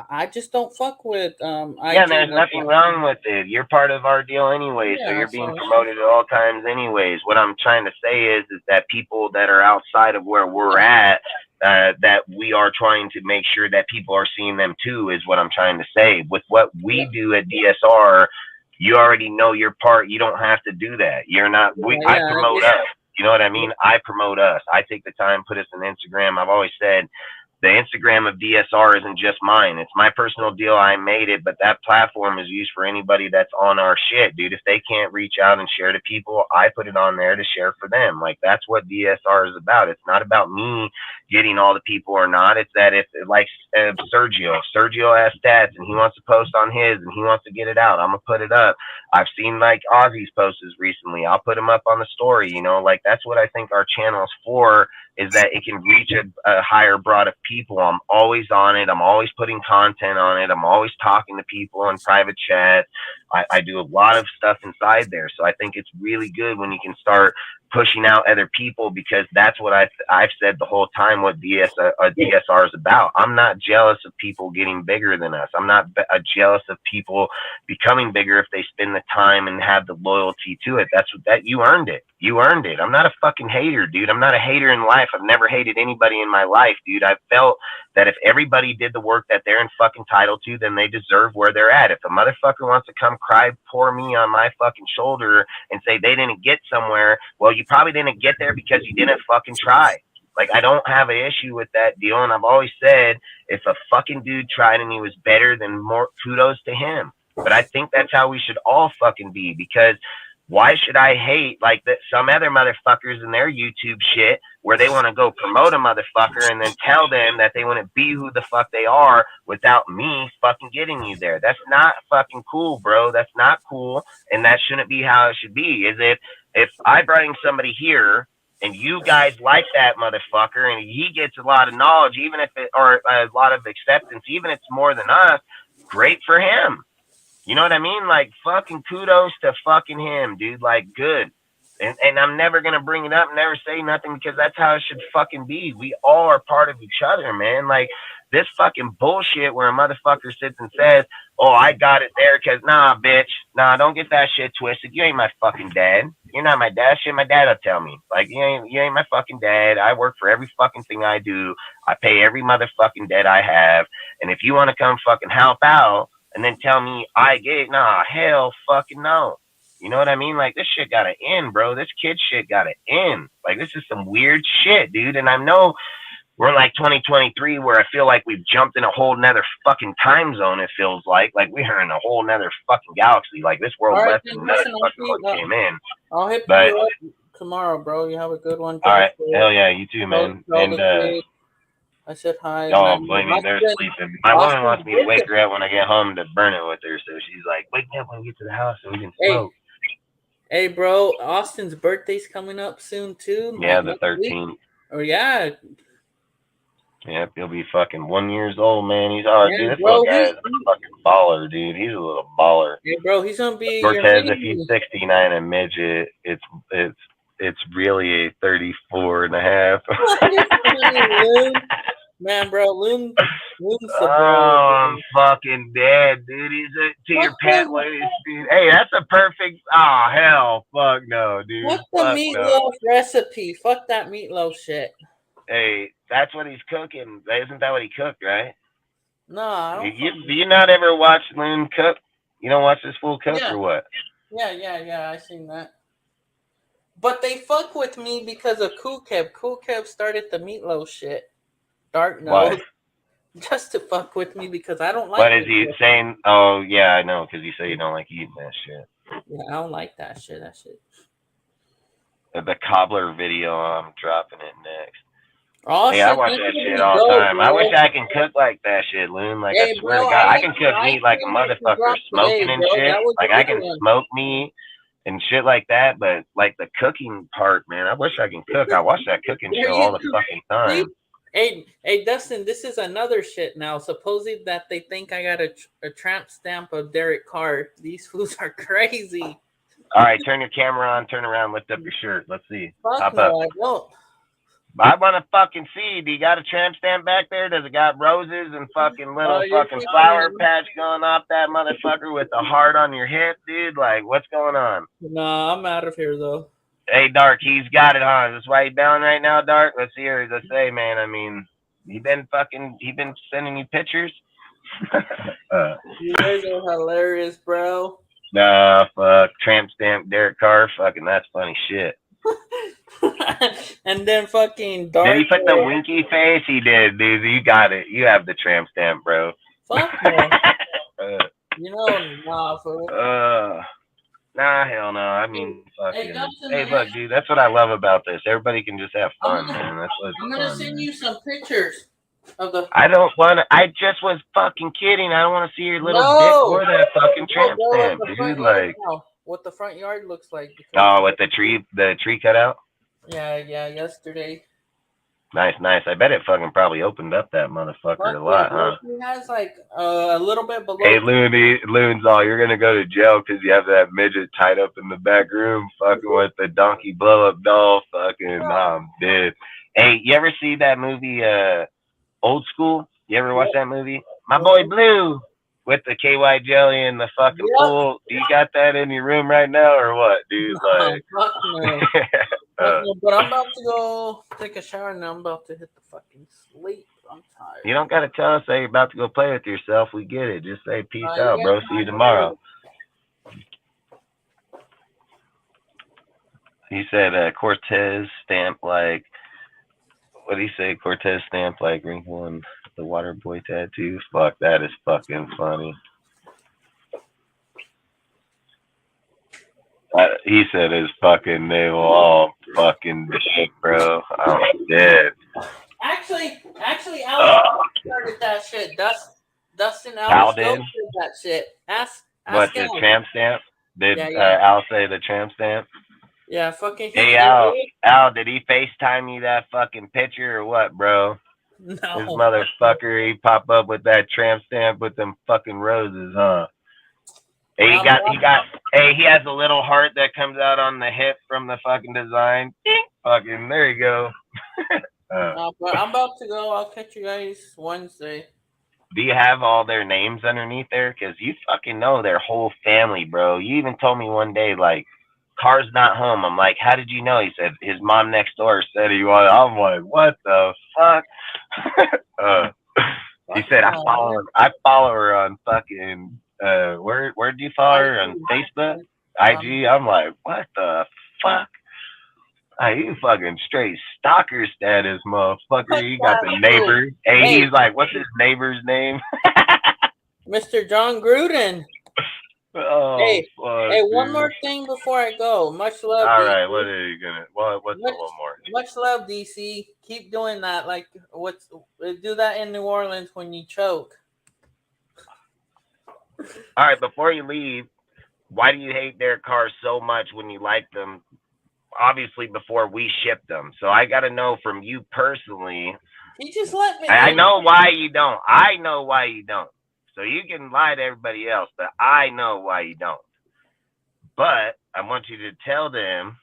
I just don't fuck with. Yeah, there's nothing wrong with it. You're part of our deal anyway, so you're being promoted at all times anyways. What I'm trying to say is that people that are outside of where we're at, that we are trying to make sure that people are seeing them too, is what I'm trying to say. With what we do at DSR, you already know your part. You don't have to do that. You're not. I promote us. You know what I mean? I promote us. I take the time, put us on Instagram. I've always said the Instagram of DSR isn't just mine. It's my personal deal. I made it, but that platform is used for anybody that's on our shit, dude. If they can't reach out and share to people, I put it on there to share for them. Like, that's what DSR is about. It's not about me getting all the people or not. It's that if, like Sergio has stats and he wants to post on his and he wants to get it out, I'm going to put it up. I've seen, like, Ozzy's posts recently. I'll put them up on the story, you know? Like, that's what I think our channel is for, is that it can reach a higher broad of people. I'm always on it. I'm always putting content on it. I'm always talking to people in private chat. I do a lot of stuff inside there. So I think it's really good when you can start pushing out other people, because that's what I've said the whole time what DSR is about. I'm not jealous of people getting bigger than us. I'm not jealous of people becoming bigger if they spend the time and have the loyalty to it. That's what you earned it. You earned it. I'm not a fucking hater, dude. I'm not a hater in life. I've never hated anybody in my life, dude. I've felt that if everybody did the work that they're entitled to, then they deserve where they're at. If a motherfucker wants to come cry, pour me on my fucking shoulder and say they didn't get somewhere, well, you probably didn't get there because you didn't fucking try. Like, I don't have an issue with that deal. And I've always said, if a fucking dude tried and he was better, then more kudos to him. But I think that's how we should all fucking be, because why should I hate like that some other motherfuckers in their YouTube shit where they want to go promote a motherfucker and then tell them that they want to be who the fuck they are without me fucking getting you there? That's not fucking cool, bro. That's not cool. And that shouldn't be how it should be. Is if I bring somebody here and you guys like that motherfucker and he gets a lot of knowledge, even if it, or a lot of acceptance, even if it's more than us, great for him. You know what I mean? Like, fucking kudos to fucking him, dude. Like, good. And I'm never going to bring it up, never say nothing, because that's how it should fucking be. We all are part of each other, man. Like, this fucking bullshit where a motherfucker sits and says, oh, I got it there because, nah, bitch. Nah, don't get that shit twisted. You ain't my fucking dad. You're not my dad. Shit, my dad will tell me. Like, you ain't my fucking dad. I work for every fucking thing I do. I pay every motherfucking debt I have. And if you want to come fucking help out and then tell me I get it, nah, hell fucking no. You know what I mean? Like, this shit gotta end, bro. This kid shit gotta end. Like, this is some weird shit, dude. And I know we're in like 2023 where I feel like we've jumped in a whole nother fucking time zone, it feels like. Like, we're in a whole nother fucking galaxy. Like, this world left and another fucking one came in. I'll hit you up tomorrow, bro. You have a good one. All right. Hell yeah, you too, man. And I said hi. Oh, blame me. They're sleeping. My woman wants me to wake her up when I get home to burn it with her. So she's like, wake me up when we get to the house so we can smoke. Hey, bro, Austin's birthday's coming up soon, too. Yeah, the 13th. Oh, yeah. Yep, he'll be fucking 1 year old, man. He's all right, dude. This little guy is a fucking baller, dude. He's a little baller. Hey, bro, he's going to be Cortez, if he's 69 and midget, it's really a 34 and a half. Man, bro, Loon's oh, I'm fucking dead, dude. He's to your pant ladies, dude. Hey, that's a perfect. Oh, hell, fuck no, dude. What's the meatloaf recipe? Fuck that meatloaf shit. Hey, that's what he's cooking. Isn't that what he cooked, right? No, I don't. Do you not ever watch Loon cook? You don't watch this fool cook or what? Yeah, I seen that. But they fuck with me because of Cool Kev. Cool Kev started the meatloaf shit. Dark knows. Just to fuck with me because I don't like. What is he saying? Oh yeah, I know, because you say you don't like eating that shit. Yeah, I don't like that shit. The cobbler video, I'm dropping it next. Oh, hey, I watch that shit all the time. Bro. I wish I can cook like that shit, Loon. Like, hey, I swear to God, I can cook meat like a motherfucker, smoking and shit. Like, I can smoke meat and shit like that, but like the cooking part, man, I wish I can cook. I watch that cooking show all the fucking time. Hey, Dustin, this is another shit now. Supposedly that they think I got a tramp stamp of Derek Carr. These fools are crazy. All right, turn your camera on, turn around, lift up your shirt. Let's see. Fuck no, I don't. I want to fucking see. Do you got a tramp stamp back there? Does it got roses and fucking little fucking flower patch going off that motherfucker with the heart on your hip, dude? Like, what's going on? Nah, I'm out of here, though. Hey, Dark, he's got it, huh? Is this why you bailing right now, Dark? Let's hear it. Let's say, man, I mean, he been sending you pictures? You guys are hilarious, bro. Nah, fuck. Tramp stamp Derek Carr. Fucking, that's funny shit. And then fucking Dark. Did he put the winky face? He did, dude. You got it. You have the tramp stamp, bro. Fuck no. You know, nah, for nah, hell no. I mean, fucking. Hey, look, dude. That's what I love about this. Everybody can just have fun, man. That's what's I'm gonna send you some pictures of the. I don't want to. I just was fucking kidding. I don't want to see your little dick or that fucking tramp stamp, dude. Like. What the front yard looks like. Oh, with the tree cutout? Yeah, yesterday. Nice. I bet it fucking probably opened up that motherfucker a lot, huh? He has like a little bit below. Hey, Loon's all, you're gonna go to jail because you have that midget tied up in the back room, fucking with the donkey blow up doll. Fucking, I'm dead. Hey, you ever see that movie, Old School? You ever watch that movie? My boy Blue with the KY jelly and the fucking pool. Do you got that in your room right now or what, dude? Like, Fuck no. But I'm about to go take a shower and I'm about to hit the fucking sleep. I'm tired. you don't gotta tell us that you're about to go play with yourself. We get it. Just say peace out, bro. See you tomorrow. He said Cortez stamped like, what did he say? Cortez stamped like wrinkle and the water boy tattoo. Fuck, that is fucking funny. He said his fucking navel all fucking dead, bro. I'm dead. Actually, Al started that shit. Dustin Al did? started that shit. Ask What, the Al. tramp stamp? Did Yeah. Al say the tramp stamp? Yeah, fucking. Hey, Al, did he FaceTime you that fucking picture or what, bro? No. This motherfucker, he pop up with that tramp stamp with them fucking roses, huh? Hey, he has a little heart that comes out on the hip from the fucking design. Fucking, there you go. But I'm about to go. I'll catch you guys Wednesday. Do you have all their names underneath there? Because you fucking know their whole family, bro. You even told me one day, like, Car's not home. I'm like, how did you know? He said his mom next door said he was. I'm like, what the fuck? He said I follow her on fucking where do you follow her on Facebook? IG? I'm like, what the fuck? You fucking straight stalker status, motherfucker. You got the neighbor. Hey, he's like, what's his neighbor's name? Mr. John Gruden. Oh, hey, fuck, one dude. more thing before I go. Much love. All DC. right, what are you gonna? What's the one more? Much love, DC. Keep doing that. Like, do that in New Orleans when you choke. All right, before you leave, why do you hate their cars so much when you like them? Obviously, before we ship them, so I got to know from you personally. You just let me. I know why you don't. I know why you don't. So you can lie to everybody else, but I know why you don't. But I want you to tell them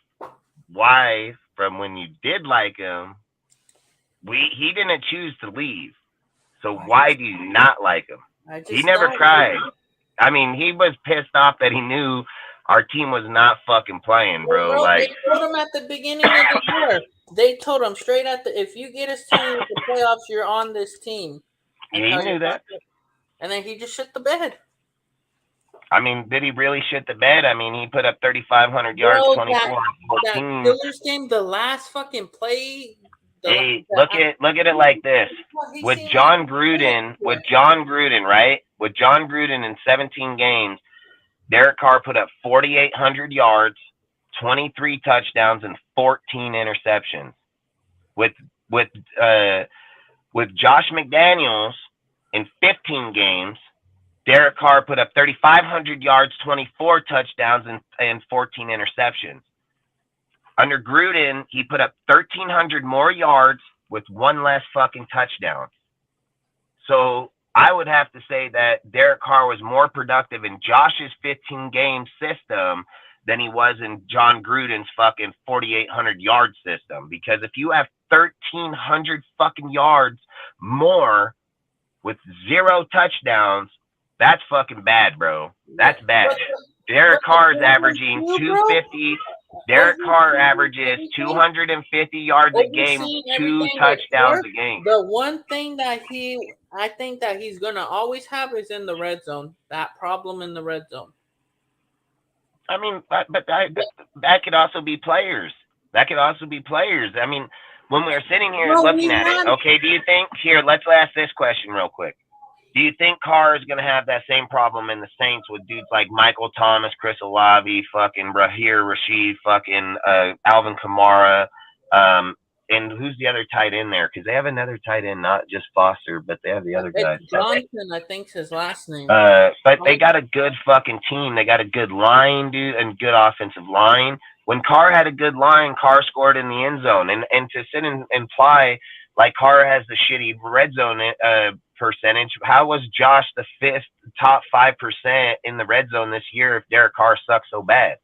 why, from when you did like him, he didn't choose to leave. So why do you not like him? He never cried. I mean, he was pissed off that he knew our team was not fucking playing, bro. Like, they told him at the beginning of the year. They told him straight at if you get us to the playoffs, you're on this team. He knew that. And then he just shit the bed. I mean, did he really shit the bed? I mean, he put up 3,500 yards, 24. That Steelers game, the last fucking play. Hey, look at it like this. With John Gruden, right? With John Gruden in 17 games, Derek Carr put up 4,800 yards, 23 touchdowns, and 14 interceptions. With Josh McDaniels in 15 games, Derek Carr put up 3,500 yards, 24 touchdowns, and 14 interceptions. Under Gruden, he put up 1,300 more yards with one less fucking touchdown. So I would have to say that Derek Carr was more productive in Josh's 15-game system than he was in John Gruden's fucking 4,800 yard system. Because if you have 1,300 fucking yards more with 0 touchdowns, that's fucking bad, bro. That's bad. Derek Carr is averaging 250. Derek Carr averages 250 yards a game, 2 touchdowns a game. The one thing that I think that he's gonna always have is in the red zone. That problem in the red zone. I mean, but that could also be players. That could also be players. I mean, when we're sitting here looking at it, okay, do you think, let's ask this question real quick. Do you think Carr is going to have that same problem in the Saints with dudes like Michael Thomas, Chris Olave, fucking Rahir Rashid, fucking Alvin Kamara, and who's the other tight end there? Because they have another tight end, not just Foster, but they have the other guy. Johnson, I think's his last name. But they got a good fucking team. They got a good line, dude, and good offensive line. When Carr had a good line, Carr scored in the end zone. And to sit and imply like Carr has the shitty red zone percentage, how was Josh the top 5% in the red zone this year if Derek Carr sucks so bad?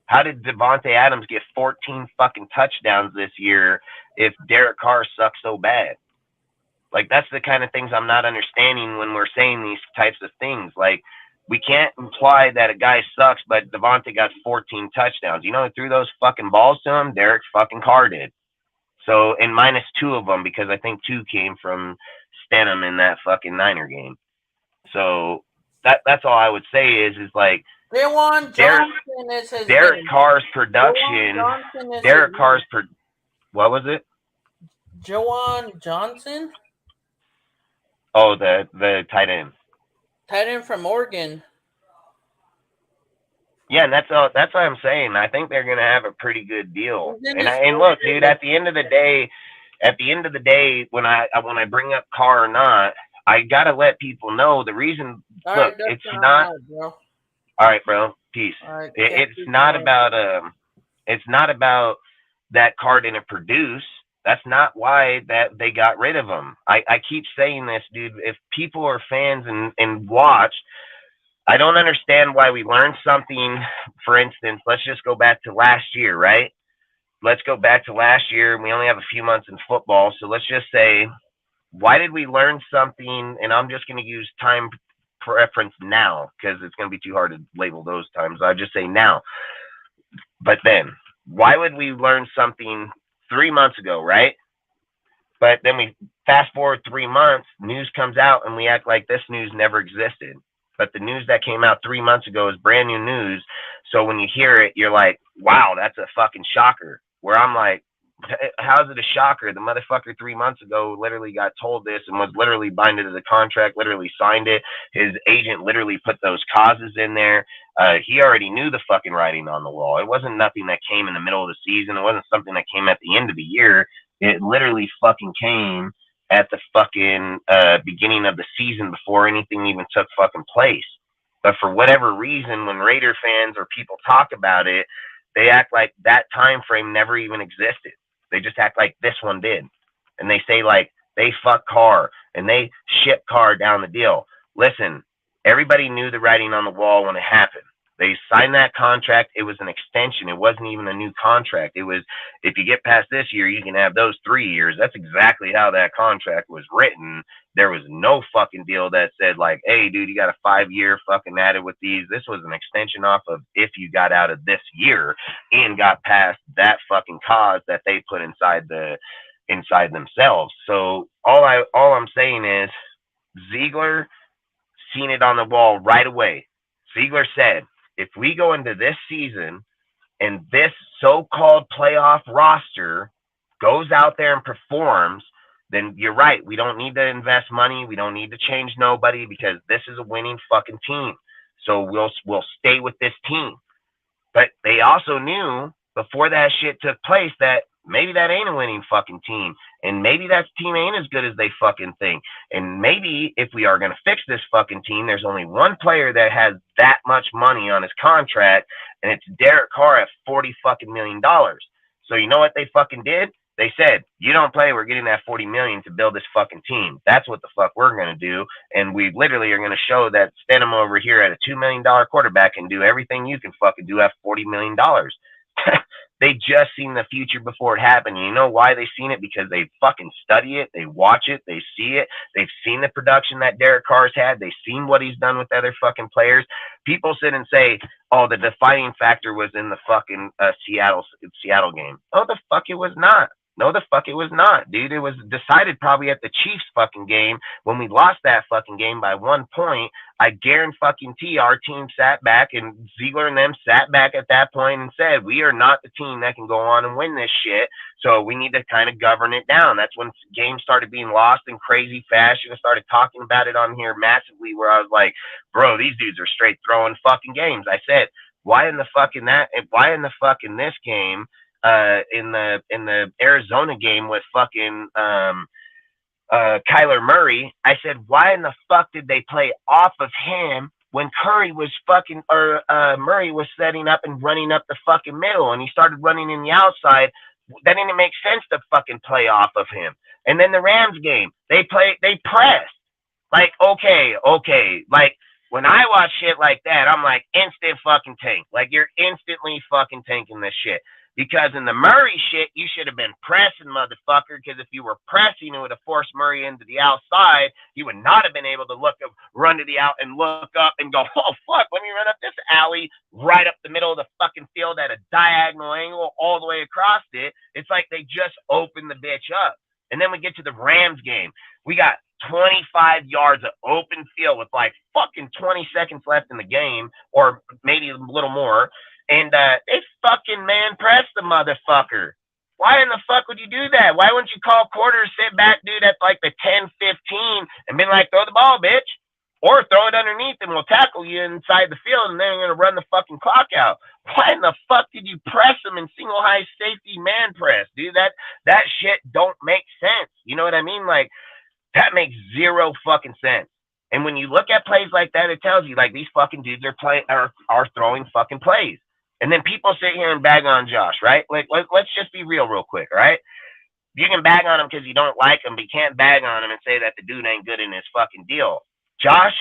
How did Devontae Adams get 14 fucking touchdowns this year if Derek Carr sucks so bad? Like, that's the kind of things I'm not understanding when we're saying these types of things. Like, we can't imply that a guy sucks, but Devontae got 14 touchdowns. You know who threw those fucking balls to him? Derek fucking Carr did. So, and minus 2 of them, because I think 2 came from Stenham in that fucking Niner game. So that's all I would say is like, Jawan Johnson is his Derek name. Carr's production. Derek Carr's what was it? Jawan Johnson? Oh, the tight end. Tight end from Oregon. Yeah, and that's what I'm saying. I think they're gonna have a pretty good deal. And look, dude, at the end of the day, when I bring up Carr or not, I gotta let people know the reason. Look, it's not. All right, bro. Peace. Right, it's not about that Carr didn't produce. That's not why that they got rid of him. I keep saying this, dude. If people are fans and watch, I don't understand why we learned something. For instance, let's just go back to last year, right? Let's go back to last year. We only have a few months in football. So let's just say, why did we learn something? And I'm just going to use time preference now because it's going to be too hard to label those times. I'll just say now. But then, why would we learn something 3 months ago, right? But then we fast forward 3 months, news comes out, and we act like this news never existed. But the news that came out 3 months ago is brand new news. So when you hear it, you're like, wow, that's a fucking shocker. Where I'm like, how's it a shocker? The motherfucker 3 months ago literally got told this and was literally binded to the contract, literally signed it. His agent literally put those causes in there. He already knew the fucking writing on the wall. It wasn't nothing that came in the middle of the season. It wasn't something that came at the end of the year. It literally fucking came at the fucking beginning of the season before anything even took fucking place. But for whatever reason, when Raider fans or people talk about it, they act like that time frame never even existed. They just act like this one did. And they say like they fuck Carr and they ship Carr down the deal. Listen, everybody knew the writing on the wall when it happened. They signed that contract. It was an extension. It wasn't even a new contract. It was, if you get past this year, you can have those 3 years. That's exactly how that contract was written. There was no fucking deal that said like, hey, dude, you got a 5-year fucking added with these. This was an extension off of if you got out of this year and got past that fucking cause that they put inside themselves. So all I'm saying is Ziegler seen it on the wall right away. Ziegler said, if we go into this season and this so-called playoff roster goes out there and performs, then you're right. We don't need to invest money. We don't need to change nobody because this is a winning fucking team. So we'll stay with this team. But they also knew before that shit took place that maybe that ain't a winning fucking team. And maybe that team ain't as good as they fucking think. And maybe if we are going to fix this fucking team, there's only one player that has that much money on his contract, and it's Derek Carr at $40 fucking million. So you know what they fucking did? They said, you don't play, we're getting that $40 million to build this fucking team. That's what the fuck we're going to do. And we literally are going to show that Stenham over here at a $2 million quarterback can do everything you can fucking do at $40 million. They just seen the future before it happened. You know why they seen it? Because they fucking study it. They watch it. They see it. They've seen the production that Derek Carr's had. They've seen what he's done with other fucking players. People sit and say, oh, the defining factor was in the fucking Seattle game. Oh, the fuck it was not. No, the fuck it was not, dude. It was decided probably at the Chiefs fucking game when we lost that fucking game by 1 point. I guarantee our team sat back and Ziegler and them sat back at that point and said, we are not the team that can go on and win this shit. So we need to kind of govern it down. That's when games started being lost in crazy fashion. I started talking about it on here massively where I was like, bro, these dudes are straight throwing fucking games. I said, why in the fuck in this game? In the Arizona game with fucking Kyler Murray, I said, why in the fuck did they play off of him when Curry was fucking, or Murray was setting up and running up the fucking middle, and he started running in the outside. That didn't make sense to fucking play off of him. And then the Rams game, they pressed. Like, okay. Like, when I watch shit like that, I'm like, instant fucking tank. Like, you're instantly fucking tanking this shit. Because in the Murray shit, you should have been pressing, motherfucker. Because if you were pressing, it would have forced Murray into the outside. He would not have been able to run to the out and look up and go, oh, fuck, let me run up this alley right up the middle of the fucking field at a diagonal angle all the way across it. It's like they just opened the bitch up. And then we get to the Rams game. We got 25 yards of open field with like fucking 20 seconds left in the game, or maybe a little more. And they fucking man pressed the motherfucker. Why in the fuck would you do that? Why wouldn't you call quarters, sit back, dude, at like the 10-15 and be like, throw the ball, bitch? Or throw it underneath and we'll tackle you inside the field and then you're going to run the fucking clock out. Why in the fuck did you press them in single high safety man press, dude? That shit don't make sense. You know what I mean? Like, that makes zero fucking sense. And when you look at plays like that, it tells you, like, these fucking dudes are throwing fucking plays. And then people sit here and bag on Josh, right? Like, let's just be real quick, right? You can bag on him because you don't like him, but you can't bag on him and say that the dude ain't good in his fucking deal. Josh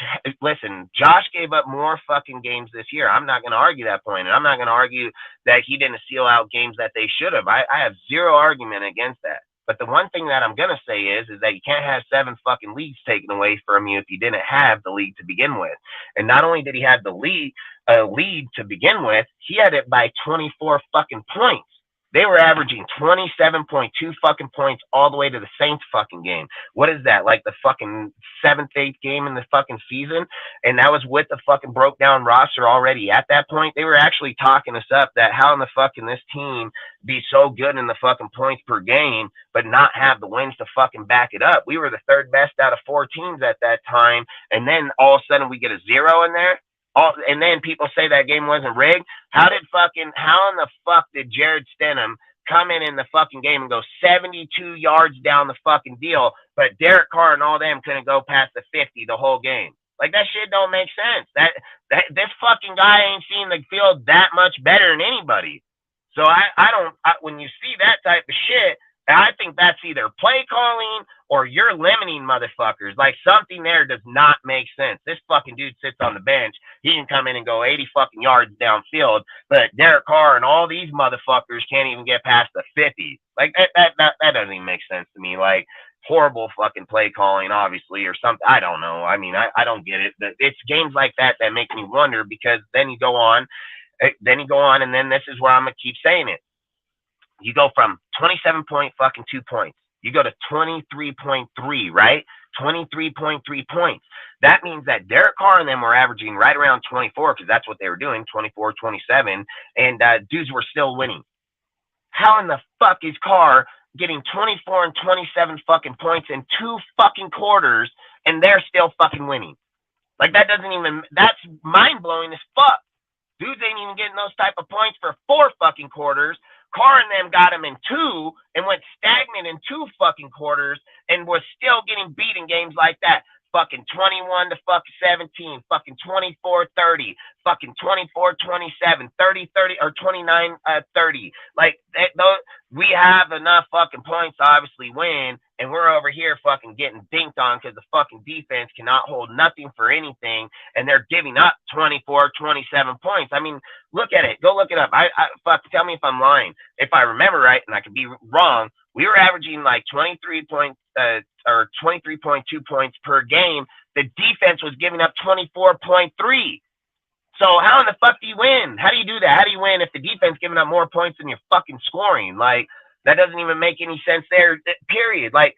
gave up more fucking games this year. I'm not going to argue that point, and I'm not going to argue that he didn't seal out games that they should have. I have zero argument against that. But the one thing that I'm going to say is that you can't have 7 fucking leagues taken away from you if you didn't have the league to begin with. And not only did he have the lead to begin with, he had it by 24 fucking points. They were averaging 27.2 fucking points all the way to the Saints fucking game. What is that? Like the fucking 7th, 8th game in the fucking season? And that was with the fucking broke down roster already. At that point, they were actually talking us up that how in the fuck can this team be so good in the fucking points per game, but not have the wins to fucking back it up? We were the 3rd best out of 4 teams at that time. And then all of a sudden we get a 0 in there. And then people say that game wasn't rigged. How in the fuck did Jared Stidham come in the fucking game and go 72 yards down the fucking deal, but Derek Carr and all them couldn't go past the 50 the whole game? Like, that shit don't make sense. That this fucking guy ain't seen the field that much better than anybody. So when you see that type of shit, I think that's either play calling or you're limiting motherfuckers. Like, something there does not make sense. This fucking dude sits on the bench. He can come in and go 80 fucking yards downfield, but Derek Carr and all these motherfuckers can't even get past the 50. Like, that doesn't even make sense to me. Like, horrible fucking play calling, obviously, or something. I don't know. I mean, I don't get it. It's games like that make me wonder, because then you go on, and then this is where I'm going to keep saying it. You go from 27 point fucking 2 points. You go to 23.3, right? 23.3 points. That means that Derek Carr and them were averaging right around 24, because that's what they were doing, 24, 27, and dudes were still winning. How in the fuck is Carr getting 24 and 27 fucking points in 2 fucking quarters, and they're still fucking winning? Like, that's mind-blowing as fuck. Dudes ain't even getting those type of points for 4 fucking quarters. Carr and them got him in 2 and went stagnant in 2 fucking quarters and was still getting beat in games like that. Fucking 21 to fucking 17, fucking 24-30, fucking 24-27, 30-30, or 29-30. Like, we have enough fucking points to obviously win, and we're over here fucking getting dinked on because the fucking defense cannot hold nothing for anything, and they're giving up 24, 27 points. I mean, look at it. Go look it up. Tell me if I'm lying. If I remember right, and I could be wrong, we were averaging like 23.2 points per game. The defense was giving up 24.3. So how in the fuck do you win? How do you do that? How do you win if the defense giving up more points than you're fucking scoring? Like, that doesn't even make any sense there, period. Like,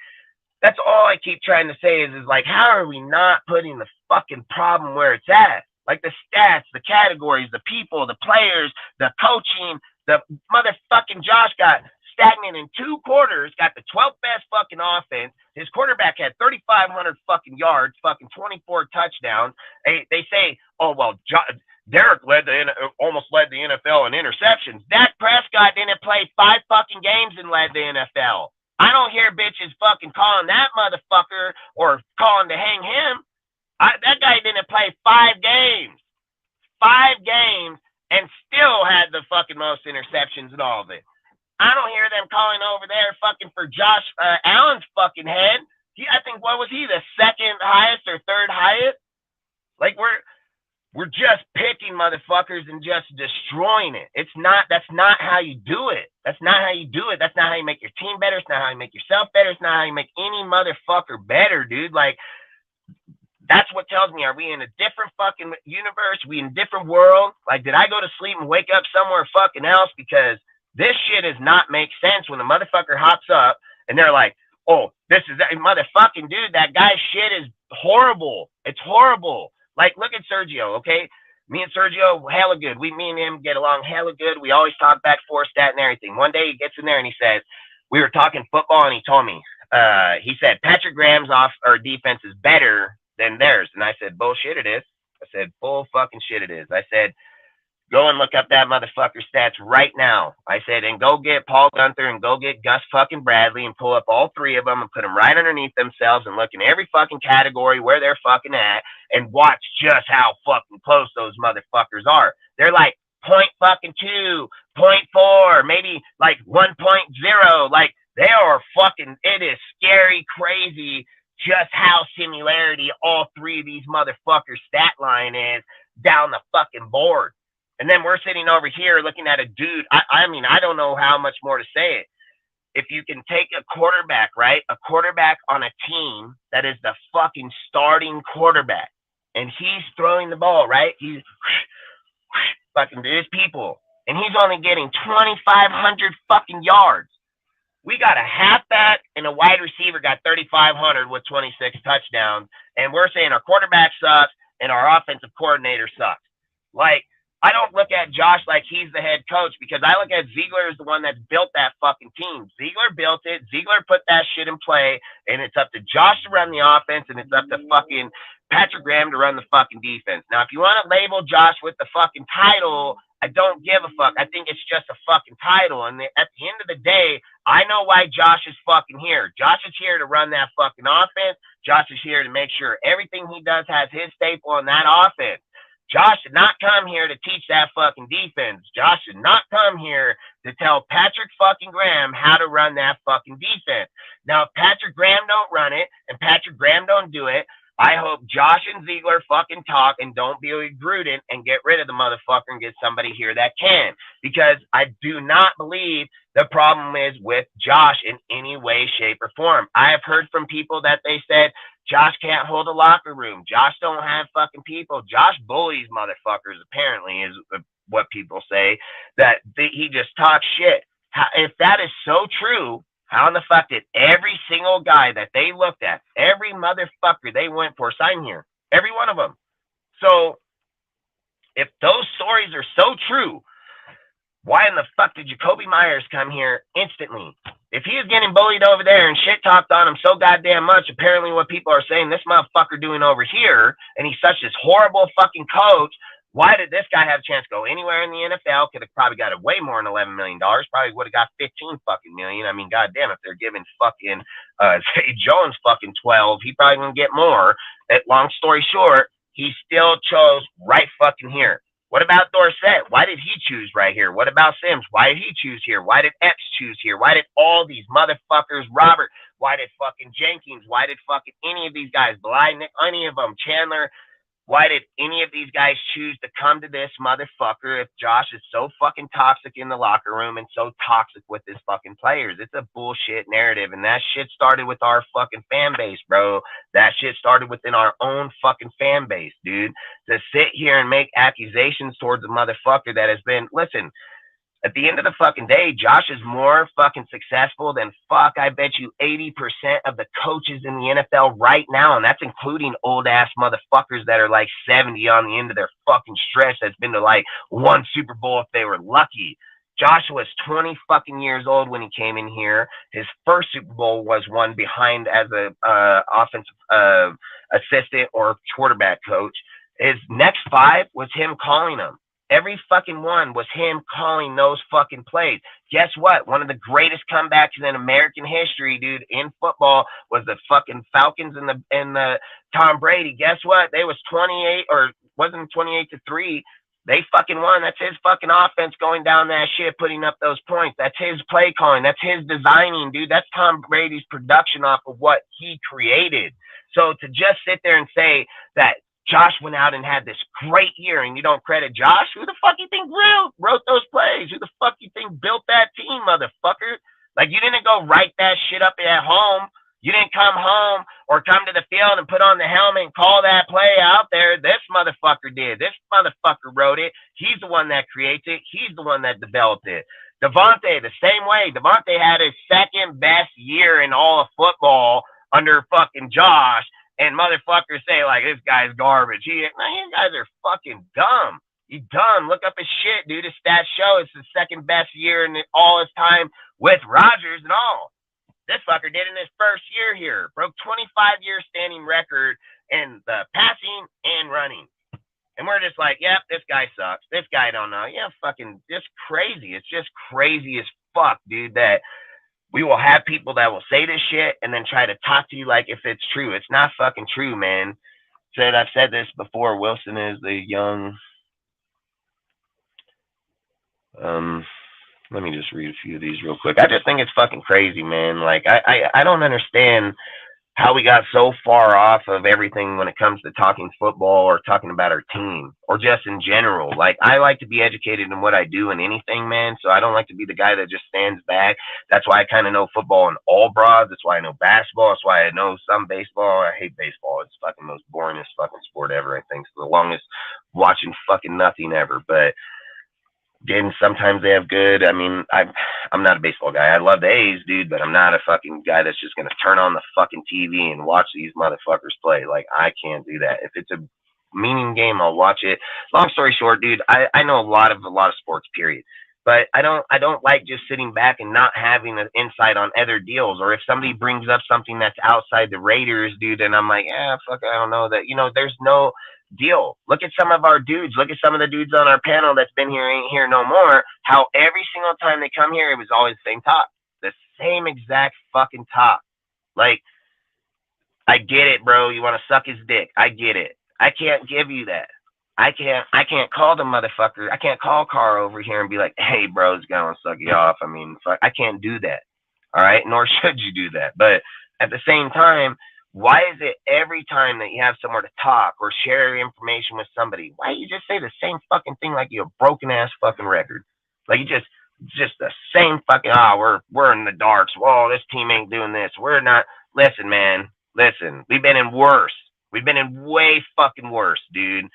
that's all I keep trying to say is like, how are we not putting the fucking problem where it's at? Like, the stats, the categories, the people, the players, the coaching, the motherfucking Josh got stagnant in 2 quarters, got the 12th best fucking offense. His quarterback had 3,500 fucking yards, fucking 24 touchdowns. They say, oh, well, Derek almost led the NFL in interceptions. Dak Prescott didn't play 5 fucking games and led the NFL. I don't hear bitches fucking calling that motherfucker or calling to hang him. That guy didn't play 5 games. 5 games and still had the fucking most interceptions and all of it. I don't hear them calling over there fucking for Josh Allen's fucking head. I think, what was he, the second highest or third highest? Like, we're just picking motherfuckers and just destroying it. That's not how you do it. That's not how you do it. That's not how you make your team better. It's not how you make yourself better. It's not how you make any motherfucker better, dude. Like, that's what tells me, are we in a different fucking universe? We in a different world? Like, did I go to sleep and wake up somewhere fucking else? Because this shit does not make sense when the motherfucker hops up and they're like, oh, this is that motherfucking dude. That guy's shit is horrible. It's horrible. Like, look at Sergio, okay? Me and Sergio, hella good. Me and him get along hella good. We always talk back for stat and everything. One day he gets in there and he says, we were talking football and he told me, he said, Patrick Graham's defense is better than theirs. And I said, bullshit it is. I said, bull fucking shit it is. I said, go and look up that motherfucker stats right now. I said, and go get Paul Gunther and go get Gus fucking Bradley and pull up all 3 of them and put them right underneath themselves and look in every fucking category where they're fucking at and watch just how fucking close those motherfuckers are. They're like 0.2, 0.4, maybe like 1.0. Like, they are fucking, it is scary, crazy just how similarity all 3 of these motherfuckers stat line is down the fucking board. And then we're sitting over here looking at a dude. I mean, I don't know how much more to say it. If you can take a quarterback, right? A quarterback on a team that is the fucking starting quarterback. And he's throwing the ball, right? He's fucking to his people. And he's only getting 2,500 fucking yards. We got a halfback and a wide receiver got 3,500 with 26 touchdowns. And we're saying our quarterback sucks and our offensive coordinator sucks. Like, I don't look at Josh like he's the head coach, because I look at Ziegler as the one that's built that fucking team. Ziegler built it. Ziegler put that shit in play, and it's up to Josh to run the offense, and it's up to fucking Patrick Graham to run the fucking defense. Now, if you want to label Josh with the fucking title, I don't give a fuck. I think it's just a fucking title. And at the end of the day, I know why Josh is fucking here. Josh is here to run that fucking offense. Josh is here to make sure everything he does has his staple on that offense. Josh did not come here to teach that fucking defense. Josh did not come here to tell Patrick fucking Graham how to run that fucking defense. Now, if Patrick Graham don't run it and Patrick Graham don't do it, I hope Josh and Ziegler fucking talk and don't be Gruden and get rid of the motherfucker and get somebody here that can. Because I do not believe the problem is with Josh in any way, shape, or form. I have heard from people that they said, Josh can't hold a locker room. Josh don't have fucking people. Josh bullies motherfuckers, apparently, is what people say, that he just talks shit. If that is so true, how in the fuck did every single guy that they looked at, every motherfucker they went for, sign here? Every one of them. So, if those stories are so true, why in the fuck did Jacoby Myers come here instantly? If he is getting bullied over there and shit talked on him so goddamn much, apparently what people are saying this motherfucker doing over here, and he's such this horrible fucking coach, why did this guy have a chance to go anywhere in the NFL? Could have probably got it way more than $11 million. Probably would have got 15 fucking million. I mean, goddamn, if they're giving fucking Zay Jones fucking 12, he probably gonna get more. Long story short, he still chose right fucking here. What about Dorsett? Why did he choose right here? What about Sims? Why did he choose here? Why did Epps choose here? Why did all these motherfuckers, Robert? Why did fucking Jenkins? Why did fucking any of these guys, Bly, Nick, any of them, Chandler? Why did any of these guys choose to come to this motherfucker if Josh is so fucking toxic in the locker room and so toxic with his fucking players? It's a bullshit narrative, and that shit started with our fucking fan base, bro. That shit started within our own fucking fan base, dude. To sit here and make accusations towards a motherfucker that has been, listen, at the end of the fucking day, Josh is more fucking successful than I bet you 80% of the coaches in the NFL right now. And that's including old ass motherfuckers that are like 70 on the end of their fucking stretch that's been to like one Super Bowl if they were lucky. Josh was 20 fucking years old when he came in here. His first Super Bowl was one behind as a offensive assistant or quarterback coach. His next 5 was him calling them. Every fucking one was him calling those fucking plays. Guess what? One of the greatest comebacks in American history, dude, in football was the fucking Falcons and the Tom Brady. Guess what? They was 28 or wasn't 28-3. They fucking won. That's his fucking offense going down that shit, putting up those points. That's his play calling. That's his designing, dude. That's Tom Brady's production off of what he created. So to just sit there and say that Josh went out and had this great year and you don't credit Josh, who the fuck you think wrote those plays? Who the fuck you think built that team, motherfucker? Like, you didn't go write that shit up at home. You didn't come home or come to the field and put on the helmet and call that play out there. This motherfucker did. This motherfucker wrote it. He's the one that creates it. He's the one that developed it. Devontae, the same way. Devontae had his second best year in all of football under fucking Josh, and motherfuckers say, like, this guy's garbage. You guys are fucking dumb. You dumb. Look up his shit, dude. His stats show it's the second best year in all his time with Rodgers and all. This fucker did in his first year here. Broke 25-year standing record in the passing and running. And we're just like, yep, this guy sucks. This guy don't know. Yeah, fucking just crazy. It's just crazy as fuck, dude, that we will have people that will say this shit and then try to talk to you like if it's true. It's not fucking true, man. I've said this before. Wilson is the young... let me just read a few of these real quick. I just think it's fucking crazy, man. Like, I don't understand how we got so far off of everything when it comes to talking football or talking about our team or just in general. Like, I like to be educated in what I do in anything, man. So I don't like to be the guy that just stands back. That's why I kind of know football in all broads. That's why I know basketball. That's why I know some baseball. I hate baseball. It's fucking most boringest fucking sport ever, I think. It's the longest watching fucking nothing ever. But then sometimes they have good. I mean, I'm not a baseball guy. I love the A's, dude, but I'm not a fucking guy that's just gonna turn on the fucking TV and watch these motherfuckers play. Like, I can't do that. If it's a meaning game, I'll watch it. Long story short, dude, I know a lot of sports, period. But I don't like just sitting back and not having an insight on other deals. Or if somebody brings up something that's outside the Raiders, dude, and I'm like, fuck, I don't know that. You know, there's no deal. Look at some of our dudes. Look at some of the dudes on our panel that's been here, ain't here no more. How every single time they come here, it was always the same talk. The same exact fucking talk. Like, I get it, bro. You want to suck his dick. I get it. I can't give you that. I can't call the motherfucker. I can't call Carr over here and be like, hey, bro, it's going to suck you off. I mean, fuck, I can't do that. All right? Nor should you do that. But at the same time, why is it every time that you have somewhere to talk or share information with somebody, why you just say the same fucking thing like you're a broken ass fucking record? Like, you just the same fucking, we're in the darks. Whoa, this team ain't doing this. We're not. Listen, man, listen. We've been in worse. We've been in way fucking worse, dude.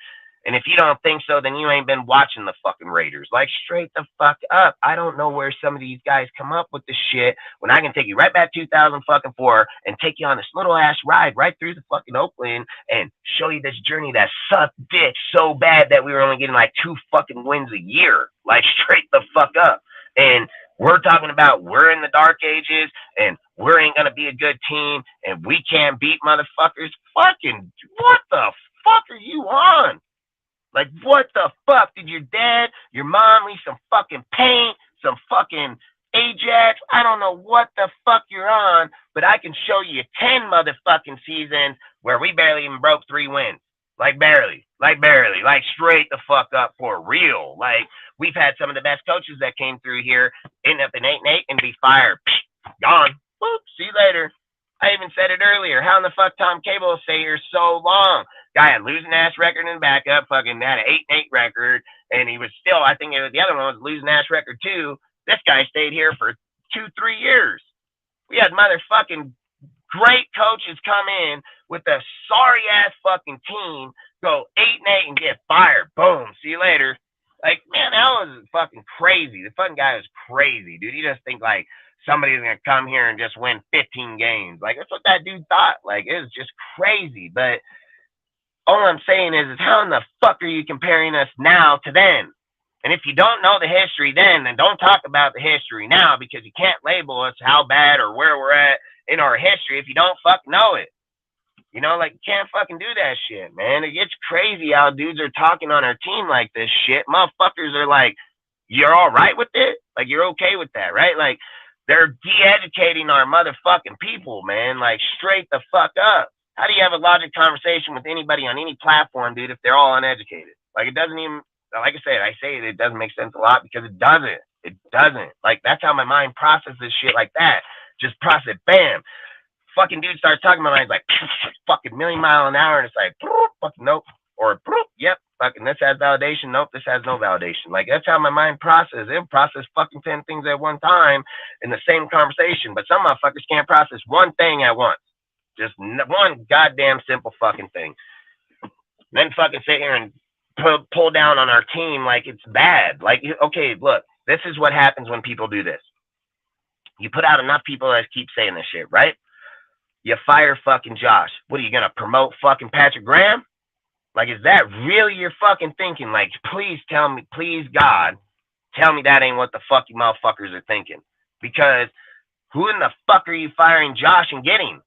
And if you don't think so, then you ain't been watching the fucking Raiders. Like, straight the fuck up. I don't know where some of these guys come up with this shit when I can take you right back 2004 and take you on this little ass ride right through the fucking Oakland and show you this journey that sucked dick so bad that we were only getting like 2 fucking wins a year. Like, straight the fuck up. And we're talking about we're in the dark ages and we ain't going to be a good team and we can't beat motherfuckers. Fucking, what the fuck are you on? Like, what the fuck? Did your dad, your mom leave some fucking paint, some fucking Ajax? I don't know what the fuck you're on, but I can show you 10 motherfucking seasons where we barely even broke 3 wins. Like, barely. Like, straight the fuck up for real. Like, we've had some of the best coaches that came through here, end up in 8-8 and be fired. Gone. Boop, see you later. I even said it earlier. How in the fuck Tom Cable stay here so long? Guy had losing ass record in backup, fucking had an 8-8 record, and he was still, I think the other one was losing ass record too. This guy stayed here for 2-3 years. We had motherfucking great coaches come in with a sorry ass fucking team, go 8-8 and get fired. Boom, see you later. Like, man, that was fucking crazy. The fucking guy was crazy, dude. You just think like somebody's gonna come here and just win 15 games. Like, that's what that dude thought. Like, it was just crazy. But all I'm saying is how in the fuck are you comparing us now to then? And if you don't know the history then don't talk about the history now, because you can't label us how bad or where we're at in our history if you don't fuck know it. You know, like, you can't fucking do that shit, man. It gets crazy how dudes are talking on our team like this shit. Motherfuckers are like, you're all right with it? Like, you're okay with that, right? Like, they're de-educating our motherfucking people, man. Like, straight the fuck up. How do you have a logic conversation with anybody on any platform, dude, if they're all uneducated? Like, it doesn't even, like I say it doesn't make sense a lot because it doesn't. It doesn't. Like, that's how my mind processes shit like that. Just process, bam. Fucking dude starts talking, my mind's like, fucking million mile an hour, and it's like, fucking nope. Or, yep, fucking this has validation. Nope, this has no validation. Like, that's how my mind processes. It processes fucking 10 things at one time in the same conversation. But some motherfuckers can't process one thing at once. Just one goddamn simple fucking thing. Then fucking sit here and pull down on our team like it's bad. Like, okay, look, this is what happens when people do this. You put out enough people that keep saying this shit, right? You fire fucking Josh. What are you gonna promote fucking Patrick Graham? Like, is that really your fucking thinking? Like, please tell me, please God, tell me that ain't what the fuck you motherfuckers are thinking. Because who in the fuck are you firing Josh and getting?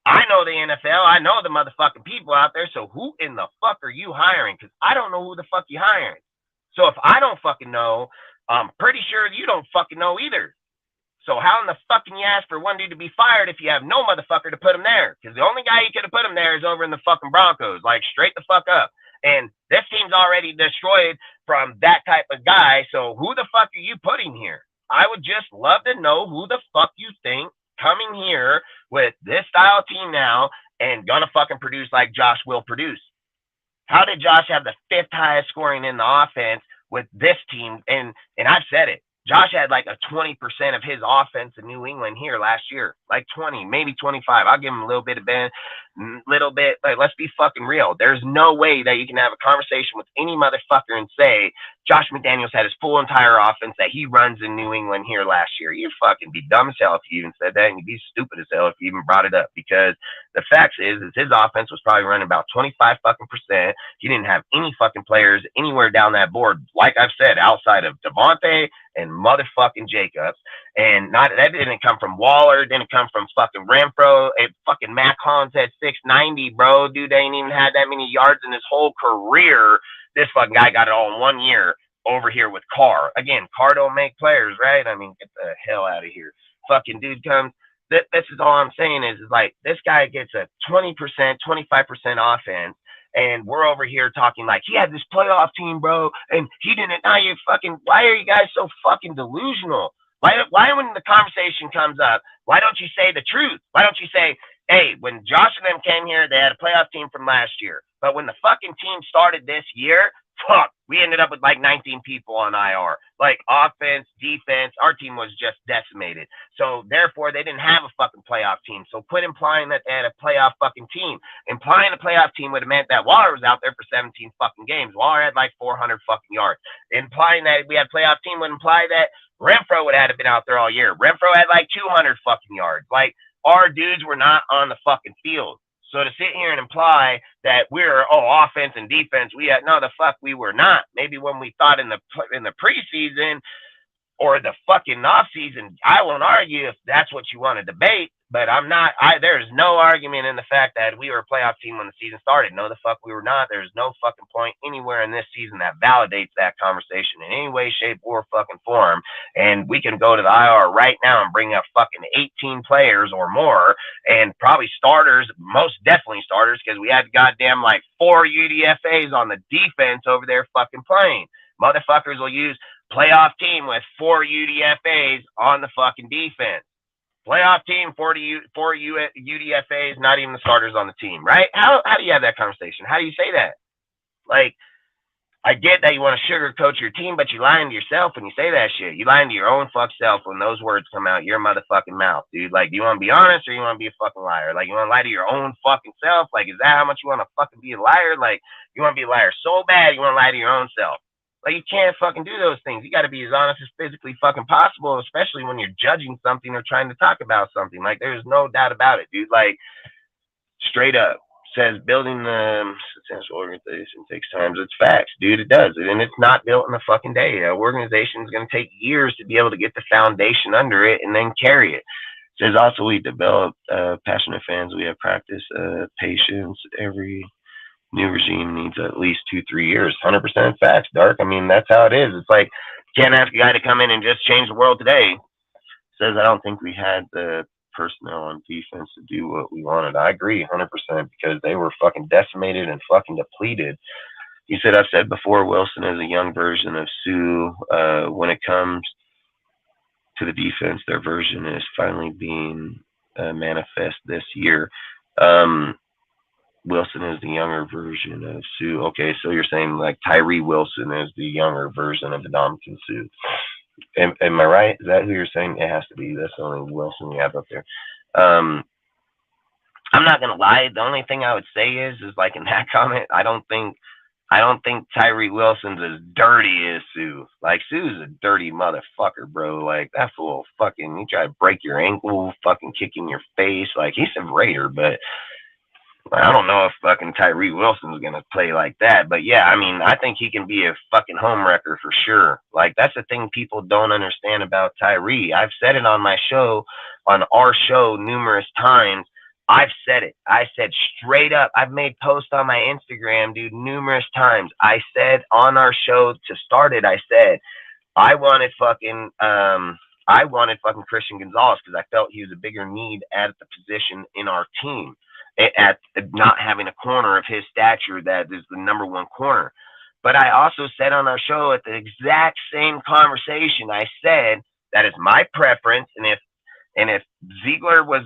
I know the NFL. I know the motherfucking people out there. So who in the fuck are you hiring? Because I don't know who the fuck you hiring. So if I don't fucking know, I'm pretty sure you don't fucking know either. So how in the fuck can you ask for one dude to be fired if you have no motherfucker to put him there? Because the only guy you could have put him there is over in the fucking Broncos. Like, straight the fuck up. And this team's already destroyed from that type of guy. So who the fuck are you putting here? I would just love to know who the fuck you think coming here with this style team now and gonna fucking produce like Josh will produce. How did Josh have the 5th highest scoring in the offense with this team? And I've said it. Josh had like a 20% of his offense in New England here last year, like 20, maybe 25. I'll give him a little bit of little bit. Like, let's be fucking real. There's no way that you can have a conversation with any motherfucker and say Josh McDaniels had his full entire offense that he runs in New England here last year. You'd fucking be dumb as hell if you even said that, and you'd be stupid as hell if you even brought it up. Because the fact is his offense was probably running about 25 fucking %. He didn't have any fucking players anywhere down that board, like I've said, outside of Devontae and motherfucking Jacobs. And that didn't come from Waller, didn't come from fucking Renfro. Fucking Mac Hollins at 690, bro. Dude ain't even had that many yards in his whole career. This fucking guy got it all in 1 year over here with Carr. Again, Carr don't make players, right? I mean, get the hell out of here. Fucking dude comes. This is all I'm saying is like, this guy gets a 20%, 25% offense. And we're over here talking like he had this playoff team, bro, and he didn't. Now you fucking. Why are you guys so fucking delusional? Why when the conversation comes up, why don't you say the truth? Why don't you say, hey, when Josh and them came here, they had a playoff team from last year, but when the fucking team started this year, fuck, we ended up with like 19 people on IR. Like, offense, defense, our team was just decimated. So therefore, they didn't have a fucking playoff team. So quit implying that they had a playoff fucking team. Implying a playoff team would have meant that Waller was out there for 17 fucking games. Waller had like 400 fucking yards. Implying that we had a playoff team would imply that Renfro would have been out there all year. Renfro had like 200 fucking yards. Like, our dudes were not on the fucking field. So to sit here and imply that we're offense and defense, no, the fuck we were not. Maybe when we thought in the preseason or the fucking off season, I won't argue if that's what you want to debate. But I'm not. There's no argument in the fact that we were a playoff team when the season started. No, the fuck we were not. There's no fucking point anywhere in this season that validates that conversation in any way, shape, or fucking form. And we can go to the IR right now and bring up fucking 18 players or more, and probably starters, most definitely starters, because we had goddamn like 4 UDFAs on the defense over there fucking playing. Motherfuckers will use playoff team with 4 UDFAs on the fucking defense. Playoff team, 4 UDFAs, not even the starters on the team, right? How do you have that conversation? How do you say that? Like, I get that you want to sugarcoat your team, but you're lying to yourself when you say that shit. You're lying to your own fuck self when those words come out your motherfucking mouth, dude. Like, do you want to be honest or you want to be a fucking liar? Like, you want to lie to your own fucking self? Like, is that how much you want to fucking be a liar? Like, you want to be a liar so bad you want to lie to your own self. Like, you can't fucking do those things. You got to be as honest as physically fucking possible, especially when you're judging something or trying to talk about something. Like, there's no doubt about it, dude. Like, straight up says building the successful organization takes time. It's facts, dude. It does. And it's not built in a fucking day. An organization is going to take years to be able to get the foundation under it and then carry it. Says also we develop passionate fans. We have practice, patience. Every new regime needs at least 2-3 years. 100% facts, Dark. I mean, that's how it is. It's like you can't ask a guy to come in and just change the world today. Says I don't think we had the personnel on defense to do what we wanted. I agree 100% because they were fucking decimated and fucking depleted. He said, I've said before, Wilson is a young version of Sue. When it comes to the defense, their version is finally being manifest this year. Wilson is the younger version of Sue. Okay, so you're saying like Tyree Wilson is the younger version of Ndamukong Suh. Am I right? Is that who you're saying? It has to be. That's the only Wilson we have up there. I'm not gonna lie. The only thing I would say is like in that comment, I don't think Tyree Wilson's as dirty as Sue. Like Sue's a dirty motherfucker, bro. Like that fool fucking he tried to break your ankle, fucking kick in your face. Like he's a Raider, but I don't know if fucking Tyree Wilson's gonna play like that. But yeah, I mean, I think he can be a fucking home wrecker for sure. Like that's the thing people don't understand about Tyree. I've said it on my show, on our show numerous times. I've said it. I said straight up. I've made posts on my Instagram, dude, numerous times. I said on our show to start it, I said I wanted fucking Christian Gonzalez because I felt he was a bigger need at the position in our team, at not having a corner of his stature that is the number one corner. But I also said on our show at the exact same conversation, I said that is my preference, and if Ziegler was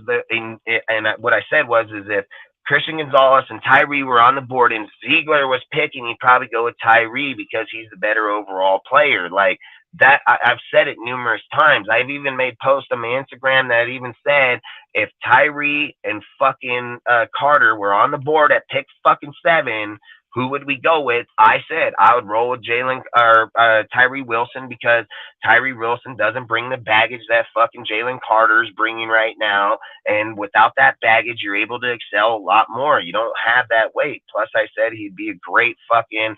what I said was if Christian Gonzalez and Tyree were on the board and Ziegler was picking, he'd probably go with Tyree because he's the better overall player. Like that, I've said it numerous times. I've even made posts on my Instagram that even said if Tyree and fucking Carter were on the board at pick fucking 7, who would we go with? I said I would roll with Tyree Wilson because Tyree Wilson doesn't bring the baggage that fucking Jalen Carter's bringing right now. And without that baggage, you're able to excel a lot more. You don't have that weight. Plus, I said he'd be a great fucking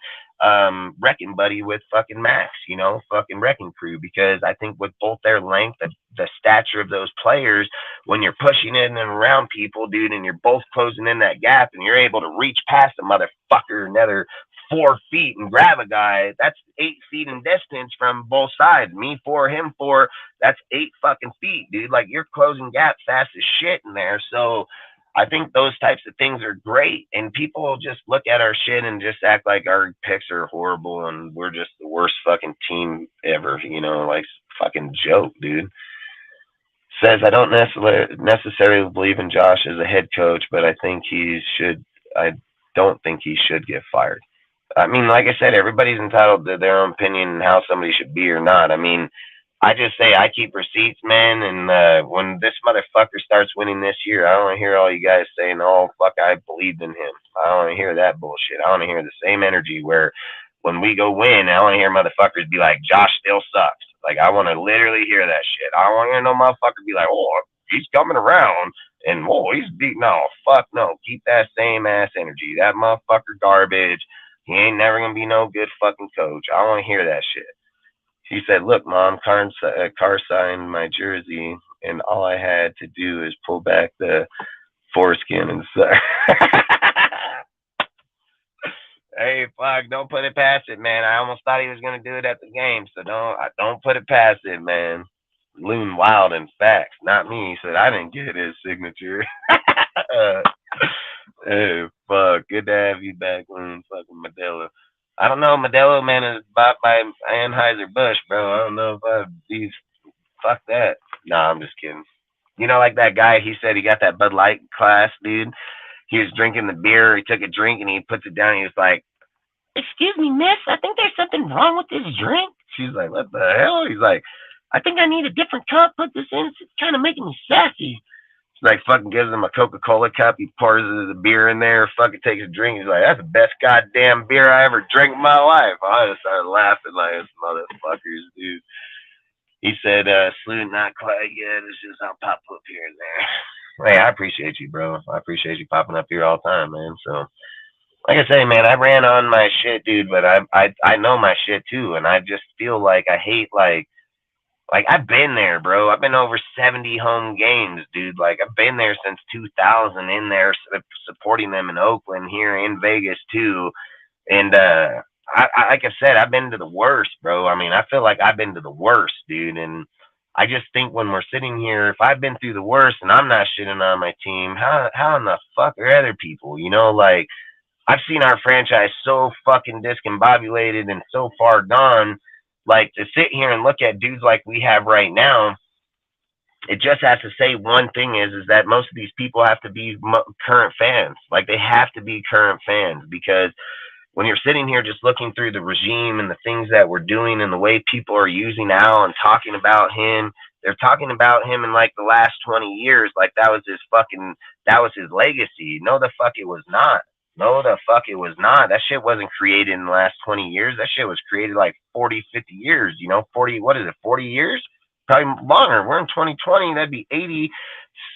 wrecking buddy with fucking Max, fucking wrecking crew, because I think with both their length, the stature of those players, when you're pushing in and around people, dude, and you're both closing in that gap and you're able to reach past a motherfucker another 4 feet and grab a guy, that's 8 feet in distance from both sides. Me 4, him 4, that's 8 fucking feet, dude. Like you're closing gap fast as shit in there. So I think those types of things are great, and people just look at our shit and just act like our picks are horrible and we're just the worst fucking team ever, like fucking joke, dude. Says I don't necessarily believe in Josh as a head coach, but I don't think he should get fired. I mean, like I said, everybody's entitled to their own opinion on how somebody should be or not. I mean, I just say I keep receipts, man, and when this motherfucker starts winning this year, I don't want to hear all you guys saying, oh, fuck, I believed in him. I don't want to hear that bullshit. I want to hear the same energy where when we go win, I want to hear motherfuckers be like, Josh still sucks. Like, I want to literally hear that shit. I don't want to hear no motherfucker be like, oh, he's coming around, and, oh, he's beat. No, fuck no. Keep that same ass energy. That motherfucker garbage. He ain't never going to be no good fucking coach. I want to hear that shit. He said, look, Mom, Carr signed my jersey, and all I had to do is pull back the foreskin and say, hey, fuck, don't put it past it, man. I almost thought he was going to do it at the game, so don't put it past it, man. Loon Wild and Facts, not me. He said, I didn't get his signature. Hey, fuck, good to have you back, Loon fucking Modelo. I don't know. Modelo, man, is bought by Anheuser-Busch, bro. I don't know if I'd be. Fuck that. Nah, I'm just kidding. Like that guy, he said he got that Bud Light class, dude. He was drinking the beer. He took a drink and he puts it down. He was like, excuse me, miss, I think there's something wrong with this drink. She's like, what the hell? He's like, I think I need a different cup. Put this in. It's kind of making me sassy. Like fucking gives him a Coca-Cola cup. He pours the beer in there. Fucking takes a drink. He's like, that's the best goddamn beer I ever drank in my life. I just started laughing like this motherfuckers, dude. He said, Slew not quite yet. It's just I'll pop up here and there. Hey, I appreciate you, bro. I appreciate you popping up here all the time, man. So, like I say, man, I ran on my shit, dude, but I know my shit too, and I just feel like I hate like Like, I've been there, bro. I've been over 70 home games, dude. Like, I've been there since 2000 in there supporting them in Oakland, here in Vegas, too. And, like I said, I've been to the worst, bro. I mean, I feel like I've been to the worst, dude. And I just think when we're sitting here, if I've been through the worst and I'm not shitting on my team, how in the fuck are other people? You know, like, I've seen our franchise so fucking discombobulated and so far gone. Like, to sit here and look at dudes like we have right now, it just has to say one thing is that most of these people have to be current fans. Like, they have to be current fans, because when you're sitting here just looking through the regime and the things that we're doing and the way people are using Al and talking about him, they're talking about him in like the last 20 years like that was his legacy. No, the fuck it was not. No, the fuck it was not. That shit wasn't created in the last 20 years. That shit was created like 40, 50 years, 40 years? Probably longer. We're in 2020. That'd be 80,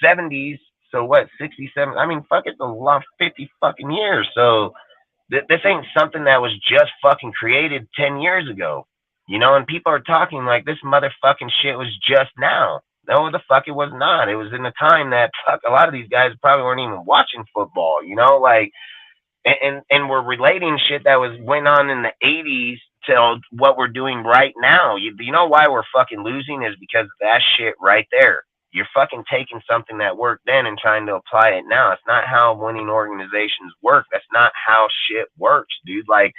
70s. So what, 67? I mean, fuck it, the last 50 fucking years. So this ain't something that was just fucking created 10 years ago. And people are talking like this motherfucking shit was just now. No, the fuck it was not. It was in the time that a lot of these guys probably weren't even watching football, like, and we're relating shit that went on in the 80s to what we're doing right now. You know why we're fucking losing is because of that shit right there. You're fucking taking something that worked then and trying to apply it now. It's not how winning organizations work. That's not how shit works, dude. Like,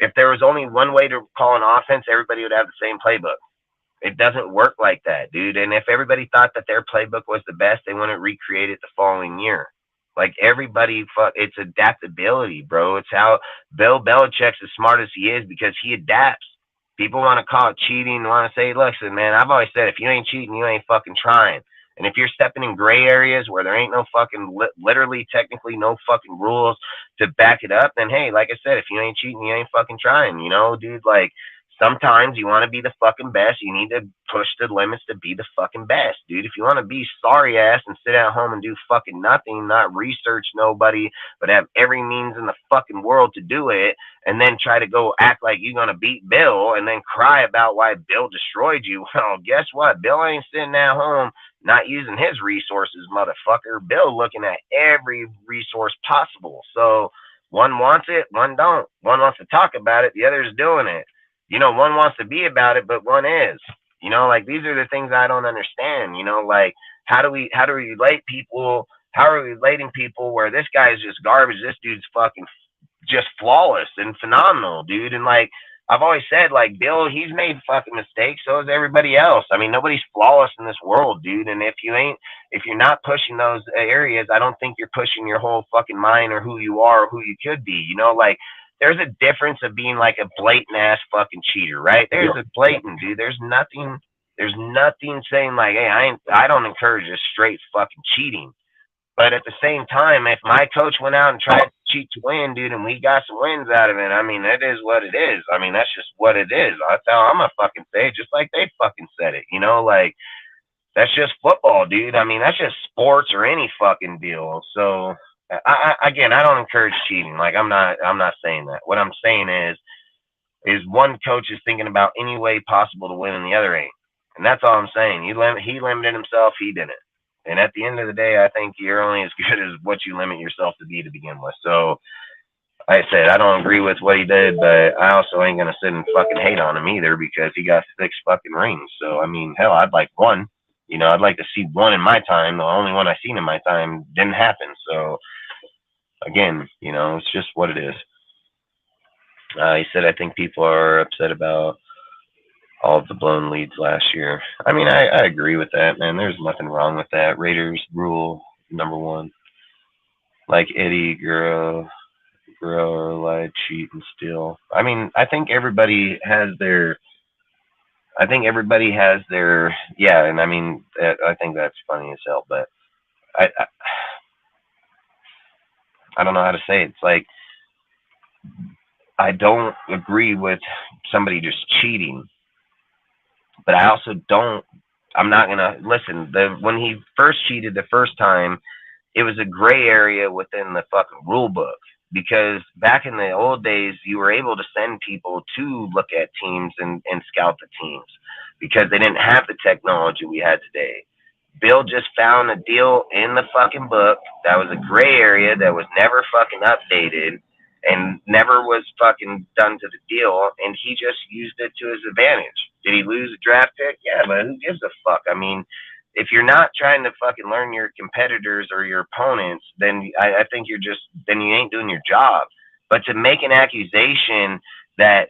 if there was only one way to call an offense, everybody would have the same playbook. It doesn't work like that, dude. And if everybody thought that their playbook was the best, they wouldn't recreate it the following year. Like, everybody, it's adaptability, bro. It's how Bill Belichick's as smart as he is, because he adapts. People want to call it cheating, want to say, listen, man, I've always said, if you ain't cheating, you ain't fucking trying. And if you're stepping in gray areas where there ain't no fucking, literally, technically, no fucking rules to back it up, then, hey, like I said, if you ain't cheating, you ain't fucking trying, dude? Like, sometimes you want to be the fucking best. You need to push the limits to be the fucking best, dude. If you want to be sorry ass and sit at home and do fucking nothing, not research nobody, but have every means in the fucking world to do it, and then try to go act like you're going to beat Bill and then cry about why Bill destroyed you, well, guess what? Bill ain't sitting at home not using his resources, motherfucker. Bill looking at every resource possible. So one wants it, one don't. One wants to talk about it, the other's doing it. One wants to be about it, but one is. Like, these are the things I don't understand. Like, how do we relate people? How are we relating people where this guy is just garbage? This dude's fucking just flawless and phenomenal, dude. And like I've always said, like, Bill, he's made fucking mistakes. So is everybody else. I mean, nobody's flawless in this world, dude. And if you're not pushing those areas, I don't think you're pushing your whole fucking mind or who you are or who you could be. Like, there's a difference of being like a blatant ass fucking cheater, right? There's a blatant, dude. There's nothing saying like, hey, I don't encourage this straight fucking cheating. But at the same time, if my coach went out and tried to cheat to win, dude, and we got some wins out of it, I mean, it is what it is. I mean, that's just what it is. That's how I'm gonna fucking say it, just like they fucking said it. Like, that's just football, dude. I mean, that's just sports or any fucking deal. So I don't encourage cheating. Like, I'm not saying that. What I'm saying is one coach is thinking about any way possible to win and the other ain't. And that's all I'm saying. He limited himself, he didn't. And at the end of the day, I think you're only as good as what you limit yourself to be to begin with. So, like I said, I don't agree with what he did, but I also ain't going to sit and fucking hate on him either, because he got 6 fucking rings. So, I mean, hell, I'd like one. I'd like to see one in my time. The only one I seen in my time didn't happen. So, again, it's just what it is. He said, I think people are upset about all of the blown leads last year. I mean, I agree with that, man. There's nothing wrong with that. Raiders rule number 1. Like Eddie Guerrero lied, cheat, and steal. I mean, I think everybody has their yeah, and I mean, I think that's funny as hell, but I don't know how to say it. It's like, I don't agree with somebody just cheating. But I also I'm not going to listen. When he first cheated the first time, it was a gray area within the fucking rule book, because back in the old days, you were able to send people to look at teams and scout the teams. because they didn't have the technology we had today. Bill just found a deal in the fucking book that was a gray area that was never fucking updated and never was fucking done to the deal, and he just used it to his advantage. Did he lose a draft pick? Yeah, but who gives a fuck? I mean, if you're not trying to fucking learn your competitors or your opponents, then I think then you ain't doing your job. But to make an accusation that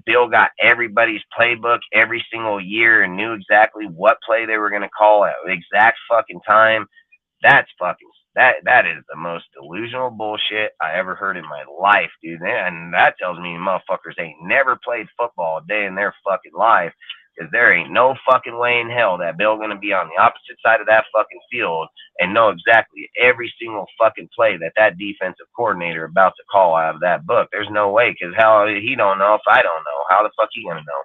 Bill got everybody's playbook every single year and knew exactly what play they were going to call at the exact fucking time, that's fucking, that is the most delusional bullshit I ever heard in my life, dude. And that tells me motherfuckers ain't never played football a day in their fucking life, because there ain't no fucking way in hell that Bill going to be on the opposite side of that fucking field and know exactly every single fucking play that defensive coordinator about to call out of that book. There's no way, because how he don't know if I don't know. How the fuck he going to know?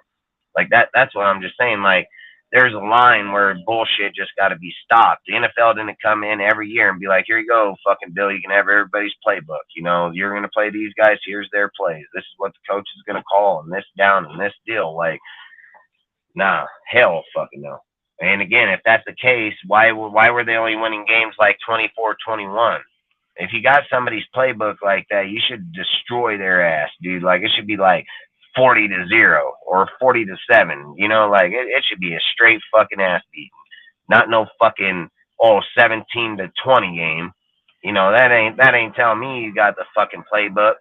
Like, that's what I'm just saying. Like, there's a line where bullshit just got to be stopped. The NFL didn't come in every year and be like, here you go, fucking Bill, you can have everybody's playbook. You know, you're going to play these guys. Here's their plays. This is what the coach is going to call, and this down and this deal. Like, nah, hell fucking no. And again, if that's the case, why were they only winning games like 24-21? If you got somebody's playbook like that, you should destroy their ass, dude. Like, it should be like 40-0 or 40-7. You know, like it should be a straight fucking ass beating, not no fucking 17-20 game. You know, that ain't telling me you got the fucking playbook.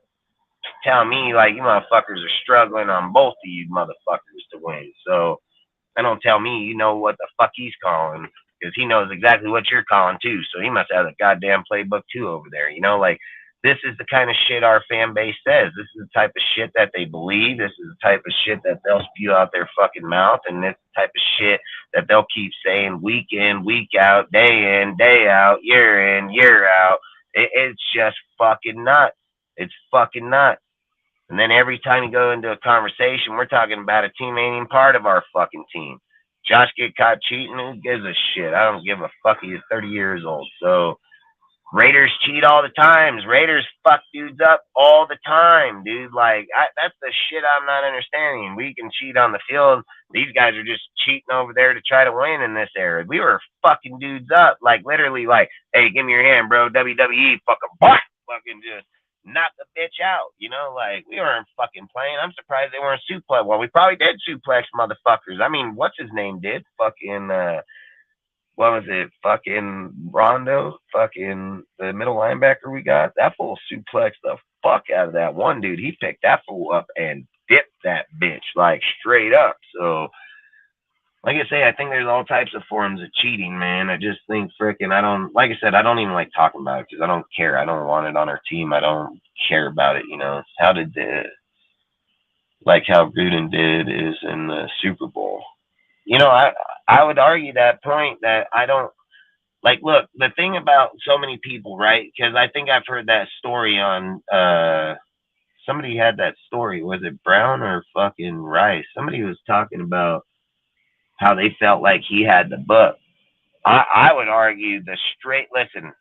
Telling me like you motherfuckers are struggling on both of you motherfuckers to win. So that don't tell me you know what the fuck he's calling, because he knows exactly what you're calling too. So he must have a goddamn playbook too over there. You know, like, this is the kind of shit our fan base says. This is the type of shit that they believe. This is the type of shit that they'll spew out their fucking mouth. And this type of shit that they'll keep saying week in, week out, day in, day out, year in, year out. It's just fucking nuts. It's fucking nuts. And then every time you go into a conversation, we're talking about a team ain't even part of our fucking team. Josh get caught cheating, who gives a shit? I don't give a fuck. He's 30 years old. So Raiders cheat all the time. Raiders fuck dudes up all the time, dude. Like, that's the shit I'm not understanding. We can cheat on the field. These guys are just cheating over there to try to win in this era. We were fucking dudes up. Like, literally, like, hey, give me your hand, bro. WWE, fucking just knock the bitch out. You know, like, we weren't fucking playing. I'm surprised they weren't suplex. Well, we probably did suplex motherfuckers. I mean, what's his name did? Fucking, what was it? Fucking Rondo, fucking the middle linebacker we got. That fool suplexed the fuck out of that one dude. He picked that fool up and dipped that bitch, like, straight up. So, like I say, I think there's all types of forms of cheating, man. I just think I don't even like talking about it because I don't care. I don't want it on our team. I don't care about it, you know. How Gruden did is in the Super Bowl. You know, I would argue that point that I don't, like, look, the thing about so many people, right? Because I think I've heard that story on, somebody had that story. Was it Brown or fucking Rice? Somebody was talking about how they felt like he had the book. I would argue the straight, listen,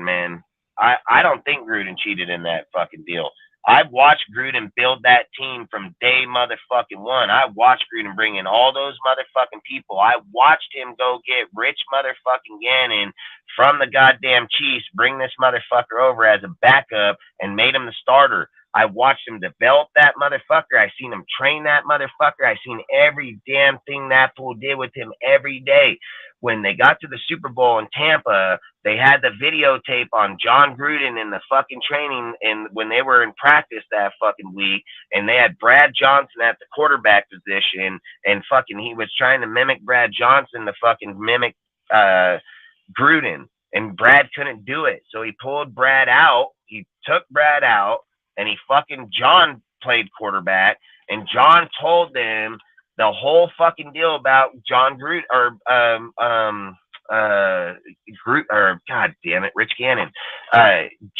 man, I don't think Gruden cheated in that fucking deal. I've watched Gruden build that team from day motherfucking one. I watched Gruden bring in all those motherfucking people. I watched him go get Rich motherfucking Gannon from the goddamn Chiefs, bring this motherfucker over as a backup and made him the starter. I watched him develop that motherfucker. I seen him train that motherfucker. I seen every damn thing that fool did with him every day. When they got to the Super Bowl in Tampa, they had the videotape on John Gruden in the fucking training and when they were in practice that fucking week, and they had Brad Johnson at the quarterback position, and fucking he was trying to mimic Brad Johnson to fucking mimic Gruden, and Brad couldn't do it. So he pulled Brad out. He took Brad out, and John played quarterback, and John told them the whole fucking deal about John Gruden God damn it, Rich Gannon.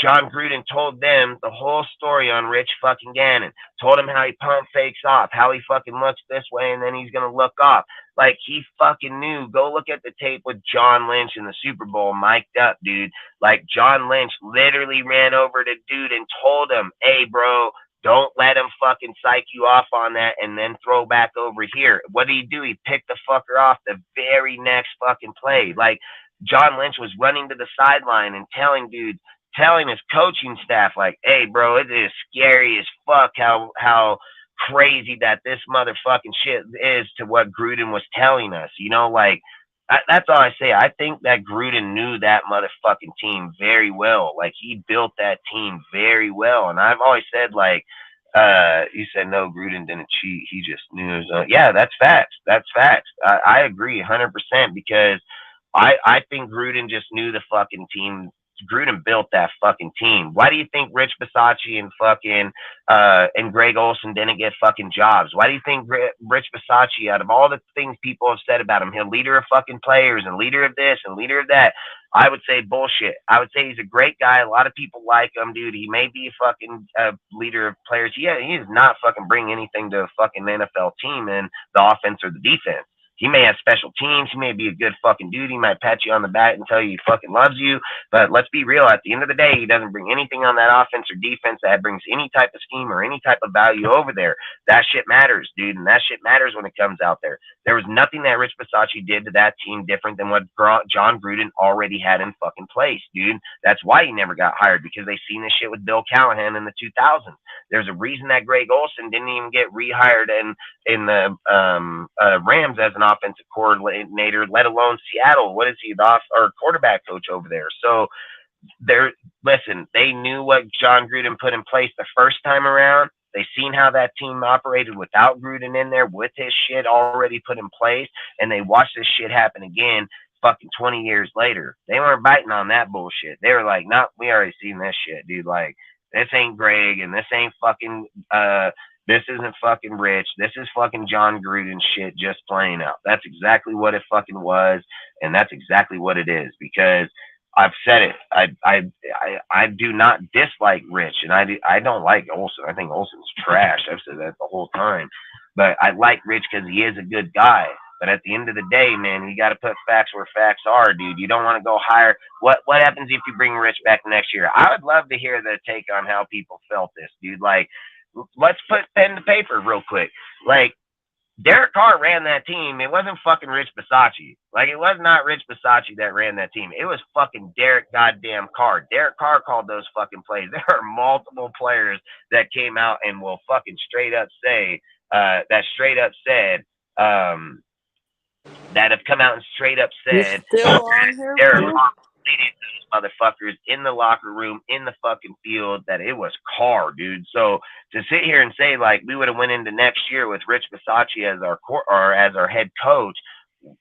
John Gruden told them the whole story on Rich fucking Gannon. Told him how he pump fakes off, how he fucking looks this way and then he's gonna look off. Like, he fucking knew. Go look at the tape with John Lynch in the Super Bowl, mic'd up, dude. Like, John Lynch literally ran over to dude and told him, hey, bro, Don't let him fucking psych you off on that and then throw back over here. What did he do? He picked the fucker off the very next fucking play. Like, John Lynch was running to the sideline and telling his coaching staff, like, hey, bro, it is scary as fuck how crazy that this motherfucking shit is to what Gruden was telling us. You know, like, that's all I say. I think that Gruden knew that motherfucking team very well. Like, he built that team very well. And I've always said, like, you said, no, Gruden didn't cheat. He just knew his own. Yeah, that's facts. That's facts. I agree 100% because I think Gruden just knew the fucking team. Gruden built that fucking team. Why do you think Rich Bisaccia and fucking and Greg Olson didn't get fucking jobs? Why do you think Rich Bisaccia, out of all the things people have said about him, he's leader of fucking players and leader of this and leader of that? I would say bullshit. I would say he's a great guy. A lot of people like him, dude. He may be a fucking leader of players. Yeah, he does not fucking bring anything to a fucking NFL team in the offense or the defense. He may have special teams. He may be a good fucking dude. He might pat you on the back and tell you he fucking loves you. But let's be real. At the end of the day, he doesn't bring anything on that offense or defense that brings any type of scheme or any type of value over there. That shit matters, dude. And that shit matters when it comes out there. There was nothing that Rich Bisaccia did to that team different than what John Gruden already had in fucking place, dude. That's why he never got hired, because they seen this shit with Bill Callahan in the 2000s. There's a reason that Greg Olson didn't even get rehired in the Rams as an offensive coordinator, let alone Seattle. What is he, the quarterback coach over there? So listen, they knew what John Gruden put in place the first time around. They seen how that team operated without Gruden in there, with his shit already put in place, and they watched this shit happen again fucking 20 years later. They weren't biting on that bullshit. They were like, nah, we already seen this shit, dude. Like, this ain't Greg, and this ain't fucking this isn't fucking Rich. This is fucking John Gruden shit just playing out. That's exactly what it fucking was, and that's exactly what it is. Because I've said it. I do not dislike Rich, and I don't like Olson. I think Olson's trash. I've said that the whole time. But I like Rich because he is a good guy. But at the end of the day, man, you got to put facts where facts are, dude. You don't want to go hire. What happens if you bring Rich back next year? I would love to hear the take on how people felt this, dude. Like, let's put pen to paper real quick. Like, Derek Carr ran that team. It wasn't fucking Rich Bisaccia. Like, it was not Rich Bisaccia that ran that team. It was fucking Derek goddamn Carr. Derek Carr called those fucking plays. There are multiple players that came out and will fucking straight up say, that have come out and straight up said, Derek Carr those motherfuckers in the locker room, in the fucking field, that it was Carr, dude. So to sit here and say, like, we would have went into next year with Rich Bisaccia as our head coach,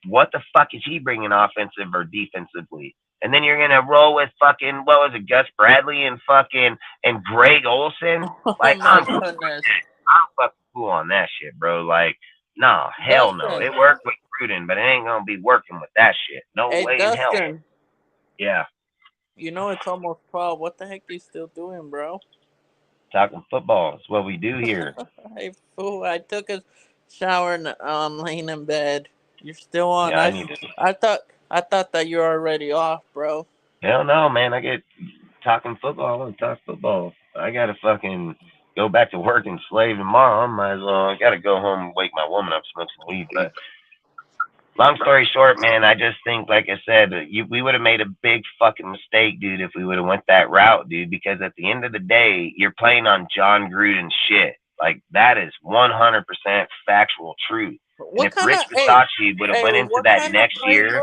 what the fuck is he bringing offensive or defensively? And then you're gonna roll with fucking, what was it, Gus Bradley and Greg Olson? Like, I'm fucking cool on that shit, bro. Like, no, hell no. It worked with Gruden, but it ain't gonna be working with that shit. No way in hell. Yeah. You know it's almost 12. What the heck are you still doing, bro? Talking football. It's what we do here. Hey, fool, I took a shower and I'm laying in bed. You're still on. Yeah, I thought that you were already off, bro. Hell no, man. I get talking football. Talk football. I gotta fucking go back to work and slave tomorrow. I might as well. I gotta go home and wake my woman up, smoke some weed. But long story short, man, I just think, like I said, we would have made a big fucking mistake, dude, if we would have went that route, dude, because at the end of the day, you're playing on John Gruden's shit. Like, that is 100% factual truth. And if Rich Bisaccia would have went into that next year,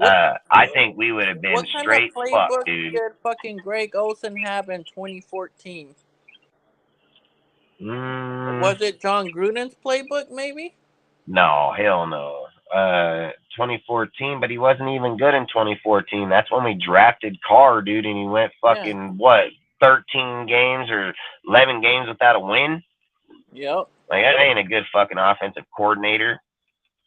I think we would have been straight fucked, dude. What did fucking Greg Olson have in 2014? Was it John Gruden's playbook, maybe? No, hell no. 2014, but he wasn't even good in 2014. That's when we drafted Carr, dude, and he went fucking 13 games or 11 games without a win. Yep. Like, that ain't a good fucking offensive coordinator.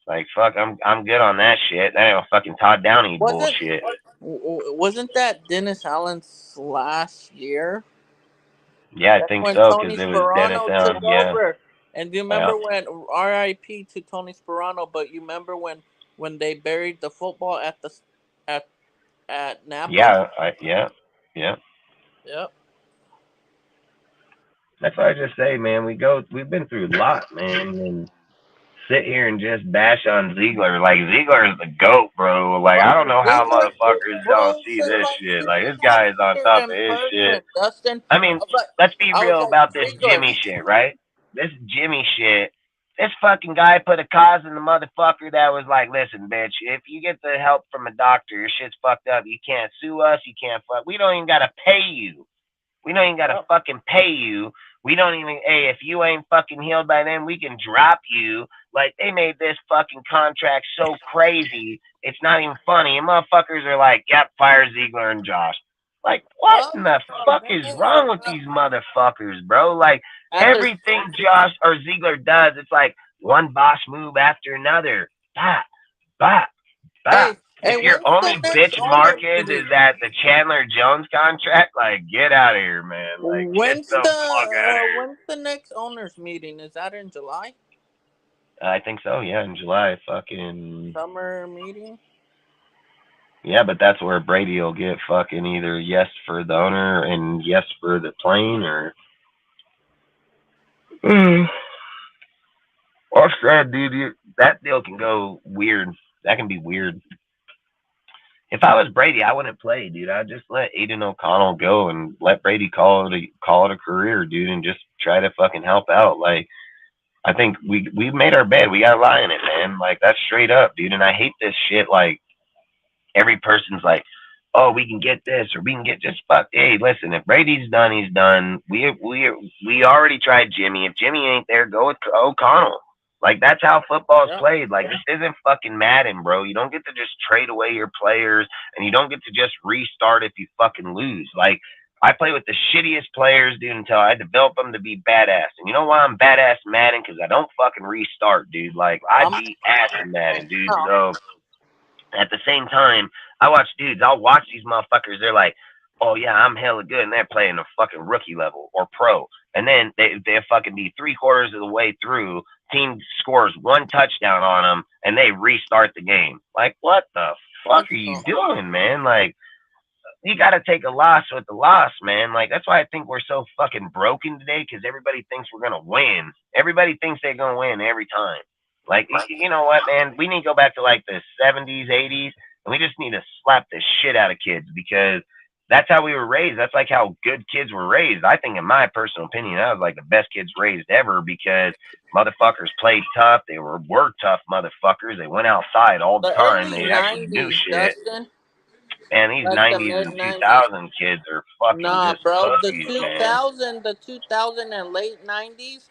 Like, fuck, I'm good on that shit. That ain't a fucking Todd Downing bullshit. Wasn't that Dennis Allen's last year? Yeah, I think so, because it was Dennis Allen. Yeah. And do you remember when R.I.P. to Tony Sperano? But you remember when they buried the football at Napa? Yeah, yeah. Yep. That's why I just say, man, we've been through a lot, man, and sit here and just bash on Ziegler. Like, Ziegler is the GOAT, bro. Like, I don't know how Ziggler, motherfuckers don't bro, see said this like shit. 50 Like, this guy is on times top of in his person, shit. Dustin. I mean, I was let's be like, real about this Ziggler. Jimmy shit, right? This Jimmy shit. This fucking guy put a cause in the motherfucker that was like, listen, bitch, if you get the help from a doctor, your shit's fucked up. You can't sue us. You can't fuck. We don't even gotta pay you. We don't even gotta fucking pay you. We don't even, hey, if you ain't fucking healed by then, we can drop you. Like, they made this fucking contract so crazy, it's not even funny. And motherfuckers are like, yep, fire Ziegler and Josh. Like, what in the fuck is wrong with these motherfuckers, bro? Like, everything Josh or Ziegler does, it's like one boss move after another. Bah, bah, bah. Hey, If your only bitch market is that the Chandler Jones contract, like, get out of here, man. Like, get the fuck out of here. When's the next owners meeting? Is that in July? I think so, yeah, in July, fucking Summer meeting? yeah, but that's where Brady will get fucking either yes for the owner and yes for the plane, or or sad, dude. That deal can go weird. That can be weird. If I was Brady, I wouldn't play, dude. I'd just let Aiden O'Connell go and let Brady call it a career, dude, and just try to fucking help out. Like, I think we made our bed. We got to lie in it, man. Like, that's straight up, dude. And I hate this shit. Like, every person's like, oh, we can get this or we can get just fuck. Hey, listen, if Brady's done, he's done. We already tried Jimmy. If Jimmy ain't there, go with O'Connell. Like, that's how football's played. Like, this isn't fucking Madden, bro. You don't get to just trade away your players, and you don't get to just restart if you fucking lose. Like, I play with the shittiest players, dude, until I develop them to be badass. And you know why I'm badass in Madden? Because I don't fucking restart, dude. Like, I beat ass in Madden, dude. So, at the same time, I watch dudes. I'll watch these motherfuckers. They're like, oh, yeah, I'm hella good. And they're playing a fucking rookie level or pro. And then they fucking be 3/4 of the way through. Team scores one touchdown on them, and they restart the game. Like, what the fuck are you doing, man? Like, you got to take a loss with the loss, man. Like, that's why I think we're so fucking broken today, because everybody thinks we're going to win. Everybody thinks they're going to win every time. Like, you know what, man? We need to go back to, like, the 70s, 80s, and we just need to slap the shit out of kids, because that's how we were raised. That's like how good kids were raised. I think, in my personal opinion, that was like the best kids raised ever, because motherfuckers played tough. They were tough motherfuckers. They went outside all the time. They actually knew shit. And these Like 90s and 2000 kids are fucking just bro. pussies, The 2000 and late 90s,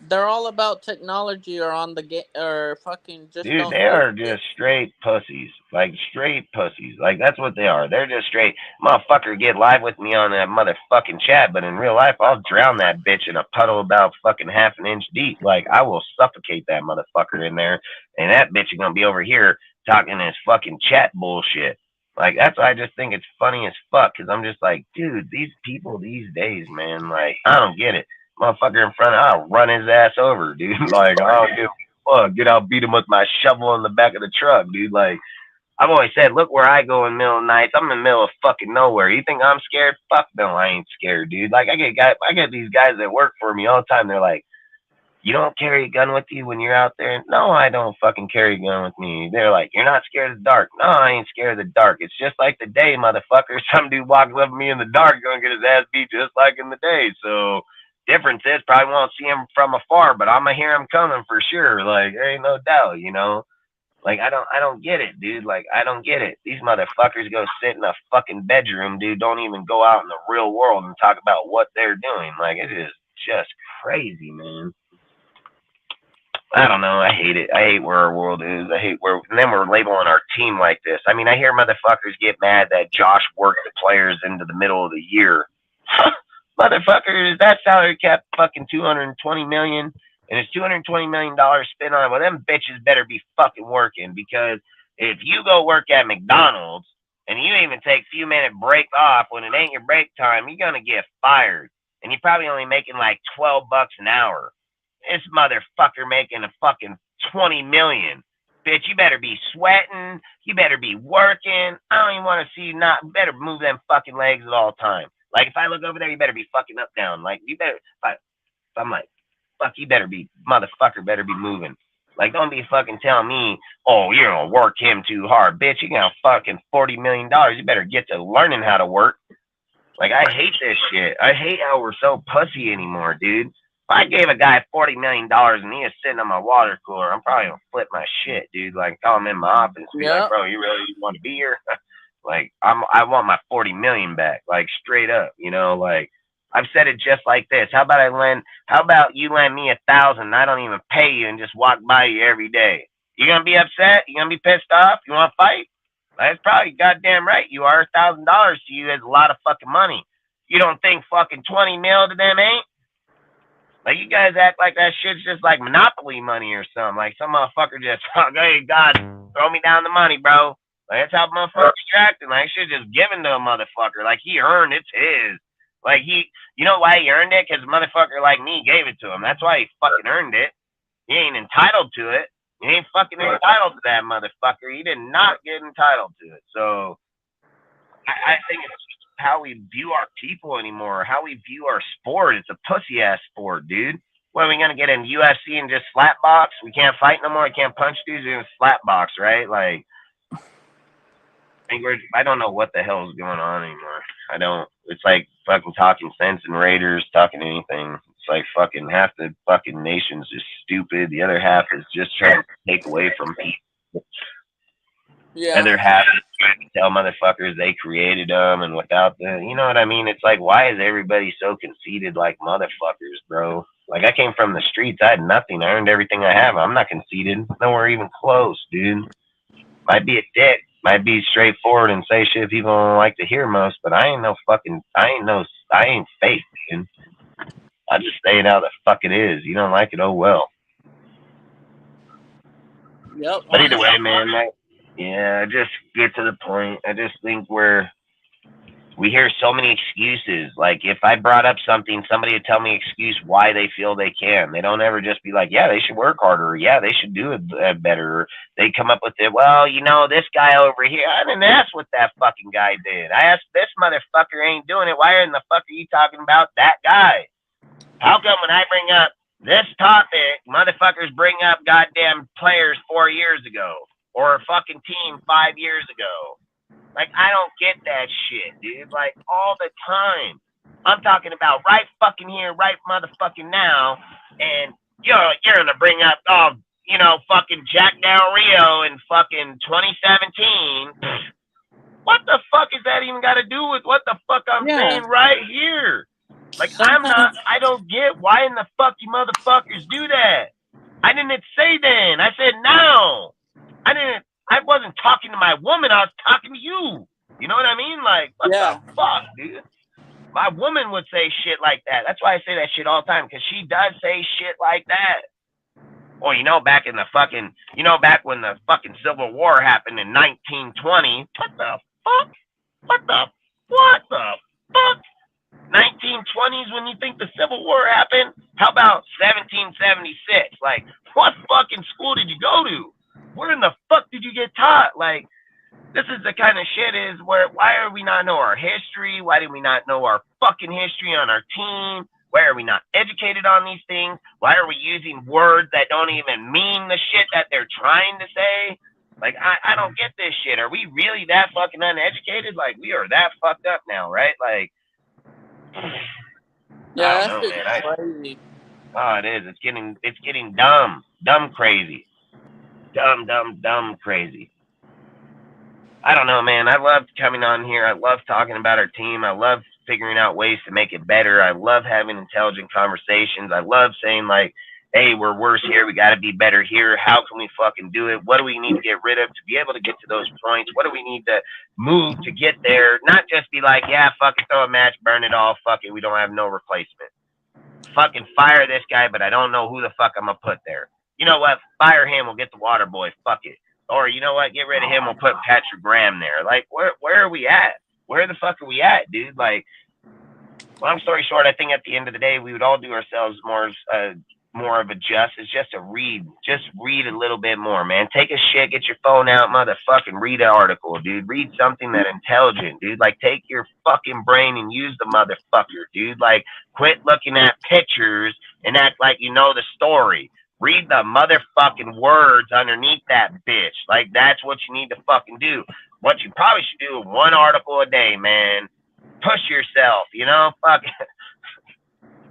they're all about technology or on the game or fucking just. Dude, they are just straight pussies. Like, straight pussies. Like, that's what they are. They're just straight. Motherfucker, get live with me on that motherfucking chat, but in real life, I'll drown that bitch in a puddle about fucking half an inch deep. Like, I will suffocate that motherfucker in there, and that bitch is gonna be over here talking this fucking chat bullshit. Like, that's why I just think it's funny as fuck, because I'm just like, dude, these people these days, man, like, I don't get it. Motherfucker in front of, I'll run his ass over, dude. Like, I don't give a fuck. Dude, I'll beat him with my shovel in the back of the truck, dude. Like, I've always said, look where I go in the middle of nights. I'm in the middle of fucking nowhere. You think I'm scared? Fuck no, I ain't scared, dude. Like, I get these guys that work for me all the time. They're like, you don't carry a gun with you when you're out there? No, I don't fucking carry a gun with me. They're like, you're not scared of the dark? No, I ain't scared of the dark. It's just like the day, motherfucker. Some dude walks up to me in the dark, gonna get his ass beat just like in the day. So, difference is, probably won't see him from afar, but I'm gonna hear him coming for sure. Like, there ain't no doubt, you know? Like, I don't get it, dude. Like, I don't get it. These motherfuckers go sit in a fucking bedroom, dude. Don't even go out in the real world and talk about what they're doing. Like, it is just crazy, man. I don't know. I hate it. I hate where our world is. I hate where, and then we're labeling our team like this. I mean, I hear motherfuckers get mad that Josh worked the players into the middle of the year. Motherfuckers, that salary cap fucking $220 million, and it's $220 million spent on it. Well, them bitches better be fucking working, because if you go work at McDonald's and you even take a few minute break off when it ain't your break time, you're gonna get fired, and you're probably only making like $12 an hour. This motherfucker making a fucking $20 million. Bitch, you better be sweating. You better be working. I don't even want to see you not. You better move them fucking legs at all time. Like, if I look over there, you better be fucking up, down. Like, you better, I'm like, fuck, motherfucker better be moving. Like, don't be fucking telling me, oh, you're gonna work him too hard, bitch. You got fucking $40 million. You better get to learning how to work. Like, I hate this shit. I hate how we're so pussy anymore, dude. If I gave a guy $40 million and he is sitting on my water cooler, I'm probably gonna flip my shit, dude. Like, call him in my office and be like, bro, you really want to be here? Like, I want my 40 million back, like, straight up, you know. Like, I've said it just like this. How about you lend me 1,000 and I don't even pay you and just walk by you every day? You gonna be upset? You gonna be pissed off? You wanna fight? That's probably goddamn right. You are. $1,000 to you is a lot of fucking money. You don't think fucking 20 mil to them ain't? Like, you guys act like that shit's just like Monopoly money or something. Like, some motherfucker just, hey, God, throw me down the money, bro. Like, that's how motherfuckers are acting. Like, shit just given to a motherfucker. Like, he earned it's his. Like, you know why he earned it? Because a motherfucker like me gave it to him. That's why he fucking earned it. He ain't entitled to it. He ain't fucking entitled to that motherfucker. He did not get entitled to it. So, I think it's just how we view our people anymore, how we view our sport. It's a pussy ass sport, dude. What are we gonna get in UFC and just slap box? We can't fight no more. We can't punch dudes. We're gonna slap box, right? Like, I don't know what the hell is going on anymore. I don't. It's like fucking talking sense and Raiders, talking anything. It's like fucking half the fucking nation's just stupid. The other half is just trying to take away from people. Yeah. The other half is trying to tell motherfuckers they created them, and without the, you know what I mean? It's like, why is everybody so conceited like motherfuckers, bro? Like, I came from the streets. I had nothing. I earned everything I have. I'm not conceited. Nowhere even close, dude. Might be a dick. Might be straightforward and say shit people don't like to hear most, but I ain't fake, dude. I just say it how the fuck it is. You don't like it, oh well. Yep. But either way, man, I just get to the point. I just think we hear so many excuses. Like, if I brought up something, somebody would tell me excuse why they feel they can. They don't ever just be like, yeah, they should work harder. Or, yeah, they should do it better. Or they come up with it, well, you know, this guy over here, I didn't ask what that fucking guy did. I asked, this motherfucker ain't doing it. Why in the fuck are you talking about that guy? How come when I bring up this topic, motherfuckers bring up goddamn players 4 years ago or a fucking team 5 years ago? Like, I don't get that shit, dude. Like, all the time. I'm talking about right fucking here, right motherfucking now, and you're gonna bring up, fucking Jack Del Rio in fucking 2017. What the fuck is that even got to do with what the fuck I'm saying right here? Like, I don't get why in the fuck you motherfuckers do that. I didn't say then. I said now. I wasn't talking to my woman. I was talking to you. You know what I mean? Like, what the fuck, dude? My woman would say shit like that. That's why I say that shit all the time, because she does say shit like that. Or, back when the fucking Civil War happened in 1920. What the fuck? What the fuck? 1920s when you think the Civil War happened? How about 1776? Like, what fucking school did you go to? Where in the fuck did you get taught? Like, this is the kind of shit why are we not know our history? Why do we not know our fucking history on our team? Why are we not educated on these things? Why are we using words that don't even mean the shit that they're trying to say? Like, I don't get this shit. Are we really that fucking uneducated? Like, we are that fucked up now, right? Like, yeah, that's crazy. Oh, it is. It's getting dumb. Dumb crazy. Dumb crazy. I don't know, man. I love coming on here. I love talking about our team. I love figuring out ways to make it better. I love having intelligent conversations. I love saying, like, hey, we're worse here. We got to be better here. How can we fucking do it? What do we need to get rid of to be able to get to those points? What do we need to move to get there? Not just be like, yeah, fucking throw a match, burn it all. Fuck it. We don't have no replacement. Fucking fire this guy, but I don't know who the fuck I'm going to put there. You know what? Fire him. We'll get the water boy. Fuck it. Or, you know what? Get rid of him. We'll put Patrick Graham there. Like, where are we at? Where the fuck are we at, dude? Like, long story short, I think at the end of the day, we would all do ourselves more of a justice just to read. Just read a little bit more, man. Take a shit. Get your phone out, motherfucking read an article, dude. Read something that intelligent, dude. Like, take your fucking brain and use the motherfucker, dude. Like, quit looking at pictures and act like you know the story. Read the motherfucking words underneath that bitch. Like, that's what you need to fucking do. What you probably should do, one article a day, man. Push yourself, you know? Fuck.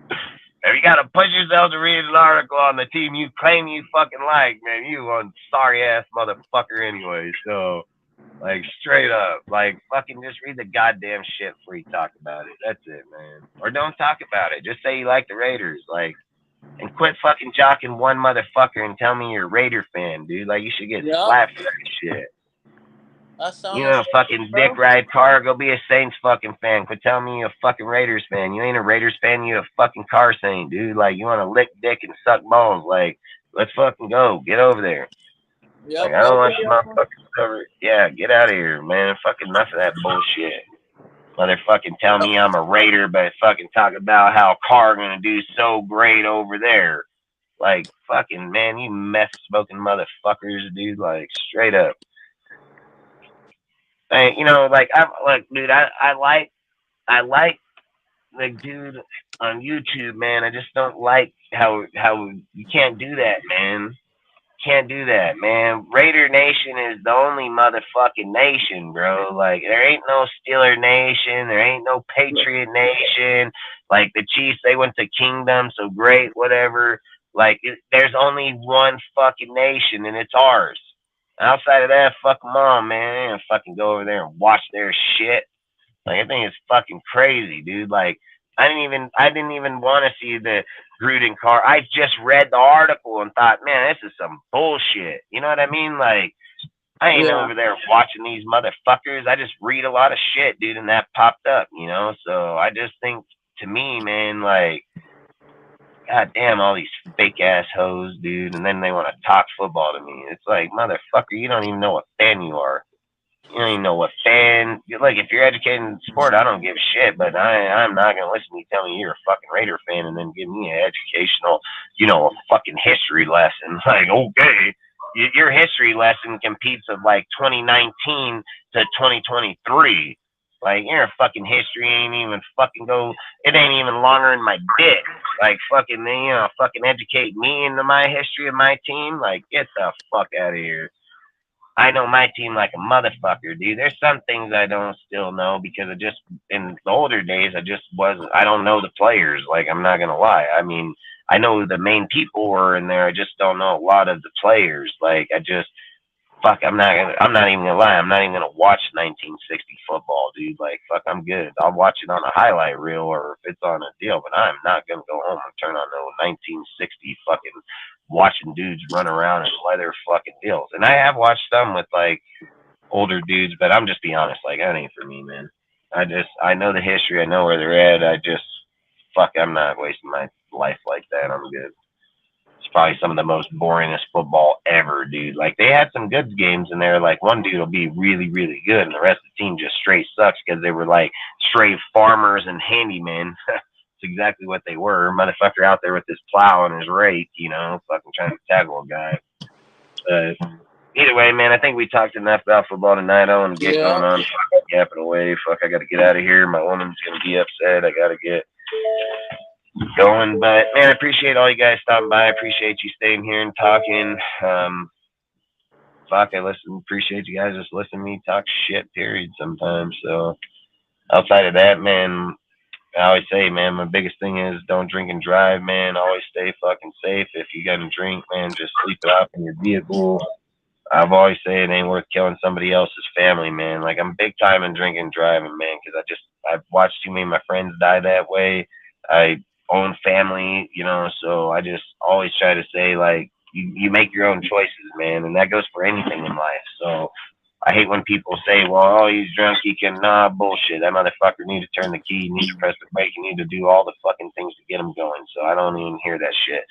If you gotta push yourself to read an article on the team you claim you fucking like, man, you one sorry ass motherfucker anyway. So, like, straight up, like, fucking just read the goddamn shit before you talk about it. That's it, man. Or don't talk about it. Just say you like the Raiders, like, and quit fucking jocking one motherfucker and tell me you're a Raider fan, dude. Like, you should get slapped for that shit. That's You know, fucking dick ride car, go be a Saints fucking fan. Quit telling me you're a fucking Raiders fan. You ain't a Raiders fan, you a fucking car saint, dude. Like, you want to lick dick and suck balls. Like, let's fucking go. Get over there. Yep, Like, I don't want you motherfuckers over. Yeah, get out of here, man. Fucking enough of that bullshit. Motherfucking tell me I'm a Raider, but fucking talk about how Carr gonna do so great over there. Like, fucking, man, you meth smoking motherfuckers, dude. Like, straight up. You know, like, dude, I like the dude on YouTube, man. I just don't like how you can't do that, man. Can't do that, man. Raider Nation is the only motherfucking nation, bro. Like, there ain't no Steeler Nation. There ain't no Patriot Nation. Like, the Chiefs, they went to Kingdom, so great, whatever. Like, there's only one fucking nation, and it's ours. Outside of that, fuck them all, man. And fucking go over there and watch their shit. Like, I think it's fucking crazy, dude. Like, I didn't even want to see the Gruden car. I just read the article and thought, man, this is some bullshit. You know what I mean? Like, I ain't over there watching these motherfuckers. I just read a lot of shit, dude, and that popped up, you know? So I just think, to me, man, like, God damn, all these fake ass hoes, dude, and then they want to talk football to me. It's like, motherfucker, you don't even know what fan you are. You don't even know what fan. Like, if you're educated in sport, I don't give a shit, but I'm not going to listen to you tell me you're a fucking Raider fan and then give me an educational, you know, a fucking history lesson. Like, okay, your history lesson competes of like 2019 to 2023. Like, your fucking history ain't even fucking it ain't even longer in my dick. Like, fucking, you know, fucking educate me into my history of my team. Like, get the fuck out of here. I know my team like a motherfucker, dude. There's some things I don't still know because in the older days, I don't know the players. Like, I'm not going to lie. I mean, I know who the main people were in there. I just don't know a lot of the players. Like, I'm not even gonna lie. I'm not even gonna watch 1960 football, dude. Like, fuck, I'm good. I'll watch it on a highlight reel or if it's on a deal, but I'm not gonna go home and turn on no 1960 fucking watching dudes run around in leather fucking deals. And I have watched some with like older dudes, but I'm just being honest, like, that ain't for me, man. I know the history. I know where they're at. I'm not wasting my life like that. I'm good. It's probably some of the most boringest football ever, dude. Like, they had some good games in there. Like, one dude will be really, really good, and the rest of the team just straight sucks because they were like straight farmers and handymen. It's exactly what they were. Motherfucker out there with his plow and his rake, you know, fucking trying to tackle a guy. Either way, man, I think we talked enough about football tonight. I want to get going on. Fuck, yapping away. Fuck, I got to get out of here. My woman's going to be upset. I got to get going. But, man, I appreciate all you guys stopping by. I appreciate you staying here and talking. Fuck, appreciate you guys just listening to me talk shit, period, sometimes. So, outside of that, man, I always say, man, my biggest thing is don't drink and drive, man. Always stay fucking safe. If you got to drink, man, just sleep it off in your vehicle. I've always said it ain't worth killing somebody else's family, man. Like, I'm big time in drinking and driving, man, because I've watched too many of my friends die that way. I own family, you know, so I just always try to say, like, you make your own choices, man, and that goes for anything in life. So I hate when people say, well, oh, he's drunk, he can, bullshit. That motherfucker need to turn the key, you need to press the brake, you need to do all the fucking things to get him going. So I don't even hear that shit.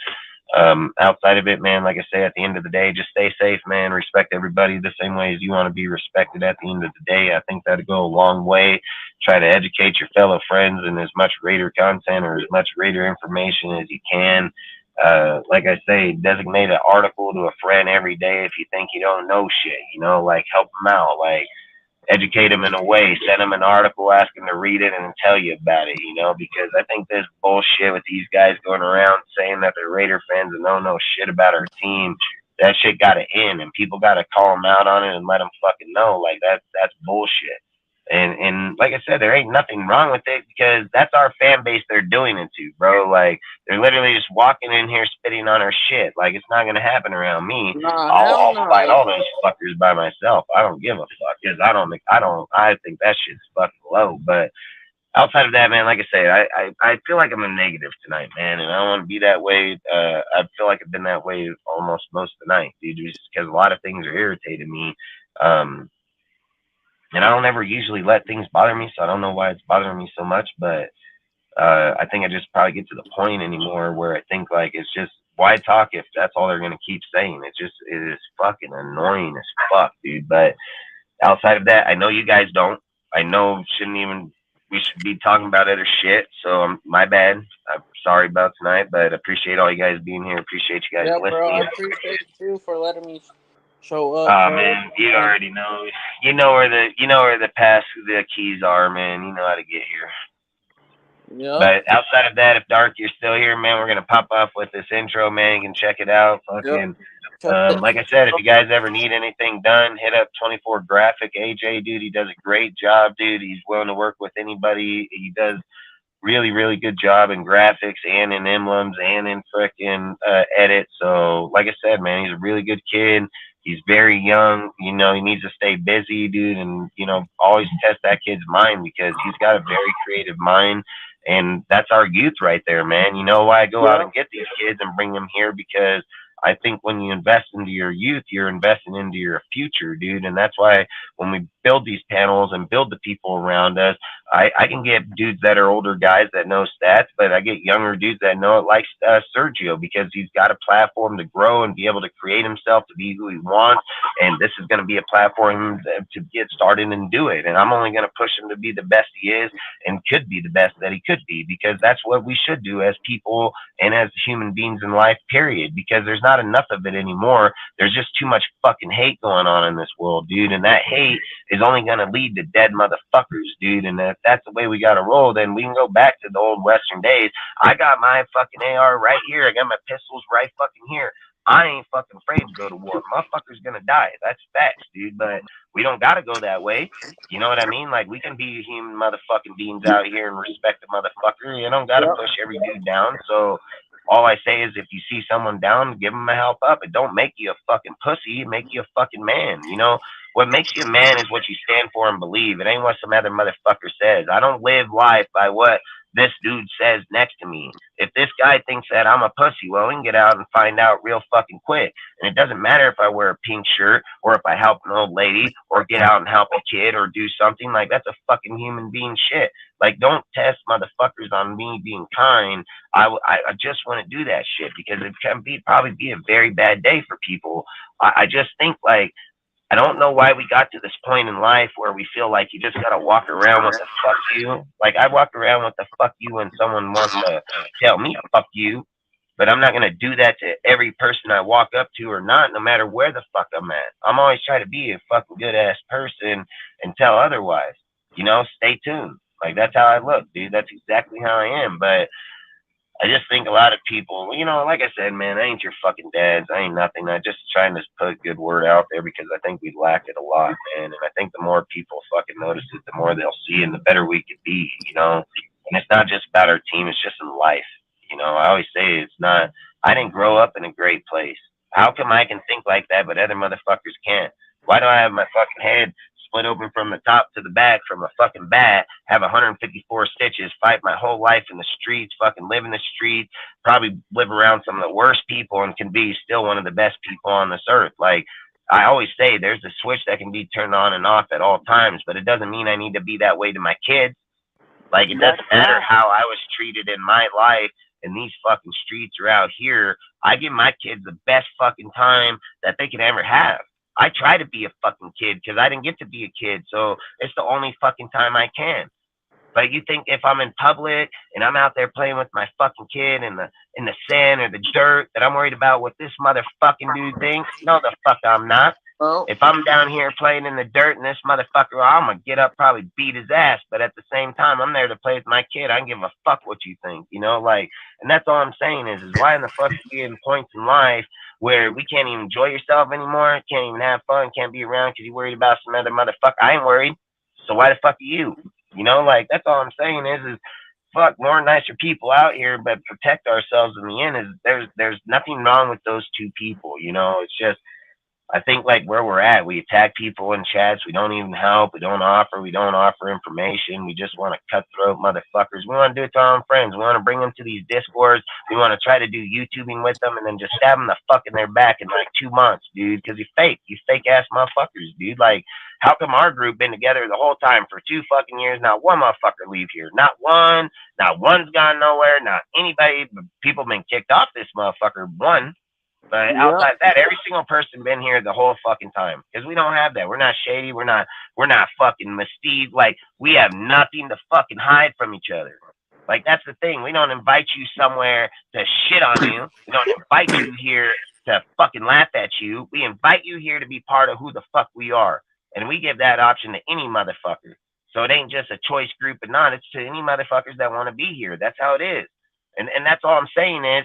Outside of it, man, like I say, at the end of the day, just stay safe, man. Respect everybody the same way as you want to be respected at the end of the day. I think that'll go a long way. Try to educate your fellow friends in as much Raider content or as much Raider information as you can. Like I say, designate an article to a friend every day if you think you don't know shit, you know, like, help them out. Like, educate them in a way, send them an article, ask them to read it and tell you about it, you know, because I think this bullshit with these guys going around saying that they're Raider fans and don't know shit about our team, that shit got to end, and people got to call them out on it and let them fucking know, like, that's bullshit. And like I said, there ain't nothing wrong with it because that's our fan base they're doing it to, bro. Like, they're literally just walking in here spitting on our shit. Like, it's not gonna happen around me. I'll fight all those fuckers by myself. I don't give a fuck because I think that shit's fucking low. But outside of that, man, like I say, I feel like I'm a negative tonight, man, and I don't want to be that way. I feel like I've been that way almost most of the night, dude, just because a lot of things are irritating me. And I don't ever usually let things bother me, so I don't know why it's bothering me so much. But I think I just probably get to the point anymore where I think, like, it's just, why talk if that's all they're going to keep saying? It is fucking annoying as fuck, dude. But outside of that, I know you guys don't. I know we should be talking about other shit. So my bad. I'm sorry about tonight, but appreciate all you guys being here. Appreciate you guys listening. Bro, I appreciate you for letting me show up. Oh man, you already know. You know where the keys are, man. You know how to get here. Yeah. But outside of that, if Dark, you're still here, man, we're gonna pop off with this intro, man. You can check it out. Fucking, like I said, if you guys ever need anything done, hit up 24 Graphic AJ, dude. He does a great job, dude. He's willing to work with anybody. He does really, really good job in graphics and in emblems and in frickin' edit. So, like I said, man, he's a really good kid. He's very young, you know, he needs to stay busy, dude, and, you know, always test that kid's mind because he's got a very creative mind, and that's our youth right there, man. You know why I go out and get these kids and bring them here? Because I think when you invest into your youth, you're investing into your future, dude, and that's why when we build these panels and build the people around us, I can get dudes that are older guys that know stats, but I get younger dudes that know it, like Sergio, because he's got a platform to grow and be able to create himself to be who he wants, and this is going to be a platform to get started and do it, and I'm only going to push him to be the best he is and could be the best that he could be, because that's what we should do as people and as human beings in life, period, because there's not enough of it anymore. There's just too much fucking hate going on in this world, dude, and that hate is only going to lead to dead motherfuckers, dude, and if that's the way we got to roll, then we can go back to the old Western days. I got my fucking AR right here. I got my pistols right fucking here. I ain't fucking afraid to go to war. Motherfuckers gonna die. That's facts, dude, but we don't gotta go that way. You know what I mean? Like, we can be human motherfucking beings out here and respect the motherfucker. You don't gotta push every dude down. So all I say is, if you see someone down, give them a help up. It don't make you a fucking pussy. It make you a fucking man. You know, what makes you a man is what you stand for and believe. It ain't what some other motherfucker says. I don't live life by what this dude says next to me. If this guy thinks that I'm a pussy, well, we can get out and find out real fucking quick. And it doesn't matter if I wear a pink shirt or if I help an old lady or get out and help a kid or do something. Like, that's a fucking human being shit. Like, don't test motherfuckers on me being kind. I just want to do that shit because it can probably be a very bad day for people. I just think, like, I don't know why we got to this point in life where we feel like you just gotta walk around with the fuck you. Like, I walk around with the fuck you when someone wants to tell me fuck you, but I'm not gonna do that to every person I walk up to or not, no matter where the fuck I'm at. I'm always trying to be a fucking good ass person and tell otherwise. You know, stay tuned. Like, that's how I look, dude. That's exactly how I am. But I just think a lot of people, you know, like I said, man, I ain't your fucking dads. I ain't nothing. I'm just trying to put a good word out there because I think we lack it a lot, man. And I think the more people fucking notice it, the more they'll see and the better we could be, you know. And it's not just about our team. It's just in life. You know, I always say it's not, I didn't grow up in a great place. How come I can think like that, but other motherfuckers can't? Why do I have my fucking head split open from the top to the back from a fucking bat, have 154 stitches, fight my whole life in the streets, fucking live in the streets, probably live around some of the worst people and can be still one of the best people on this earth? Like, I always say there's a switch that can be turned on and off at all times, but it doesn't mean I need to be that way to my kids. Like, it doesn't matter how I was treated in my life in these fucking streets or out here. I give my kids the best fucking time that they can ever have. I try to be a fucking kid because I didn't get to be a kid, so it's the only fucking time I can. But you think if I'm in public and I'm out there playing with my fucking kid in the sand or the dirt that I'm worried about what this motherfucking dude thinks? No, the fuck I'm not. If I'm down here playing in the dirt and this motherfucker, I'm gonna get up, probably beat his ass. But at the same time, I'm there to play with my kid. I don't give a fuck what you think, you know, like, and that's all I'm saying is why in the fuck are we in points in life where we can't even enjoy yourself anymore, can't even have fun, can't be around because you're worried about some other motherfucker. I ain't worried. So why the fuck are you? You know, like, that's all I'm saying is fuck, more nicer people out here, but protect ourselves in the end. Is there's nothing wrong with those two people, you know. It's just, I think, like, where we're at, we attack people in chats. We don't even help. We don't offer information. We just want to cutthroat motherfuckers. We want to do it to our own friends. We want to bring them to these discords. We want to try to do YouTubing with them and then just stab them the fuck in their back in like 2 months, dude, because you fake ass motherfuckers, dude. Like, how come our group been together the whole time for 2 fucking years? Not one motherfucker leave here. Not one's gone nowhere. Not anybody. People been kicked off this motherfucker. One. But outside that, every single person been here the whole fucking time. Because we don't have that. We're not shady. We're not fucking mystique. Like, we have nothing to fucking hide from each other. Like, that's the thing. We don't invite you somewhere to shit on you. We don't invite you here to fucking laugh at you. We invite you here to be part of who the fuck we are. And we give that option to any motherfucker. So it ain't just a choice group and not. It's to any motherfuckers that want to be here. That's how it is. And that's all I'm saying is,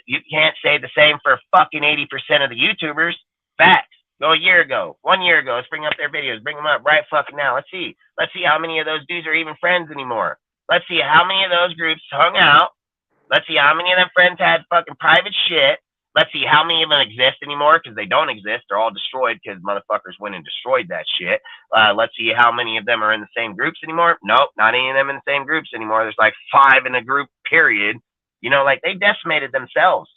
you can't say the same for fucking 80% of the YouTubers. Facts. Go 1 year ago. Let's bring up their videos. Bring them up right fucking now. Let's see how many of those dudes are even friends anymore. Let's see how many of those groups hung out. Let's see how many of them friends had fucking private shit. Let's see how many of them exist anymore, because they don't exist. They're all destroyed because motherfuckers went and destroyed that shit. Let's see how many of them are in the same groups anymore. Nope, not any of them in the same groups anymore. There's like 5 in a group, period. You know, like, they decimated themselves.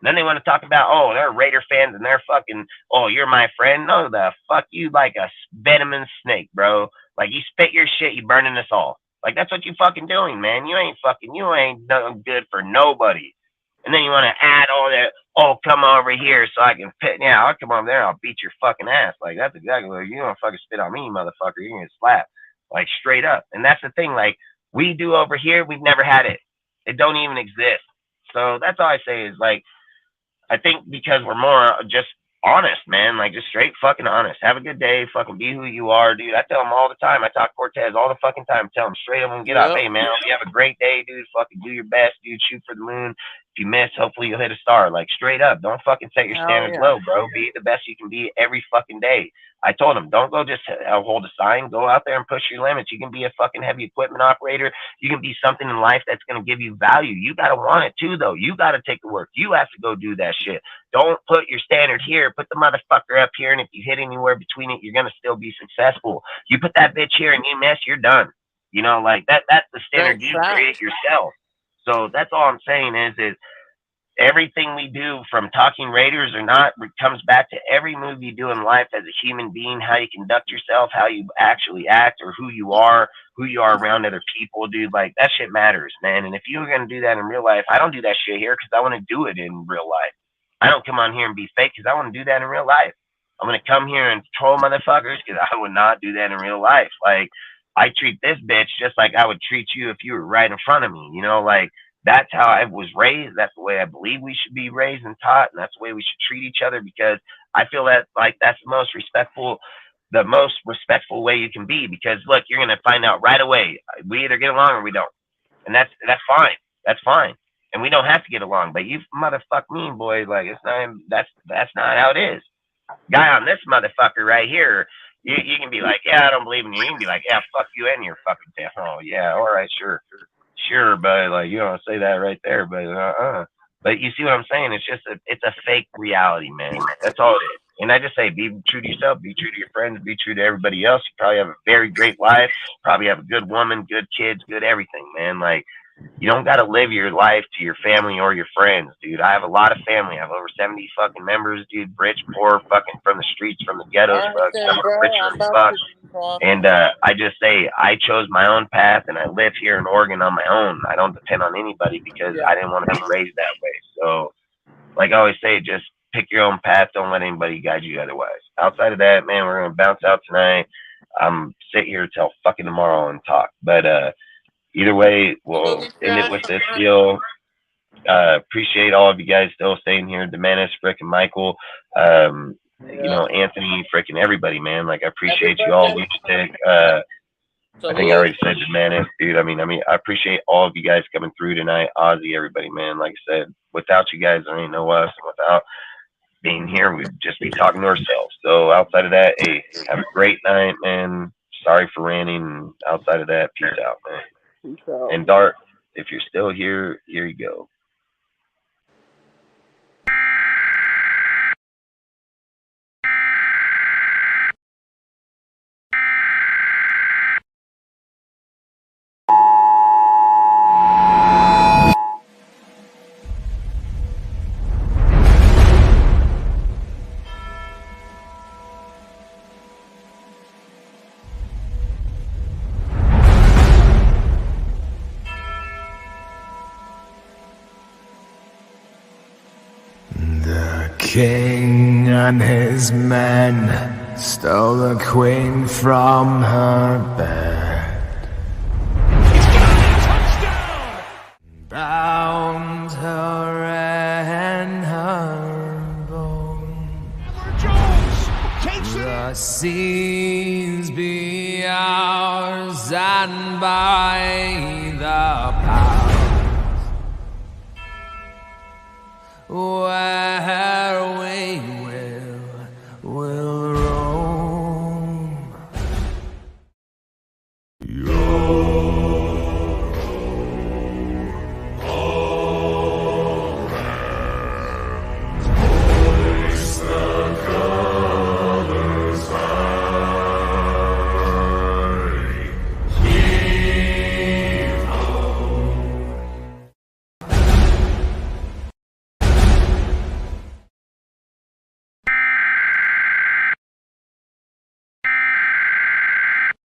And then they want to talk about, oh, they're Raider fans and they're fucking, oh, you're my friend. No, the fuck you like a venomous snake, bro. Like, you spit your shit, you burning us all. Like, that's what you fucking doing, man. You ain't done good for nobody. And then you want to add all that, oh, come over here so I can pit. Yeah, I'll come over there, I'll beat your fucking ass. Like, that's exactly what you don't fucking spit on me, motherfucker. You're going to slap. Like, straight up. And that's the thing, like, we do over here, we've never had it. It don't even exist. So that's all I say is, like, I think because we're more just honest, man, like, just straight fucking honest. Have a good day. Fucking be who you are, dude. I tell them all the time. I talk to Cortez all the fucking time. Tell them straight up and get up. Hey, man, hope you have a great day, dude. Fucking do your best, dude. Shoot for the moon. If you miss, hopefully you'll hit a star. Like, straight up. Don't fucking set your standards low, bro. Be the best you can be every fucking day. I told him, don't go just hold a sign. Go out there and push your limits. You can be a fucking heavy equipment operator. You can be something in life that's going to give you value. You got to want it too, though. You got to take the work. You have to go do that shit. Don't put your standard here. Put the motherfucker up here. And if you hit anywhere between it, you're going to still be successful. You put that bitch here and you miss, you're done. You know, like, that's the standard you create yourself. So that's all I'm saying is everything we do, from talking Raiders or not, comes back to every move you do in life as a human being, how you conduct yourself, how you actually act, or who you are around other people, dude. Like, that shit matters, man. And if you're going to do that in real life, I don't do that shit here because I want to do it in real life. I don't come on here and be fake because I want to do that in real life. I'm going to come here and troll motherfuckers because I would not do that in real life. Like, I treat this bitch just like I would treat you if you were right in front of me, you know, like, that's how I was raised. That's the way I believe we should be raised and taught. And that's the way we should treat each other, because I feel that, like, that's the most respectful way you can be. Because look, you're going to find out right away. We either get along or we don't. And that's fine. That's fine. And we don't have to get along, but you motherfuck me, boy. Like, that's not how it is. Guy on this motherfucker right here, you can be like, yeah, I don't believe in you. You can be like, yeah, fuck you and your fucking death. Oh yeah, all right, sure, but like, you don't say that right there, but But you see what I'm saying? It's just it's a fake reality, man. That's all it is. And I just say, be true to yourself, be true to your friends, be true to everybody else. You probably have a very great life, probably have a good woman, good kids, good everything, man. Like, you don't got to live your life to your family or your friends, dude. I have a lot of family. I have over 70 fucking members, dude. Rich, poor, fucking from the streets, from the ghettos, richer as fuck. And I just say, I chose my own path, and I live here in Oregon on my own. I don't depend on anybody because I didn't want to be raised that way. So, like I always say, just pick your own path. Don't let anybody guide you otherwise. Outside of that, man, we're going to bounce out tonight. I'm sit here till fucking tomorrow and talk. But either way, we'll end it with this deal. Appreciate all of you guys still staying here. Demantis, Rick, and Michael. you know, Anthony, freaking everybody, man. Like, I appreciate you all. Lunatic, I think I already said the Manic, dude. I mean, I appreciate all of you guys coming through tonight. Ozzy, everybody, man. Like I said, without you guys, there ain't no us. And without being here, we'd just be talking to ourselves. So outside of that, hey, have a great night, man. Sorry for ranting. Outside of that, peace out, man. Peace out. And Dart, if you're still here, here you go. The king and his men stole the queen from her bed, bound her in her bone. The seas be ours, and by